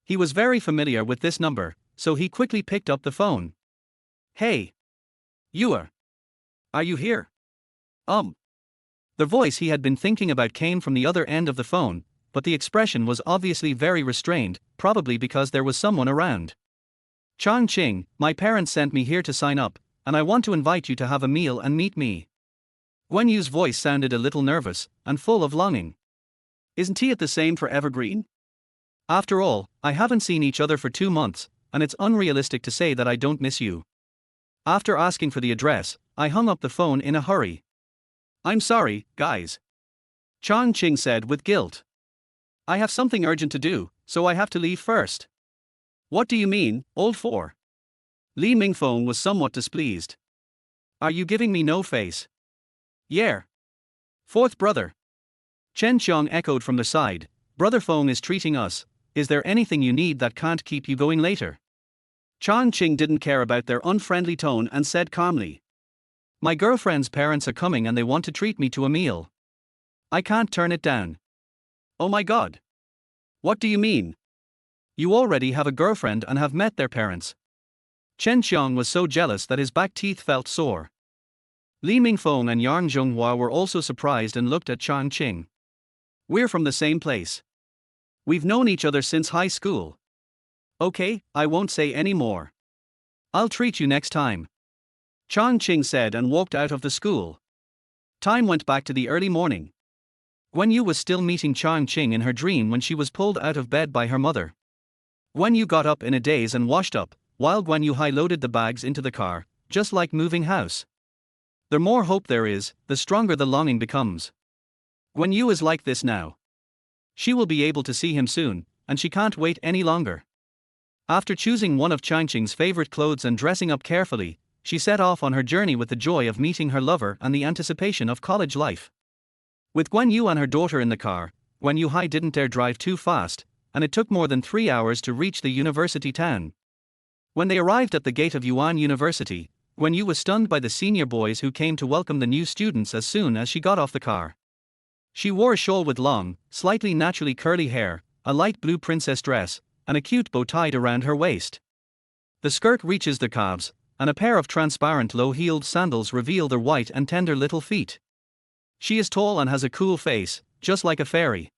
He was very familiar with this number, so he quickly picked up the phone. "Hey. Are you here?" The voice he had been thinking about came from the other end of the phone, but the expression was obviously very restrained, probably because there was someone around. "Chang Qing, my parents sent me here to sign up, and I want to invite you to have a meal and meet me." Guan Yu's voice sounded a little nervous and full of longing. "Isn't it the same for Evergreen? After all, I haven't seen each other for 2 months, and it's unrealistic to say that I don't miss you." After asking for the address, I hung up the phone in a hurry. "I'm sorry, guys," Chang Qing said with guilt. "I have something urgent to do, so I have to leave first." "What do you mean, old four?" Li Mingfeng was somewhat displeased. "Are you giving me no face?" "Yeah. Fourth brother." Chen Qiang echoed from the side. "Brother Feng is treating us. Is there anything you need that can't keep you going later?" Chang Qing didn't care about their unfriendly tone and said calmly, "My girlfriend's parents are coming and they want to treat me to a meal. I can't turn it down." "Oh my god. What do you mean? You already have a girlfriend and have met their parents." Chen Qiang was so jealous that his back teeth felt sore. Li Mingfeng and Yang Zhonghua were also surprised and looked at Chang Qing. "We're from the same place. We've known each other since high school." "Okay, I won't say any more. I'll treat you next time," Chang Qing said and walked out of the school. Time went back to the early morning. Guan Yu was still meeting Chang Qing in her dream when she was pulled out of bed by her mother. Guan Yu got up in a daze and washed up, while Guan Yu loaded the bags into the car, just like moving house. The more hope there is, the stronger the longing becomes. Guan Yu is like this now. She will be able to see him soon, and she can't wait any longer. After choosing one of Chang Qing's favorite clothes and dressing up carefully, she set off on her journey with the joy of meeting her lover and the anticipation of college life. With Guan Yu and her daughter in the car, Guan Yu didn't dare drive too fast, and it took more than 3 hours to reach the university town. When they arrived at the gate of Yuan University, Guan Yu was stunned by the senior boys who came to welcome the new students as soon as she got off the car. She wore a shawl with long, slightly naturally curly hair, a light blue princess dress, and a cute bow tied around her waist. The skirt reaches the calves, and a pair of transparent low-heeled sandals reveal their white and tender little feet. She is tall and has a cool face, just like a fairy.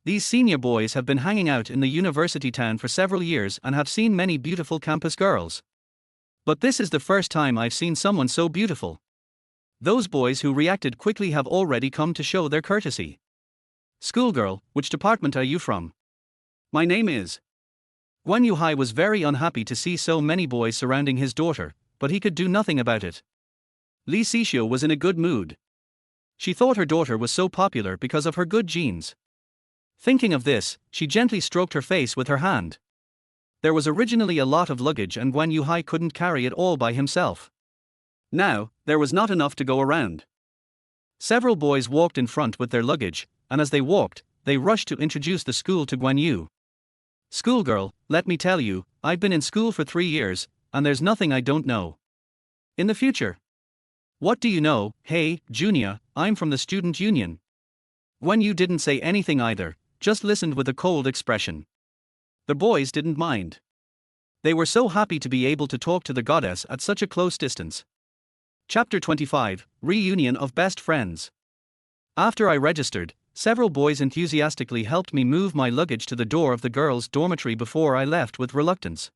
These senior boys have been hanging out in the university town for several years and have seen many beautiful campus girls. But this is the first time I've seen someone so beautiful. Those boys who reacted quickly have already come to show their courtesy. "Schoolgirl, which department are you from?" "My name is..." Guan Yu was very unhappy to see so many boys surrounding his daughter, but he could do nothing about it. Li Sixio was in a good mood. She thought her daughter was so popular because of her good genes. Thinking of this, she gently stroked her face with her hand. There was originally a lot of luggage and Guan Yu couldn't carry it all by himself. Now, there was not enough to go around. Several boys walked in front with their luggage, and as they walked, they rushed to introduce the school to Guan Yu. "Schoolgirl, let me tell you, I've been in school for 3 years, and there's nothing I don't know. In the future. What do you know? Hey, Junior, I'm from the student union. Guan Yu didn't say anything either, just listened with a cold expression. The boys didn't mind. They were so happy to be able to talk to the goddess at such a close distance. Chapter 25, Reunion of Best Friends. After I registered, several boys enthusiastically helped me move my luggage to the door of the girls' dormitory before I left with reluctance.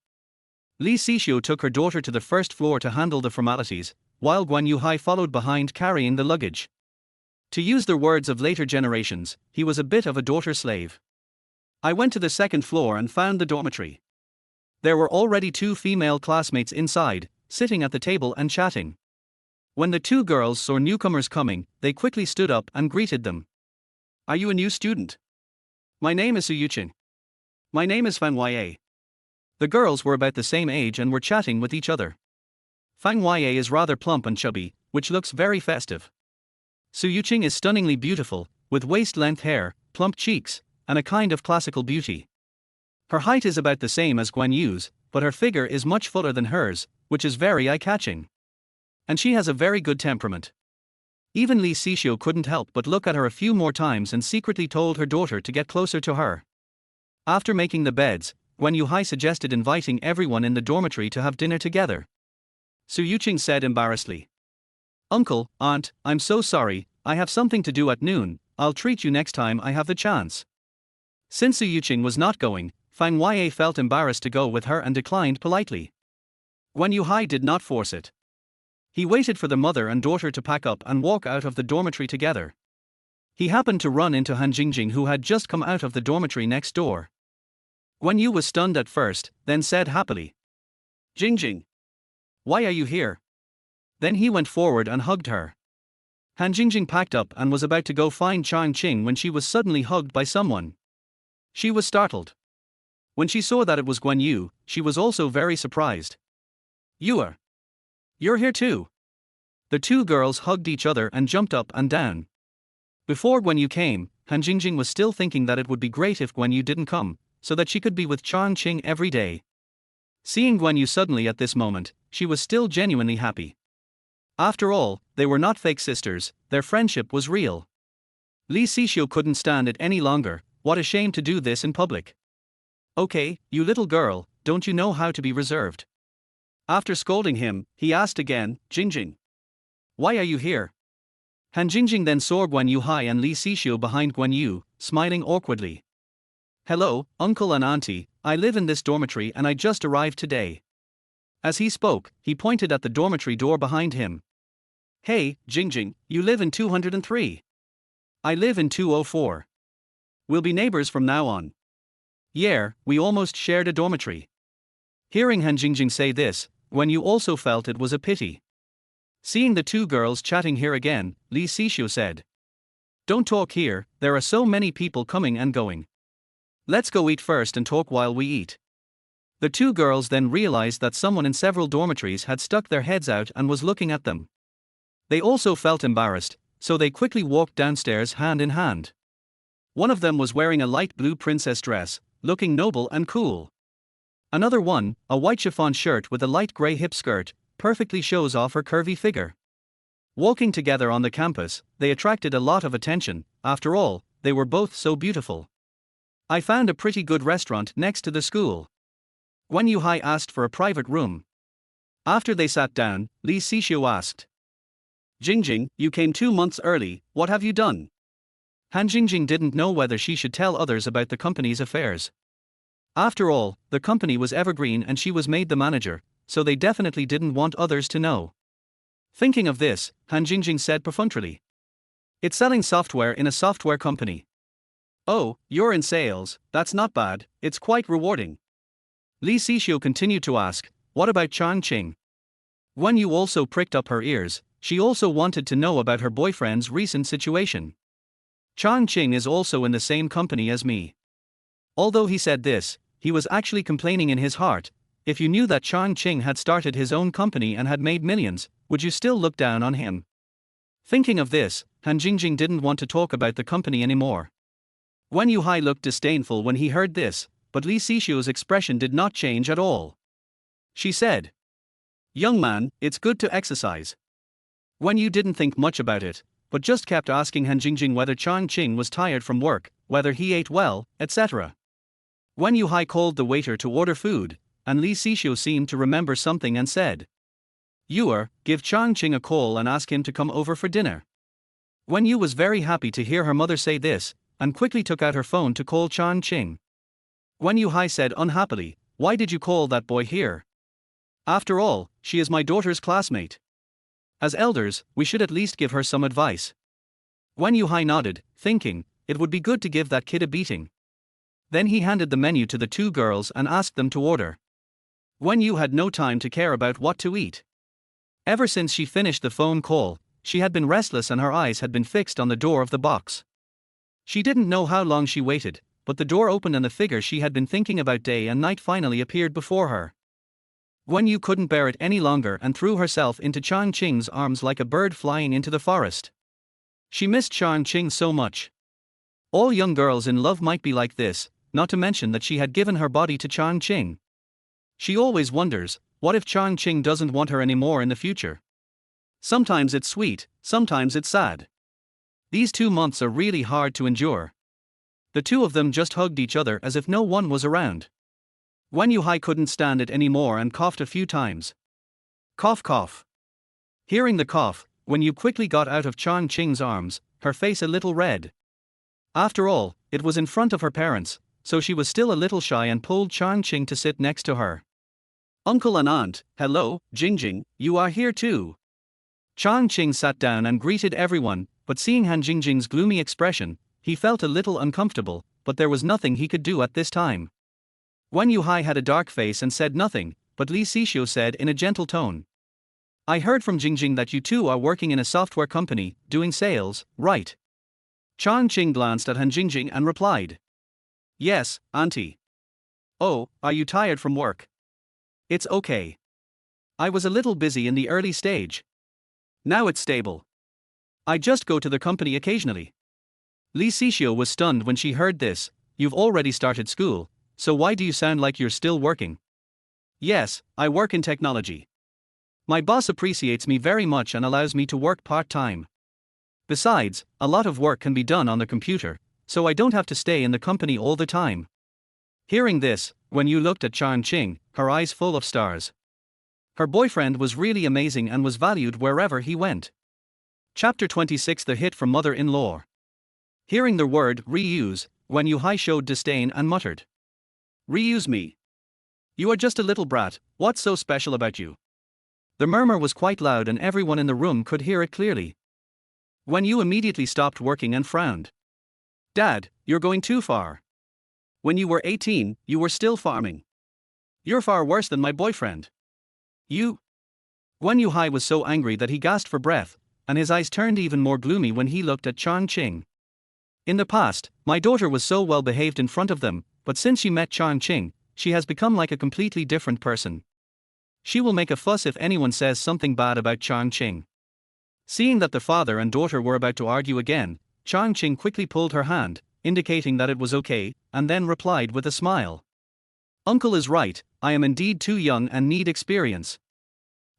Li Sixio took her daughter to the first floor to handle the formalities, while Guan Yuhai followed behind carrying the luggage. To use the words of later generations, he was a bit of a daughter slave. I went to the second floor and found the dormitory. There were already 2 female classmates inside, sitting at the table and chatting. When the 2 girls saw newcomers coming, they quickly stood up and greeted them. Are you a new student? My name is Su Yuqing. My name is Fang Ye. The girls were about the same age and were chatting with each other. Fang Ye is rather plump and chubby, which looks very festive. Su Yuqing is stunningly beautiful, with waist-length hair, plump cheeks, and a kind of classical beauty. Her height is about the same as Guan Yu's, but her figure is much fuller than hers, which is very eye-catching. And she has a very good temperament. Even Li Sixio couldn't help but look at her a few more times and secretly told her daughter to get closer to her. After making the beds, Guan Yuhai suggested inviting everyone in the dormitory to have dinner together. Su Yuqing said embarrassedly. Uncle, Aunt, I'm so sorry, I have something to do at noon, I'll treat you next time I have the chance. Since Su Yuqing was not going, Fang Ye felt embarrassed to go with her and declined politely. Guan Yuhai did not force it. He waited for the mother and daughter to pack up and walk out of the dormitory together. He happened to run into Han Jingjing, who had just come out of the dormitory next door. Guan Yu was stunned at first, then said happily, Jingjing, why are you here? Then he went forward and hugged her. Han Jingjing packed up and was about to go find Chang Qing when she was suddenly hugged by someone. She was startled. When she saw that it was Guan Yu, she was also very surprised. You're here too. The 2 girls hugged each other and jumped up and down. Before Guan Yu came, Han Jingjing was still thinking that it would be great if Guan Yu didn't come, so that she could be with Chang Qing every day. Seeing Guan Yu suddenly at this moment, she was still genuinely happy. After all, they were not fake sisters, their friendship was real. Li Sixio couldn't stand it any longer. What a shame to do this in public. Okay, you little girl, don't you know how to be reserved? After scolding him, he asked again, Jingjing, why are you here? Han Jingjing then saw Guan Yuhai and Li Sixio behind Guan Yu, smiling awkwardly. Hello, uncle and auntie, I live in this dormitory and I just arrived today. As he spoke, he pointed at the dormitory door behind him. Hey, Jingjing, you live in 203. I live in 204. We'll be neighbors from now on. Yeah, we almost shared a dormitory. Hearing Han Jingjing say this, Guan Yu also felt it was a pity. Seeing the 2 girls chatting here again, Li Sixio said, Don't talk here, there are so many people coming and going. Let's go eat first and talk while we eat. The 2 girls then realized that someone in several dormitories had stuck their heads out and was looking at them. They also felt embarrassed, so they quickly walked downstairs hand in hand. One of them was wearing a light blue princess dress, looking noble and cool. Another one, a white chiffon shirt with a light gray hip skirt, perfectly shows off her curvy figure. Walking together on the campus, they attracted a lot of attention. After all, they were both so beautiful. I found a pretty good restaurant next to the school. Guan Yuhai asked for a private room. After they sat down, Li Sixio asked, Jingjing, you came 2 months early, what have you done? Han Jingjing didn't know whether she should tell others about the company's affairs. After all, the company was evergreen and she was made the manager, so they definitely didn't want others to know. Thinking of this, Han Jingjing said perfunctorily, It's selling software in a software company. Oh, you're in sales, that's not bad, it's quite rewarding. Li Sixio continued to ask, What about Chang Qing? Guan Yu also pricked up her ears. She also wanted to know about her boyfriend's recent situation. Chang Qing is also in the same company as me. Although he said this, he was actually complaining in his heart. If you knew that Chang Qing had started his own company and had made millions, would you still look down on him? Thinking of this, Han Jingjing didn't want to talk about the company anymore. Guan Yuhai looked disdainful when he heard this, but Li Sixio's expression did not change at all. She said, Young man, it's good to exercise. Wen Yu didn't think much about it, but just kept asking Han Jingjing whether Chang Qing was tired from work, whether he ate well, etc. Wen Yuhai called the waiter to order food, and Li Sixio seemed to remember something and said, "Yuer, give Chang Qing a call and ask him to come over for dinner." Wen Yu was very happy to hear her mother say this, and quickly took out her phone to call Chang Qing. Wen Yuhai said unhappily, "Why did you call that boy here? After all, she is my daughter's classmate. As elders, we should at least give her some advice." Wen Yuhai nodded, thinking, it would be good to give that kid a beating. Then he handed the menu to the two girls and asked them to order. Wen Yu had no time to care about what to eat. Ever since she finished the phone call, she had been restless and her eyes had been fixed on the door of the box. She didn't know how long she waited, but the door opened and the figure she had been thinking about day and night finally appeared before her. Wen Yu couldn't bear it any longer and threw herself into Chang Qing's arms like a bird flying into the forest. She missed Chang Qing so much. All young girls in love might be like this, not to mention that she had given her body to Chang Qing. She always wonders, what if Chang Qing doesn't want her anymore in the future? Sometimes it's sweet, sometimes it's sad. These 2 months are really hard to endure. The two of them just hugged each other as if no one was around. Wen Yuhai couldn't stand it anymore and coughed a few times. Cough cough. Hearing the cough, Wen Yu quickly got out of Chang Qing's arms, her face a little red. After all, it was in front of her parents, so she was still a little shy and pulled Chang Qing to sit next to her. "Uncle and aunt, hello, Jingjing, you are here too." Chang Qing sat down and greeted everyone, but seeing Han Jingjing's gloomy expression, he felt a little uncomfortable, but there was nothing he could do at this time. Wen Yuhai had a dark face and said nothing, but Li Sixio said in a gentle tone, "I heard from Jingjing that you two are working in a software company, doing sales, right?" Chang Qing glanced at Han Jingjing and replied, "Yes, auntie." "Oh, are you tired from work?" "It's okay. I was a little busy in the early stage. Now it's stable. I just go to the company occasionally." Li Sixio was stunned when she heard this. "You've already started school, so why do you sound like you're still working?" "Yes, I work in technology. My boss appreciates me very much and allows me to work part-time. Besides, a lot of work can be done on the computer, so I don't have to stay in the company all the time." Hearing this, Wen Yu looked at Chang Qing, her eyes full of stars. Her boyfriend was really amazing and was valued wherever he went. Chapter 26: The Hit from Mother-in-Law. Hearing the word reuse, Wen Yuhai showed disdain and muttered, "Reuse me? You are just a little brat, what's so special about you?" The murmur was quite loud and everyone in the room could hear it clearly. Wen Yu immediately stopped working and frowned. "Dad, you're going too far. When you were 18, you were still farming. You're far worse than my boyfriend. You..." Wen Yuhai was so angry that he gasped for breath, and his eyes turned even more gloomy when he looked at Chang Qing. "In the past, my daughter was so well behaved in front of them, but since she met Chang Qing, she has become like a completely different person. She will make a fuss if anyone says something bad about Chang Qing." Seeing that the father and daughter were about to argue again, Chang Qing quickly pulled her hand, indicating that it was okay, and then replied with a smile, "Uncle is right, I am indeed too young and need experience.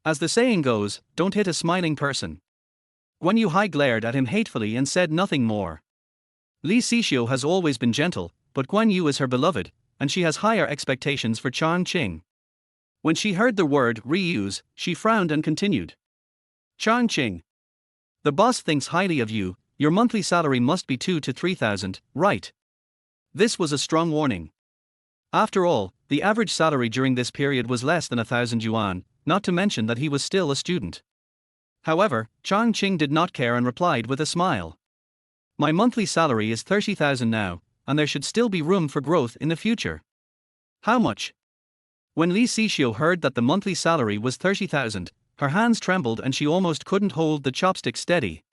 As the saying goes, don't hit a smiling person." Wen Yuhai glared at him hatefully and said nothing more. Li Sixio has always been gentle, but Guan Yu is her beloved, and she has higher expectations for Chang Qing. When she heard the word reuse, she frowned and continued, "Chang Qing, the boss thinks highly of you, your monthly salary must be 2,000 to 3,000, right?" This was a strong warning. After all, the average salary during this period was less than 1,000 yuan, not to mention that he was still a student. However, Chang Qing did not care and replied with a smile, "My monthly salary is 30,000 now, and there should still be room for growth in the future." "How much?" When Li Sixio heard that the monthly salary was 30,000, her hands trembled and she almost couldn't hold the chopstick steady.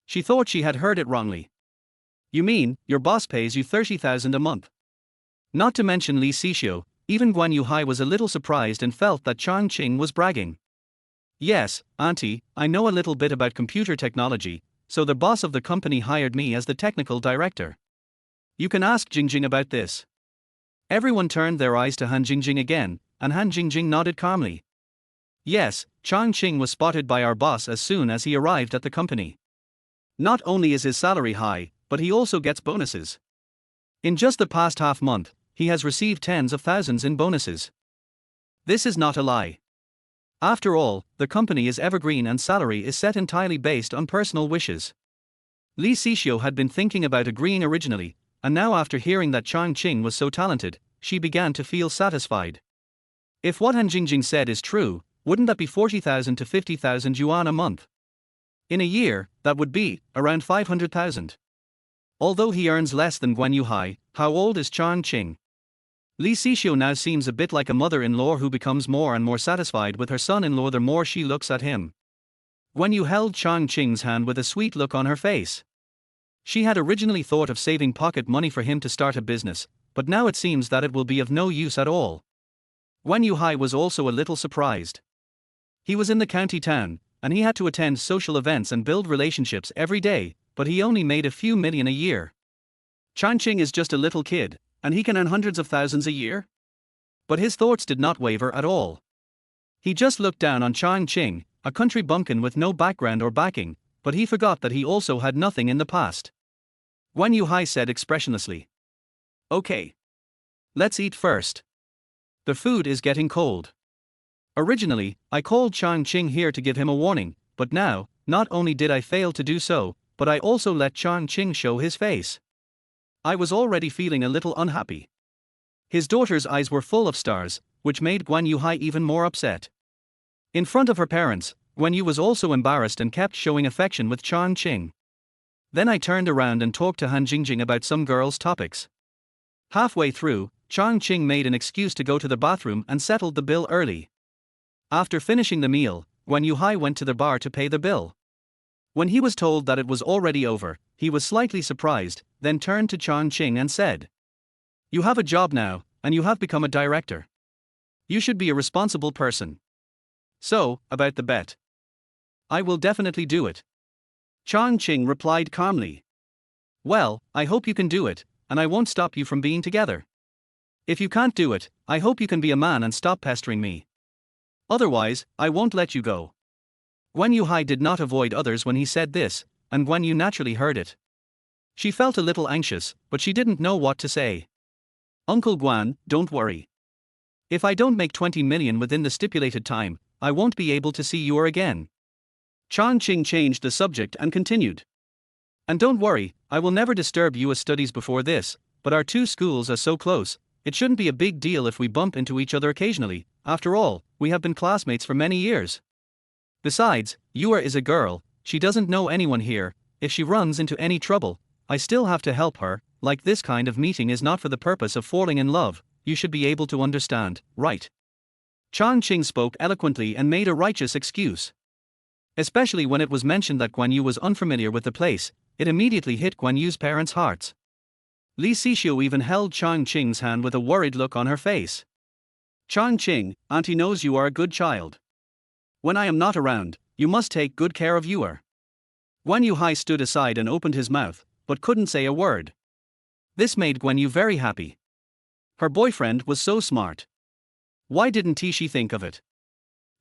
She thought she had heard it wrongly. "You mean, your boss pays you 30,000 a month?" Not to mention Li Sixio, even Guan Yuhai was a little surprised and felt that Chang Qing was bragging. "Yes, auntie, I know a little bit about computer technology, so the boss of the company hired me as the technical director. You can ask Jingjing about this." Everyone turned their eyes to Han Jingjing again, and Han Jingjing nodded calmly. Yes, Chang Qing was spotted by our boss as soon as he arrived at the company. Not only is his salary high, but he also gets bonuses. In just the past half month, he has received tens of thousands in bonuses. This is not a lie. After all, the company is evergreen and salary is set entirely based on personal wishes. Li Xixiu had been thinking about agreeing originally, and now after hearing that Chang Qing was so talented, she began to feel satisfied. If what Han Jingjing said is true, wouldn't that be 40,000 to 50,000 yuan a month? In a year, that would be around 500,000. Although he earns less than Guan Yuhai, how old is Chang Qing? Li Xixiu now seems a bit like a mother-in-law who becomes more and more satisfied with her son-in-law the more she looks at him. Guan Yu held Chang Qing's hand with a sweet look on her face. She had originally thought of saving pocket money for him to start a business, but now it seems that it will be of no use at all. Guan Yuhai was also a little surprised. He was in the county town, and he had to attend social events and build relationships every day, but he only made a few million a year. Chang Qing is just a little kid, and he can earn hundreds of thousands a year? But his thoughts did not waver at all. He just looked down on Chang Qing, a country bumpkin with no background or backing, but he forgot that he also had nothing in the past. Guan Yuhai said expressionlessly. Okay. Let's eat first. The food is getting cold. Originally, I called Chang Qing here to give him a warning, but now, not only did I fail to do so, but I also let Chang Qing show his face. I was already feeling a little unhappy. His daughter's eyes were full of stars, which made Guan Yuhai even more upset. In front of her parents, Guan Yu was also embarrassed and kept showing affection with Chang Qing. Then I turned around and talked to Han Jingjing about some girls' topics. Halfway through, Chang Qing made an excuse to go to the bathroom and settled the bill early. After finishing the meal, Guan Yuhai went to the bar to pay the bill. When he was told that it was already over, he was slightly surprised, then turned to Chang Qing and said, "You have a job now, and you have become a director. You should be a responsible person. So, about the bet. I will definitely do it." Chang Qing replied calmly. "Well, I hope you can do it, and I won't stop you from being together. If you can't do it, I hope you can be a man and stop pestering me. Otherwise, I won't let you go." Guan Yuhai did not avoid others when he said this, and Guan Yu naturally heard it. She felt a little anxious, but she didn't know what to say. "Uncle Guan, don't worry. If I don't make 20 million within the stipulated time, I won't be able to see you again." Chang Qing changed the subject and continued. "And don't worry, I will never disturb your studies before this, but our two schools are so close, it shouldn't be a big deal if we bump into each other occasionally. After all, we have been classmates for many years. Besides, Yua is a girl, she doesn't know anyone here. If she runs into any trouble, I still have to help her. Like this kind of meeting is not for the purpose of falling in love, you should be able to understand, right?" Chang Qing spoke eloquently and made a righteous excuse. Especially when it was mentioned that Guan Yu was unfamiliar with the place, it immediately hit Guan Yu's parents' hearts. Li Xixiu even held Chang Qing's hand with a worried look on her face. "Chang Qing, Auntie knows you are a good child. When I am not around, you must take good care of Yuer." Guan Yuhai stood aside and opened his mouth, but couldn't say a word. This made Guan Yu very happy. Her boyfriend was so smart. Why didn't she think of it?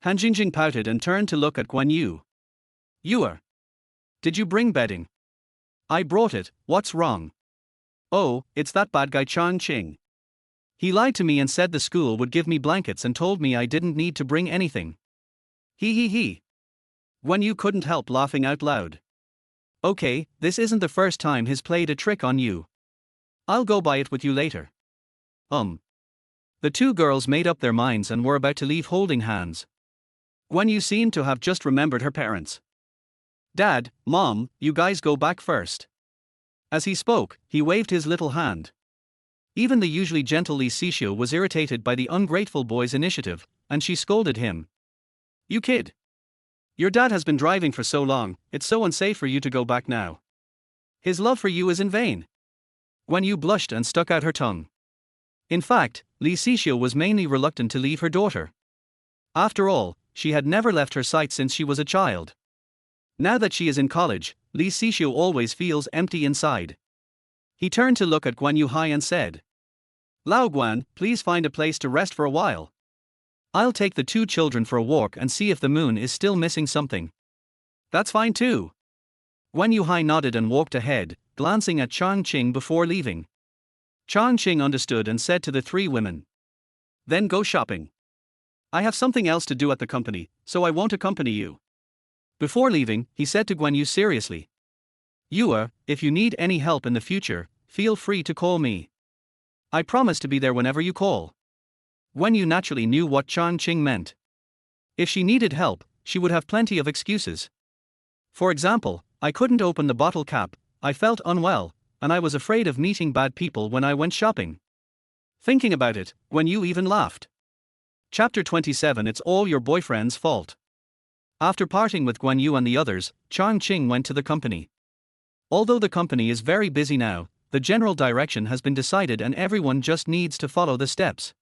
Han Jingjing pouted and turned to look at Guan Yu. "Yuer, did you bring bedding?" "I brought it, what's wrong?" "Oh, it's that bad guy Chang Qing. He lied to me and said the school would give me blankets and told me I didn't need to bring anything. He. Guan Yu couldn't help laughing out loud. "Okay, this isn't the first time he's played a trick on you. I'll go buy it with you later." The two girls made up their minds and were about to leave holding hands. Guan Yu seemed to have just remembered her parents. "Dad, Mom, you guys go back first." As he spoke, he waved his little hand. Even the usually gentle Li Xixiu was irritated by the ungrateful boy's initiative, and she scolded him. "You kid. Your dad has been driving for so long, it's so unsafe for you to go back now. His love for you is in vain." Guan Yu blushed and stuck out her tongue. In fact, Li Xixiu was mainly reluctant to leave her daughter. After all, she had never left her sight since she was a child. Now that she is in college, Li Xixiu always feels empty inside. He turned to look at Guan Yuhai and said, "Lao Guan, please find a place to rest for a while. I'll take the two children for a walk and see if the moon is still missing something. That's fine too. Guan Yuhai nodded and walked ahead, glancing at Chang Qing before leaving. Chang Qing understood and said to the three women, "Then go shopping. I have something else to do at the company, so I won't accompany you." Before leaving, he said to Guan Yu seriously, "Yue, if you need any help in the future, feel free to call me. I promise to be there whenever you call." Guan Yu naturally knew what Chang Qing meant. If she needed help, she would have plenty of excuses. For example, "I couldn't open the bottle cap, I felt unwell, and I was afraid of meeting bad people when I went shopping." Thinking about it, Guan Yu even laughed. Chapter 27. It's all your boyfriend's fault. After parting with Guan Yu and the others, Chang Qing went to the company. Although the company is very busy now, the general direction has been decided and everyone just needs to follow the steps.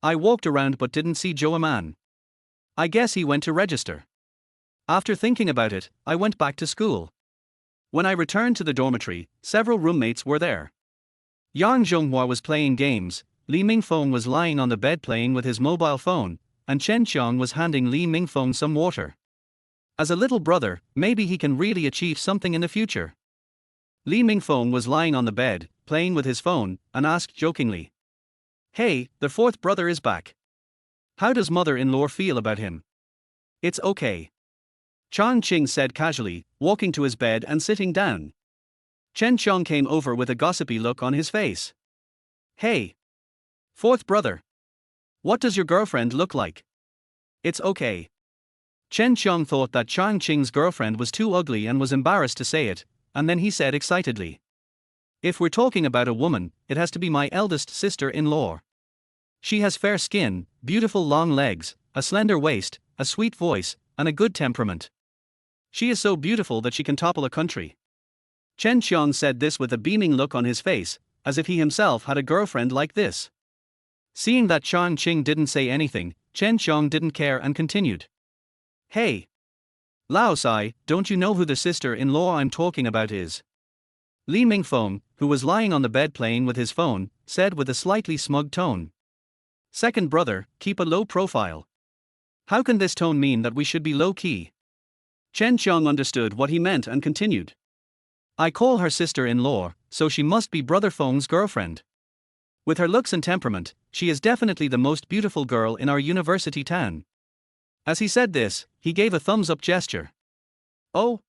I walked around but didn't see Joe Man. I guess he went to register. After thinking about it, I went back to school. When I returned to the dormitory, several roommates were there. Yang Zhonghua was playing games, Li Mingfeng was lying on the bed playing with his mobile phone, and Chen Qiang was handing Li Mingfeng some water. As a little brother, maybe he can really achieve something in the future. Li Mingfeng was lying on the bed, playing with his phone, and asked jokingly, "Hey, the fourth brother is back. How does mother-in-law feel about him?" "It's okay." Chang Qing said casually, walking to his bed and sitting down. Chen Qiang came over with a gossipy look on his face. "Hey, fourth brother. What does your girlfriend look like?" "It's okay." Chen Qiang thought that Chang Qing's girlfriend was too ugly and was embarrassed to say it, and then he said excitedly, "If we're talking about a woman, it has to be my eldest sister-in-law. She has fair skin, beautiful long legs, a slender waist, a sweet voice, and a good temperament. She is so beautiful that she can topple a country." Chen Qiang said this with a beaming look on his face, as if he himself had a girlfriend like this. Seeing that Chang Qing didn't say anything, Chen Qiang didn't care and continued. "Hey, Lao Sai, don't you know who the sister-in-law I'm talking about is?" Li Mingfeng, who was lying on the bed playing with his phone, said with a slightly smug tone. "Second brother, keep a low profile." How can this tone mean that we should be low-key? Chen Qiang understood what he meant and continued. "I call her sister-in-law, so she must be Brother Feng's girlfriend. With her looks and temperament, she is definitely the most beautiful girl in our university town." As he said this, he gave a thumbs-up gesture. "Oh?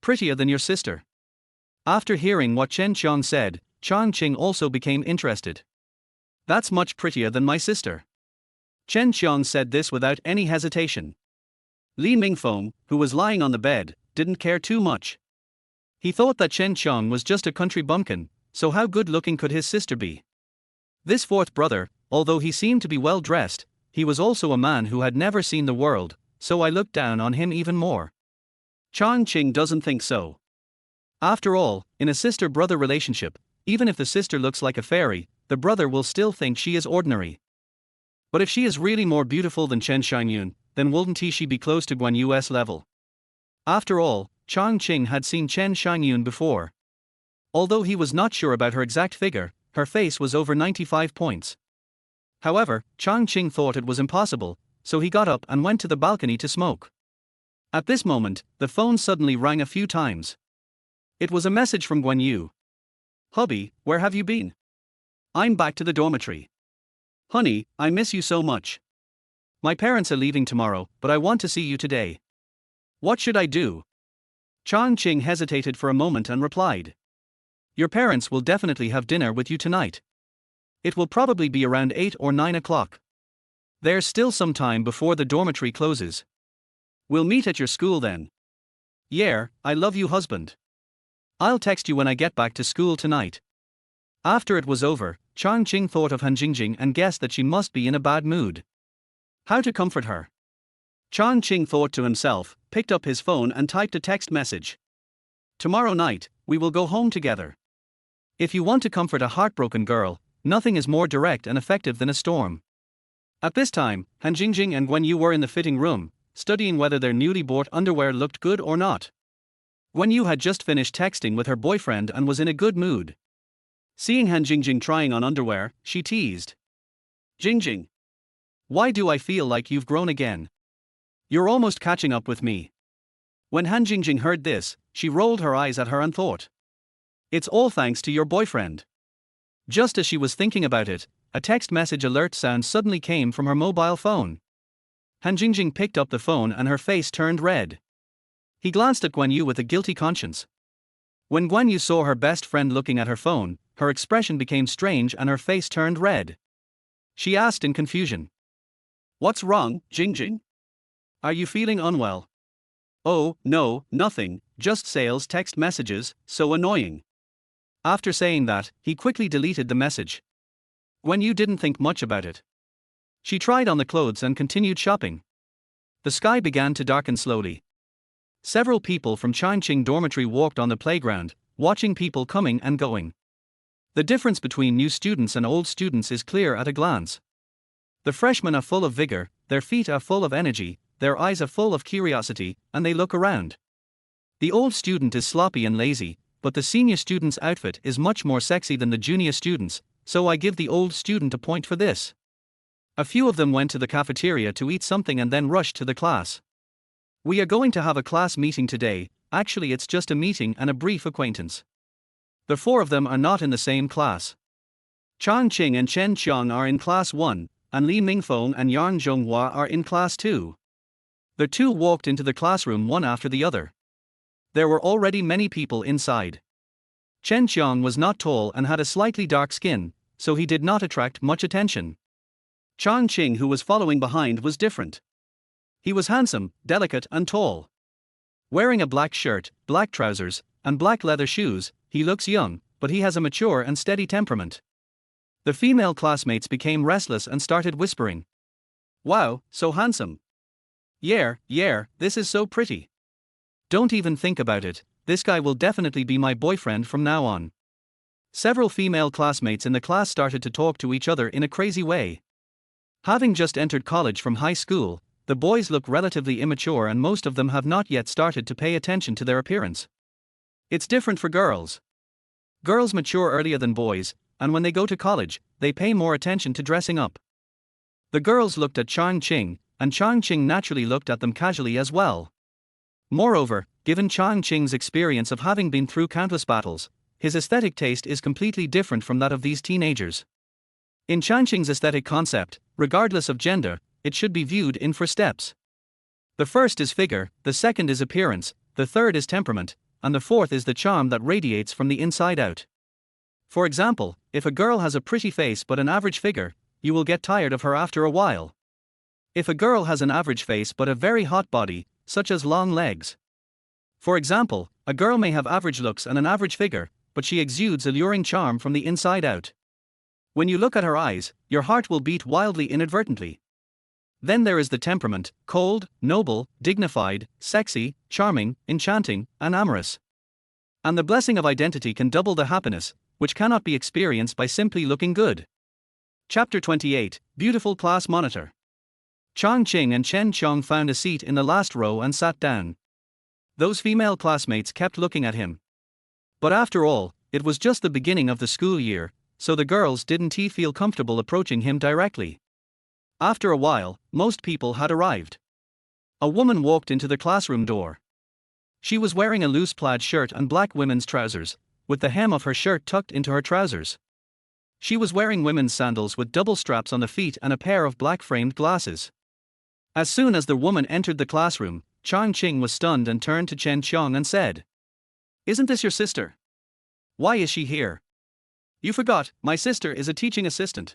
Prettier than your sister?" After hearing what Chen Qiang said, Chang Qing also became interested. "That's much prettier than my sister." Chen Qiang said this without any hesitation. Li Mingfeng, who was lying on the bed, didn't care too much. He thought that Chen Qiang was just a country bumpkin, so how good-looking could his sister be? This fourth brother, although he seemed to be well-dressed, he was also a man who had never seen the world, so I looked down on him even more. Chang Qing doesn't think so. After all, in a sister-brother relationship, even if the sister looks like a fairy, the brother will still think she is ordinary. But if she is really more beautiful than Chen Xianyun, then wouldn't she be close to Guan Yu's level? After all, Chang Qing had seen Chen Xianyun before. Although he was not sure about her exact figure, her face was over 95 points. However, Chang Qing thought it was impossible, so he got up and went to the balcony to smoke. At this moment, the phone suddenly rang a few times. It was a message from Guan Yu. "Hubby, where have you been?" "I'm back to the dormitory." "Honey, I miss you so much. My parents are leaving tomorrow, but I want to see you today. What should I do?" Chang Qing hesitated for a moment and replied. "Your parents will definitely have dinner with you tonight. It will probably be around 8 or 9 o'clock. There's still some time before the dormitory closes. We'll meet at your school then." "Yeah, I love you, husband. I'll text you when I get back to school tonight." After it was over, Chang Qing thought of Han Jingjing and guessed that she must be in a bad mood. How to comfort her? Chang Qing thought to himself, picked up his phone and typed a text message. "Tomorrow night, we will go home together." If you want to comfort a heartbroken girl, nothing is more direct and effective than a storm. At this time, Han Jingjing and Guan Yu were in the fitting room, studying whether their newly bought underwear looked good or not. Guan Yu had just finished texting with her boyfriend and was in a good mood. Seeing Han Jingjing trying on underwear, she teased. "Jingjing, Why do I feel like you've grown again? You're almost catching up with me. When Han Jingjing heard this, she rolled her eyes at her and thought. It's all thanks to your boyfriend. Just as she was thinking about it, a text message alert sound suddenly came from her mobile phone. Han Jingjing picked up the phone and her face turned red. He glanced at Guan Yu with a guilty conscience. When Guan Yu saw her best friend looking at her phone, her expression became strange and her face turned red. She asked in confusion. What's wrong, Jingjing? Are you feeling unwell? Oh, no, nothing, just sales text messages, so annoying. After saying that, he quickly deleted the message. Guan Yu didn't think much about it. She tried on the clothes and continued shopping. The sky began to darken slowly. Several people from Chang Qing dormitory walked on the playground, watching people coming and going. The difference between new students and old students is clear at a glance. The freshmen are full of vigor, their feet are full of energy, their eyes are full of curiosity, and they look around. The old student is sloppy and lazy, but the senior student's outfit is much more sexy than the junior student's, so I give the old student a point for this. A few of them went to the cafeteria to eat something and then rushed to the class. We are going to have a class meeting today. Actually it's just a meeting and a brief acquaintance. The four of them are not in the same class. Chang Qing and Chen Qiang are in class 1, and Li Mingfeng and Yang Zhonghua are in class 2. The two walked into the classroom one after the other. There were already many people inside. Chen Qiang was not tall and had a slightly dark skin, so he did not attract much attention. Chang Qing, who was following behind, was different. He was handsome, delicate and tall. Wearing a black shirt, black trousers, and black leather shoes, he looks young, but he has a mature and steady temperament. The female classmates became restless and started whispering. Wow, so handsome. Yeah, this is so pretty. Don't even think about it, this guy will definitely be my boyfriend from now on. Several female classmates in the class started to talk to each other in a crazy way. Having just entered college from high school, the boys look relatively immature and most of them have not yet started to pay attention to their appearance. It's different for girls. Girls mature earlier than boys, and when they go to college, they pay more attention to dressing up. The girls looked at Chang Qing, and Chang Qing naturally looked at them casually as well. Moreover, given Chang Qing's experience of having been through countless battles, his aesthetic taste is completely different from that of these teenagers. In Chang Qing's aesthetic concept, regardless of gender, it should be viewed in 4 steps. The first is figure, the second is appearance, the third is temperament, and the fourth is the charm that radiates from the inside out. For example, if a girl has a pretty face but an average figure, you will get tired of her after a while. If a girl has an average face but a very hot body, such as long legs. For example, a girl may have average looks and an average figure, but she exudes alluring charm from the inside out. When you look at her eyes, your heart will beat wildly inadvertently. Then there is the temperament, cold, noble, dignified, sexy, charming, enchanting, and amorous. And the blessing of identity can double the happiness, which cannot be experienced by simply looking good. Chapter 28, Beautiful Class Monitor. Chang Qing and Chen Qiang found a seat in the last row and sat down. Those female classmates kept looking at him. But after all, it was just the beginning of the school year, so the girls didn't feel comfortable approaching him directly. After a while, most people had arrived. A woman walked into the classroom door. She was wearing a loose plaid shirt and black women's trousers, with the hem of her shirt tucked into her trousers. She was wearing women's sandals with double straps on the feet and a pair of black framed glasses. As soon as the woman entered the classroom, Chang Qing was stunned and turned to Chen Qiang and said, "Isn't this your sister? Why is she here?" "You forgot, my sister is a teaching assistant."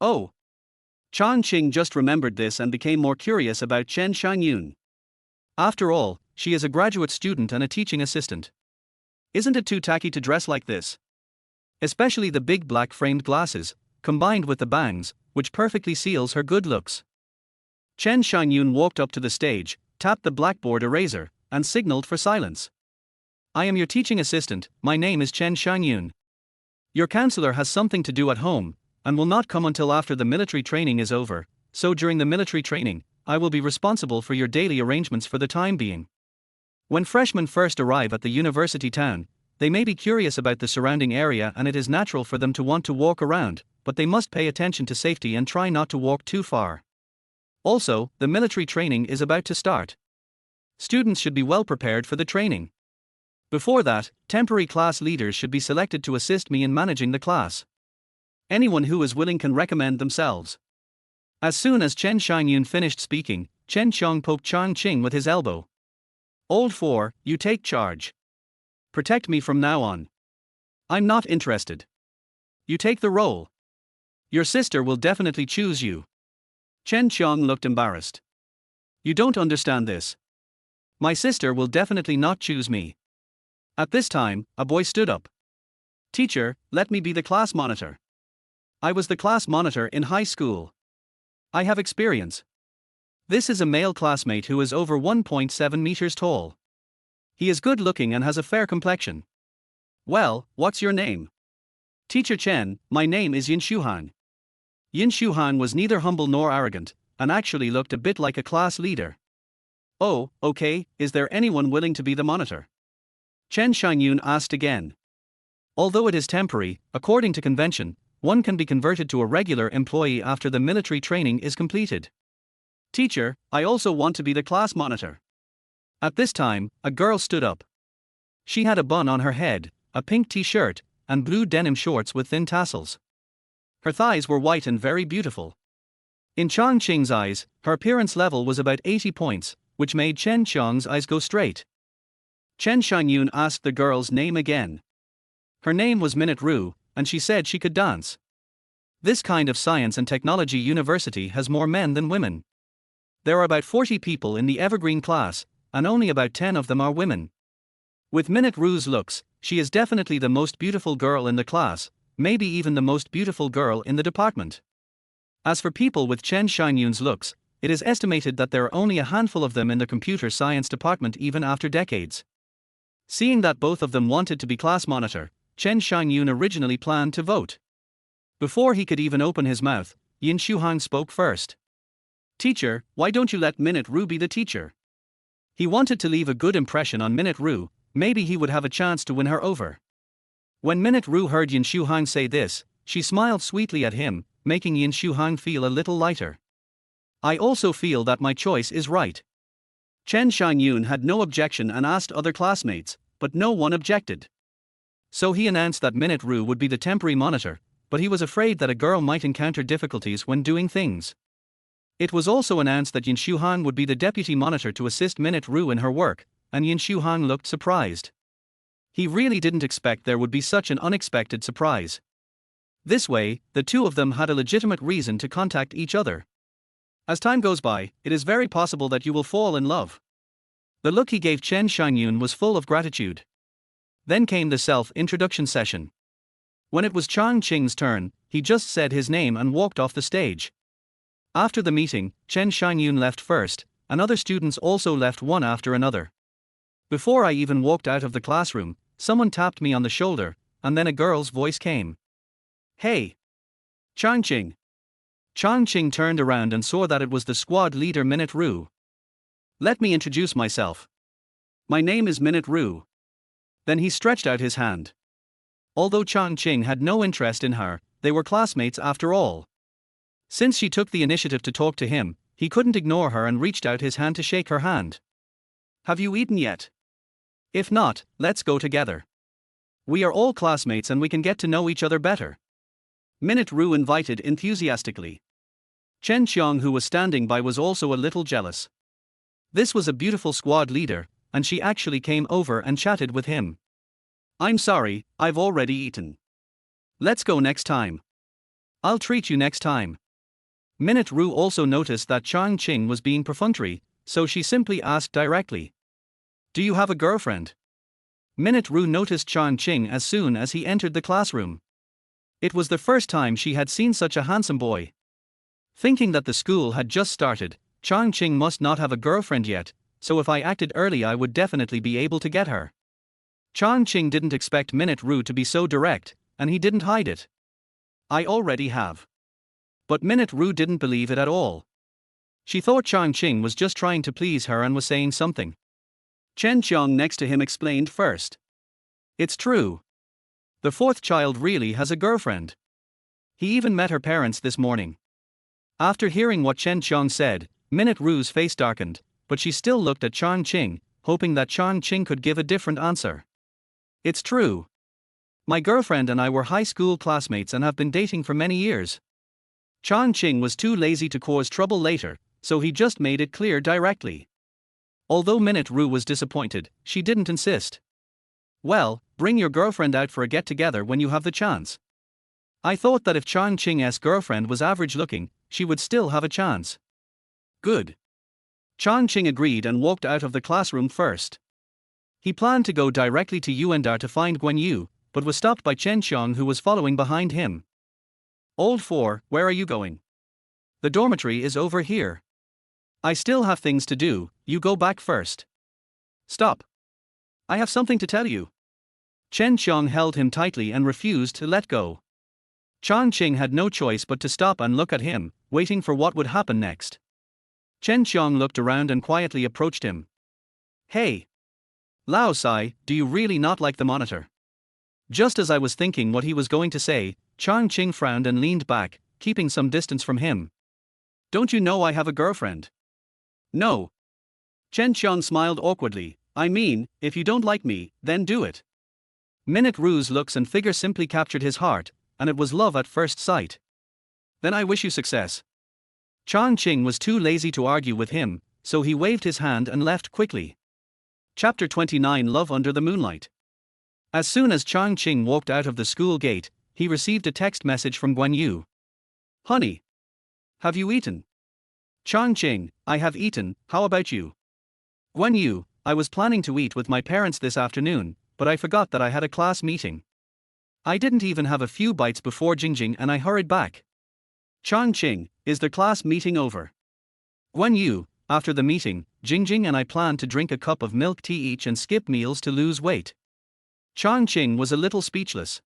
"Oh." Chang Qing just remembered this and became more curious about Chen Xiangyun. After all, she is a graduate student and a teaching assistant. Isn't it too tacky to dress like this? Especially the big black framed glasses, combined with the bangs, which perfectly seals her good looks. Chen Xiangyun walked up to the stage, tapped the blackboard eraser, and signaled for silence. "I am your teaching assistant, my name is Chen Xiangyun. Your counselor has something to do at home, and will not come until after the military training is over, so during the military training, I will be responsible for your daily arrangements for the time being." When freshmen first arrive at the university town, they may be curious about the surrounding area and it is natural for them to want to walk around, but they must pay attention to safety and try not to walk too far. Also, the military training is about to start. Students should be well prepared for the training. Before that, temporary class leaders should be selected to assist me in managing the class. Anyone who is willing can recommend themselves. As soon as Chen Xiangyun finished speaking, Chen Qiang poked Chang Qing with his elbow. Old four, you take charge. Protect me from now on. I'm not interested. You take the role. Your sister will definitely choose you. Chen Qiang looked embarrassed. You don't understand this. My sister will definitely not choose me. At this time, a boy stood up. Teacher, let me be the class monitor. I was the class monitor in high school. I have experience. This is a male classmate who is over 1.7 meters tall. He is good looking and has a fair complexion. Well, what's your name? Teacher Chen, my name is Yin Shuhan. Yin Shuhan was neither humble nor arrogant, and actually looked a bit like a class leader. Oh, okay, is there anyone willing to be the monitor? Chen Xiangyun asked again. Although it is temporary, according to convention, one can be converted to a regular employee after the military training is completed. Teacher, I also want to be the class monitor. At this time, a girl stood up. She had a bun on her head, a pink t-shirt, and blue denim shorts with thin tassels. Her thighs were white and very beautiful. In Chang Qing's eyes, her appearance level was about 80 points, which made Chen Qiang's eyes go straight. Chen Xiangyun asked the girl's name again. Her name was Minute Ru, and she said she could dance. This kind of science and technology university has more men than women. There are about 40 people in the evergreen class, and only about 10 of them are women. With Minute Ru's looks, she is definitely the most beautiful girl in the class, maybe even the most beautiful girl in the department. As for people with Chen Xiangyun's looks, it is estimated that there are only a handful of them in the computer science department even after decades. Seeing that both of them wanted to be class monitor, Chen Xiangyun originally planned to vote. Before he could even open his mouth, Yin Shuhan spoke first. Teacher, why don't you let Minute Ru be the teacher? He wanted to leave a good impression on Minute Ru, maybe he would have a chance to win her over. When Minute Ru heard Yin Shuhan say this, she smiled sweetly at him, making Yin Shuhan feel a little lighter. I also feel that my choice is right. Chen Xiangyun had no objection and asked other classmates, but no one objected. So he announced that Minute Ru would be the temporary monitor, but he was afraid that a girl might encounter difficulties when doing things. It was also announced that Yin Shuhan would be the deputy monitor to assist Minute Ru in her work, and Yin Shuhan looked surprised. He really didn't expect there would be such an unexpected surprise. This way, the two of them had a legitimate reason to contact each other. As time goes by, it is very possible that you will fall in love. The look he gave Chen Xiangyun was full of gratitude. Then came the self-introduction session. When it was Chang Qing's turn, he just said his name and walked off the stage. After the meeting, Chen Xiangyun left first, and other students also left one after another. Before I even walked out of the classroom, someone tapped me on the shoulder, and then a girl's voice came. Hey! Chang Qing! Chang Qing turned around and saw that it was the squad leader Minute Ru. Let me introduce myself. My name is Minute Ru. Then he stretched out his hand. Although Chang Qing had no interest in her, they were classmates after all. Since she took the initiative to talk to him, he couldn't ignore her and reached out his hand to shake her hand. Have you eaten yet? If not, let's go together. We are all classmates and we can get to know each other better. Minute Ru invited enthusiastically. Chen Qiang, who was standing by, was also a little jealous. This was a beautiful squad leader, and she actually came over and chatted with him. I'm sorry, I've already eaten. Let's go next time. I'll treat you next time. Minute Ru also noticed that Chang Qing was being perfunctory, so she simply asked directly. Do you have a girlfriend? Minute Ru noticed Chang Qing as soon as he entered the classroom. It was the first time she had seen such a handsome boy. Thinking that the school had just started, Chang Qing must not have a girlfriend yet, so if I acted early I would definitely be able to get her. Chang Qing didn't expect Minute Ru to be so direct, and he didn't hide it. I already have. But Minute Ru didn't believe it at all. She thought Chang Qing was just trying to please her and was saying something. Chen Qiang next to him explained first. It's true. The fourth child really has a girlfriend. He even met her parents this morning. After hearing what Chen Qiang said, Minute Ru's face darkened, but she still looked at Chang Qing, hoping that Chang Qing could give a different answer. It's true. My girlfriend and I were high school classmates and have been dating for many years. Chang Qing was too lazy to cause trouble later, so he just made it clear directly. Although Minute Ru was disappointed, she didn't insist. Well, bring your girlfriend out for a get-together when you have the chance. I thought that if Chang Qing's girlfriend was average-looking, she would still have a chance. Good. Chang Qing agreed and walked out of the classroom first. He planned to go directly to Yuandar to find Guan Yu, but was stopped by Chen Qiang, who was following behind him. Old Four, where are you going? The dormitory is over here. I still have things to do, you go back first. Stop. I have something to tell you. Chen Qiang held him tightly and refused to let go. Chang Qing had no choice but to stop and look at him, waiting for what would happen next. Chen Qiang looked around and quietly approached him. Hey! Lao Sai, do you really not like the monitor? Just as I was thinking what he was going to say, Chang Qing frowned and leaned back, keeping some distance from him. Don't you know I have a girlfriend? No. Chen Qiang smiled awkwardly. I mean, if you don't like me, then do it. Minute Ru's looks and figure simply captured his heart, and it was love at first sight. Then I wish you success. Chang Qing was too lazy to argue with him, so he waved his hand and left quickly. Chapter 29 Love Under the Moonlight. As soon as Chang Qing walked out of the school gate, he received a text message from Guan Yu. Honey. Have you eaten? Chang Qing, I have eaten, how about you? Guan Yu, I was planning to eat with my parents this afternoon, but I forgot that I had a class meeting. I didn't even have a few bites before Jingjing and I hurried back. Chang Qing, is the class meeting over? Guan Yu, after the meeting, Jingjing and I planned to drink a cup of milk tea each and skip meals to lose weight. Chang Qing was a little speechless.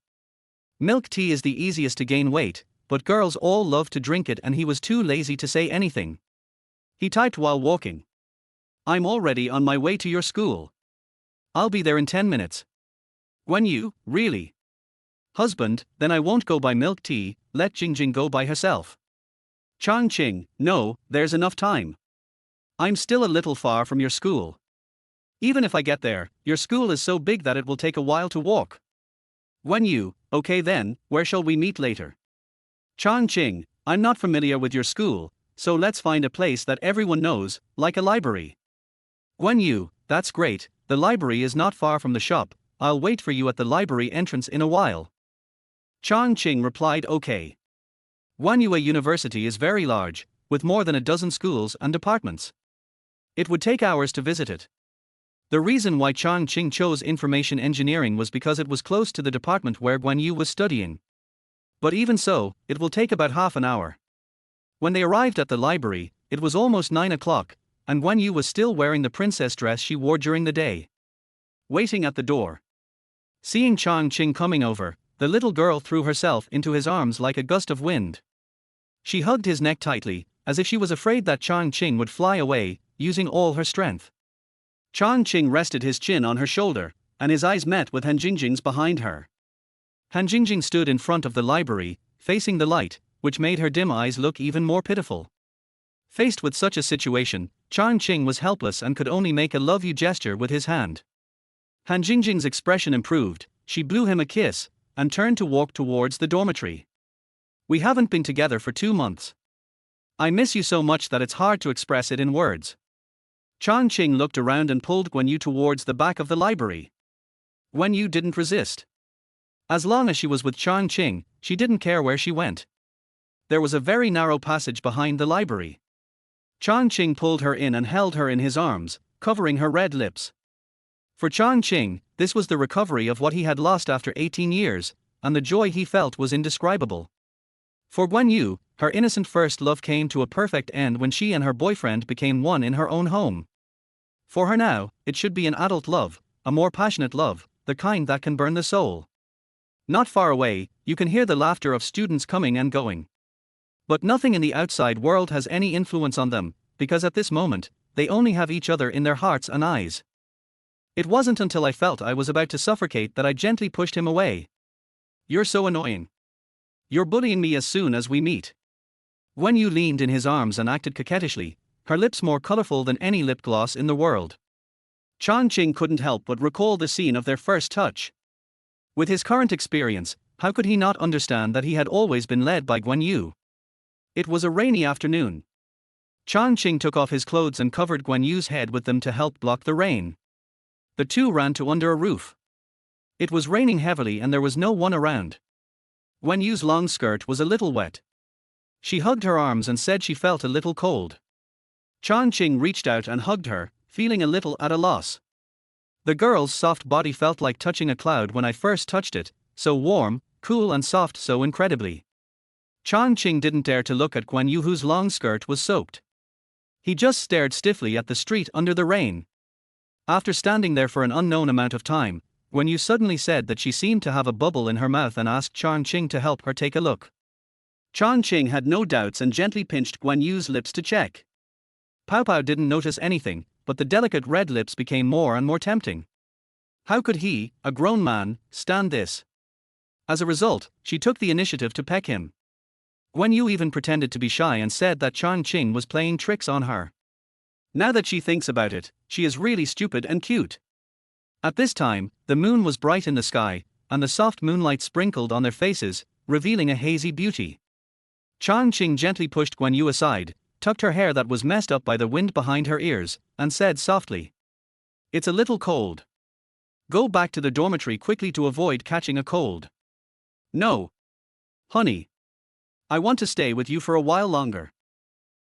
Milk tea is the easiest to gain weight, but girls all love to drink it and he was too lazy to say anything. He typed while walking. I'm already on my way to your school. I'll be there in 10 minutes. Guan Yu, really? Husband, then I won't go buy milk tea, let Jingjing go by herself. Chang Qing, no, there's enough time. I'm still a little far from your school. Even if I get there, your school is so big that it will take a while to walk. Guan Yu, okay then, where shall we meet later? Chang Qing, I'm not familiar with your school, so let's find a place that everyone knows, like a library. Guan Yu, that's great, the library is not far from the shop, I'll wait for you at the library entrance in a while. Chang Qing replied okay. Guan Yu University is very large, with more than a dozen schools and departments. It would take hours to visit it. The reason why Chang Qing chose information engineering was because it was close to the department where Guan Yu was studying. But even so, it will take about half an hour. When they arrived at the library, it was almost 9 o'clock, and Guan Yu was still wearing the princess dress she wore during the day. Waiting at the door. Seeing Chang Qing coming over, the little girl threw herself into his arms like a gust of wind. She hugged his neck tightly, as if she was afraid that Chang Qing would fly away, using all her strength. Chang Qing rested his chin on her shoulder, and his eyes met with Han Jingjing's behind her. Han Jingjing stood in front of the library, facing the light, which made her dim eyes look even more pitiful. Faced with such a situation, Chang Qing was helpless and could only make a love you gesture with his hand. Han Jingjing's expression improved, she blew him a kiss, and turned to walk towards the dormitory. We haven't been together for 2 months. I miss you so much that it's hard to express it in words. Chang Qing looked around and pulled Guan Yu towards the back of the library. Guan Yu didn't resist. As long as she was with Chang Qing, she didn't care where she went. There was a very narrow passage behind the library. Chang Qing pulled her in and held her in his arms, covering her red lips. For Chang Qing, this was the recovery of what he had lost after 18 years, and the joy he felt was indescribable. For Guan Yu, her innocent first love came to a perfect end when she and her boyfriend became one in her own home. For her now, it should be an adult love, a more passionate love, the kind that can burn the soul. Not far away, you can hear the laughter of students coming and going. But nothing in the outside world has any influence on them, because at this moment, they only have each other in their hearts and eyes. It wasn't until I felt I was about to suffocate that I gently pushed him away. You're so annoying. You're bullying me as soon as we meet. Guan Yu leaned in his arms and acted coquettishly, her lips more colorful than any lip gloss in the world. Chang Qing couldn't help but recall the scene of their first touch. With his current experience, how could he not understand that he had always been led by Guan Yu? It was a rainy afternoon. Chang Qing took off his clothes and covered Guan Yu's head with them to help block the rain. The two ran to under a roof. It was raining heavily and there was no one around. Guan Yu's long skirt was a little wet. She hugged her arms and said she felt a little cold. Chang Qing reached out and hugged her, feeling a little at a loss. The girl's soft body felt like touching a cloud when I first touched it, so warm, cool and soft so incredibly. Chang Qing didn't dare to look at Guan Yu whose long skirt was soaked. He just stared stiffly at the street under the rain. After standing there for an unknown amount of time, Guan Yu suddenly said that she seemed to have a bubble in her mouth and asked Chang Qing to help her take a look. Chang Qing had no doubts and gently pinched Guan Yu's lips to check. Pao Pao didn't notice anything, but the delicate red lips became more and more tempting. How could he, a grown man, stand this? As a result, she took the initiative to peck him. Guan Yu even pretended to be shy and said that Chang Qing was playing tricks on her. Now that she thinks about it, she is really stupid and cute. At this time, the moon was bright in the sky, and the soft moonlight sprinkled on their faces, revealing a hazy beauty. Chang Qing gently pushed Guan Yu aside, tucked her hair that was messed up by the wind behind her ears, and said softly, "It's a little cold. Go back to the dormitory quickly to avoid catching a cold." "No. Honey. I want to stay with you for a while longer."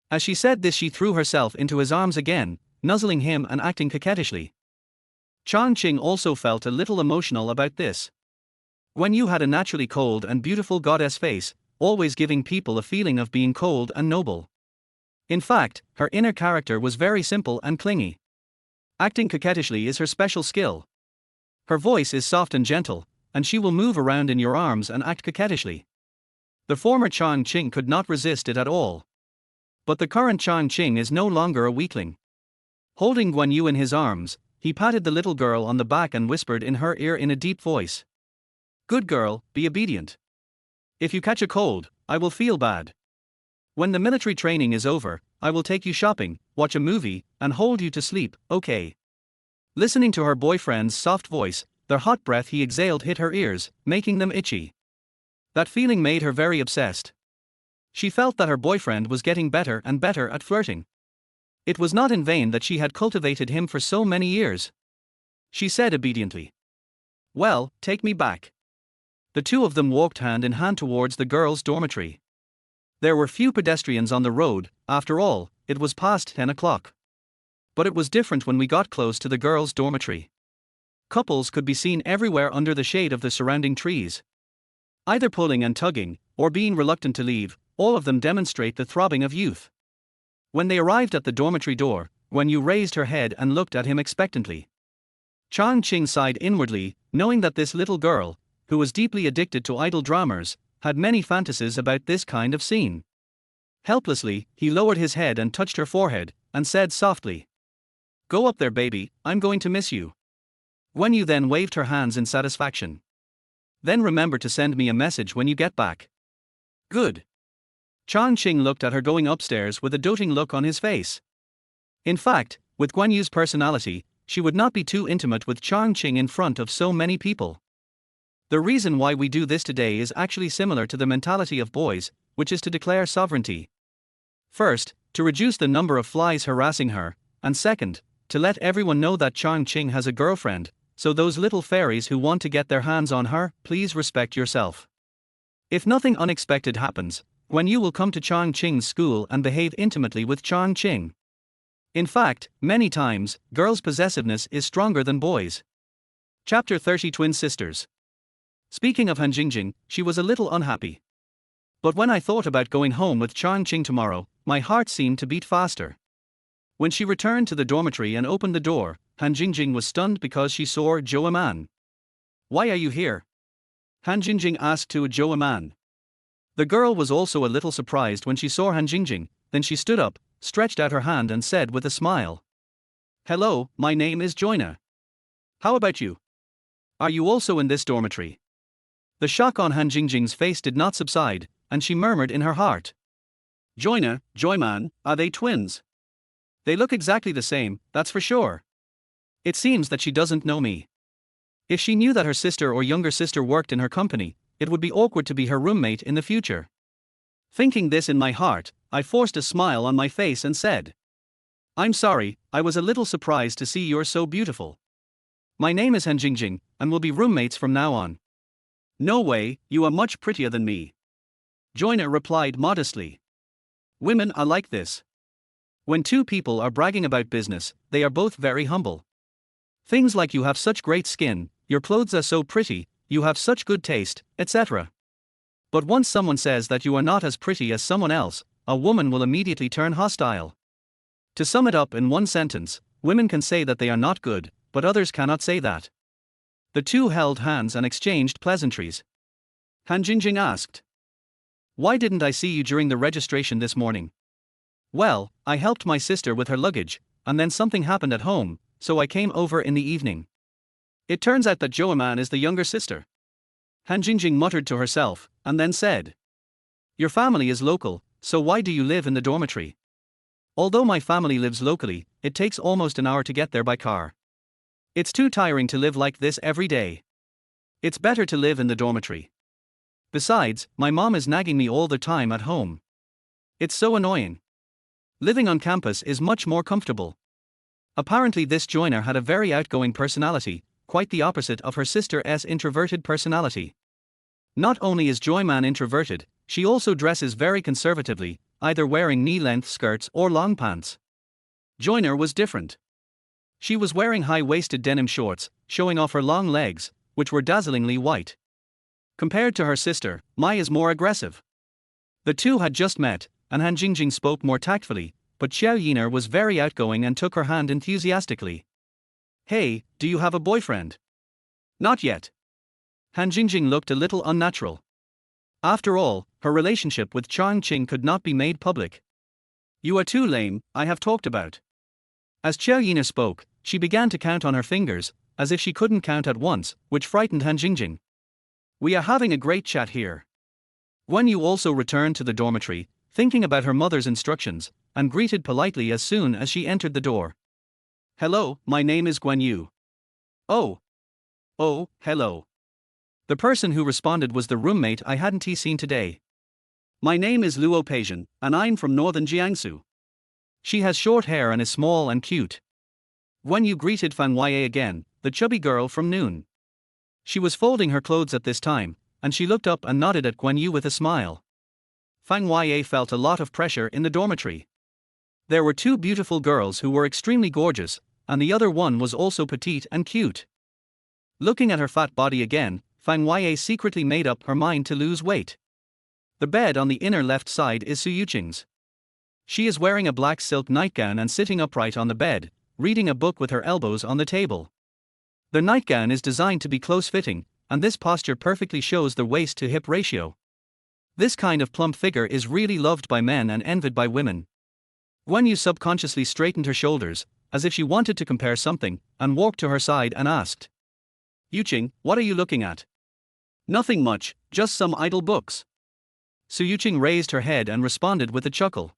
As she said this, she threw herself into his arms again, nuzzling him and acting coquettishly. Chang Qing also felt a little emotional about this. Guan Yu had a naturally cold and beautiful goddess face, always giving people a feeling of being cold and noble. In fact, her inner character was very simple and clingy. Acting coquettishly is her special skill. Her voice is soft and gentle, and she will move around in your arms and act coquettishly. The former Chang Qing could not resist it at all. But the current Chang Qing is no longer a weakling. Holding Guan Yu in his arms, he patted the little girl on the back and whispered in her ear in a deep voice. "Good girl, be obedient. If you catch a cold, I will feel bad. When the military training is over, I will take you shopping, watch a movie, and hold you to sleep, okay?" Listening to her boyfriend's soft voice, the hot breath he exhaled hit her ears, making them itchy. That feeling made her very obsessed. She felt that her boyfriend was getting better and better at flirting. It was not in vain that she had cultivated him for so many years. She said obediently, "Well, take me back." The two of them walked hand in hand towards the girls' dormitory. There were few pedestrians on the road, after all, it was past 10 o'clock. But it was different when we got close to the girls' dormitory. Couples could be seen everywhere under the shade of the surrounding trees. Either pulling and tugging, or being reluctant to leave, all of them demonstrate the throbbing of youth. When they arrived at the dormitory door, Guan Yu raised her head and looked at him expectantly. Chang Qing sighed inwardly, knowing that this little girl, who was deeply addicted to idol dramas, had many fantasies about this kind of scene. Helplessly, he lowered his head and touched her forehead, and said softly, "Go up there, baby, I'm going to miss you." Guan Yu then waved her hands in satisfaction. "Then remember to send me a message when you get back." "Good." Chang Qing looked at her going upstairs with a doting look on his face. In fact, with Guan Yu's personality, she would not be too intimate with Chang Qing in front of so many people. The reason why we do this today is actually similar to the mentality of boys, which is to declare sovereignty. First, to reduce the number of flies harassing her, and second, to let everyone know that Chang Qing has a girlfriend, so those little fairies who want to get their hands on her, please respect yourself. If nothing unexpected happens, Guan Yu will come to Chang Qing's school and behave intimately with Chang Qing. In fact, many times, girls' possessiveness is stronger than boys. Chapter 30 Twin Sisters. Speaking of Han Jingjing, she was a little unhappy. But when I thought about going home with Chang Qing tomorrow, my heart seemed to beat faster. When she returned to the dormitory and opened the door, Han Jingjing was stunned because she saw Zhou Man. "Why are you here?" Han Jingjing asked to Zhou Man. The girl was also a little surprised when she saw Han Jingjing, then she stood up, stretched out her hand and said with a smile, "Hello, my name is Joina. How about you? Are you also in this dormitory?" The shock on Han Jingjing's face did not subside, and she murmured in her heart. Joyman, are they twins? They look exactly the same, that's for sure. It seems that she doesn't know me. If she knew that her sister or younger sister worked in her company, it would be awkward to be her roommate in the future. Thinking this in my heart, I forced a smile on my face and said, I'm sorry, I was a little surprised to see you're so beautiful. My name is Han Jingjing, and we'll be roommates from now on. No way, you are much prettier than me. Joiner replied modestly. Women are like this. When two people are bragging about business, they are both very humble. Things like you have such great skin, your clothes are so pretty, you have such good taste, etc. But once someone says that you are not as pretty as someone else, a woman will immediately turn hostile. To sum it up in one sentence, women can say that they are not good, but others cannot say that. The two held hands and exchanged pleasantries. Han Jingjing asked, Why didn't I see you during the registration this morning? Well, I helped my sister with her luggage, and then something happened at home, so I came over in the evening. It turns out that Joaman is the younger sister. Han Jingjing muttered to herself, and then said, Your family is local, so why do you live in the dormitory? Although my family lives locally, it takes almost an hour to get there by car. It's too tiring to live like this every day. It's better to live in the dormitory. Besides, my mom is nagging me all the time at home. It's so annoying. Living on campus is much more comfortable. Apparently this joiner had a very outgoing personality, quite the opposite of her sister's introverted personality. Not only is Joyman introverted, she also dresses very conservatively, either wearing knee-length skirts or long pants. Joiner was different. She was wearing high-waisted denim shorts, showing off her long legs, which were dazzlingly white. Compared to her sister, Mai is more aggressive. The two had just met, and Han Jingjing spoke more tactfully, but Xiao Yiner was very outgoing and took her hand enthusiastically. Hey, do you have a boyfriend? Not yet. Han Jingjing looked a little unnatural. After all, her relationship with Chang Qing could not be made public. You are too lame, I have talked about. As Xiao Yiner spoke, she began to count on her fingers, as if she couldn't count at once, which frightened Han Jingjing. We are having a great chat here. Guan Yu also returned to the dormitory, thinking about her mother's instructions, and greeted politely as soon as she entered the door. Hello, my name is Guan Yu. Oh, hello. The person who responded was the roommate I hadn't seen today. My name is Luo Peijian, and I'm from northern Jiangsu. She has short hair and is small and cute. Guan Yu greeted Fang Huiye again, the chubby girl from noon. She was folding her clothes at this time, and she looked up and nodded at Guan Yu with a smile. Fang Huiye felt a lot of pressure in the dormitory. There were two beautiful girls who were extremely gorgeous, and the other one was also petite and cute. Looking at her fat body again, Fang Huiye secretly made up her mind to lose weight. The bed on the inner left side is Su Yuqing's. She is wearing a black silk nightgown and sitting upright on the bed, reading a book with her elbows on the table. The nightgown is designed to be close-fitting, and this posture perfectly shows the waist-to-hip ratio. This kind of plump figure is really loved by men and envied by women. Guan Yu subconsciously straightened her shoulders, as if she wanted to compare something, and walked to her side and asked, Yuqing, what are you looking at? Nothing much, just some idle books. Su Yuqing raised her head and responded with a chuckle.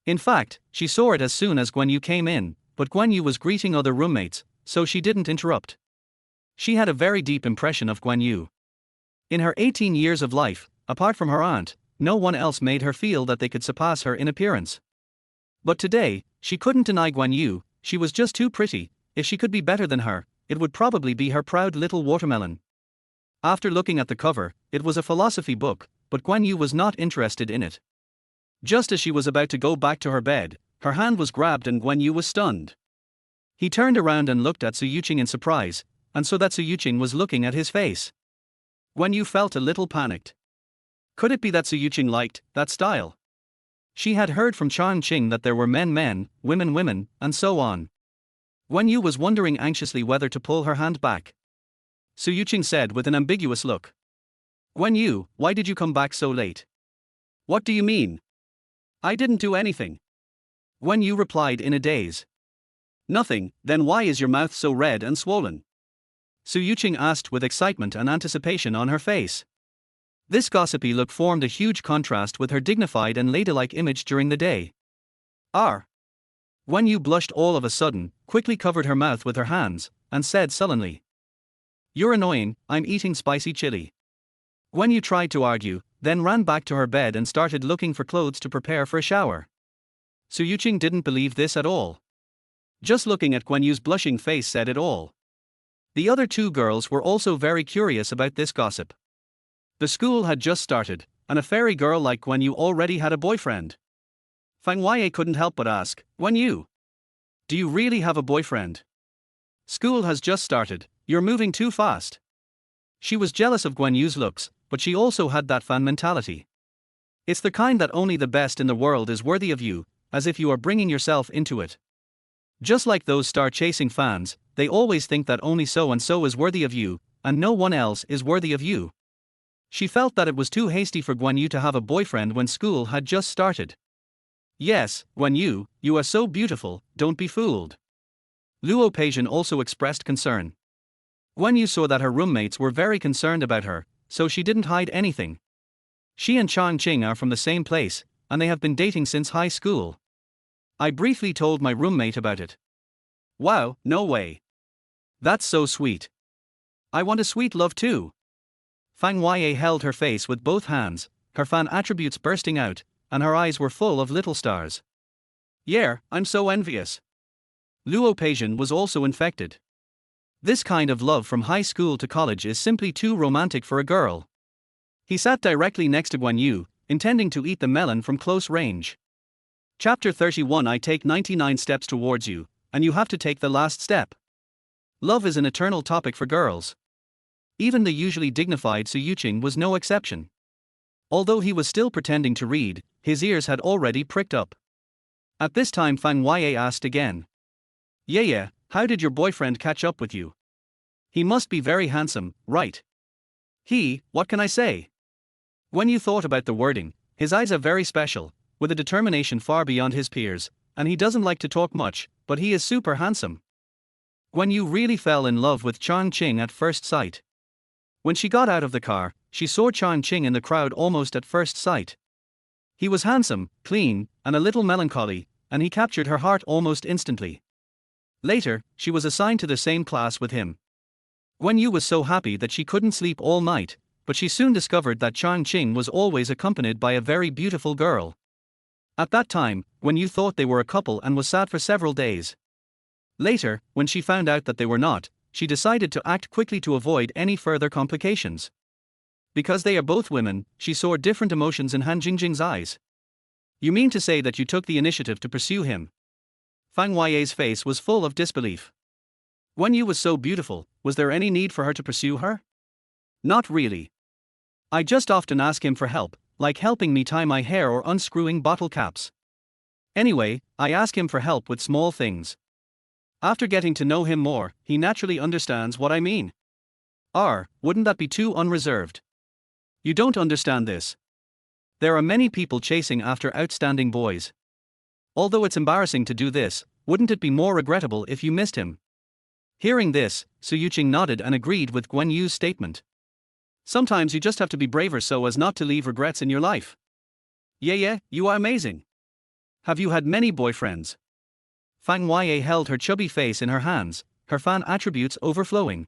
In fact, she saw it as soon as Guan Yu came in, but Guan Yu was greeting other roommates, so she didn't interrupt. She had a very deep impression of Guan Yu. In her 18 years of life, apart from her aunt, no one else made her feel that they could surpass her in appearance. But today, she couldn't deny Guan Yu, she was just too pretty. If she could be better than her, it would probably be her proud little watermelon. After looking at the cover, it was a philosophy book, but Guan Yu was not interested in it. Just as she was about to go back to her bed, her hand was grabbed and Guan Yu was stunned. He turned around and looked at Su Yuqing in surprise, and saw that Su Yuqing was looking at his face. Guan Yu felt a little panicked. Could it be that Su Yuqing liked that style? She had heard from Chang Qing that there were men, women, and so on. Guan Yu was wondering anxiously whether to pull her hand back. Su Yuqing said with an ambiguous look. Guan Yu, why did you come back so late? What do you mean? I didn't do anything. Guan Yu replied in a daze. Nothing, then why is your mouth so red and swollen? Su Yuqing asked with excitement and anticipation on her face. This gossipy look formed a huge contrast with her dignified and ladylike image during the day. Guan Yu blushed all of a sudden, quickly covered her mouth with her hands, and said sullenly, "You're annoying, I'm eating spicy chili." Guan Yu tried to argue, then ran back to her bed and started looking for clothes to prepare for a shower. Su Yuqing didn't believe this at all. Just looking at Guan Yu's blushing face said it all. The other two girls were also very curious about this gossip. The school had just started, and a fairy girl like Guan Yu already had a boyfriend. Fang Huaiye couldn't help but ask, "Guan Yu, do you really have a boyfriend? School has just started, you're moving too fast." She was jealous of Guan Yu's looks, but she also had that fan mentality. It's the kind that only the best in the world is worthy of you, as if you are bringing yourself into it. Just like those star-chasing fans, they always think that only so-and-so is worthy of you, and no one else is worthy of you. She felt that it was too hasty for Guan Yu to have a boyfriend when school had just started. "Yes, Guan Yu, you are so beautiful, don't be fooled." Luo Peijian also expressed concern. Guan Yu saw that her roommates were very concerned about her, so she didn't hide anything. She and Chang Qing are from the same place, and they have been dating since high school. "I briefly told my roommate about it." "Wow, no way. That's so sweet. I want a sweet love too." Fang Huaiye held her face with both hands, her fan attributes bursting out, and her eyes were full of little stars. "Yeah, I'm so envious." Luo Peijian was also infected. This kind of love from high school to college is simply too romantic for a girl. He sat directly next to Guan Yu, intending to eat the melon from close range. Chapter 31. I take 99 steps towards you, and you have to take the last step. Love is an eternal topic for girls. Even the usually dignified Su Yuqing was no exception. Although he was still pretending to read, his ears had already pricked up. At this time Fang Huaiye asked again. Yeah, how did your boyfriend catch up with you? He must be very handsome, right?" What can I say? When you thought about the wording, his eyes are very special, with a determination far beyond his peers, and he doesn't like to talk much, but he is super handsome. Guan Yu really fell in love with Chang Qing at first sight. When she got out of the car, she saw Chang Qing in the crowd almost at first sight. He was handsome, clean, and a little melancholy, and he captured her heart almost instantly. Later, she was assigned to the same class with him. Guan Yu was so happy that she couldn't sleep all night, but she soon discovered that Chang Qing was always accompanied by a very beautiful girl. At that time, Guan Yu thought they were a couple and was sad for several days. Later, when she found out that they were not, she decided to act quickly to avoid any further complications. Because they are both women, she saw different emotions in Han Jingjing's eyes. "You mean to say that you took the initiative to pursue him?" Fang Huaiye's face was full of disbelief. Guan Yu was so beautiful, was there any need for her to pursue her? Not really. I just often ask him for help, like helping me tie my hair or unscrewing bottle caps. Anyway, I ask him for help with small things. After getting to know him more, he naturally understands what I mean. Wouldn't that be too unreserved? You don't understand this. There are many people chasing after outstanding boys. Although it's embarrassing to do this, wouldn't it be more regrettable if you missed him? Hearing this, Su Yuqing nodded and agreed with Guan Yu's statement. Sometimes you just have to be braver so as not to leave regrets in your life. Yeah, you are amazing. Have you had many boyfriends? Fang Huaiye held her chubby face in her hands, her fan attributes overflowing.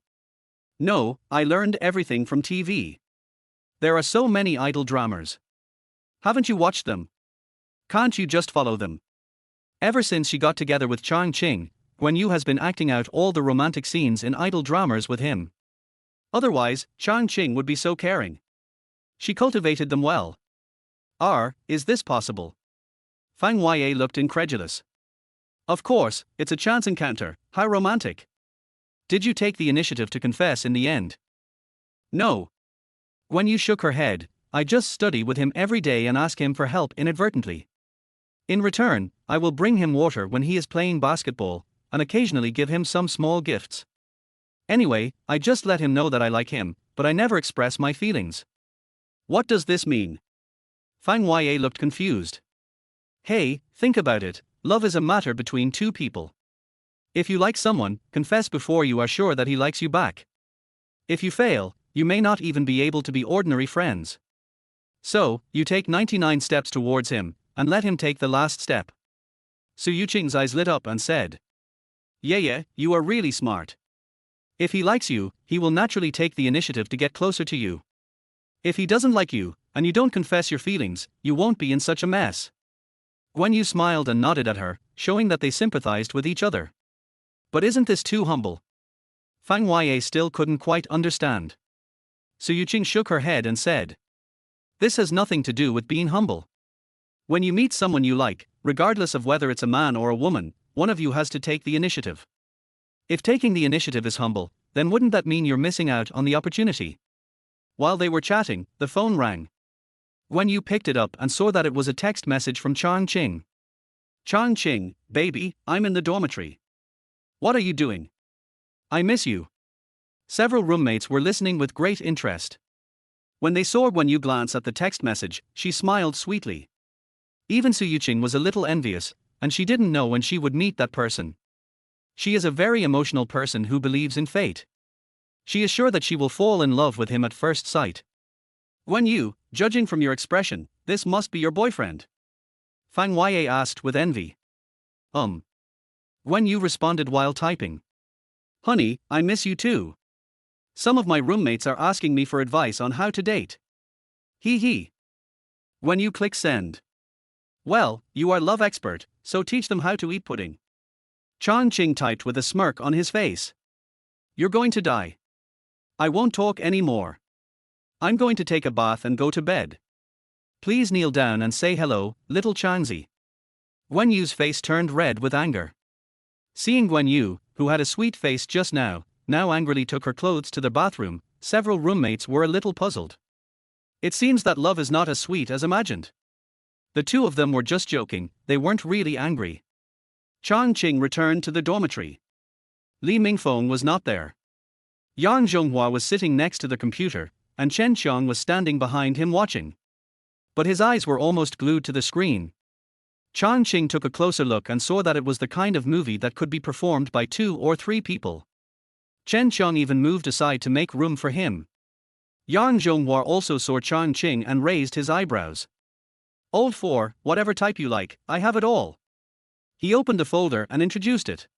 No, I learned everything from TV. There are so many idol dramas. Haven't you watched them? Can't you just follow them? Ever since she got together with Chang Qing, Guan Yu has been acting out all the romantic scenes in idol dramas with him. Otherwise, Chang Qing would be so caring. She cultivated them well. Is this possible? Fang Huaiye looked incredulous. Of course, it's a chance encounter, how romantic. Did you take the initiative to confess in the end? No. Guan Yu shook her head. I just study with him every day and ask him for help inadvertently. In return, I will bring him water when he is playing basketball, and occasionally give him some small gifts. Anyway, I just let him know that I like him, but I never express my feelings. What does this mean? Fang Huaiye looked confused. Hey, think about it, love is a matter between two people. If you like someone, confess before you are sure that he likes you back. If you fail, you may not even be able to be ordinary friends. So, you take 99 steps towards him, and let him take the last step. Su Yuqing's eyes lit up and said, Yeah, you are really smart. If he likes you, he will naturally take the initiative to get closer to you. If he doesn't like you, and you don't confess your feelings, you won't be in such a mess. Guan Yu smiled and nodded at her, showing that they sympathized with each other. But isn't this too humble? Fang Huaiye still couldn't quite understand. Su Yuqing shook her head and said, This has nothing to do with being humble. When you meet someone you like, regardless of whether it's a man or a woman, one of you has to take the initiative. If taking the initiative is humble, then wouldn't that mean you're missing out on the opportunity? While they were chatting, the phone rang. Guan Yu picked it up and saw that it was a text message from Chang Qing. Chang Qing, baby, I'm in the dormitory. What are you doing? I miss you. Several roommates were listening with great interest. When they saw Guan Yu glance at the text message, she smiled sweetly. Even Su Yuqing was a little envious, and she didn't know when she would meet that person. She is a very emotional person who believes in fate. She is sure that she will fall in love with him at first sight. Guan Yu, judging from your expression, this must be your boyfriend. Fang Huaiye asked with envy. Guan Yu responded while typing. Honey, I miss you too. Some of my roommates are asking me for advice on how to date. Hee. Guan Yu clicked send. Well, you are love expert, so teach them how to eat pudding. Chang Qing typed with a smirk on his face. You're going to die. I won't talk anymore. I'm going to take a bath and go to bed. Please kneel down and say hello, little Changzi. Guan Yu's face turned red with anger. Seeing Guan Yu, who had a sweet face just now angrily took her clothes to the bathroom, several roommates were a little puzzled. It seems that love is not as sweet as imagined. The two of them were just joking, they weren't really angry. Chang Qing returned to the dormitory. Li Mingfeng was not there. Yan Zhonghua was sitting next to the computer, and Chen Qiang was standing behind him watching. But his eyes were almost glued to the screen. Chang Qing took a closer look and saw that it was the kind of movie that could be performed by 2 or 3 people. Chen Qiang even moved aside to make room for him. Yan Zhonghua also saw Chang Qing and raised his eyebrows. Old 4, whatever type you like, I have it all. He opened the folder and introduced it.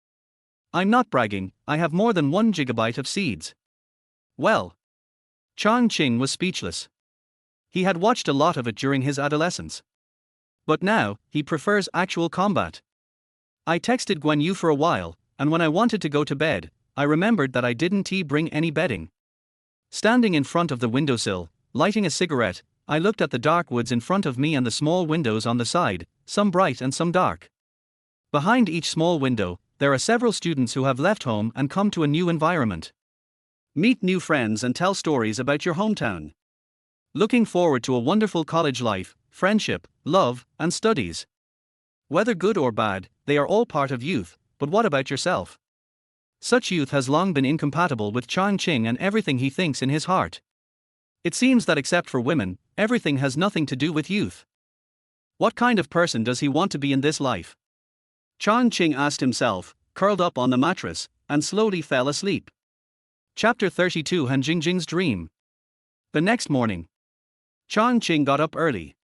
I'm not bragging, I have more than 1 gigabyte of seeds. Well. Chang Qing was speechless. He had watched a lot of it during his adolescence. But now, he prefers actual combat. I texted Guan Yu for a while, and when I wanted to go to bed, I remembered that I didn't bring any bedding. Standing in front of the windowsill, lighting a cigarette, I looked at the dark woods in front of me and the small windows on the side, some bright and some dark. Behind each small window, there are several students who have left home and come to a new environment. Meet new friends and tell stories about your hometown. Looking forward to a wonderful college life, friendship, love, and studies. Whether good or bad, they are all part of youth, but what about yourself? Such youth has long been incompatible with Chang Qing and everything he thinks in his heart. It seems that except for women, everything has nothing to do with youth. What kind of person does he want to be in this life? Chang Qing asked himself, curled up on the mattress, and slowly fell asleep. Chapter 32 Han Jingjing's Dream. The next morning, Chang Qing got up early.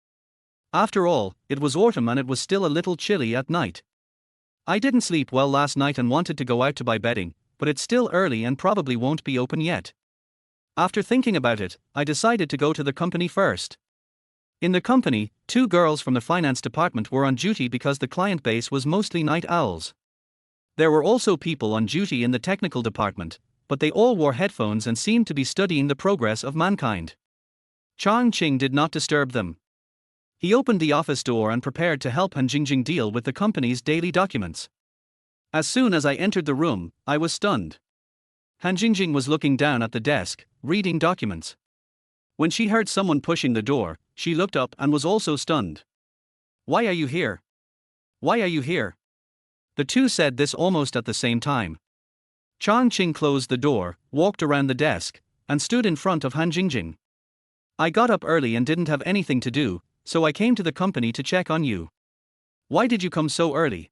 After all, it was autumn and it was still a little chilly at night. I didn't sleep well last night and wanted to go out to buy bedding, but it's still early and probably won't be open yet. After thinking about it, I decided to go to the company first. In the company, 2 girls from the finance department were on duty because the client base was mostly night owls. There were also people on duty in the technical department, but they all wore headphones and seemed to be studying the progress of mankind. Chang Qing did not disturb them. He opened the office door and prepared to help Han Jingjing deal with the company's daily documents. As soon as I entered the room, I was stunned. Han Jingjing was looking down at the desk, reading documents. When she heard someone pushing the door, she looked up and was also stunned. Why are you here? Why are you here? The two said this almost at the same time. Chang Qing closed the door, walked around the desk, and stood in front of Han Jingjing. I got up early and didn't have anything to do, so I came to the company to check on you. Why did you come so early?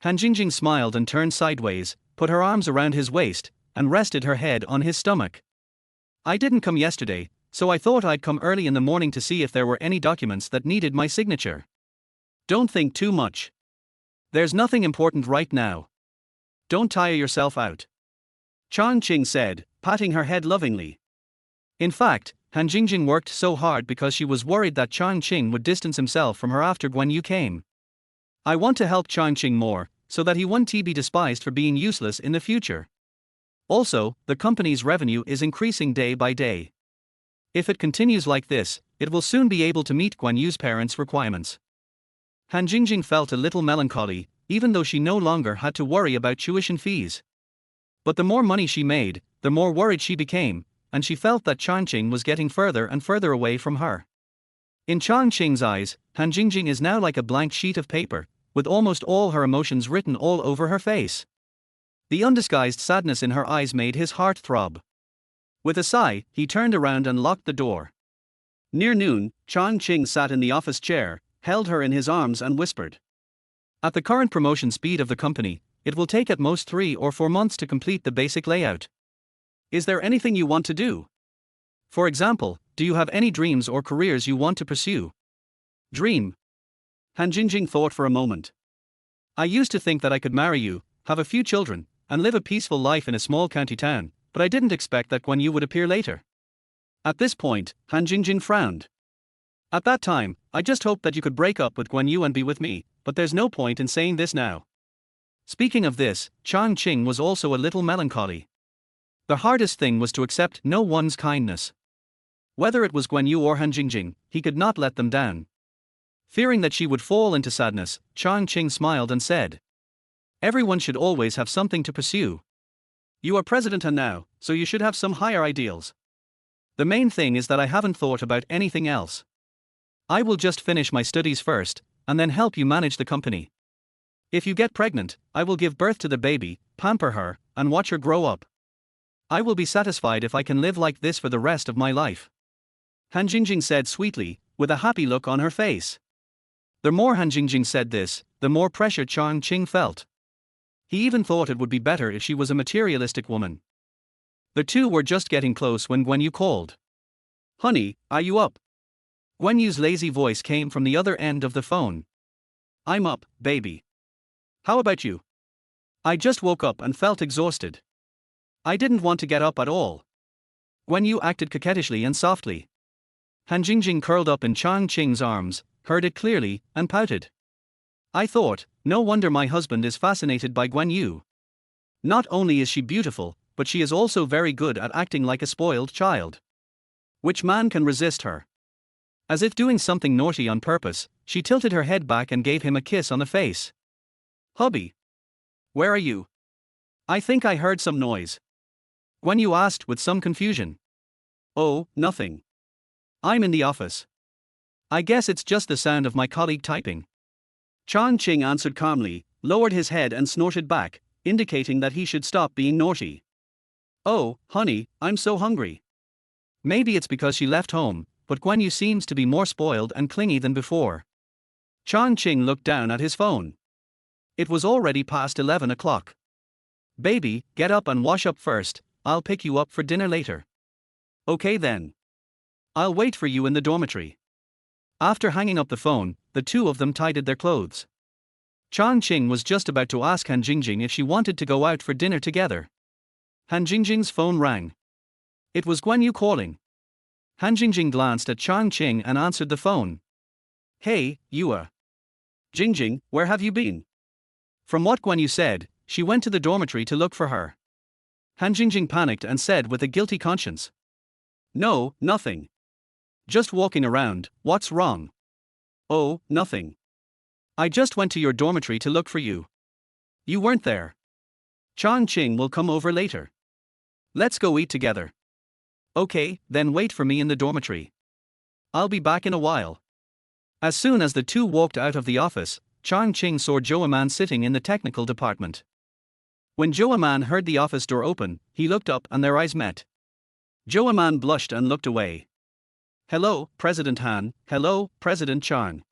Han Jingjing smiled and turned sideways, put her arms around his waist, and rested her head on his stomach. I didn't come yesterday, so I thought I'd come early in the morning to see if there were any documents that needed my signature. Don't think too much. There's nothing important right now. Don't tire yourself out. Chang Qing said, patting her head lovingly. In fact, Han Jingjing worked so hard because she was worried that Chang Qing would distance himself from her after Guan Yu came. I want to help Chang Qing more, so that he won't be despised for being useless in the future. Also, the company's revenue is increasing day by day. If it continues like this, it will soon be able to meet Guan Yu's parents' requirements. Han Jingjing felt a little melancholy, even though she no longer had to worry about tuition fees. But the more money she made, the more worried she became, and she felt that Chang Qing was getting further and further away from her. In Chang Qing's eyes, Han Jingjing is now like a blank sheet of paper, with almost all her emotions written all over her face. The undisguised sadness in her eyes made his heart throb. With a sigh, he turned around and locked the door. Near noon, Chang Qing sat in the office chair, held her in his arms and whispered. At the current promotion speed of the company, it will take at most 3 or 4 months to complete the basic layout. Is there anything you want to do? For example, do you have any dreams or careers you want to pursue? Dream. Han Jingjing thought for a moment. I used to think that I could marry you, have a few children, and live a peaceful life in a small county town, but I didn't expect that Guan Yu would appear later. At this point, Han Jingjing frowned. At that time, I just hoped that you could break up with Guan Yu and be with me, but there's no point in saying this now. Speaking of this, Chang Qing was also a little melancholy. The hardest thing was to accept no one's kindness. Whether it was Guan Yu or Han Jingjing, he could not let them down. Fearing that she would fall into sadness, Chang Qing smiled and said, everyone should always have something to pursue. You are president and now, so you should have some higher ideals. The main thing is that I haven't thought about anything else. I will just finish my studies first, and then help you manage the company. If you get pregnant, I will give birth to the baby, pamper her, and watch her grow up. I will be satisfied if I can live like this for the rest of my life. Han Jingjing said sweetly, with a happy look on her face. The more Han Jingjing said this, the more pressure Chang Qing felt. He even thought it would be better if she was a materialistic woman. The two were just getting close when Guan Yu called. Honey, are you up? Guan Yu's lazy voice came from the other end of the phone. I'm up, baby. How about you? I just woke up and felt exhausted. I didn't want to get up at all. Guan Yu acted coquettishly and softly. Han Jingjing curled up in Chang Qing's arms, heard it clearly, and pouted. I thought, no wonder my husband is fascinated by Guan Yu. Not only is she beautiful, but she is also very good at acting like a spoiled child. Which man can resist her? As if doing something naughty on purpose, she tilted her head back and gave him a kiss on the face. Hubby. Where are you? I think I heard some noise. Guan Yu asked with some confusion. Oh, nothing. I'm in the office. I guess it's just the sound of my colleague typing. Chang Qing answered calmly, lowered his head and snorted back, indicating that he should stop being naughty. Oh, honey, I'm so hungry. Maybe it's because she left home, but Guan Yu seems to be more spoiled and clingy than before. Chang Qing looked down at his phone. It was already past 11 o'clock. Baby, get up and wash up first, I'll pick you up for dinner later. Okay then. I'll wait for you in the dormitory. After hanging up the phone, the two of them tidied their clothes. Chang Qing was just about to ask Han Jingjing if she wanted to go out for dinner together. Han Jingjing's phone rang. It was Guan Yu calling. Han Jingjing glanced at Chang Qing and answered the phone. Hey, Yua. Jingjing, where have you been? From what Guan Yu said, she went to the dormitory to look for her. Han Jingjing panicked and said with a guilty conscience. No, nothing. Just walking around, what's wrong? Oh, nothing. I just went to your dormitory to look for you. You weren't there. Chang Qing will come over later. Let's go eat together. Okay, then wait for me in the dormitory. I'll be back in a while. As soon as the two walked out of the office, Chang Qing saw Zhou Man sitting in the technical department. When Zhou Man heard the office door open, he looked up and their eyes met. Zhou Man blushed and looked away. Hello, President Han, hello, President Chang.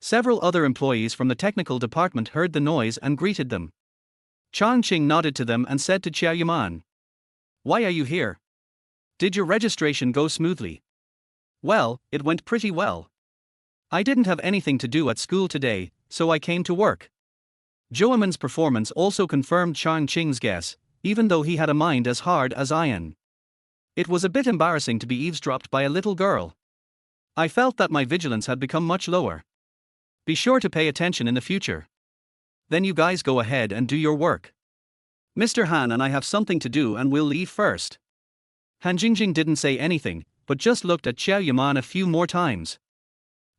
Several other employees from the technical department heard the noise and greeted them. Chang Qing nodded to them and said to Zhou Man. Why are you here? Did your registration go smoothly? Well, it went pretty well. I didn't have anything to do at school today, so I came to work. Joamin's performance also confirmed Chang Qing's guess, even though he had a mind as hard as iron. It was a bit embarrassing to be eavesdropped by a little girl. I felt that my vigilance had become much lower. Be sure to pay attention in the future. Then you guys go ahead and do your work. Mr. Han and I have something to do and we'll leave first. Han Jingjing didn't say anything, but just looked at Qiao Yuman a few more times.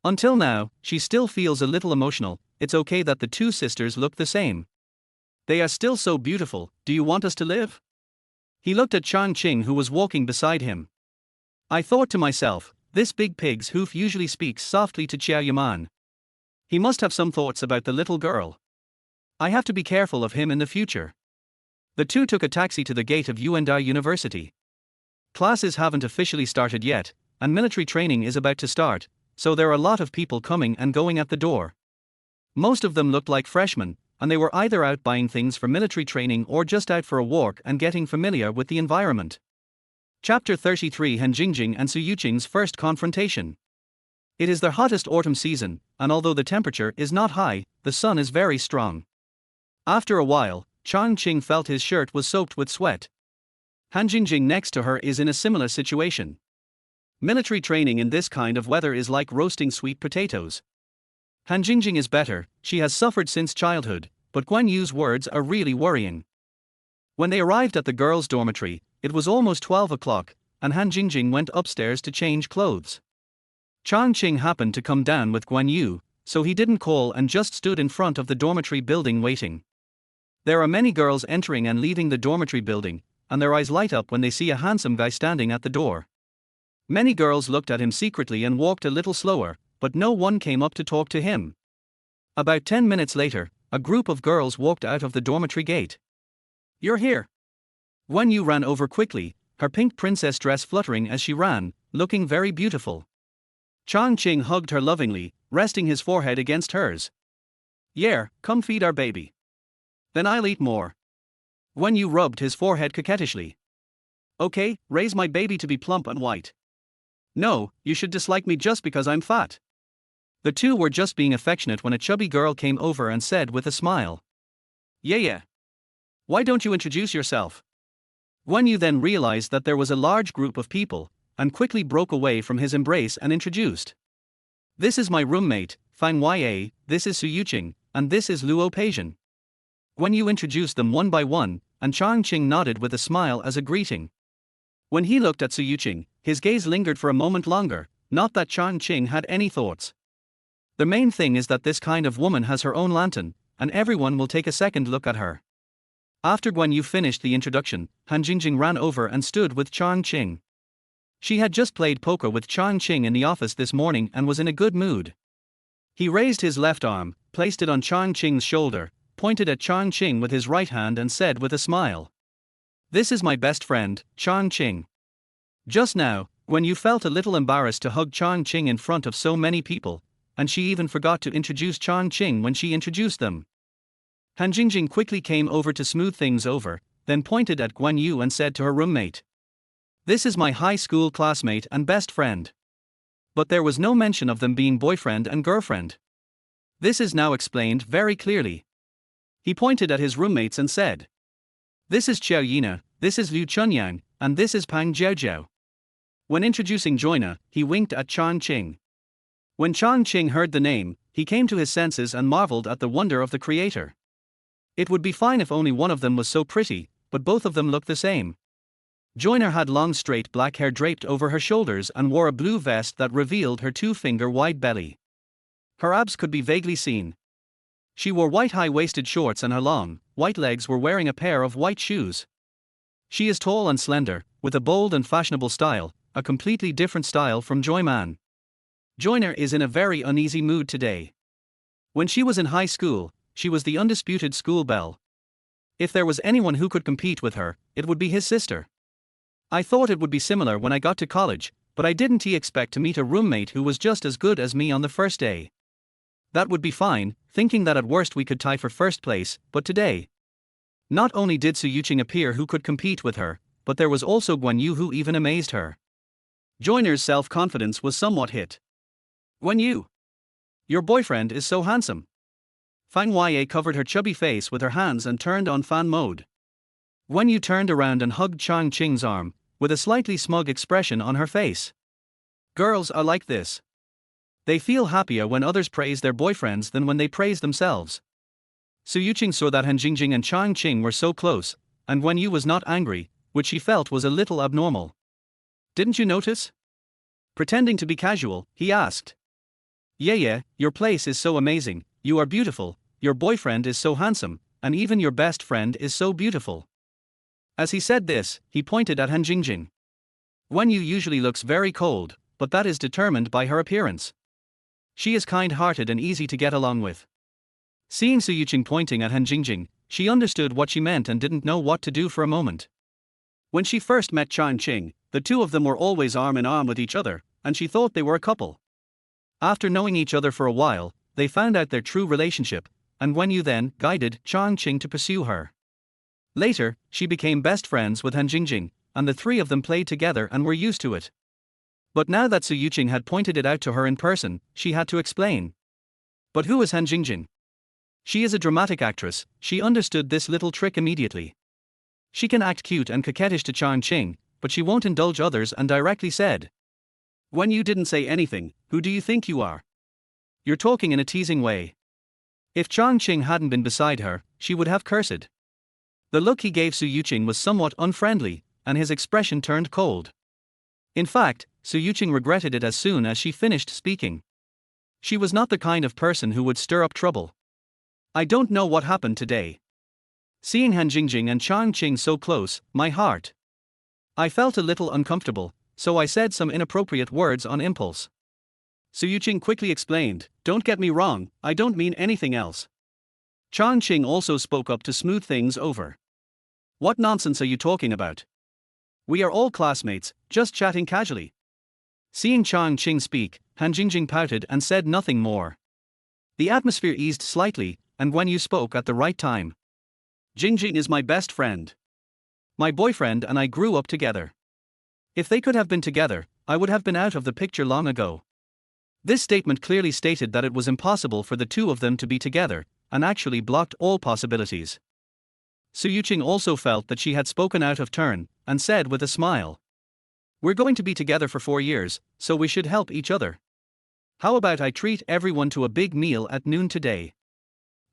Until now, she still feels a little emotional. It's okay that the two sisters look the same. They are still so beautiful. Do you want us to live? He looked at Chang Qing, who was walking beside him. I thought to myself, this big pig's hoof usually speaks softly to Qiao Yuman. He must have some thoughts about the little girl. I have to be careful of him in the future. The two took a taxi to the gate of Yuandai University. Classes haven't officially started yet, and military training is about to start, so there are a lot of people coming and going at the door. Most of them looked like freshmen, and they were either out buying things for military training or just out for a walk and getting familiar with the environment. Chapter 33: Han Jingjing and Su Yuqing's first confrontation. It is their hottest autumn season, and although the temperature is not high, the sun is very strong. After a while, Chang Qing felt his shirt was soaked with sweat. Han Jingjing next to her is in a similar situation. Military training in this kind of weather is like roasting sweet potatoes. Han Jingjing is better, she has suffered since childhood, but Guan Yu's words are really worrying. When they arrived at the girls' dormitory, it was almost 12 o'clock, and Han Jingjing went upstairs to change clothes. Chang Qing happened to come down with Guan Yu, so he didn't call and just stood in front of the dormitory building waiting. There are many girls entering and leaving the dormitory building, and their eyes light up when they see a handsome guy standing at the door. Many girls looked at him secretly and walked a little slower, but no one came up to talk to him. About 10 minutes later, a group of girls walked out of the dormitory gate. You're here. Guan Yu ran over quickly, her pink princess dress fluttering as she ran, looking very beautiful. Chang Qing hugged her lovingly, resting his forehead against hers. Yeah, come feed our baby. Then I'll eat more. Guan Yu rubbed his forehead coquettishly. Okay, raise my baby to be plump and white. No, you should dislike me just because I'm fat. The two were just being affectionate when a chubby girl came over and said with a smile. Yeah. Why don't you introduce yourself? Guan Yu then realized that there was a large group of people, and quickly broke away from his embrace and introduced. This is my roommate, Fang Ya, this is Su Yuqing, and this is Luo Peijian. Guan Yu introduced them one by one, and Chang Qing nodded with a smile as a greeting. When he looked at Su Yuqing, his gaze lingered for a moment longer, not that Chang Qing had any thoughts. The main thing is that this kind of woman has her own lantern, and everyone will take a second look at her. After Guan Yu finished the introduction, Han Jingjing ran over and stood with Chang Qing. She had just played poker with Chang Qing in the office this morning and was in a good mood. He raised his left arm, placed it on Chang Qing's shoulder, pointed at Chang Qing with his right hand and said with a smile. This is my best friend, Chang Qing. Just now, Guan Yu felt a little embarrassed to hug Chang Qing in front of so many people, and she even forgot to introduce Chang Qing when she introduced them. Han Jingjing quickly came over to smooth things over, then pointed at Guan Yu and said to her roommate. This is my high school classmate and best friend. But there was no mention of them being boyfriend and girlfriend. This is now explained very clearly. He pointed at his roommates and said. This is Qiao Yina, this is Liu Chunyang, and this is Pang Jiaojiao. When introducing Joina, he winked at Chang Qing. When Chang Qing heard the name, he came to his senses and marveled at the wonder of the creator. It would be fine if only one of them was so pretty, but both of them looked the same. Joiner had long straight black hair draped over her shoulders and wore a blue vest that revealed her 2-finger-wide belly. Her abs could be vaguely seen. She wore white high-waisted shorts and her long, white legs were wearing a pair of white shoes. She is tall and slender, with a bold and fashionable style, a completely different style from Joyman. Joiner is in a very uneasy mood today. When she was in high school, she was the undisputed school belle. If there was anyone who could compete with her, it would be his sister. I thought it would be similar when I got to college, but I didn't expect to meet a roommate who was just as good as me on the first day. That would be fine, thinking that at worst we could tie for first place, but today. Not only did Su Yuqing appear who could compete with her, but there was also Guan Yu who even amazed her. Joiner's self-confidence was somewhat hit. Guan Yu, your boyfriend is so handsome. Fang Yue covered her chubby face with her hands and turned on fan mode. Guan Yu turned around and hugged Chang Qing's arm, with a slightly smug expression on her face. Girls are like this. They feel happier when others praise their boyfriends than when they praise themselves. Su Yuqing saw that Han Jingjing and Chang Qing were so close, and Guan Yu was not angry, which she felt was a little abnormal. Didn't you notice? Pretending to be casual, he asked. Yeah, your place is so amazing, you are beautiful, your boyfriend is so handsome, and even your best friend is so beautiful. As he said this, he pointed at Han Jingjing. Guan Yu usually looks very cold, but that is determined by her appearance. She is kind-hearted and easy to get along with. Seeing Su Yuqing pointing at Han Jingjing, she understood what she meant and didn't know what to do for a moment. When she first met Chang Qing, the two of them were always arm in arm with each other, and she thought they were a couple. After knowing each other for a while, they found out their true relationship, and Guan Yu then guided Chang Qing to pursue her. Later, she became best friends with Han Jingjing, and the three of them played together and were used to it. But now that Su Yuqing had pointed it out to her in person, she had to explain. But who is Han Jingjing? She is a dramatic actress, she understood this little trick immediately. She can act cute and coquettish to Chang Qing, but she won't indulge others and directly said. When you didn't say anything, who do you think you are? You're talking in a teasing way. If Chang Qing hadn't been beside her, she would have cursed. The look he gave Su Yuqing was somewhat unfriendly, and his expression turned cold. In fact, Su Yuqing regretted it as soon as she finished speaking. She was not the kind of person who would stir up trouble. I don't know what happened today. Seeing Han Jingjing and Chang Qing so close, my heart. I felt a little uncomfortable, so I said some inappropriate words on impulse. Su Yuqing quickly explained, don't get me wrong, I don't mean anything else. Chang Qing also spoke up to smooth things over. What nonsense are you talking about? We are all classmates, just chatting casually. Seeing Chang Qing speak, Han Jingjing pouted and said nothing more. The atmosphere eased slightly, and Guan Yu spoke at the right time. Jingjing is my best friend. My boyfriend and I grew up together. If they could have been together, I would have been out of the picture long ago. This statement clearly stated that it was impossible for the two of them to be together, and actually blocked all possibilities. Su Yuqing also felt that she had spoken out of turn, and said with a smile. We're going to be together for 4 years, so we should help each other. How about I treat everyone to a big meal at noon today?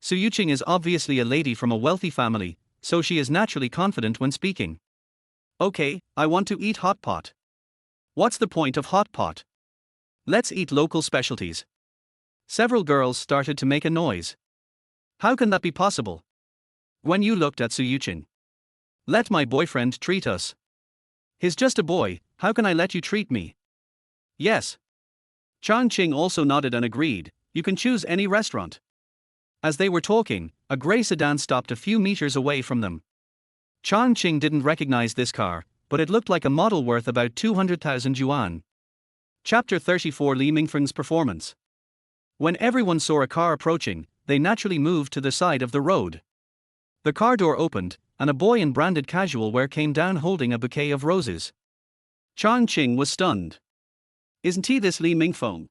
Su Yuqing is obviously a lady from a wealthy family, so she is naturally confident when speaking. Okay, I want to eat hot pot. What's the point of hot pot? Let's eat local specialties. Several girls started to make a noise. How can that be possible? Guan Yu looked at Su Yuqing. Let my boyfriend treat us. He's just a boy, how can I let you treat me? Yes. Chang Qing also nodded and agreed, you can choose any restaurant. As they were talking, a grey sedan stopped a few meters away from them. Chang Qing didn't recognize this car, but it looked like a model worth about 200,000 yuan. Chapter 34 Li Mingfeng's performance. When everyone saw a car approaching, they naturally moved to the side of the road. The car door opened, and a boy in branded casual wear came down holding a bouquet of roses. Chang Qing was stunned. Isn't he this Li Mingfeng?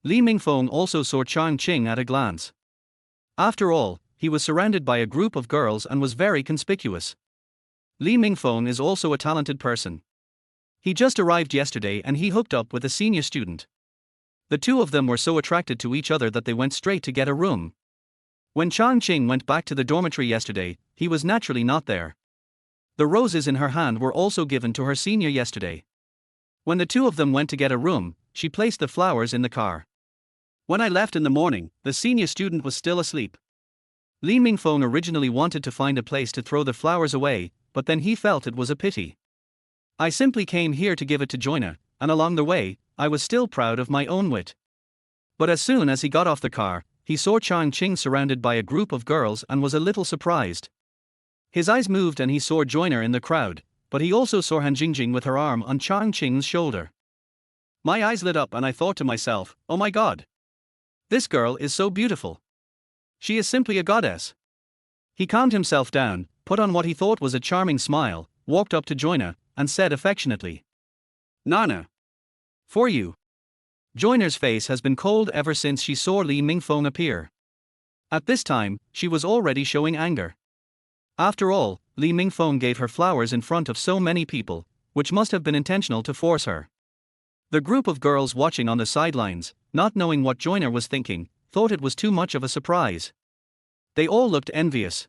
Li Mingfeng also saw Chang Qing at a glance. After all, he was surrounded by a group of girls and was very conspicuous. Li Mingfeng is also a talented person. He just arrived yesterday and he hooked up with a senior student. The two of them were so attracted to each other that they went straight to get a room. When Chang Qing went back to the dormitory yesterday, he was naturally not there. The roses in her hand were also given to her senior yesterday. When the two of them went to get a room, she placed the flowers in the car. When I left in the morning, the senior student was still asleep. Li Mingfeng originally wanted to find a place to throw the flowers away, but then he felt it was a pity. I simply came here to give it to Joyner, and along the way, I was still proud of my own wit. But as soon as he got off the car, he saw Chang Qing surrounded by a group of girls and was a little surprised. His eyes moved and he saw Joyner in the crowd, but he also saw Han Jingjing with her arm on Chang Qing's shoulder. My eyes lit up and I thought to myself, oh my god. This girl is so beautiful. She is simply a goddess. He calmed himself down, put on what he thought was a charming smile, walked up to Joiner, and said affectionately, "Nana. For you." Joiner's face has been cold ever since she saw Li Mingfeng appear. At this time, she was already showing anger. After all, Li Mingfeng gave her flowers in front of so many people, which must have been intentional to force her. The group of girls watching on the sidelines, not knowing what Joiner was thinking, thought it was too much of a surprise. They all looked envious.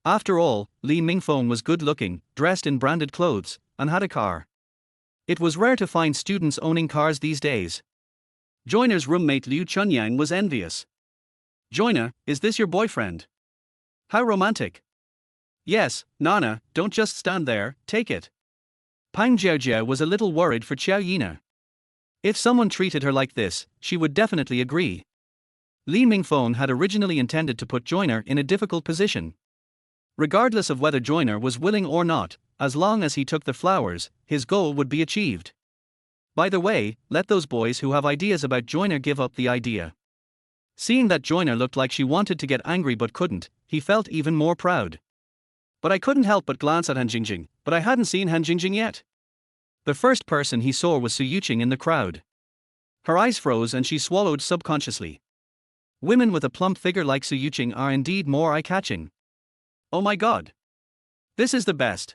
After all, Li Mingfeng was good-looking, dressed in branded clothes, and had a car. It was rare to find students owning cars these days. Joiner's roommate Liu Chunyang was envious. "Joiner, is this your boyfriend? How romantic." "Yes, Nana, don't just stand there, take it." Pang Jiaojia was a little worried for Xiao Yina. If someone treated her like this, she would definitely agree. Li Mingfeng had originally intended to put Joiner in a difficult position. Regardless of whether Joiner was willing or not, as long as he took the flowers, his goal would be achieved. By the way, let those boys who have ideas about Joiner give up the idea. Seeing that Joiner looked like she wanted to get angry but couldn't, he felt even more proud. "But I couldn't help but glance at Han Jingjing, but I hadn't seen Han Jingjing yet." The first person he saw was Su Yuqing in the crowd. Her eyes froze and she swallowed subconsciously. Women with a plump figure like Su Yuqing are indeed more eye-catching. Oh my god. This is the best.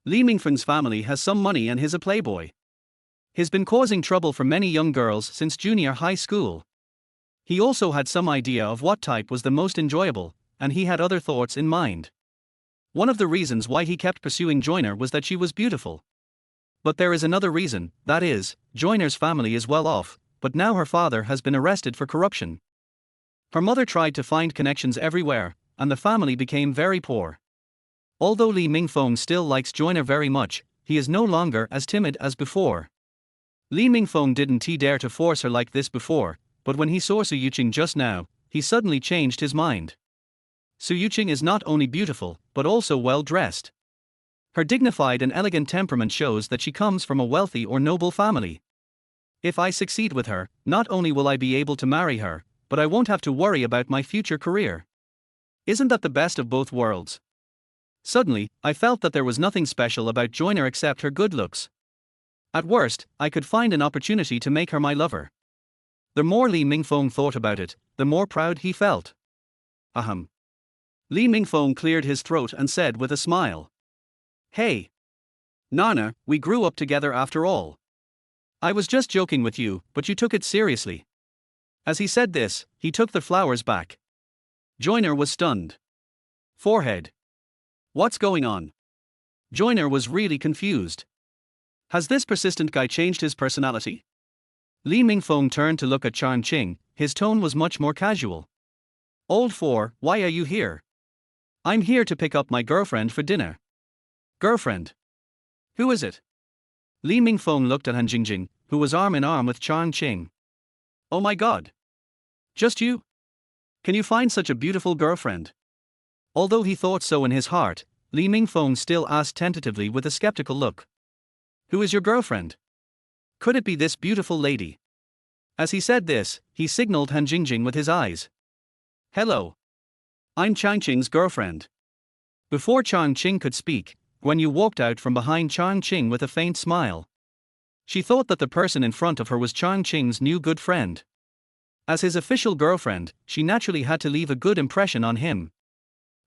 Li Mingfeng's family has some money and he's a playboy. He's been causing trouble for many young girls since junior high school. He also had some idea of what type was the most enjoyable, and he had other thoughts in mind. One of the reasons why he kept pursuing Joiner was that she was beautiful. But there is another reason, that is, Joiner's family is well off, but now her father has been arrested for corruption. Her mother tried to find connections everywhere, and the family became very poor. Although Li Mingfeng still likes Joiner very much, he is no longer as timid as before. Li Mingfeng didn't dare to force her like this before, but when he saw Su Yuqing just now, he suddenly changed his mind. Su Yuqing is not only beautiful, but also well-dressed. Her dignified and elegant temperament shows that she comes from a wealthy or noble family. If I succeed with her, not only will I be able to marry her, but I won't have to worry about my future career. Isn't that the best of both worlds? Suddenly, I felt that there was nothing special about Joiner except her good looks. At worst, I could find an opportunity to make her my lover. The more Li Mingfeng thought about it, the more proud he felt. Ahem. Li Mingfeng cleared his throat and said with a smile, "Hey. Nana, we grew up together after all. I was just joking with you, but you took it seriously." As he said this, he took the flowers back. Joiner was stunned. Forehead. What's going on? Joiner was really confused. Has this persistent guy changed his personality? Li Mingfeng turned to look at Chang Qing, his tone was much more casual. "Old four, why are you here?" "I'm here to pick up my girlfriend for dinner." "Girlfriend? Who is it?" Li Mingfeng looked at Han Jingjing, who was arm in arm with Chang Qing. "Oh my god. Just you? Can you find such a beautiful girlfriend?" Although he thought so in his heart, Li Mingfeng still asked tentatively with a skeptical look. "Who is your girlfriend? Could it be this beautiful lady?" As he said this, he signaled Han Jingjing with his eyes. "Hello. I'm Chang Qing's girlfriend." Before Chang Qing could speak, Guan Yu walked out from behind Chang Qing with a faint smile. She thought that the person in front of her was Chang Qing's new good friend. As his official girlfriend, she naturally had to leave a good impression on him.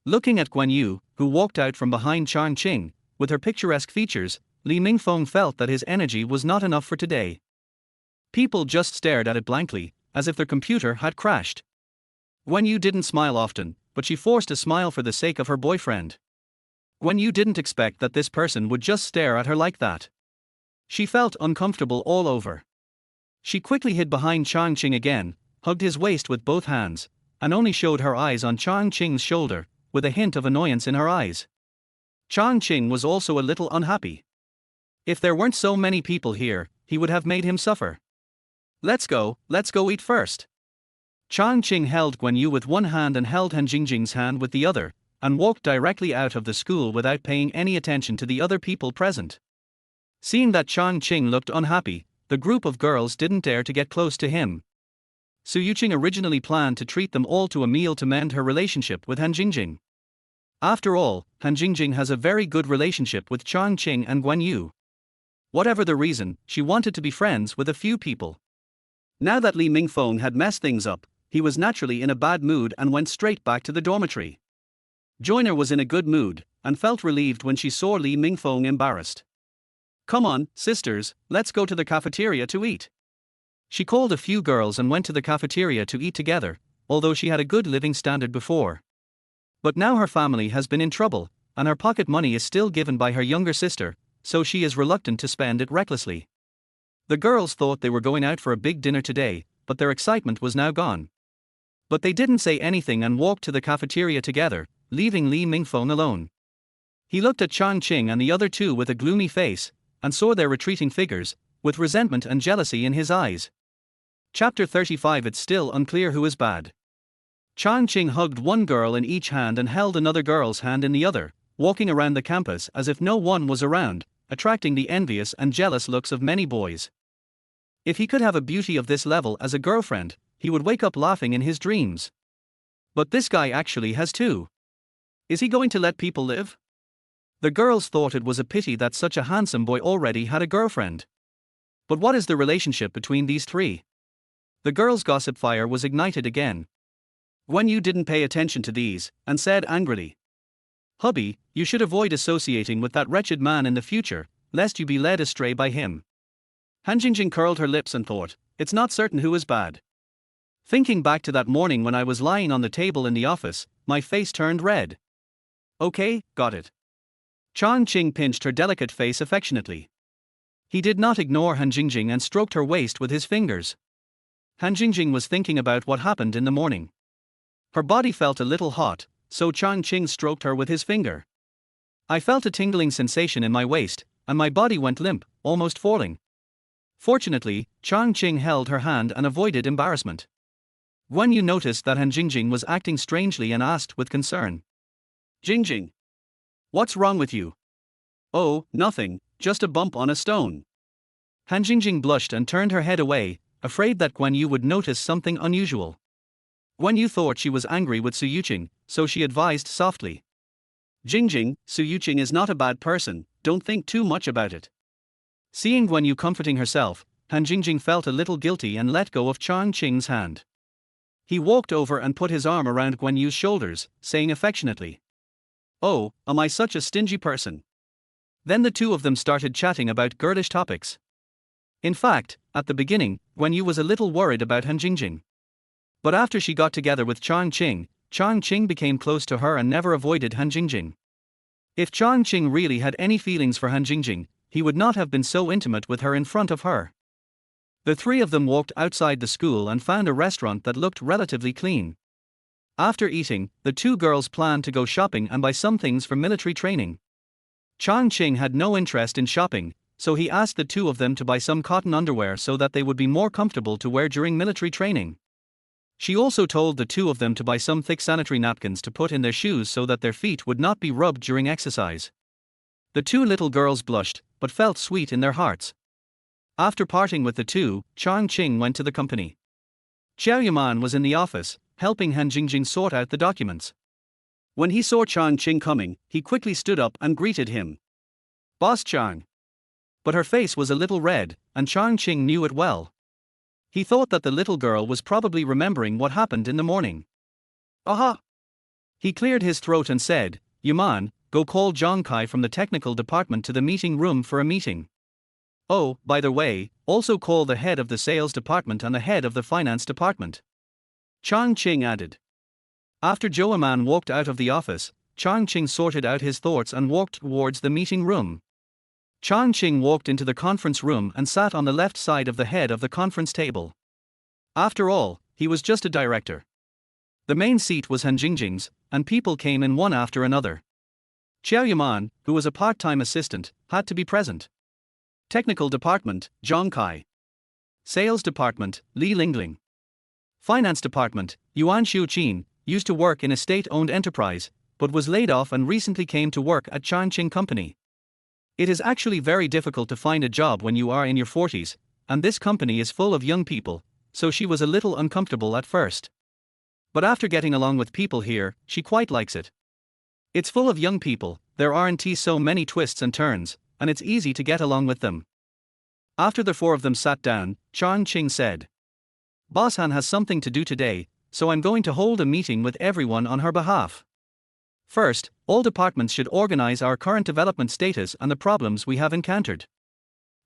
Looking at Guan Yu, who walked out from behind Chang Qing, with her picturesque features, Li Mingfeng felt that his energy was not enough for today. People just stared at it blankly, as if their computer had crashed. Guan Yu didn't smile often, but she forced a smile for the sake of her boyfriend. Guan Yu didn't expect that this person would just stare at her like that. She felt uncomfortable all over. She quickly hid behind Chang Qing again, hugged his waist with both hands, and only showed her eyes on Chang Qing's shoulder, with a hint of annoyance in her eyes. Chang Qing was also a little unhappy. If there weren't so many people here, he would have made him suffer. Let's go eat first." Chang Qing held Guan Yu with one hand and held Han Jingjing's hand with the other, and walked directly out of the school without paying any attention to the other people present. Seeing that Chang Qing looked unhappy, the group of girls didn't dare to get close to him. Su Yuqing originally planned to treat them all to a meal to mend her relationship with Han Jingjing. After all, Han Jingjing has a very good relationship with Chang Qing and Guan Yu. Whatever the reason, she wanted to be friends with a few people. Now that Li Mingfeng had messed things up, he was naturally in a bad mood and went straight back to the dormitory. Joyner was in a good mood, and felt relieved when she saw Li Mingfeng embarrassed. "Come on, sisters, let's go to the cafeteria to eat." She called a few girls and went to the cafeteria to eat together, although she had a good living standard before. But now her family has been in trouble, and her pocket money is still given by her younger sister, so she is reluctant to spend it recklessly. The girls thought they were going out for a big dinner today, but their excitement was now gone. But they didn't say anything and walked to the cafeteria together, leaving Li Mingfeng alone. He looked at Chang Qing and the other two with a gloomy face, and saw their retreating figures, with resentment and jealousy in his eyes. Chapter 35. It's still unclear who is bad. Chang Qing hugged one girl in each hand and held another girl's hand in the other, walking around the campus as if no one was around, attracting the envious and jealous looks of many boys. If he could have a beauty of this level as a girlfriend, he would wake up laughing in his dreams. But this guy actually has two. Is he going to let people live? The girls thought it was a pity that such a handsome boy already had a girlfriend. But what is the relationship between these three? The girls' gossip fire was ignited again. Guan Yu didn't pay attention to these, and said angrily, "Hubby, you should avoid associating with that wretched man in the future, lest you be led astray by him." Han Jingjing curled her lips and thought, "It's not certain who is bad." Thinking back to that morning when I was lying on the table in the office, my face turned red. "Okay, got it." Chang Qing pinched her delicate face affectionately. He did not ignore Han Jingjing and stroked her waist with his fingers. Han Jingjing was thinking about what happened in the morning. Her body felt a little hot, so Chang Qing stroked her with his finger. I felt a tingling sensation in my waist, and my body went limp, almost falling. Fortunately, Chang Qing held her hand and avoided embarrassment. Guan Yu noticed that Han Jingjing was acting strangely and asked with concern, "Jingjing, what's wrong with you?" "Oh, nothing, just a bump on a stone." Han Jingjing blushed and turned her head away, afraid that Guan Yu would notice something unusual. Guan Yu thought she was angry with Su Yuqing, so she advised softly, "Jingjing, Su Yuqing is not a bad person, don't think too much about it." Seeing Guan Yu comforting herself, Han Jingjing felt a little guilty and let go of Chang Qing's hand. He walked over and put his arm around Guan Yu's shoulders, saying affectionately, "Oh, am I such a stingy person?" Then the two of them started chatting about girlish topics. In fact, at the beginning, Guan Yu was a little worried about Han Jingjing. But after she got together with Chang Qing became close to her and never avoided Han Jingjing. If Chang Qing really had any feelings for Han Jingjing, he would not have been so intimate with her in front of her. The three of them walked outside the school and found a restaurant that looked relatively clean. After eating, the two girls planned to go shopping and buy some things for military training. Chang Qing had no interest in shopping, so he asked the two of them to buy some cotton underwear so that they would be more comfortable to wear during military training. She also told the two of them to buy some thick sanitary napkins to put in their shoes so that their feet would not be rubbed during exercise. The two little girls blushed, but felt sweet in their hearts. After parting with the two, Chang Qing went to the company. Xiao Yaman was in the office, helping Han Jingjing sort out the documents. When he saw Chang Qing coming, he quickly stood up and greeted him. "Boss Chang." But her face was a little red, and Chang Qing knew it well. He thought that the little girl was probably remembering what happened in the morning. "Aha!" He cleared his throat and said, "Yaman, go call Zhang Kai from the technical department to the meeting room for a meeting. Oh, by the way, also call the head of the sales department and the head of the finance department." Chang Qing added. After Zhou Yaman walked out of the office, Chang Qing sorted out his thoughts and walked towards the meeting room. Chang Qing walked into the conference room and sat on the left side of the head of the conference table. After all, he was just a director. The main seat was Han Jingjing's, and people came in one after another. Xiao Yaman, who was a part-time assistant, had to be present. Technical department, Zhang Kai. Sales department, Li Lingling. Finance department, Yuan Xiuqin, used to work in a state-owned enterprise, but was laid off and recently came to work at Chang Qing Company. It is actually very difficult to find a job when you are in your 40s, and this company is full of young people, so she was a little uncomfortable at first. But after getting along with people here, she quite likes it. It's full of young people, there aren't so many twists and turns, and it's easy to get along with them. After the four of them sat down, Chang Qing said, Boss Han has something to do today, so I'm going to hold a meeting with everyone on her behalf. First, all departments should organize our current development status and the problems we have encountered.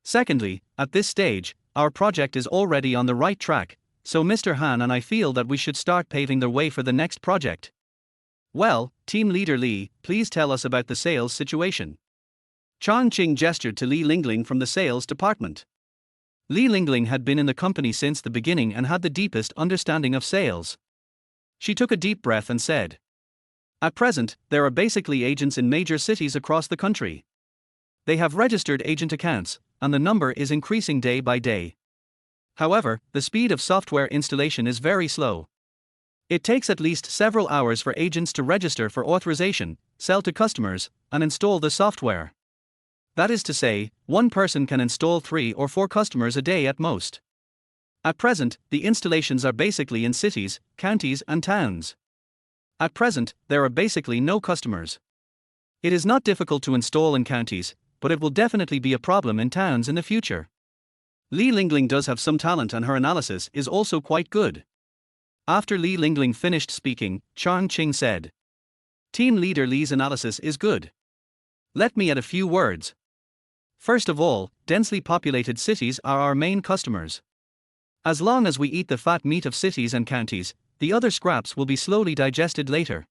Secondly, at this stage, our project is already on the right track, so Mr. Han and I feel that we should start paving the way for the next project. Well, Team Leader Li, please tell us about the sales situation. Chang Qing gestured to Li Lingling from the sales department. Li Lingling had been in the company since the beginning and had the deepest understanding of sales. She took a deep breath and said, At present, there are basically agents in major cities across the country. They have registered agent accounts, and the number is increasing day by day. However, the speed of software installation is very slow. It takes at least several hours for agents to register for authorization, sell to customers, and install the software. That is to say, one person can install 3 or 4 customers a day at most. At present, the installations are basically in cities, counties, and towns. At present, there are basically no customers. It is not difficult to install in counties, but it will definitely be a problem in towns in the future. Li Lingling does have some talent and her analysis is also quite good. After Li Lingling finished speaking, Chang Qing said, Team Leader Li's analysis is good. Let me add a few words. First of all, densely populated cities are our main customers. As long as we eat the fat meat of cities and counties, the other scraps will be slowly digested later.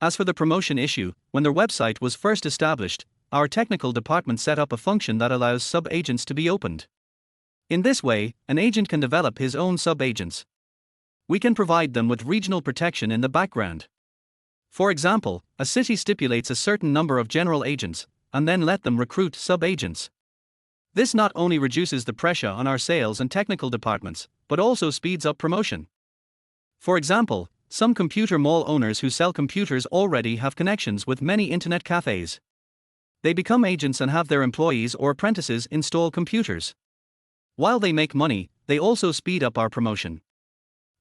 As for the promotion issue, when their website was first established, our technical department set up a function that allows sub-agents to be opened. In this way, an agent can develop his own sub-agents. We can provide them with regional protection in the background. For example, a city stipulates a certain number of general agents, and then let them recruit sub-agents. This not only reduces the pressure on our sales and technical departments, but also speeds up promotion. For example, some computer mall owners who sell computers already have connections with many internet cafes. They become agents and have their employees or apprentices install computers. While they make money, they also speed up our promotion.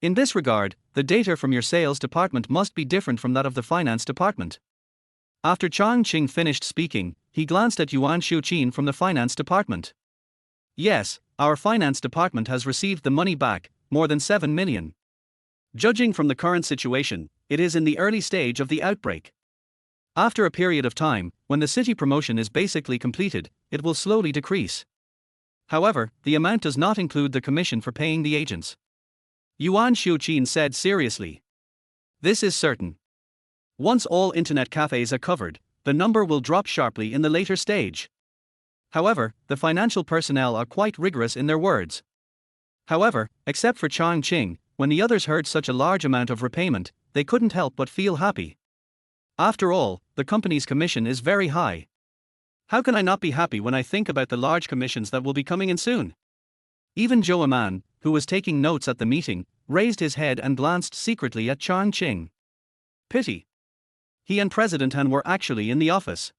In this regard, the data from your sales department must be different from that of the finance department. After Chang Qing finished speaking, he glanced at Yuan Shuqin from the finance department. Yes, our finance department has received the money back, more than 7 million. Judging from the current situation, it is in the early stage of the outbreak. After a period of time, when the city promotion is basically completed, it will slowly decrease. However, the amount does not include the commission for paying the agents. Yuan Shuqin said seriously. This is certain. Once all internet cafes are covered, the number will drop sharply in the later stage. However, the financial personnel are quite rigorous in their words. However, except for Chang Qing, when the others heard such a large amount of repayment, they couldn't help but feel happy. After all, the company's commission is very high. How can I not be happy when I think about the large commissions that will be coming in soon? Even Zhou Aman, who was taking notes at the meeting, raised his head and glanced secretly at Chang Qing. Pity. He and President Han were actually in the office.